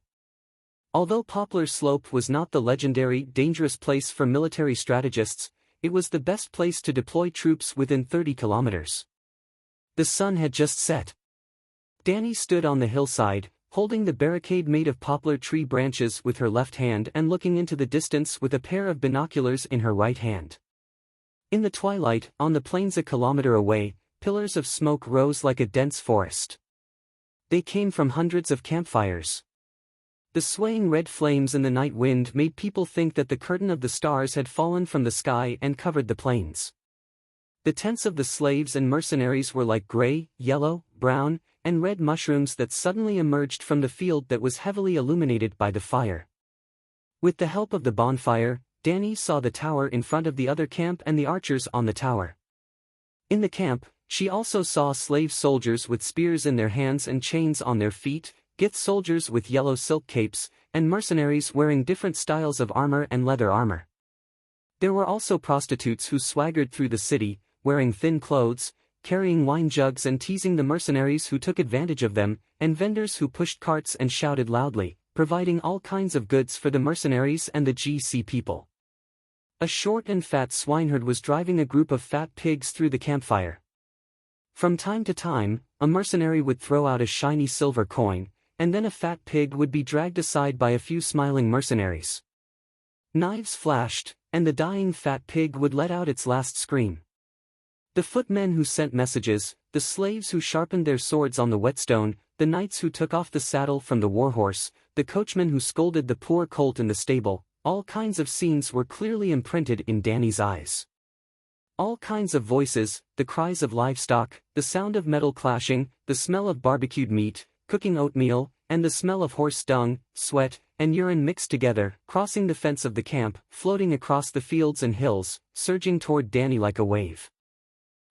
Although Poplar Slope was not the legendary, dangerous place for military strategists, it was the best place to deploy troops within 30 kilometers. The sun had just set. Danny stood on the hillside, holding the barricade made of poplar tree branches with her left hand and looking into the distance with a pair of binoculars in her right hand. In the twilight, on the plains a kilometer away, pillars of smoke rose like a dense forest. They came from hundreds of campfires. The swaying red flames in the night wind made people think that the curtain of the stars had fallen from the sky and covered the plains. The tents of the slaves and mercenaries were like gray, yellow, brown, and red mushrooms that suddenly emerged from the field that was heavily illuminated by the fire. With the help of the bonfire, Danny saw the tower in front of the other camp and the archers on the tower. In the camp, she also saw slave soldiers with spears in their hands and chains on their feet, Gith soldiers with yellow silk capes, and mercenaries wearing different styles of armor and leather armor. There were also prostitutes who swaggered through the city, wearing thin clothes, carrying wine jugs and teasing the mercenaries who took advantage of them, and vendors who pushed carts and shouted loudly, providing all kinds of goods for the mercenaries and the GC people. A short and fat swineherd was driving a group of fat pigs through the campfire. From time to time, a mercenary would throw out a shiny silver coin, and then a fat pig would be dragged aside by a few smiling mercenaries. Knives flashed, and the dying fat pig would let out its last scream. The footmen who sent messages, the slaves who sharpened their swords on the whetstone, the knights who took off the saddle from the warhorse, the coachman who scolded the poor colt in the stable, all kinds of scenes were clearly imprinted in Danny's eyes. All kinds of voices, the cries of livestock, the sound of metal clashing, the smell of barbecued meat, cooking oatmeal, and the smell of horse dung, sweat, and urine mixed together, crossing the fence of the camp, floating across the fields and hills, surging toward Danny like a wave.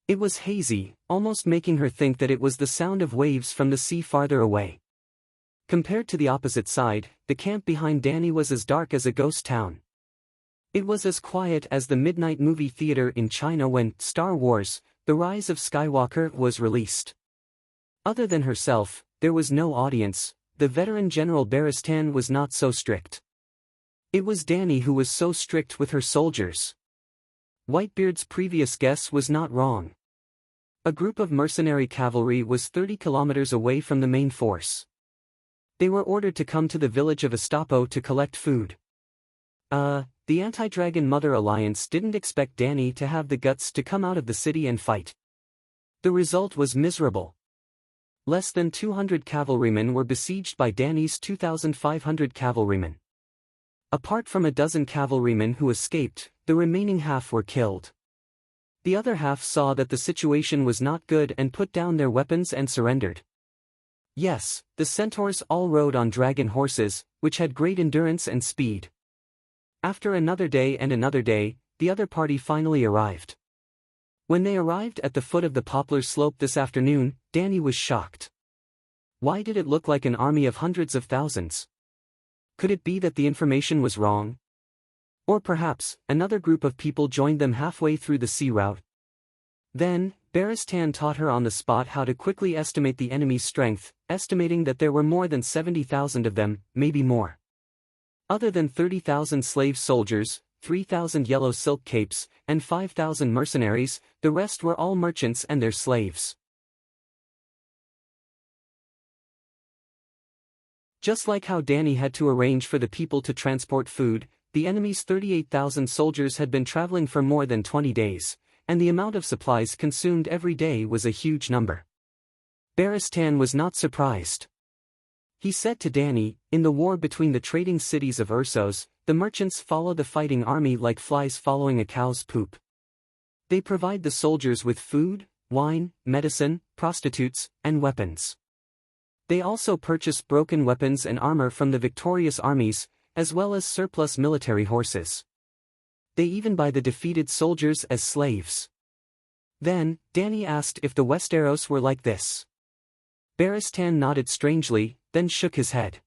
It was hazy, almost making her think that it was the sound of waves from the sea farther away. Compared to the opposite side, the camp behind Danny was as dark as a ghost town. It was as quiet as the midnight movie theater in China when Star Wars: The Rise of Skywalker was released. Other than herself, there was no audience. The veteran General Barristan was not so strict. It was Dany who was so strict with her soldiers. Whitebeard's previous guess was not wrong. A group of mercenary cavalry was 30 kilometers away from the main force. They were ordered to come to the village of Estapo to collect food. The Anti-Dragon Mother Alliance didn't expect Dany to have the guts to come out of the city and fight. The result was miserable. Less than 200 cavalrymen were besieged by Dany's 2,500 cavalrymen. Apart from a dozen cavalrymen who escaped, the remaining half were killed. The other half saw that the situation was not good and put down their weapons and surrendered. Yes, the centaurs all rode on dragon horses, which had great endurance and speed. After another day and another day, the other party finally arrived. When they arrived at the foot of the poplar slope this afternoon, Dany was shocked. Why did it look like an army of hundreds of thousands? Could it be that the information was wrong? Or perhaps, another group of people joined them halfway through the sea route? Then, Barristan taught her on the spot how to quickly estimate the enemy's strength, estimating that there were more than 70,000 of them, maybe more. Other than 30,000 slave soldiers, 3,000 yellow silk capes, and 5,000 mercenaries, the rest were all merchants and their slaves. Just like how Dany had to arrange for the people to transport food, the enemy's 38,000 soldiers had been traveling for more than 20 days, and the amount of supplies consumed every day was a huge number. Barristan was not surprised. He said to Dany, "In the war between the trading cities of Ursos, the merchants follow the fighting army like flies following a cow's poop. They provide the soldiers with food, wine, medicine, prostitutes, and weapons. They also purchase broken weapons and armor from the victorious armies, as well as surplus military horses. They even buy the defeated soldiers as slaves." Then, Dany asked if the Westeros were like this. Barristan nodded strangely, then shook his head.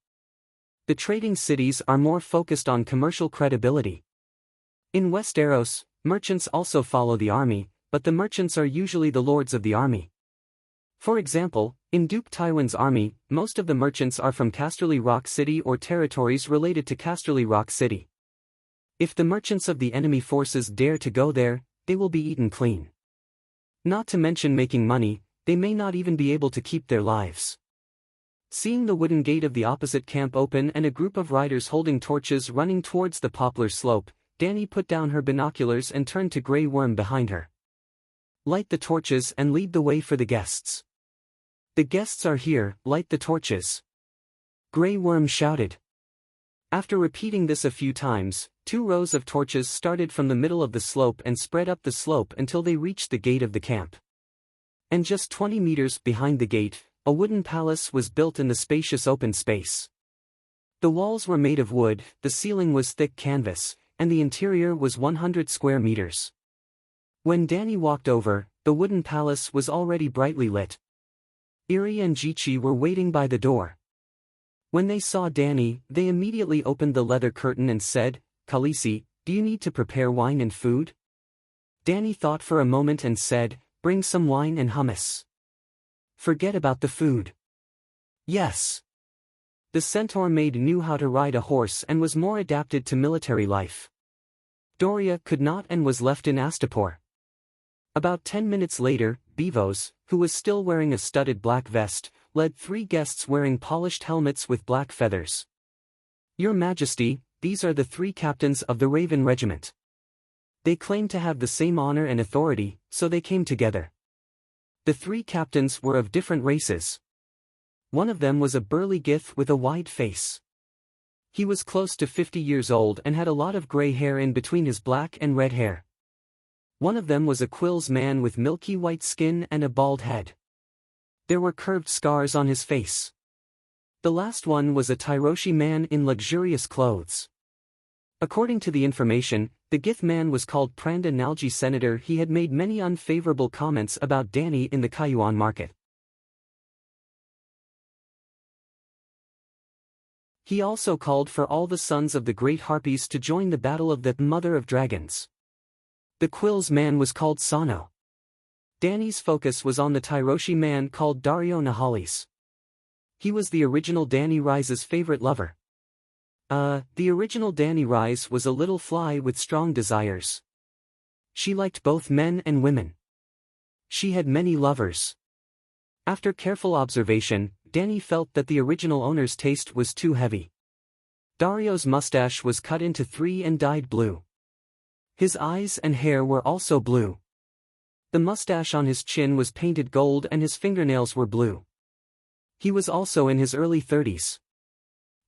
The trading cities are more focused on commercial credibility. In Westeros, merchants also follow the army, but the merchants are usually the lords of the army. For example, in Duke Tywin's army, most of the merchants are from Casterly Rock City or territories related to Casterly Rock City. If the merchants of the enemy forces dare to go there, they will be eaten clean. Not to mention making money, they may not even be able to keep their lives. Seeing the wooden gate of the opposite camp open and a group of riders holding torches running towards the poplar slope, Dany put down her binoculars and turned to Grey Worm behind her. "Light the torches and lead the way for the guests." "The guests are here, light the torches," Grey Worm shouted. After repeating this a few times, 2 rows of torches started from the middle of the slope and spread up the slope until they reached the gate of the camp. And just 20 meters behind the gate, a wooden palace was built in the spacious open space. The walls were made of wood, the ceiling was thick canvas, and the interior was 100 square meters. When Dany walked over, the wooden palace was already brightly lit. Irri and Jichi were waiting by the door. When they saw Dany, they immediately opened the leather curtain and said, "Khaleesi, do you need to prepare wine and food?" Dany thought for a moment and said, "Bring some wine and hummus." "Forget about the food." "Yes." The centaur maid knew how to ride a horse and was more adapted to military life. Doria could not and was left in Astapor. About 10 minutes later, Bevos, who was still wearing a studded black vest, led 3 guests wearing polished helmets with black feathers. "Your Majesty, these are the 3 captains of the Raven Regiment. They claim to have the same honor and authority, so they came together." The 3 captains were of different races. One of them was a burly Gith with a wide face. He was close to 50 years old and had a lot of gray hair in between his black and red hair. One of them was a Quills man with milky white skin and a bald head. There were curved scars on his face. The last one was a Tyroshi man in luxurious clothes. According to the information, the Gith man was called Pranda Nalji Senator. He had made many unfavorable comments about Dany in the Kayuan market. He also called for all the sons of the great harpies to join the battle of the Mother of Dragons. The Quill's man was called Sano. Danny's focus was on the Tyroshi man called Dario Nahalis. He was the original Danny Rise's favorite lover. The original Danny Rise was a little fly with strong desires. She liked both men and women. She had many lovers. After careful observation, Danny felt that the original owner's taste was too heavy. Dario's mustache was cut into 3 and dyed blue. His eyes and hair were also blue. The mustache on his chin was painted gold and his fingernails were blue. He was also in his early 30s.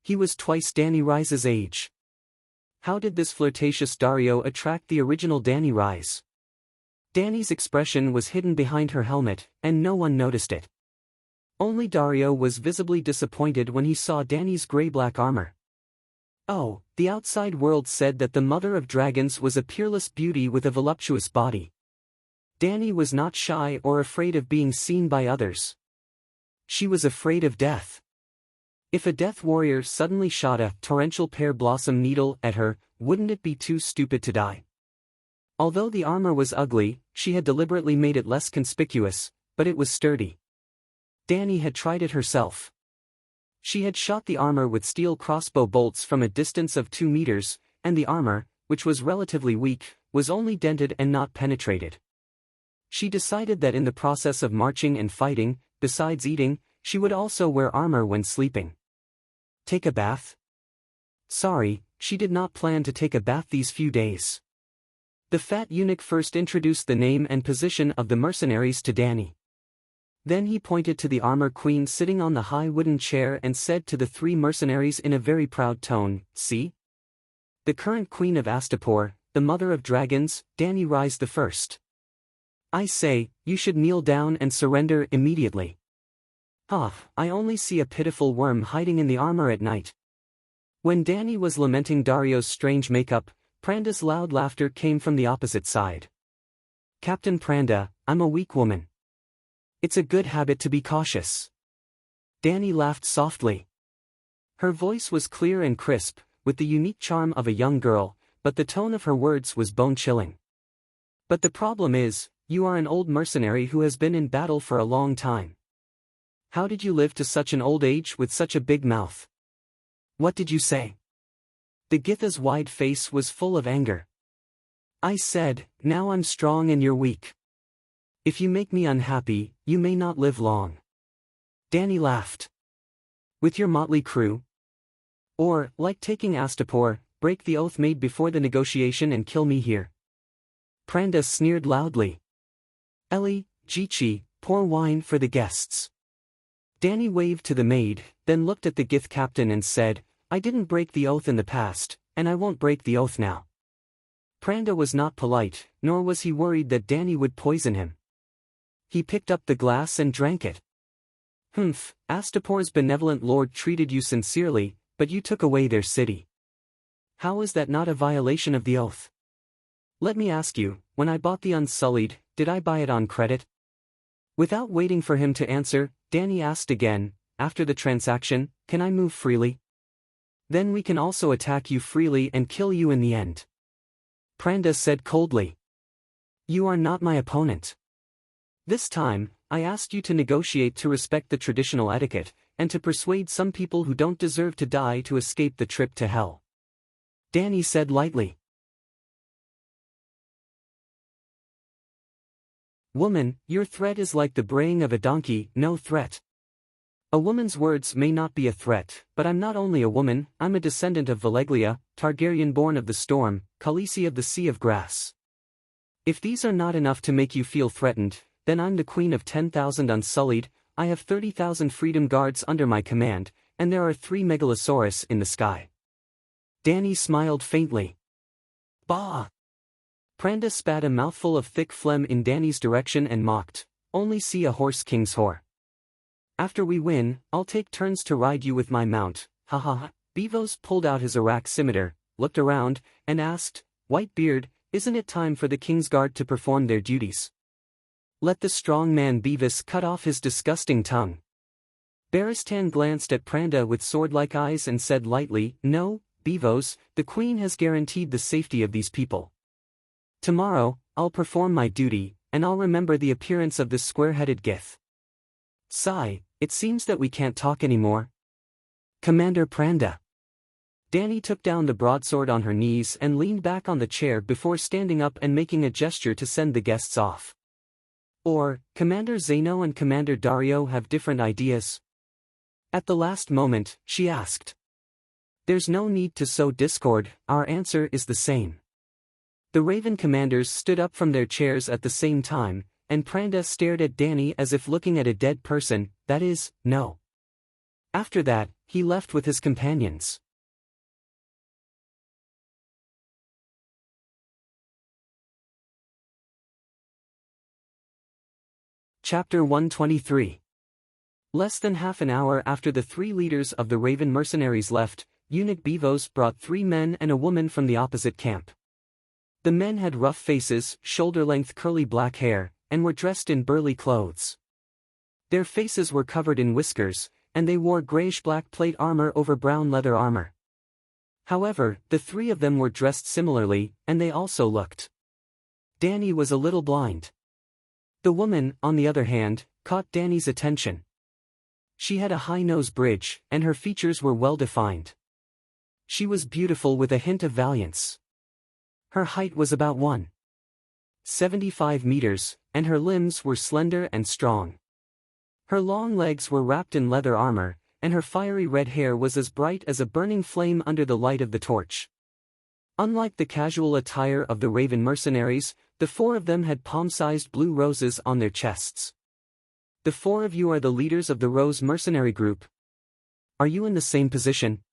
He was twice Danny Rise's age. How did this flirtatious Dario attract the original Danny Rise? Danny's expression was hidden behind her helmet, and no one noticed it. Only Dario was visibly disappointed when he saw Danny's gray-black armor. Oh, the outside world said that the Mother of Dragons was a peerless beauty with a voluptuous body. Danny was not shy or afraid of being seen by others. She was afraid of death. If a death warrior suddenly shot a torrential pear blossom needle at her, wouldn't it be too stupid to die? Although the armor was ugly, she had deliberately made it less conspicuous, but it was sturdy. Danny had tried it herself. She had shot the armor with steel crossbow bolts from a distance of 2 meters, and the armor, which was relatively weak, was only dented and not penetrated. She decided that in the process of marching and fighting, besides eating, she would also wear armor when sleeping. Take a bath? Sorry, she did not plan to take a bath these few days. The fat eunuch first introduced the name and position of the mercenaries to Danny. Then he pointed to the armor queen sitting on the high wooden chair and said to the 3 mercenaries in a very proud tone, "See? The current queen of Astapor, the Mother of Dragons, Danny Rise the First. I say, you should kneel down and surrender immediately." I only see a pitiful worm hiding in the armor at night. When Danny was lamenting Dario's strange makeup, Pranda's loud laughter came from the opposite side. "Captain Pranda, I'm a weak woman. It's a good habit to be cautious." Danny laughed softly. Her voice was clear and crisp, with the unique charm of a young girl, but the tone of her words was bone-chilling. "But the problem is, you are an old mercenary who has been in battle for a long time. How did you live to such an old age with such a big mouth? What did you say?" The Githa's wide face was full of anger. "I said, now I'm strong and you're weak. If you make me unhappy, you may not live long." Danny laughed. "With your motley crew? Or, like taking Astapor, break the oath made before the negotiation and kill me here?" Pranda sneered loudly. "Ellie, Jichi, pour wine for the guests." Danny waved to the maid, then looked at the Gith captain and said, "I didn't break the oath in the past, and I won't break the oath now." Pranda was not polite, nor was he worried that Danny would poison him. He picked up the glass and drank it. Astapor's benevolent lord treated you sincerely, but you took away their city. How is that not a violation of the oath? Let me ask you, when I bought the Unsullied, did I buy it on credit?" Without waiting for him to answer, Danny asked again, "After the transaction, can I move freely? Then we can also attack you freely and kill you in the end." Pranda said coldly. "You are not my opponent. This time, I asked you to negotiate to respect the traditional etiquette, and to persuade some people who don't deserve to die to escape the trip to hell." Danny said lightly. "Woman, your threat is like the braying of a donkey, no threat." A woman's words may not be a threat, but I'm not only a woman, I'm a descendant of Valeglia, Targaryen born of the storm, Khaleesi of the Sea of Grass. If these are not enough to make you feel threatened, then I'm the queen of 10,000 Unsullied, I have 30,000 freedom guards under my command, and there are 3 megalosaurus in the sky. Danny smiled faintly. Bah! Pranda spat a mouthful of thick phlegm in Danny's direction and mocked, "Only see a horse king's whore. After we win, I'll take turns to ride you with my mount, ha ha ha." Beavos pulled out his Arak scimitar, looked around, and asked, "Whitebeard, isn't it time for the Kingsguard to perform their duties?" Let the strong man Beavis cut off his disgusting tongue. Barristan glanced at Pranda with sword-like eyes and said lightly, "No, Beavos, the Queen has guaranteed the safety of these people. Tomorrow, I'll perform my duty, and I'll remember the appearance of this square-headed Gith. Sigh, it seems that we can't talk anymore. Commander Pranda." Dany took down the broadsword on her knees and leaned back on the chair before standing up and making a gesture to send the guests off. Or, Commander Zeno and Commander Dario have different ideas? At the last moment, she asked. There's no need to sow discord, our answer is the same. The Raven commanders stood up from their chairs at the same time, and Pranda stared at Dany as if looking at a dead person, that is, no. After that, he left with his companions. Chapter 123. Less than half an hour after the three leaders of the Raven mercenaries left, eunuch Beavos brought 3 men and a woman from the opposite camp. The men had rough faces, shoulder-length curly black hair, and were dressed in burly clothes. Their faces were covered in whiskers, and they wore grayish-black plate armor over brown leather armor. However, the 3 of them were dressed similarly, and they also looked. Dany was a little blind. The woman, on the other hand, caught Dany's attention. She had a high nose bridge, and her features were well-defined. She was beautiful with a hint of valiance. Her height was about 1.75 meters, and her limbs were slender and strong. Her long legs were wrapped in leather armor, and her fiery red hair was as bright as a burning flame under the light of the torch. Unlike the casual attire of the Raven mercenaries, the 4 of them had palm-sized blue roses on their chests. The 4 of you are the leaders of the Rose mercenary group. Are you in the same position?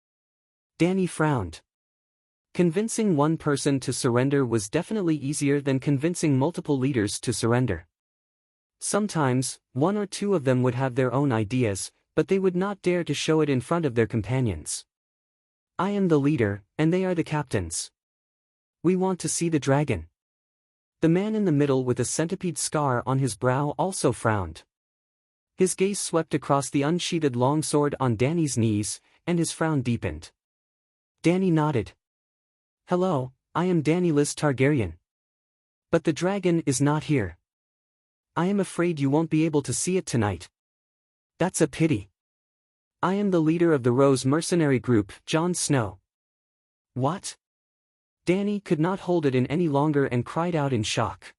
Dany frowned. Convincing one person to surrender was definitely easier than convincing multiple leaders to surrender. Sometimes, 1 or 2 of them would have their own ideas, but they would not dare to show it in front of their companions. I am the leader, and they are the captains. We want to see the dragon. The man in the middle with a centipede scar on his brow also frowned. His gaze swept across the unsheathed longsword on Dany's knees, and his frown deepened. Dany nodded. Hello, I am Daenerys Targaryen. But the dragon is not here. I am afraid you won't be able to see it tonight. That's a pity. I am the leader of the Rose mercenary group, Jon Snow. What? Dany could not hold it in any longer and cried out in shock.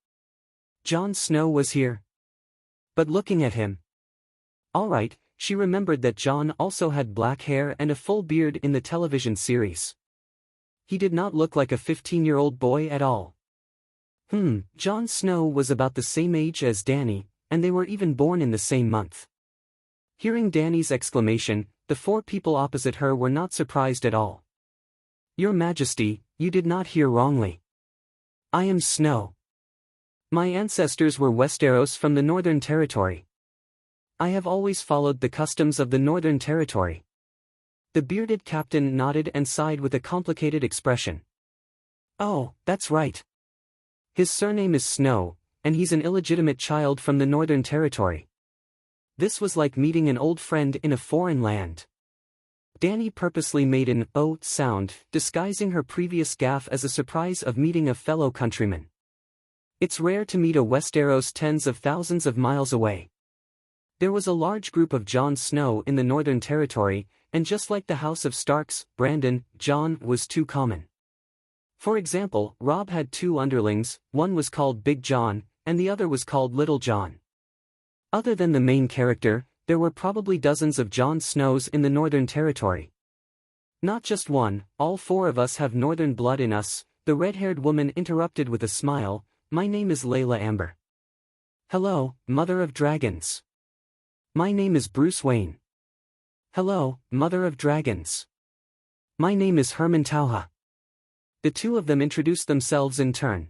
Jon Snow was here. But looking at him. All right, she remembered that Jon also had black hair and a full beard in the television series. He did not look like a 15-year-old boy at all. Jon Snow was about the same age as Dany, and they were even born in the same month. Hearing Dany's exclamation, the 4 people opposite her were not surprised at all. Your Majesty, you did not hear wrongly. I am Snow. My ancestors were Westeros from the Northern Territory. I have always followed the customs of the Northern Territory. The bearded captain nodded and sighed with a complicated expression. Oh, that's right. His surname is Snow, and he's an illegitimate child from the Northern Territory. This was like meeting an old friend in a foreign land. Dany purposely made an "oh" sound, disguising her previous gaffe as a surprise of meeting a fellow countryman. It's rare to meet a Westeros tens of thousands of miles away. There was a large group of Jon Snow in the Northern Territory, and just like the House of Starks, Brandon, Jon was too common. For example, Robb had 2 underlings, one was called Big John, and the other was called Little John. Other than the main character, there were probably dozens of Jon Snows in the Northern Territory. Not just one, all 4 of us have Northern blood in us, the red-haired woman interrupted with a smile. My name is Layla Amber. Hello, Mother of Dragons. My name is Bruce Wayne. Hello, Mother of Dragons. My name is Herman Tauha. The 2 of them introduced themselves in turn.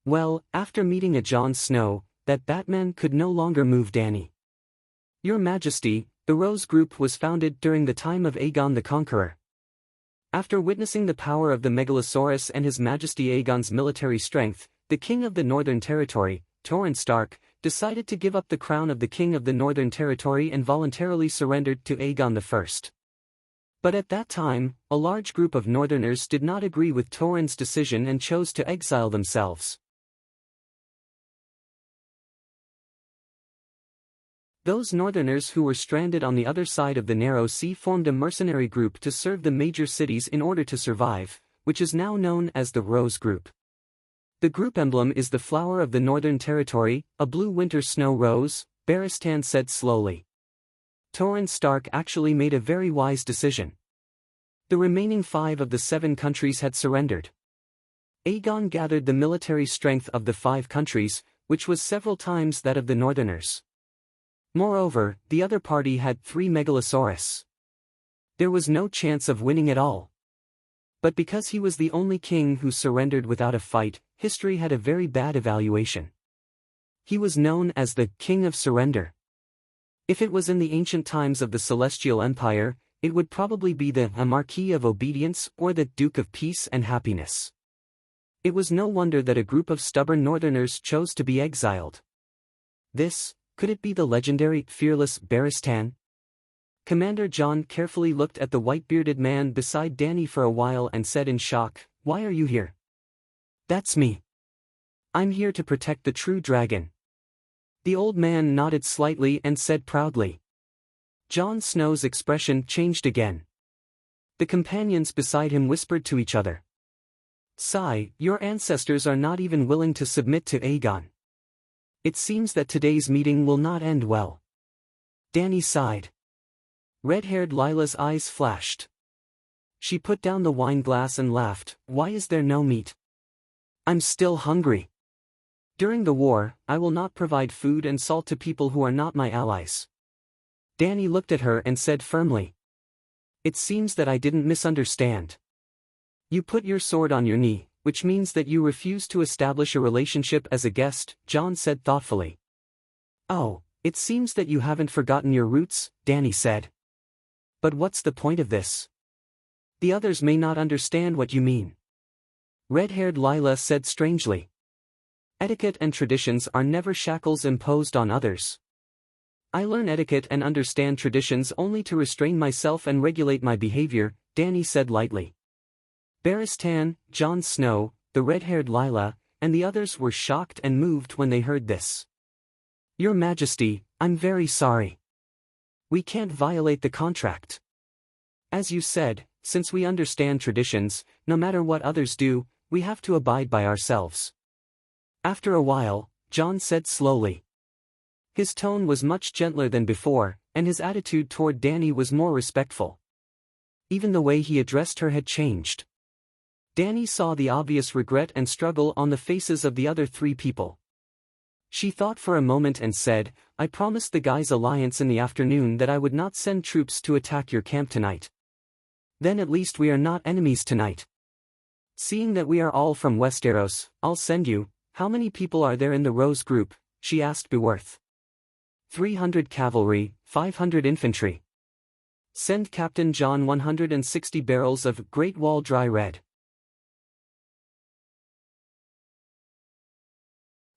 Well, after meeting a Jon Snow, that Batman could no longer move Dany. Your Majesty, the Rose Group was founded during the time of Aegon the Conqueror. After witnessing the power of the Megalosaurus and His Majesty Aegon's military strength, the King of the Northern Territory, Torrhen Stark, decided to give up the crown of the king of the Northern Territory and voluntarily surrendered to Aegon I. But at that time, a large group of Northerners did not agree with Torrhen's decision and chose to exile themselves. Those Northerners who were stranded on the other side of the narrow sea formed a mercenary group to serve the major cities in order to survive, which is now known as the Rose Group. The group emblem is the flower of the Northern Territory, a blue winter snow rose, Barristan said slowly. Torrhen Stark actually made a very wise decision. The remaining 5 of the 7 countries had surrendered. Aegon gathered the military strength of the 5 countries, which was several times that of the Northerners. Moreover, the other party had 3 megalosaurus. There was no chance of winning at all. But because he was the only king who surrendered without a fight, history had a very bad evaluation. He was known as the King of Surrender. If it was in the ancient times of the Celestial Empire, it would probably be the Marquis of Obedience or the Duke of Peace and Happiness. It was no wonder that a group of stubborn Northerners chose to be exiled. Could it be the legendary, fearless Barristan? Commander Jon carefully looked at the white-bearded man beside Dany for a while and said in shock, "Why are you here?" "That's me. I'm here to protect the true dragon." The old man nodded slightly and said proudly. Jon Snow's expression changed again. The companions beside him whispered to each other. "Sigh, your ancestors are not even willing to submit to Aegon. It seems that today's meeting will not end well." Dany sighed. Red-haired Lila's eyes flashed. She put down the wine glass and laughed. "Why is there no meat? I'm still hungry. During the war, I will not provide food and salt to people who are not my allies." Dany looked at her and said firmly. "It seems that I didn't misunderstand. You put your sword on your knee, which means that you refuse to establish a relationship as a guest," Jon said thoughtfully. "Oh, it seems that you haven't forgotten your roots," Dany said. "But what's the point of this? The others may not understand what you mean." Red-haired Lila said strangely. "Etiquette and traditions are never shackles imposed on others. I learn etiquette and understand traditions only to restrain myself and regulate my behavior," Dany said lightly. Barristan, Jon Snow, the red-haired Lila, and the others were shocked and moved when they heard this. "Your Majesty, I'm very sorry. We can't violate the contract. As you said, since we understand traditions, no matter what others do, we have to abide by ourselves." After a while, Jon said slowly. His tone was much gentler than before, and his attitude toward Dany was more respectful. Even the way he addressed her had changed. Dany saw the obvious regret and struggle on the faces of the other 3 people. She thought for a moment and said, "I promised the Guys Alliance in the afternoon that I would not send troops to attack your camp tonight. Then at least we are not enemies tonight. Seeing that we are all from Westeros, I'll send you." "How many people are there in the Rose Group?" she asked Beworth. 300 cavalry, 500 infantry. Send Captain Jon 160 barrels of Great Wall Dry Red.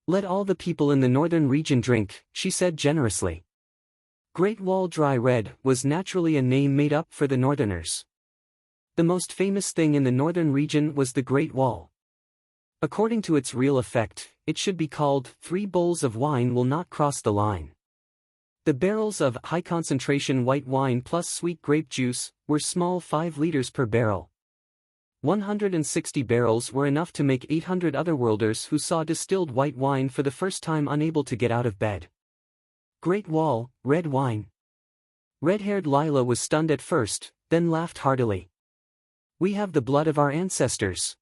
Let all the people in the northern region drink, she said generously. Great Wall Dry Red was naturally a name made up for the northerners. The most famous thing in the northern region was the Great Wall. According to its real effect, it should be called 3 bowls of wine will not cross the line. The barrels of high-concentration white wine plus sweet grape juice were small 5 liters per barrel. 160 barrels were enough to make 800 otherworlders who saw distilled white wine for the first time unable to get out of bed. Great Wall, red wine. Red-haired Lila was stunned at first, then laughed heartily. We have the blood of our ancestors.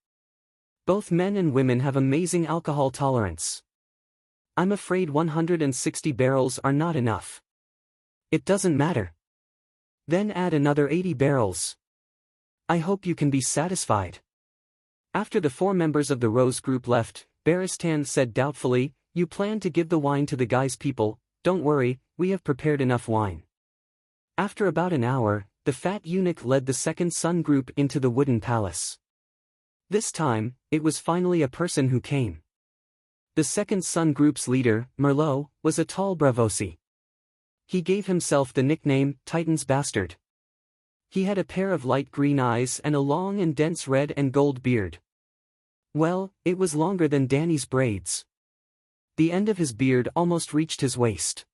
Both men and women have amazing alcohol tolerance. I'm afraid 160 barrels are not enough. It doesn't matter. Then add another 80 barrels. I hope you can be satisfied. After the 4 members of the Rose Group left, Barristan said doubtfully, You plan to give the wine to the Guy's people, don't worry, we have prepared enough wine. After about an hour, the fat eunuch led the second Sun Group into the wooden palace. This time, it was finally a person who came. The second son group's leader, Merlot, was a tall Bravosi. He gave himself the nickname Titan's Bastard. He had a pair of light green eyes and a long and dense red and gold beard. Well, it was longer than Danny's braids. The end of his beard almost reached his waist.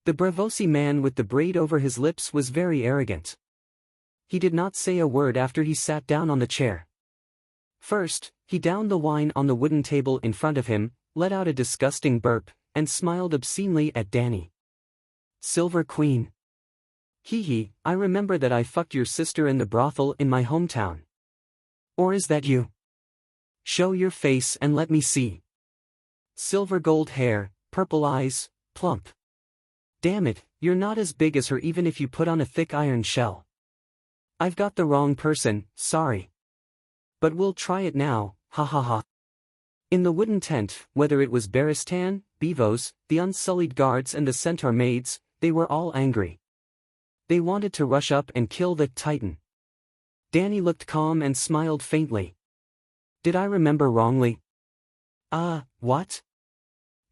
The Bravosi man with the braid over his lips was very arrogant. He did not say a word after he sat down on the chair. First, he downed the wine on the wooden table in front of him, let out a disgusting burp, and smiled obscenely at Danny. Silver Queen. Hee, I remember that I fucked your sister in the brothel in my hometown. Or is that you? Show your face and let me see. Silver gold hair, purple eyes, plump. Damn it, you're not as big as her even if you put on a thick iron shell. I've got the wrong person, sorry. But we'll try it now, ha ha ha. In the wooden tent, whether it was Baristan, Bevos, the unsullied guards and the centaur maids, they were all angry. They wanted to rush up and kill the Titan. Danny looked calm and smiled faintly. Did I remember wrongly? What?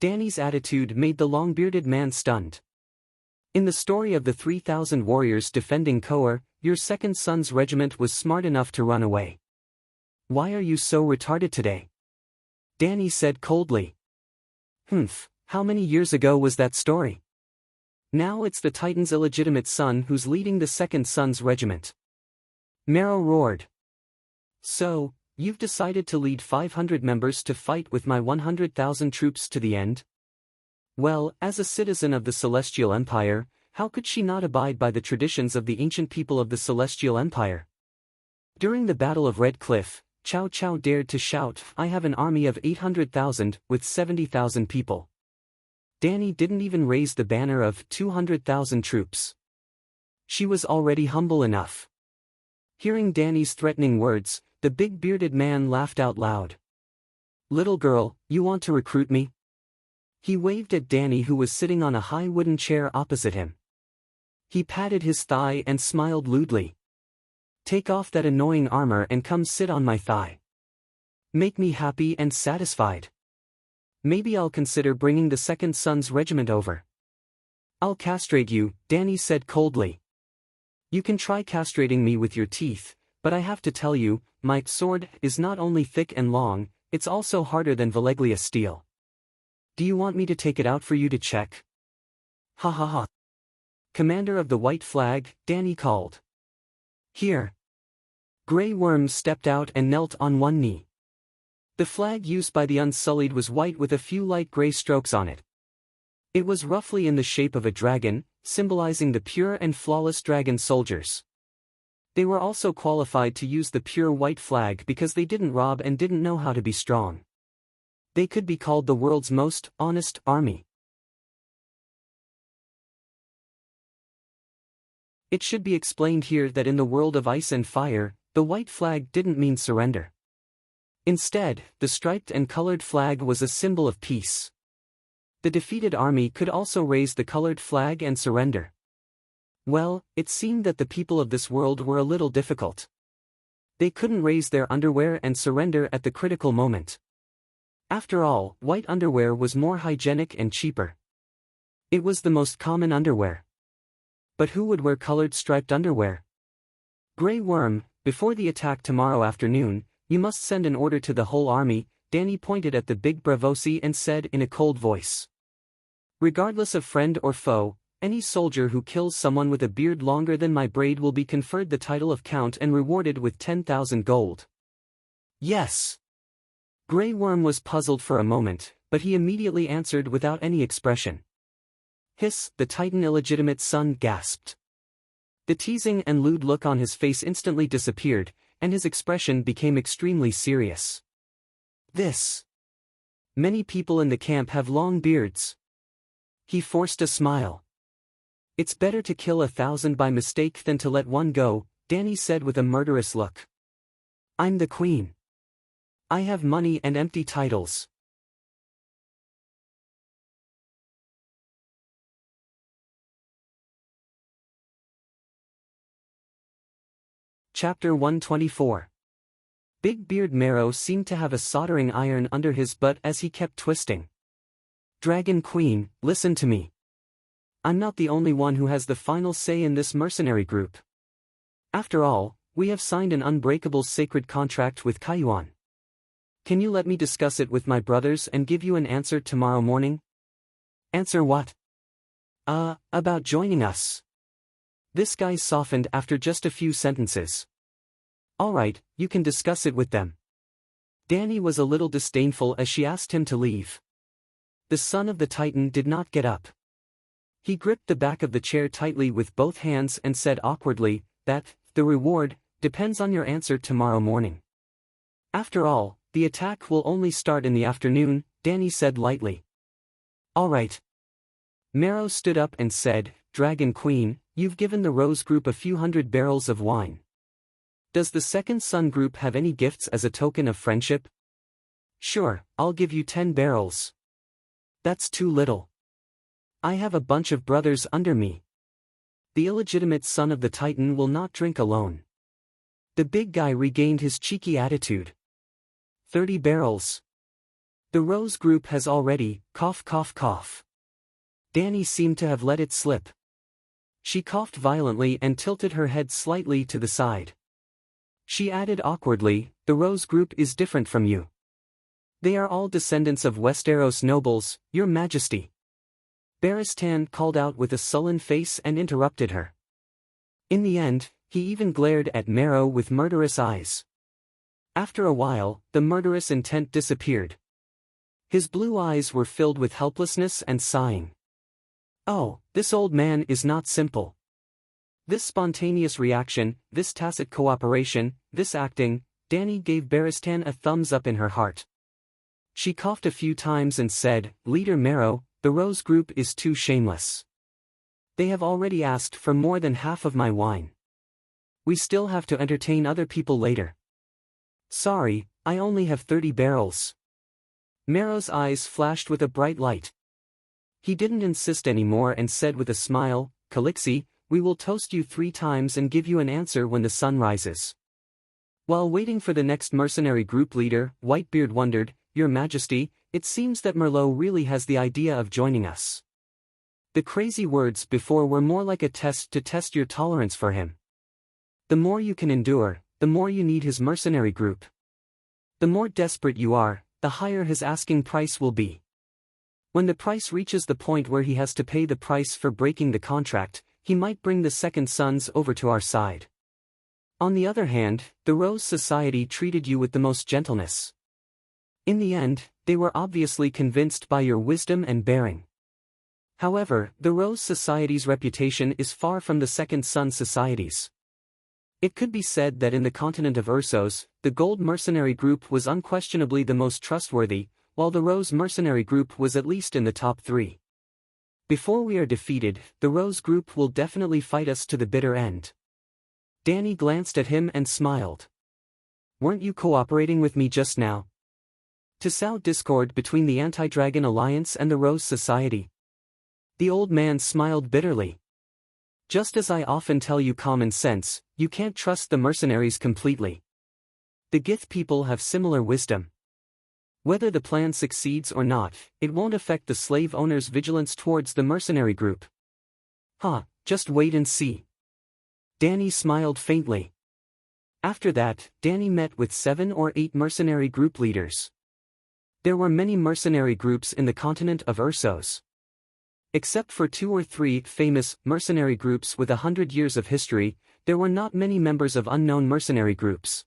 Danny's attitude made the long-bearded man stunned. In the story of the 3,000 warriors defending Koar, your second son's regiment was smart enough to run away. Why are you so retarded today? Danny said coldly. How many years ago was that story? Now it's the Titan's illegitimate son who's leading the second son's regiment. Marrow roared. So, you've decided to lead 500 members to fight with my 100,000 troops to the end? Well, as a citizen of the Celestial Empire, how could she not abide by the traditions of the ancient people of the Celestial Empire? During the Battle of Red Cliff, Cao Cao dared to shout, I have an army of 800,000, with 70,000 people. Danny didn't even raise the banner of 200,000 troops. She was already humble enough. Hearing Danny's threatening words, the big bearded man laughed out loud. Little girl, you want to recruit me? He waved at Danny who was sitting on a high wooden chair opposite him. He patted his thigh and smiled lewdly. Take off that annoying armor and come sit on my thigh. Make me happy and satisfied. Maybe I'll consider bringing the second son's regiment over. I'll castrate you, Danny said coldly. You can try castrating me with your teeth, but I have to tell you, my sword is not only thick and long, it's also harder than Valeglia steel. Do you want me to take it out for you to check? Ha ha ha. Commander of the White Flag, Danny called. Here. Grey Worm stepped out and knelt on one knee. The flag used by the Unsullied was white with a few light grey strokes on it. It was roughly in the shape of a dragon, symbolizing the pure and flawless dragon soldiers. They were also qualified to use the pure white flag because they didn't rob and didn't know how to be strong. They could be called the world's most honest army. It should be explained here that in the world of ice and fire, the white flag didn't mean surrender. Instead, the striped and colored flag was a symbol of peace. The defeated army could also raise the colored flag and surrender. Well, it seemed that the people of this world were a little difficult. They couldn't raise their underwear and surrender at the critical moment. After all, white underwear was more hygienic and cheaper. It was the most common underwear. But who would wear colored striped underwear? Grey Worm, before the attack tomorrow afternoon, you must send an order to the whole army, Danny pointed at the big Bravosi and said in a cold voice. Regardless of friend or foe, any soldier who kills someone with a beard longer than my braid will be conferred the title of Count and rewarded with 10,000 gold. Yes. Grey Worm was puzzled for a moment, but he immediately answered without any expression. Hiss, the Titan illegitimate son gasped. The teasing and lewd look on his face instantly disappeared, and his expression became extremely serious. This. Many people in the camp have long beards. He forced a smile. It's better to kill 1,000 by mistake than to let one go, Danny said with a murderous look. I'm the queen. I have money and empty titles. Chapter 124. Big Beard Marrow seemed to have a soldering iron under his butt as he kept twisting. Dragon Queen, listen to me. I'm not the only one who has the final say in this mercenary group. After all, we have signed an unbreakable sacred contract with Kaiyuan. Can you let me discuss it with my brothers and give you an answer tomorrow morning? Answer what? About joining us. This guy softened after just a few sentences. Alright, you can discuss it with them. Danny was a little disdainful as she asked him to leave. The son of the Titan did not get up. He gripped the back of the chair tightly with both hands and said awkwardly, that, the reward, depends on your answer tomorrow morning. After all, the attack will only start in the afternoon, Danny said lightly. Alright. Marrow stood up and said, Dragon Queen, you've given the Rose Group a few hundred barrels of wine. Does the Second Sun Group have any gifts as a token of friendship? Sure, I'll give you 10 barrels. That's too little. I have a bunch of brothers under me. The illegitimate son of the Titan will not drink alone. The big guy regained his cheeky attitude. 30 barrels. The Rose Group has already, cough cough cough. Danny seemed to have let it slip. She coughed violently and tilted her head slightly to the side. She added awkwardly, the Rose Group is different from you. They are all descendants of Westeros nobles, Your Majesty. Barristan called out with a sullen face and interrupted her. In the end, he even glared at Marrow with murderous eyes. After a while, the murderous intent disappeared. His blue eyes were filled with helplessness and sighing. Oh, this old man is not simple. This spontaneous reaction, this tacit cooperation, this acting, Danny gave Barristan a thumbs up in her heart. She coughed a few times and said, Leader Marrow, the Rose Group is too shameless. They have already asked for more than half of my wine. We still have to entertain other people later. Sorry, I only have 30 barrels. Marrow's eyes flashed with a bright light. He didn't insist anymore and said with a smile, Calixi, we will toast you 3 times and give you an answer when the sun rises. While waiting for the next mercenary group leader, Whitebeard wondered, Your Majesty, it seems that Merlot really has the idea of joining us. The crazy words before were more like a test to test your tolerance for him. The more you can endure, the more you need his mercenary group. The more desperate you are, the higher his asking price will be. When the price reaches the point where he has to pay the price for breaking the contract, he might bring the Second Sons over to our side. On the other hand, the Rose Society treated you with the most gentleness. In the end, they were obviously convinced by your wisdom and bearing. However, the Rose Society's reputation is far from the Second Sun Society's. It could be said that in the continent of Ursos, the Gold Mercenary Group was unquestionably the most trustworthy, while the Rose Mercenary Group was at least in the top 3. Before we are defeated, the Rose Group will definitely fight us to the bitter end. Danny glanced at him and smiled. Weren't you cooperating with me just now? To sow discord between the Anti-Dragon Alliance and the Rose Society. The old man smiled bitterly. Just as I often tell you common sense, you can't trust the mercenaries completely. The Gith people have similar wisdom. Whether the plan succeeds or not, it won't affect the slave owner's vigilance towards the mercenary group. Just wait and see. Danny smiled faintly. After that, Danny met with 7 or 8 mercenary group leaders. There were many mercenary groups in the continent of Ursos. Except for 2 or 3 famous mercenary groups with 100 years of history, there were not many members of unknown mercenary groups.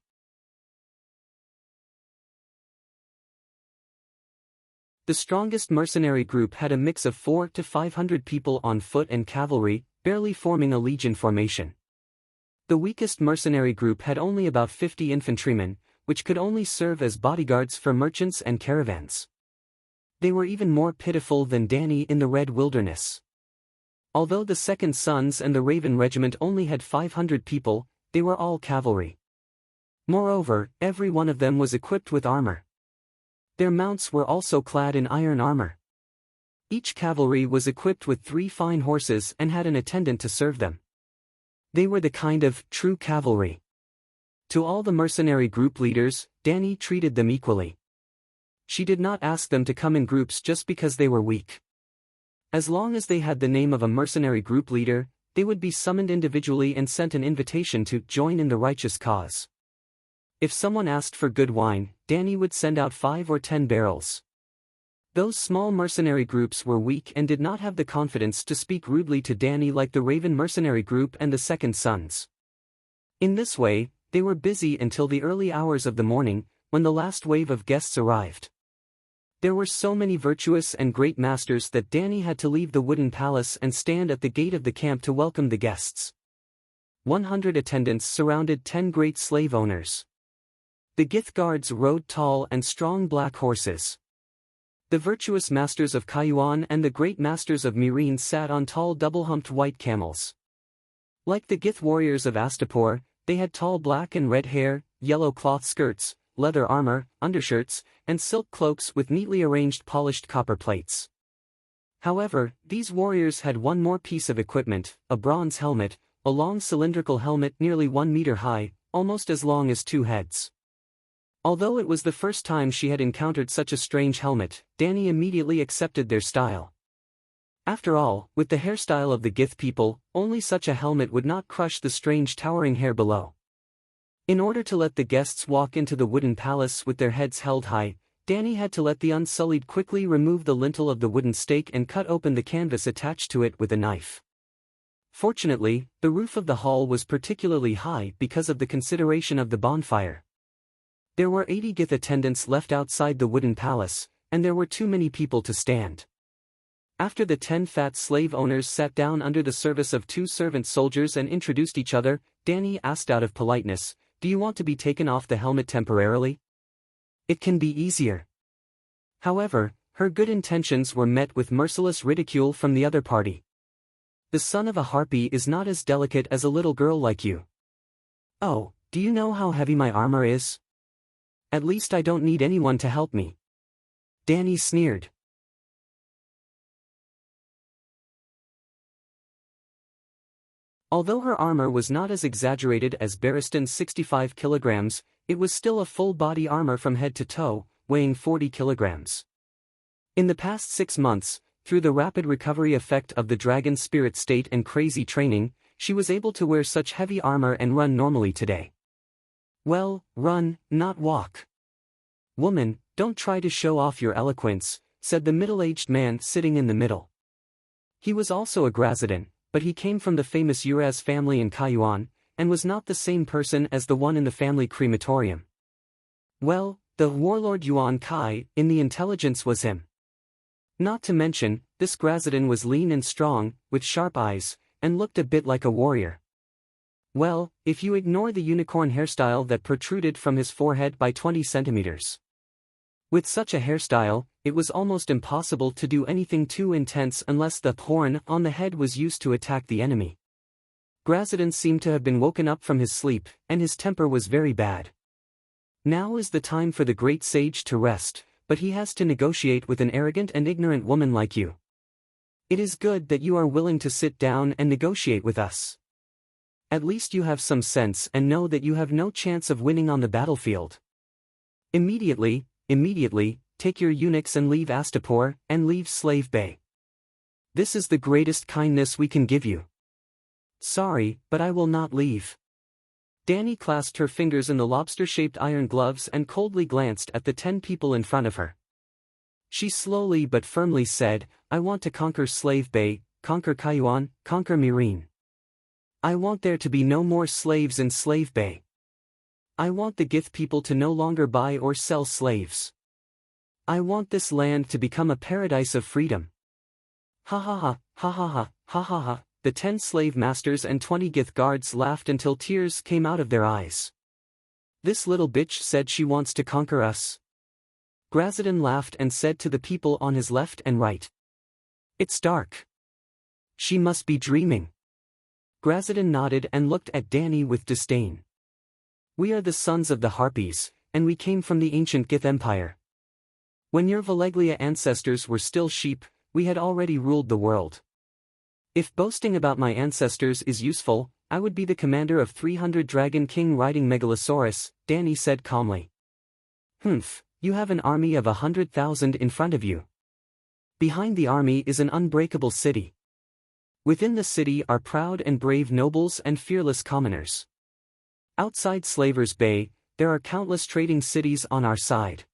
The strongest mercenary group had a mix of 400 to 500 people on foot and cavalry, barely forming a legion formation. The weakest mercenary group had only about 50 infantrymen, which could only serve as bodyguards for merchants and caravans. They were even more pitiful than Danny in the Red Wilderness. Although the Second Sons and the Raven Regiment only had 500 people, they were all cavalry. Moreover, every one of them was equipped with armor. Their mounts were also clad in iron armor. Each cavalry was equipped with 3 fine horses and had an attendant to serve them. They were the kind of true cavalry. To all the mercenary group leaders, Dany treated them equally. She did not ask them to come in groups just because they were weak. As long as they had the name of a mercenary group leader, they would be summoned individually and sent an invitation to join in the righteous cause. If someone asked for good wine, Dany would send out 5 or 10 barrels. Those small mercenary groups were weak and did not have the confidence to speak rudely to Dany like the Raven mercenary group and the Second Sons. In this way, they were busy until the early hours of the morning, when the last wave of guests arrived. There were so many virtuous and great masters that Dany had to leave the wooden palace and stand at the gate of the camp to welcome the guests. 100 attendants surrounded 10 great slave owners. The Gith guards rode tall and strong black horses. The virtuous masters of Kayuan and the great masters of Meereen sat on tall double-humped white camels. Like the Gith warriors of Astapor, they had tall black and red hair, yellow cloth skirts, leather armor, undershirts, and silk cloaks with neatly arranged polished copper plates. However, these warriors had one more piece of equipment, a bronze helmet, a long cylindrical helmet nearly 1 meter high, almost as long as 2 heads. Although it was the first time she had encountered such a strange helmet, Dany immediately accepted their style. After all, with the hairstyle of the Gith people, only such a helmet would not crush the strange towering hair below. In order to let the guests walk into the wooden palace with their heads held high, Dany had to let the Unsullied quickly remove the lintel of the wooden stake and cut open the canvas attached to it with a knife. Fortunately, the roof of the hall was particularly high because of the consideration of the bonfire. There were 80 Gith attendants left outside the wooden palace, and there were too many people to stand. After the 10 fat slave owners sat down under the service of 2 servant soldiers and introduced each other, Dany asked out of politeness, "Do you want to be taken off the helmet temporarily? It can be easier." However, her good intentions were met with merciless ridicule from the other party. "The son of a harpy is not as delicate as a little girl like you. Oh, do you know how heavy my armor is? At least I don't need anyone to help me." Dany sneered. Although her armor was not as exaggerated as Barristan's 65 kilograms, it was still a full-body armor from head to toe, weighing 40 kilograms. In the past 6 months, through the rapid recovery effect of the dragon spirit state and crazy training, she was able to wear such heavy armor and run normally today. "Well, run, not walk. Woman, don't try to show off your eloquence," said the middle-aged man sitting in the middle. He was also a Grazidan, but he came from the famous Uraz family in Kayuan, and was not the same person as the one in the family crematorium. Well, the warlord Yuan Kai, in the intelligence was him. Not to mention, this Grazidan was lean and strong, with sharp eyes, and looked a bit like a warrior. Well, if you ignore the unicorn hairstyle that protruded from his forehead by 20 centimeters. With such a hairstyle, it was almost impossible to do anything too intense unless the horn on the head was used to attack the enemy. Grazidan seemed to have been woken up from his sleep, and his temper was very bad. Now is the time for the great sage to rest, but he has to negotiate with an arrogant and ignorant woman like you. It is good that you are willing to sit down and negotiate with us. At least you have some sense and know that you have no chance of winning on the battlefield. Immediately, take your eunuchs and leave Astapor, and leave Slave Bay. This is the greatest kindness we can give you." "Sorry, but I will not leave." Dany clasped her fingers in the lobster-shaped iron gloves and coldly glanced at the 10 people in front of her. She slowly but firmly said, "I want to conquer Slave Bay, conquer Kayuan, conquer Meereen. I want there to be no more slaves in Slave Bay. I want the Gith people to no longer buy or sell slaves. I want this land to become a paradise of freedom." Ha ha ha, ha ha ha, ha ha ha. The 10 slave masters and 20 Gith guards laughed until tears came out of their eyes. "This little bitch said she wants to conquer us." Grazidan laughed and said to the people on his left and right, "It's dark. She must be dreaming." Grazidan nodded and looked at Dany with disdain. "We are the sons of the Harpies, and we came from the ancient Gith Empire. When your Valeglia ancestors were still sheep, we had already ruled the world. If boasting about my ancestors is useful, I would be the commander of 300 Dragon King riding Megalosaurus, Danny said calmly. Humph, you have an army of 100,000 in front of you. Behind the army is an unbreakable city. Within the city are proud and brave nobles and fearless commoners. Outside Slaver's Bay, there are countless trading cities on our side.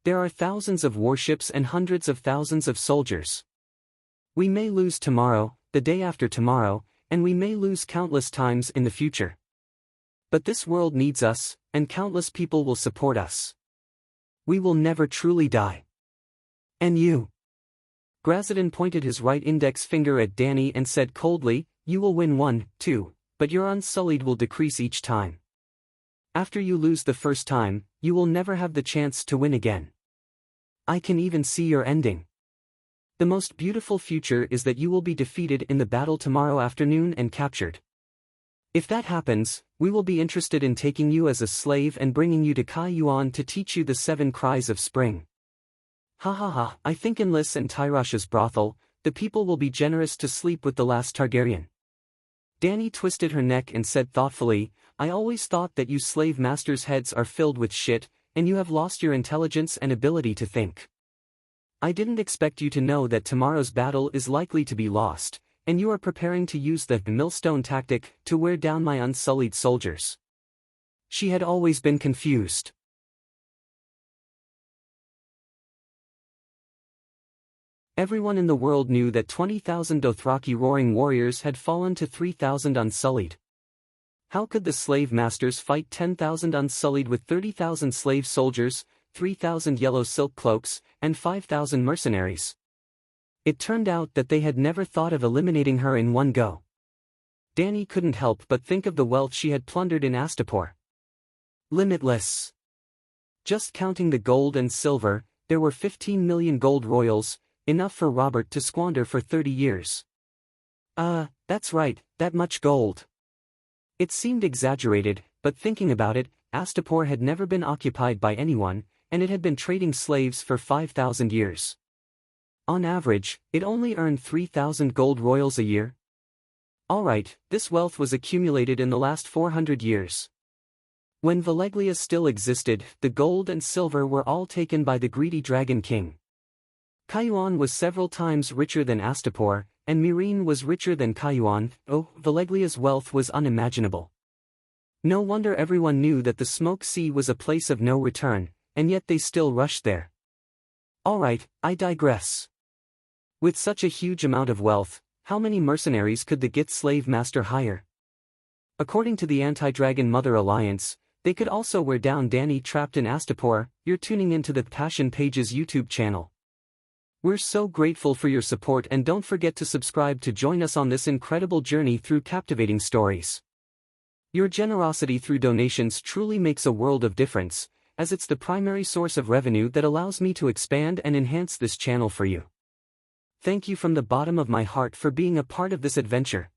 There are thousands of warships and hundreds of thousands of soldiers. We may lose tomorrow, the day after tomorrow, and we may lose countless times in the future. But this world needs us, and countless people will support us. We will never truly die. And you? Grazadon pointed his right index finger at Danny and said coldly, you will win 1, 2, but your Unsullied will decrease each time. After you lose the first time, you will never have the chance to win again. I can even see your ending. The most beautiful future is that you will be defeated in the battle tomorrow afternoon and captured. If that happens, we will be interested in taking you as a slave and bringing you to Kaiyuan to teach you the 7 cries of spring. Ha ha ha, I think in Lys and Tyrasha's brothel, the people will be generous to sleep with the last Targaryen. Danny twisted her neck and said thoughtfully, I always thought that you slave masters' heads are filled with shit, and you have lost your intelligence and ability to think. I didn't expect you to know that tomorrow's battle is likely to be lost, and you are preparing to use the millstone tactic to wear down my unsullied soldiers. She had always been confused. Everyone in the world knew that 20,000 Dothraki roaring warriors had fallen to 3,000 unsullied. How could the slave masters fight 10,000 unsullied with 30,000 slave soldiers, 3,000 yellow silk cloaks, and 5,000 mercenaries? It turned out that they had never thought of eliminating her in one go. Danny couldn't help but think of the wealth she had plundered in Astapor. Limitless. Just counting the gold and silver, there were 15 million gold royals, enough for Robert to squander for 30 years. That's right, that much gold. It seemed exaggerated, but thinking about it, Astapor had never been occupied by anyone, and it had been trading slaves for 5,000 years. On average, it only earned 3,000 gold royals a year. Alright, this wealth was accumulated in the last 400 years. When Valeglia still existed, the gold and silver were all taken by the greedy Dragon King. Kaiyuan was several times richer than Astapor, and Meereen was richer than Kaiyuan. Valeglia's wealth was unimaginable. No wonder everyone knew that the Smoke Sea was a place of no return, and yet they still rushed there. Alright, I digress. With such a huge amount of wealth, how many mercenaries could the Git slave master hire? According to the Anti-Dragon Mother Alliance, they could also wear down Danny trapped in Astapor. You're tuning into the Passion Pages YouTube channel. We're so grateful for your support, and don't forget to subscribe to join us on this incredible journey through captivating stories. Your generosity through donations truly makes a world of difference, as it's the primary source of revenue that allows me to expand and enhance this channel for you. Thank you from the bottom of my heart for being a part of this adventure.